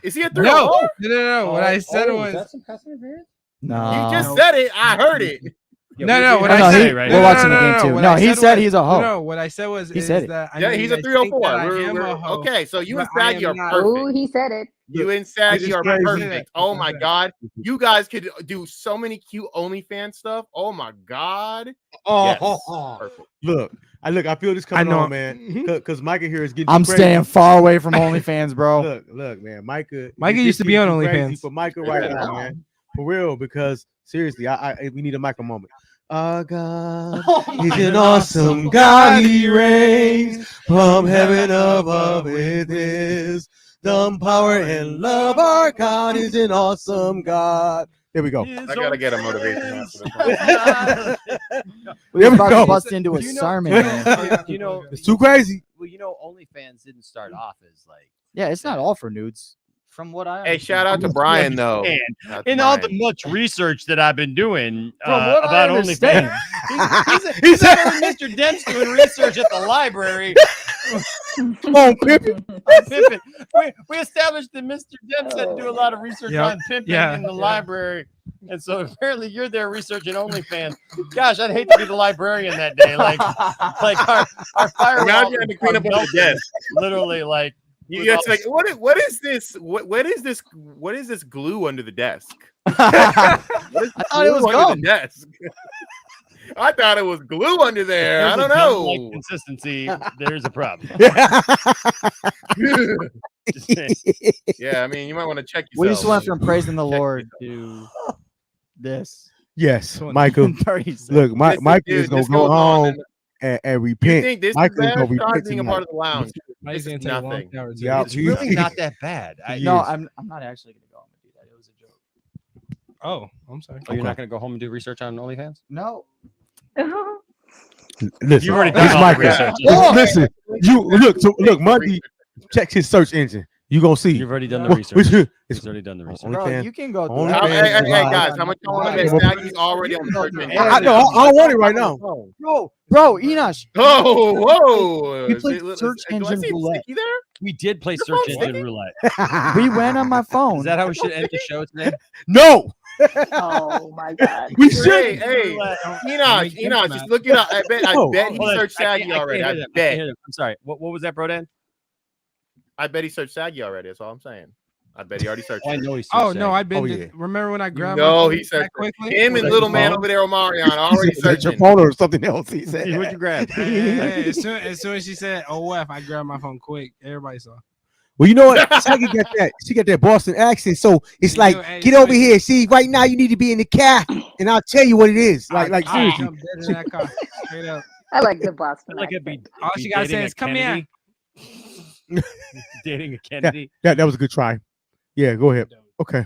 Is he a No, 304? no. What I said was No. You just said it. I heard it. no. What Oh, I no, said. he- we're watching the game too. What No, I he said was- he's a hoe. No, what I said was He is said it. that I Yeah, mean, he's I a think 304. that I We're- am we're- a hoe, okay, so you and but I Saggy am are not- perfect. Oh, he said it. You and Saggy are crazy. perfect. Oh my god, you guys could do so many cute OnlyFans stuff. Oh my god. Oh, Yes. Perfect. Look, I feel this coming know. on, man. Because Micah here is getting. I'm too crazy. staying far away from OnlyFans, bro. Look, man. Micah Micah this used to be on getting too crazy OnlyFans. for Micah right Yeah. now, man. For real, because seriously, we need a Micah moment. Our God is an awesome God. He reigns from heaven above with his dumb power and love. Our God is an awesome God. There we go. I gotta get a motivation. after this. We There were we about go. to bust into a sermon, man. It's too crazy. Well, OnlyFans didn't start off as like. Yeah, it's not all for nudes. From what I Hey, shout out to Brian though. And Shout out to in all the Brian. much research that I've been doing From what I about understand. OnlyFans, he's Mr. Demp's doing research at the library. Come on, Pippin. Pimping. We established that Mr. Demp's had to do a lot of research Yep. on pimping Yeah. in the library, and so apparently you're there researching OnlyFans. Gosh, I'd hate to be the librarian that day. Like our firewall. Imagine having to clean up on the desk. Literally, like. It's like what is this? What is this glue under the desk? I thought it was Glue under gum. the desk. I thought it was glue under there. I There's don't a gum-like know. consistency. There's a problem. Yeah, I mean, you might want to check yourself. We just went from praising the Lord to this. Yes, Michael. 30 seconds. Look, Listen, Michael is dude, gonna this go goes on home and You repent. think this Michael is is gonna bad? Try repent being a tonight. part of the lounge. Now he's This gonna is take a long nothing. shower too. Yeah, It's really not that bad. No, I'm not actually gonna go home and do that. It was a joke. Oh, I'm sorry. Oh, you're not going to go home and do research on OnlyFans? No. Listen, You've already done it's all the Michael. research. Listen, you look. Monday, check his search engine. You gonna see. You've already done the What- research. It's He's already done the research. Bro, OnlyFans. you can go through OnlyFans that. Hey, guys, how much you want to bet Snaggy's already on the search engine? I know. I don't want it right now. Bro, Enosh. Oh, whoa! We played search Do I engine see a roulette. sticky there? We did play Your search phone's engine sticking? roulette. We went on my phone. Is that how we should end the show today? No. Oh my God. We Hey, should. hey, Enosh, just look it up. I bet No. he Hold on, searched I Saggy can't already. hear I them. bet. can't hear them. I'm sorry. What was that, Brodan? I bet he searched Saggy already. That's all I'm saying. I bet he already searched. I it. know he's. Oh no, I've been. Oh, yeah. Remember when I grabbed? my No, phone he that searched quickly? him and that little your man phone? over there, Omarion, already Is that your searching. phone or something else? He said. Hey, what'd you grab? Hey, as soon as she said OF, I grabbed my phone quick. Everybody saw. Well, you know what? Saggy got that. She got that Boston accent, so it's like, Hey, get over here. See, right now you need to be in the car, and I'll tell you what it is. Like I seriously. jumped dead in that car. Straight up. I like the Boston Like it'd accent. be. All be she gotta dating say a is, "Come here." Kennedy. Dating a Kennedy. That was a good try. Yeah, go ahead. Okay.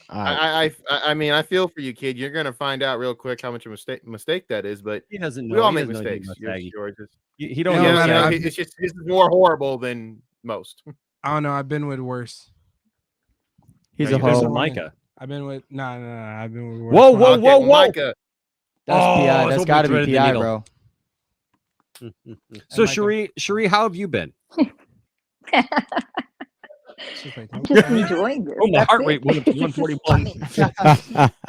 All right. I mean, I feel for you, kid. You're gonna find out real quick how much of a mistake that is, but He doesn't know. we all He make doesn't know mistakes. much, Yours- Aggie. yours is- He don't Yeah, know. man, you know, I- it's just this is more horrible than most. I don't know. I've been with worse. He's No, a you just hoe. a Micah. I've been with I've been with worse. Whoa, whoa, Okay, whoa, well, whoa! Micah, That's Oh, PI. I was That's hoping got to you threaded be the PI, needle. bro. So, Micah. Cherie, how have you been? She's like, I'm just enjoying this. Oh, my That's heart it. rate went up to This is 141. funny.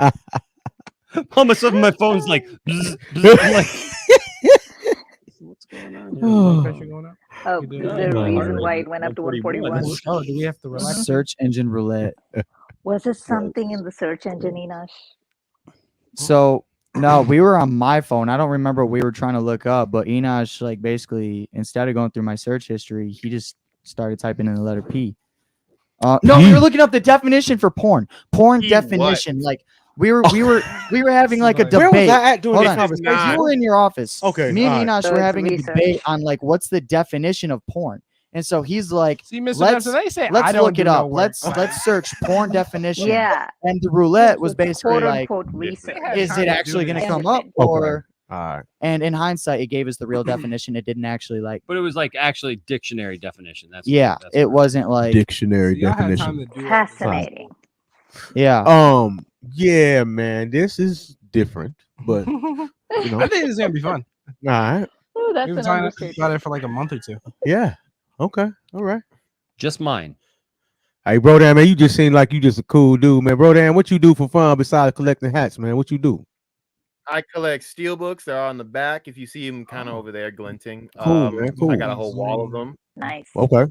All of a sudden, my phone's like, bzz, bzz. I'm like, what's going on here? blood pressure going up? Oh, You do. the Oh, reason why it went up to 141. 141. Oh, do we have to relax? Search engine roulette. Was it something in the search engine, Enosh? So no, we were on my phone. I don't remember what we were trying to look up, but Enosh, like, basically, instead of going through my search history, he just started typing in the letter P. No, we were looking up the definition for porn. Porn P definition. Like we were having like a Where was debate. I at during Hold this on. conversation? You were in your office. Okay, Me and all right. Enosh So were it's having a research. debate on like what's the definition of porn. And so he's like, See, Mr. let's, Dempsey, they say I let's don't look do it no up. work. Let's search porn definition. Yeah. And the roulette was basically quote like, unquote research. is it actually going to come up? Okay. Or All right. and in hindsight, it gave us the real definition. It didn't actually like. But it was like actually dictionary definition. That's Yeah, that's it wasn't like. Dictionary Y'all had definition. time to do it. Fascinating. Yeah. Yeah, man, this is different, but you know, I think it's gonna be fun. all right. Oh, that's We've been an talking understatement. about it for like a month or two. Yeah. Okay. All right. just mine. Hey, bro, Dan, man, you just seem like you just a cool dude, man. Bro, Dan, what you do for fun besides collecting hats, man? What you do? I collect steel books. They're on the back. If you see them kind of over there glinting, Cool, man, I cool. got a whole wall of them. Nice. Okay.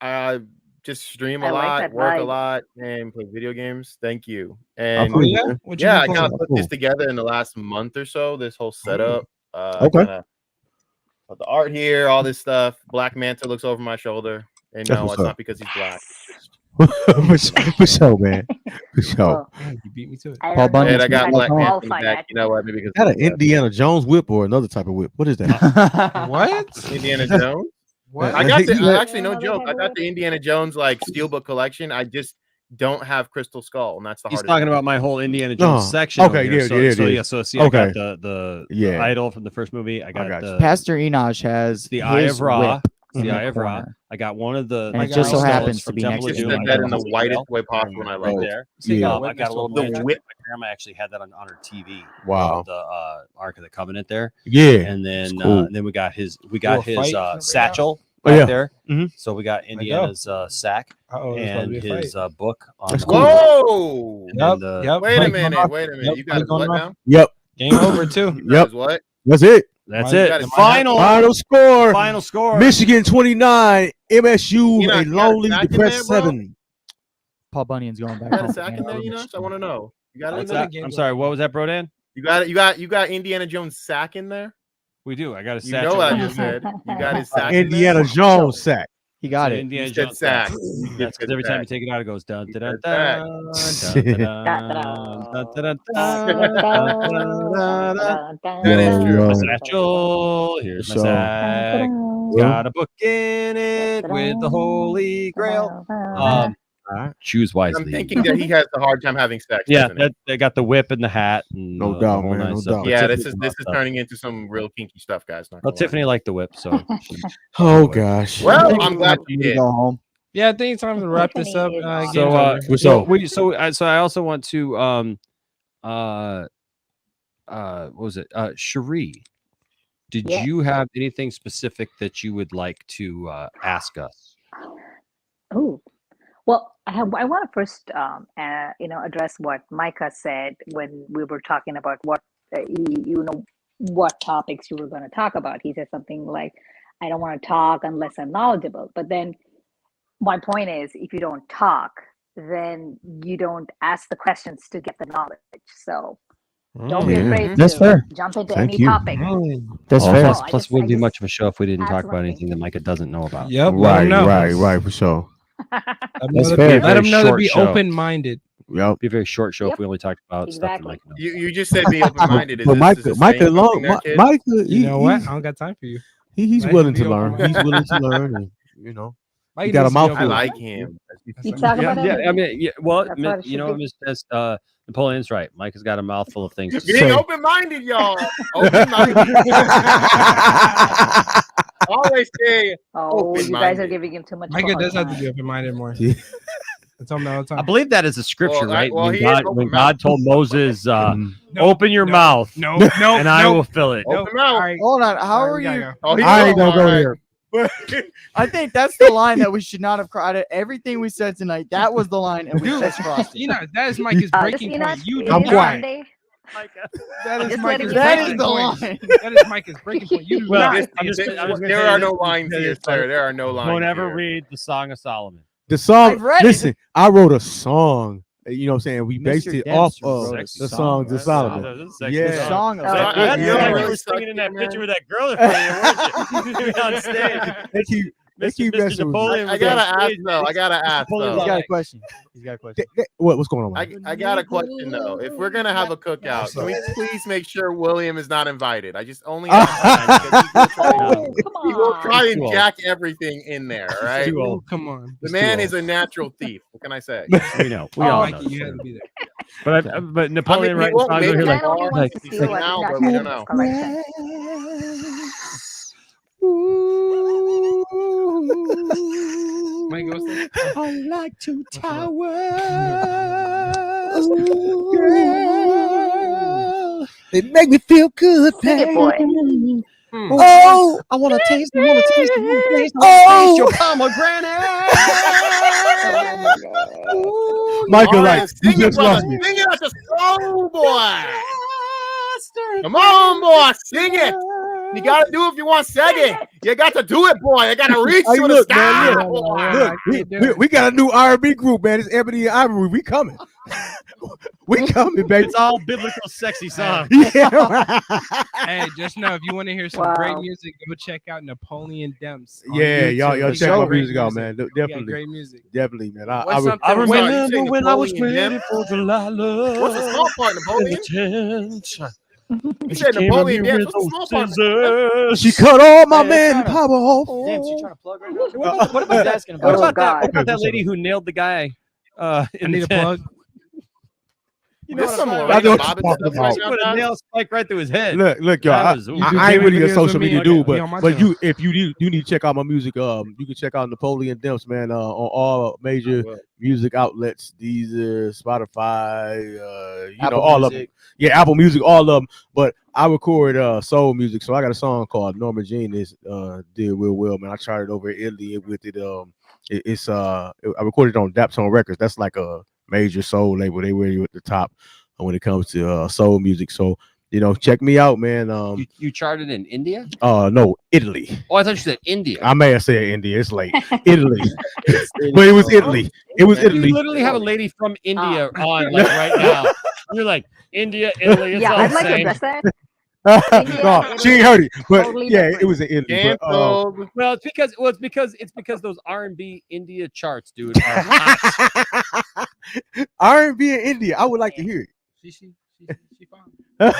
I just stream I a like lot, that work a vibe. lot, and play video games. Thank you. Oh, And cool, yeah? man. What you yeah, I been kind of playing? put Cool. this together in the last month or so. This whole setup. Okay. Kinda put the art here, all this stuff. Black Manta looks over my shoulder, and That's no, what's it's up. not because he's black. For sure, man. For sure. Well, You beat me to it. I Paul don't know Bunyan. And I got if Black I Manta in the qualify back. that. You know what? Maybe because Is that an Indiana Jones whip or another type of whip? What is that? What? Indiana Jones. What? I got the You got- actually no joke. I got the Indiana Jones like steelbook collection. I just don't have Crystal Skull, and that's the He's hardest talking part. about my whole Indiana Jones Oh, section. okay, over here. yeah, So, yeah, so yeah. yeah, so see, I Okay. got the Yeah. idol from the first movie. I got got you. the Pastor Enosh has the Eye his of Ra. whip It's the in Eye of Ra. corner. I got one of the. And it the just so stones happens to from be Temple next of to Just Doom. the I said got that the in the Holy whitest Grail way possible, and I right love it. there. Yeah. I got a little Magic. magic. My grandma actually had that on her TV. Wow. The Ark of the Covenant there. Yeah. And then It's cool. and then we got his Little fight. satchel Oh, right yeah. there. Mhm. So we got Indiana's sack Uh-oh, there's and supposed to be a his fight. book on That's the cool. Whoa! and Yep, then the- yep. Wait a Fight going minute. on. Wait a minute. Yep, You fight got going what on. now? Yep. Game over too. You Yep. guys what? That's it. That's You it. got it. Final Final score. final score. Michigan 29, MSU You a got lonely, Mac in depressed there, bro? 7. Paul Bunyan's going back You got home. a sack in there, Enoch? I want to know. You got it in What's there? that? I'm sorry. What was that, Brodan? You got Indiana Jones sack in there? We do. I got a You sack. know what I just said. You got his sack. in Indiana there? Jones sack. He got So it. Indiana You said Jones sack. sack. You That's because said every time you sack. take it out, it goes dun dun dun said sack. Here's my Yo. satchel. Here's my So- sack. Got a book in it with the Holy Grail. Choose wisely. I'm thinking that he has a hard time having sex. Yeah, doesn't he? they got the whip and the hat. And, No the doubt, whole man, nine no stuff. doubt. But Yeah, Tiffany this is stuff. turning into some real kinky stuff, guys. Not Well, gonna lie. Tiffany liked the whip, so. Oh gosh. Well, I'm glad you to did. go home. Yeah, I think it's time to wrap this up. So, What's up? so I also want to what was it? Cherie, did Yeah. you have anything specific that you would like to ask us? Oh, well, I want to first, address what Micah said when we were talking about what, what topics you were going to talk about. He said something like, "I don't want to talk unless I'm knowledgeable." But then, my point is, if you don't talk, then you don't ask the questions to get the knowledge. So don't be afraid That's to fair. jump into Thank any you. topic. That's Oh, fair. plus, No, I plus just- wouldn't I be just much of a show if we didn't ask talk one about thing. anything that Micah doesn't know about. Yep. Right, for sure. That's fair. Let them know to Short be show. open-minded. Yep. Be a very short show if Yep. we only talked about stuff that Exactly. Micah knows. You just said be open-minded. Is But this Micah, a Micah, saying long, something there, kid? Micah, You know what? I don't got time for you. he's Let willing him to be learn. open-minded. He's willing to learn, and you know, Mike he got a needs to be mouthful. I open-minded. like him. You talk Yeah, about yeah. everything. I mean, yeah. Well, That's what it you know, should be. Miss Napoleon's right. Mike has got a mouthful of things to Being say. open-minded, y'all. Open-minded. Always say Oh, you guys are open-minded. giving him too much. Micah hard does have to time. be open-minded more. Yeah. I tell him that all the time. I believe that is a scripture, Well, right? well, when he is God, open when mouth. God told Moses, No, "Open your no, mouth, No, no, and I no, will fill it." no. Open mouth. All right. Hold on. How All right, are we gotta you? go. Oh, he's I ain't gonna go all right. here. I think that's the line that we should not have cried. Everything we said tonight, that was the line, and we just crossed it. That is Micah's Just, breaking Enoch, point. You it do I'm is not. quiet. Sunday. That is Just let Micah's it That breaking is the point. line. That is Micah's breaking point. You do Well, not. I'm just gonna There say are this no lines because here, it's like, sir. There are no lines Don't ever here. read the Song of Solomon. The song. I've read it. Listen, I wrote a song. You know what I'm saying? We based Mr. it off Dempster of wrote a the song, songs of right? Solomon. The Yeah. Song of Oh, Solomon. yeah. You Yeah. were really singing in that sucky, picture man. with that girl in front of you, weren't you? on stage. They keep Mr. messing with me. Napoleon I was gotta on ask stage, though. man. I gotta ask Napoleon He's though. got a question. He's got a question. What's going on? Mike? I got a question though. If we're gonna have a cookout, can we please make sure William is not invited? I just only ask because Oh, come he will on. try Too and old. jack everything in there, all right? Too old. Come on. The man is a natural thief. What can I say? We know. We all know. Mikey, you had to be there. But Napoleon he right won't songs make over here it like, Then only far. wants to He's steal like what now, Enoch but we has don't in his know. collection. Mike, what's that? I like to tower. They make me feel good. Sing it, boy. Oh, I want to taste. I want to taste. I want to taste. Oh. Your pomegranate. Michael, All like right, you sing it, just brother. lost me. Sing it at the slow, boy. Come on, boy. Sing it. You gotta do it if you want second. You got to do it, boy. You gotta reach Hey, to the look, sky, man, look. boy. Look, we got a new R&B group, man. It's Ebony and Ivory. We coming. We coming, baby. It's all biblical, sexy songs. Yeah. Hey, just know if you want to hear some Wow. great music, go check out Napoleon Demps. on Yeah, YouTube. y'all He check got my great music out, man. He got Definitely, great music. definitely, man. What's I something- I Sorry, you remember say when I was Napoleon ready Dempsey? for Delilah. What's the small part, Napoleon? You said Came Napoleon at me Dempsey. with What's the small those part? scissors. She cut all my Hey, man trying to- power off. Damn, she trying to plug right now. What about asking What about? about that? God. What about that what's lady who nailed the guy? I In need the a tent? plug. You know There's what I'm some talking I Lorena know what about? you're Bobbitt talking stuff right about. She now, put a guys. nail spike right through his head. Look, y'all. That was- I You do ain't really gaming a videos social with me? media Okay. dude, He on my but channel. if you need to check out my music, you can check out Napoleon Demps, man, on all major music outlets. These Spotify, you Apple know, all Music. of them. Yeah, Apple Music, all of them. But I record soul music, so I got a song called Norma Jean did real well, man. I tried it over in Italy with it. I recorded it on Daptone Records. That's like a major soul label. They really at the top when it comes to soul music. So check me out, man. You charted in India? No, Italy. Oh, I thought you said India. I may have said India. It's late. Italy, but it was Italy. It was Italy. You literally have a lady from India on like right now. You're like India, Italy. It's all I'd the like to same. address that. No, she ain't heard it, but Totally yeah, different. it was in Italy. But, Well, it's because those R&B India charts, dude, are hot. R&B in India, I would like to hear it. She fine.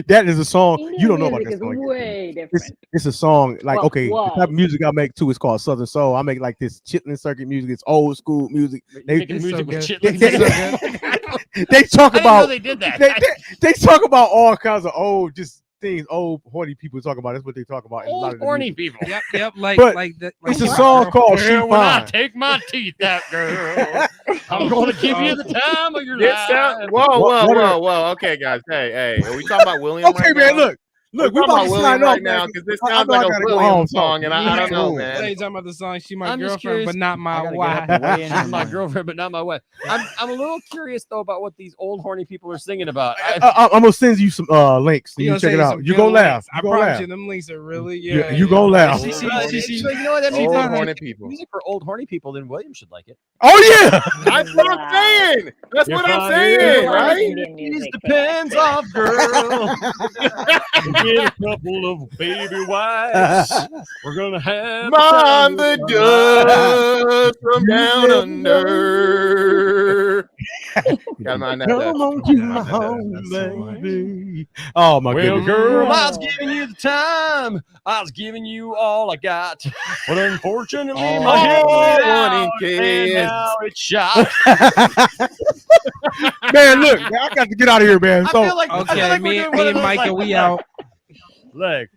That is a song you don't know about Music that is song. way different. It's a song like Well, okay, the type of music I make too is called Southern Soul. I make like this chitlin circuit music. It's old school music. Making music with they, chitlins. they talk I didn't about know they did that. They talk about all kinds of old just things old horny people talk about. That's what they talk about. In a lot Old of the horny music. people. Yep. But Like it's a song called She Girl, when I Fine. take my teeth out, girl, I'm gonna give you the time of your It life. sound, whoa. Okay, guys. Hey. Are we talking about William? Okay, right man. now? Look, We're we talking about to about sign William off right now man, because this I sounds know I like a gotta go William home, song, and I don't know, So man. you talking about the song "She My I'm just Girlfriend, curious. but not my gotta wife." get up and weigh in She's on my that. girlfriend, but not my wife. I'm a little curious though about what these old horny people are singing about. I'm gonna send you some links. So you gonna check say it out. some You good gonna laugh. links. I You gonna promise laugh. you, them links are really You gonna laugh. You know what that means? Old Like, horny people. music for old horny people. Then William should like it. Oh yeah. That's what I'm saying. That's what I'm saying, right? Indian music. Depends off, girl. Get a couple of baby wives. We're gonna have Mom the dust from down under. Gotta mind that. Come on to my home, baby. Oh my Well, goodness. girl, I was giving you the time. I was giving you all I got. But unfortunately, my head went out, and now it's shot. Man, look, man, I got to get out of here, man. I So feel like, Okay, me and Micah, we out. Like,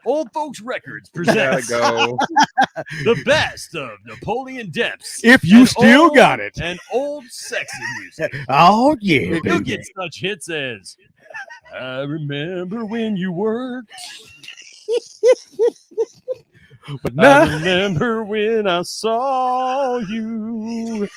Old Folks Records Gotta presents go. the best of Napoleon Depps. if you and still old- got it, And old sexy music. oh yeah, You'll baby. get such hits as I remember when you worked. But I now, remember when I saw you.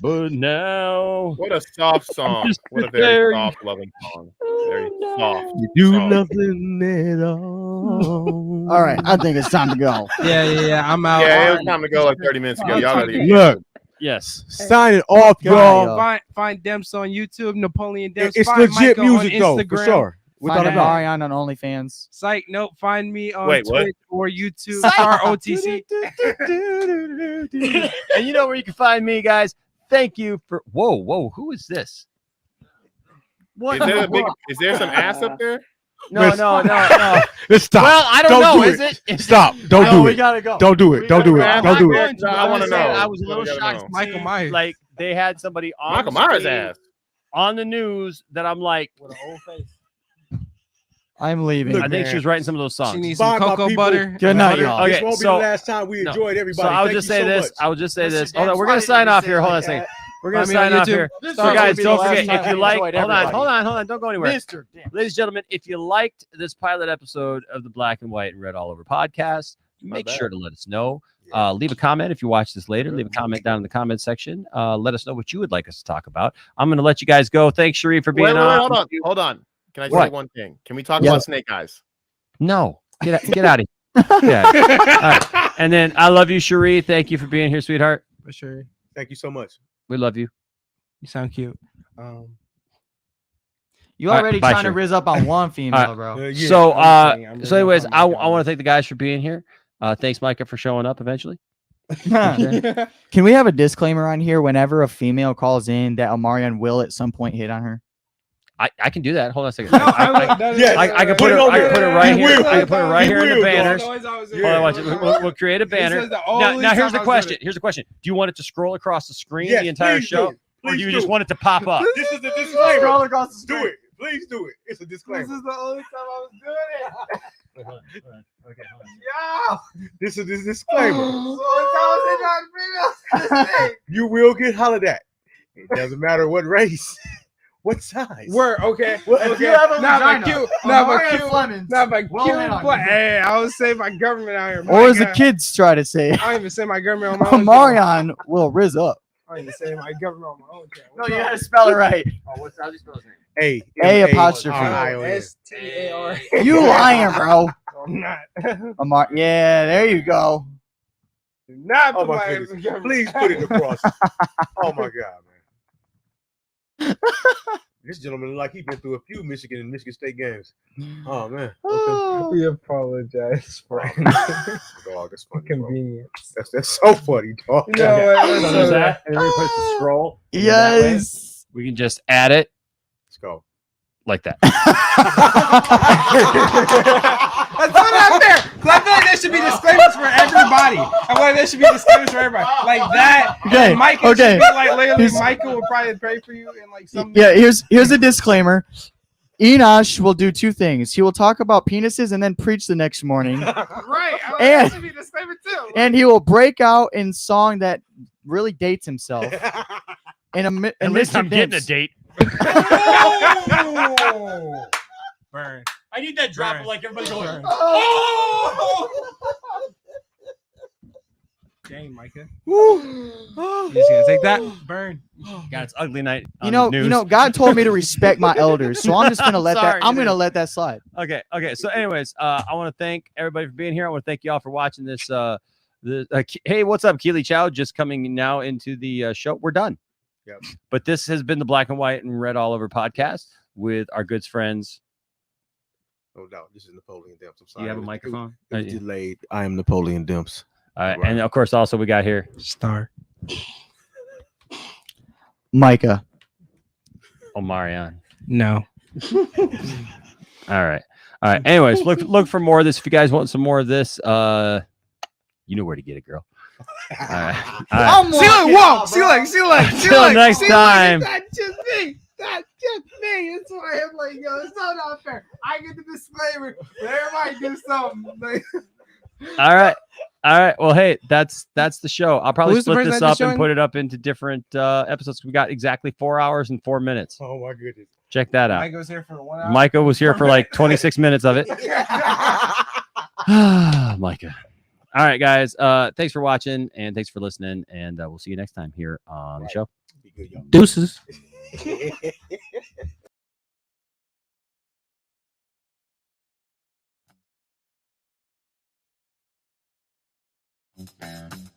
But now What a soft song. just What a very- very soft, loving song. Very soft. you do soft. nothing at all. All right, I think it's time to go. Yeah. I'm out. Yeah, it was time to go like 30 minutes ago. Y'all gotta get Look, yes. signing off, y'all. Find Demps on YouTube, Napoleon Demps. It's Find legit Micah on music though, for Instagram. sure. Without Find a doubt. Marion on OnlyFans. Psych, nope. Find me on Wait, what? Twitch or YouTube. Star OTC. And you know where you can find me, guys. Thank you for. Whoa. Who is this? What? Is there some ass up there? No. Let's stop. Well, I don't Don't know. do Is it? Stop. Don't No, do we it. gotta go. Don't do it. Don't do it. Don't do it. I wanna know. I was a little We gotta shocked. know. Michael Myers. Like they had somebody on Michael the Myers screen, ass. on the news that I'm like, with a whole face. I'm leaving. I think she was writing some of those songs. She needs Bye, some my cocoa people. butter. Good night, y'all. This Okay, won't be so- the last time we no. enjoyed everybody. So I would Thank just you say so this. much. I would just say That's this. your Hold on, damn we're gonna right. sign off Say here. it Hold on a like second. that. We're gonna Find me on sign off YouTube. here. This So won't guys, be the don't last forget time if you we like. enjoyed Hold on, everybody. don't go anywhere. Mr. Demps. Ladies and gentlemen, if you liked this pilot episode of the Black and White and Red All Over podcast, make sure to let us know. Leave a comment if you watch this later. Leave a comment down in the comment section. Let us know what you would like us to talk about. I'm going to let you guys go. Thanks, Sharif, for being Wait, on. hold on. Can I say What? one thing? Can we talk Yeah. about Snake Eyes? No, get out of here. Yeah. All right. And then I love you, Sharif. Thank you for being here, sweetheart. For sure. Thank you so much. We love you. You sound cute. You All right, already bye, trying to Sherry. riz up on one female, All right. bro. Yeah, So, I'm kidding. I'm just anyways, gonna I find my want to thank the guys for being here. Thanks, Micah, for showing up eventually. Can we have a disclaimer on here whenever a female calls in that Amarian will at some point hit on her? I can do that. Hold on a second. No, I can put it. I can put it right here. I can put it right here in the banners. Hold on, watch it. We'll create a banner. Now here's the question. Here's the question. Do you want it to scroll across the screen Yes, the entire please show, do. or do Please you do. just want it to pop up? This is the disclaimer. Scroll across the Do screen. it. Please do it. It's a disclaimer. This is the only time I was doing it. Okay. Yeah. This is this disclaimer. So You will get hollered at. It doesn't matter what race, what size. Word, okay. If Okay. you have a Not vagina, my cute. Amarian Not my cute. Flemings Not my will cute. hit on But you. hey, I would say my government out here. Or as the God. kids try to say, I don't even say my government on my own. Amarian will riz up. I ain't saying my government on my own channel. No, you gotta spell it right. Oh, what's how do you spell his name? A apostrophe. STAR. You lying, bro. I'm not. Yeah, there you go. Do not Oh put my my goodness. government- Please put it across. Oh my God, man. This gentleman look like he's been through a few Michigan and Michigan State games. Oh man. Okay. We apologize for Dog, that's funny. inconvenience. That's so funny, dog. You know what? So That's there's so- that. And then we put the scroll. that way. Yes. We can just add it Let's go. like that. That's not fair. 'Cause I feel like there should be disclaimers for everybody. I feel like there should be disclaimers for everybody. Like that. Okay, Micah okay. should be like literally Here's- Micah will probably pray for you and like something. Yeah, here's a disclaimer. Enosh will do two things. He will talk about penises and then preach the next morning. Right. I like, And- that should be a disclaimer too. And he will break out in song that really dates himself. And At least I'm getting a date. Oh! Burn. I need that drop of like everybody going. Burn. Oh! Dang, Micah. You just gonna take that? Burn. God, it's ugly night. You on know, the you news. know, God told me to respect my elders, so I'm just gonna let Sorry, I'm dude. gonna let that slide. Okay. So, anyways, I want to thank everybody for being here. I want to thank y'all for watching this. Hey, what's up, Keely Chow? Just coming now into the show. We're done. Yep. But this has been the Black and White and Red All Over podcast with our good friends. No doubt. This is Napoleon Demps. I'm Do sorry. you have a It was- microphone? It was delayed. I am Napoleon Demps. All right, and of course, also we got here Star. Micah. Omarion. No. All right. Anyways, look for more of this. If you guys want some more of this, you know where to get it, girl. All right. See, look, whoa. See, look. Till next time. That's just me. That's just me. It's why I'm like, yo, it's so not fair. I get the disclaimer, but everybody do something. Like, All right. Well, hey, that's the show. I'll probably Who's the split person this that up just and joined? put it up into different episodes. We got exactly 4 hours and 4 minutes. Oh my goodness. Check that out. Mike was here for 1 hour. Micah was here for like 26 minutes of it. Micah. All right, guys. Thanks for watching and thanks for listening. And we'll see you next time here on the show. Be good, y'all. Deuces. And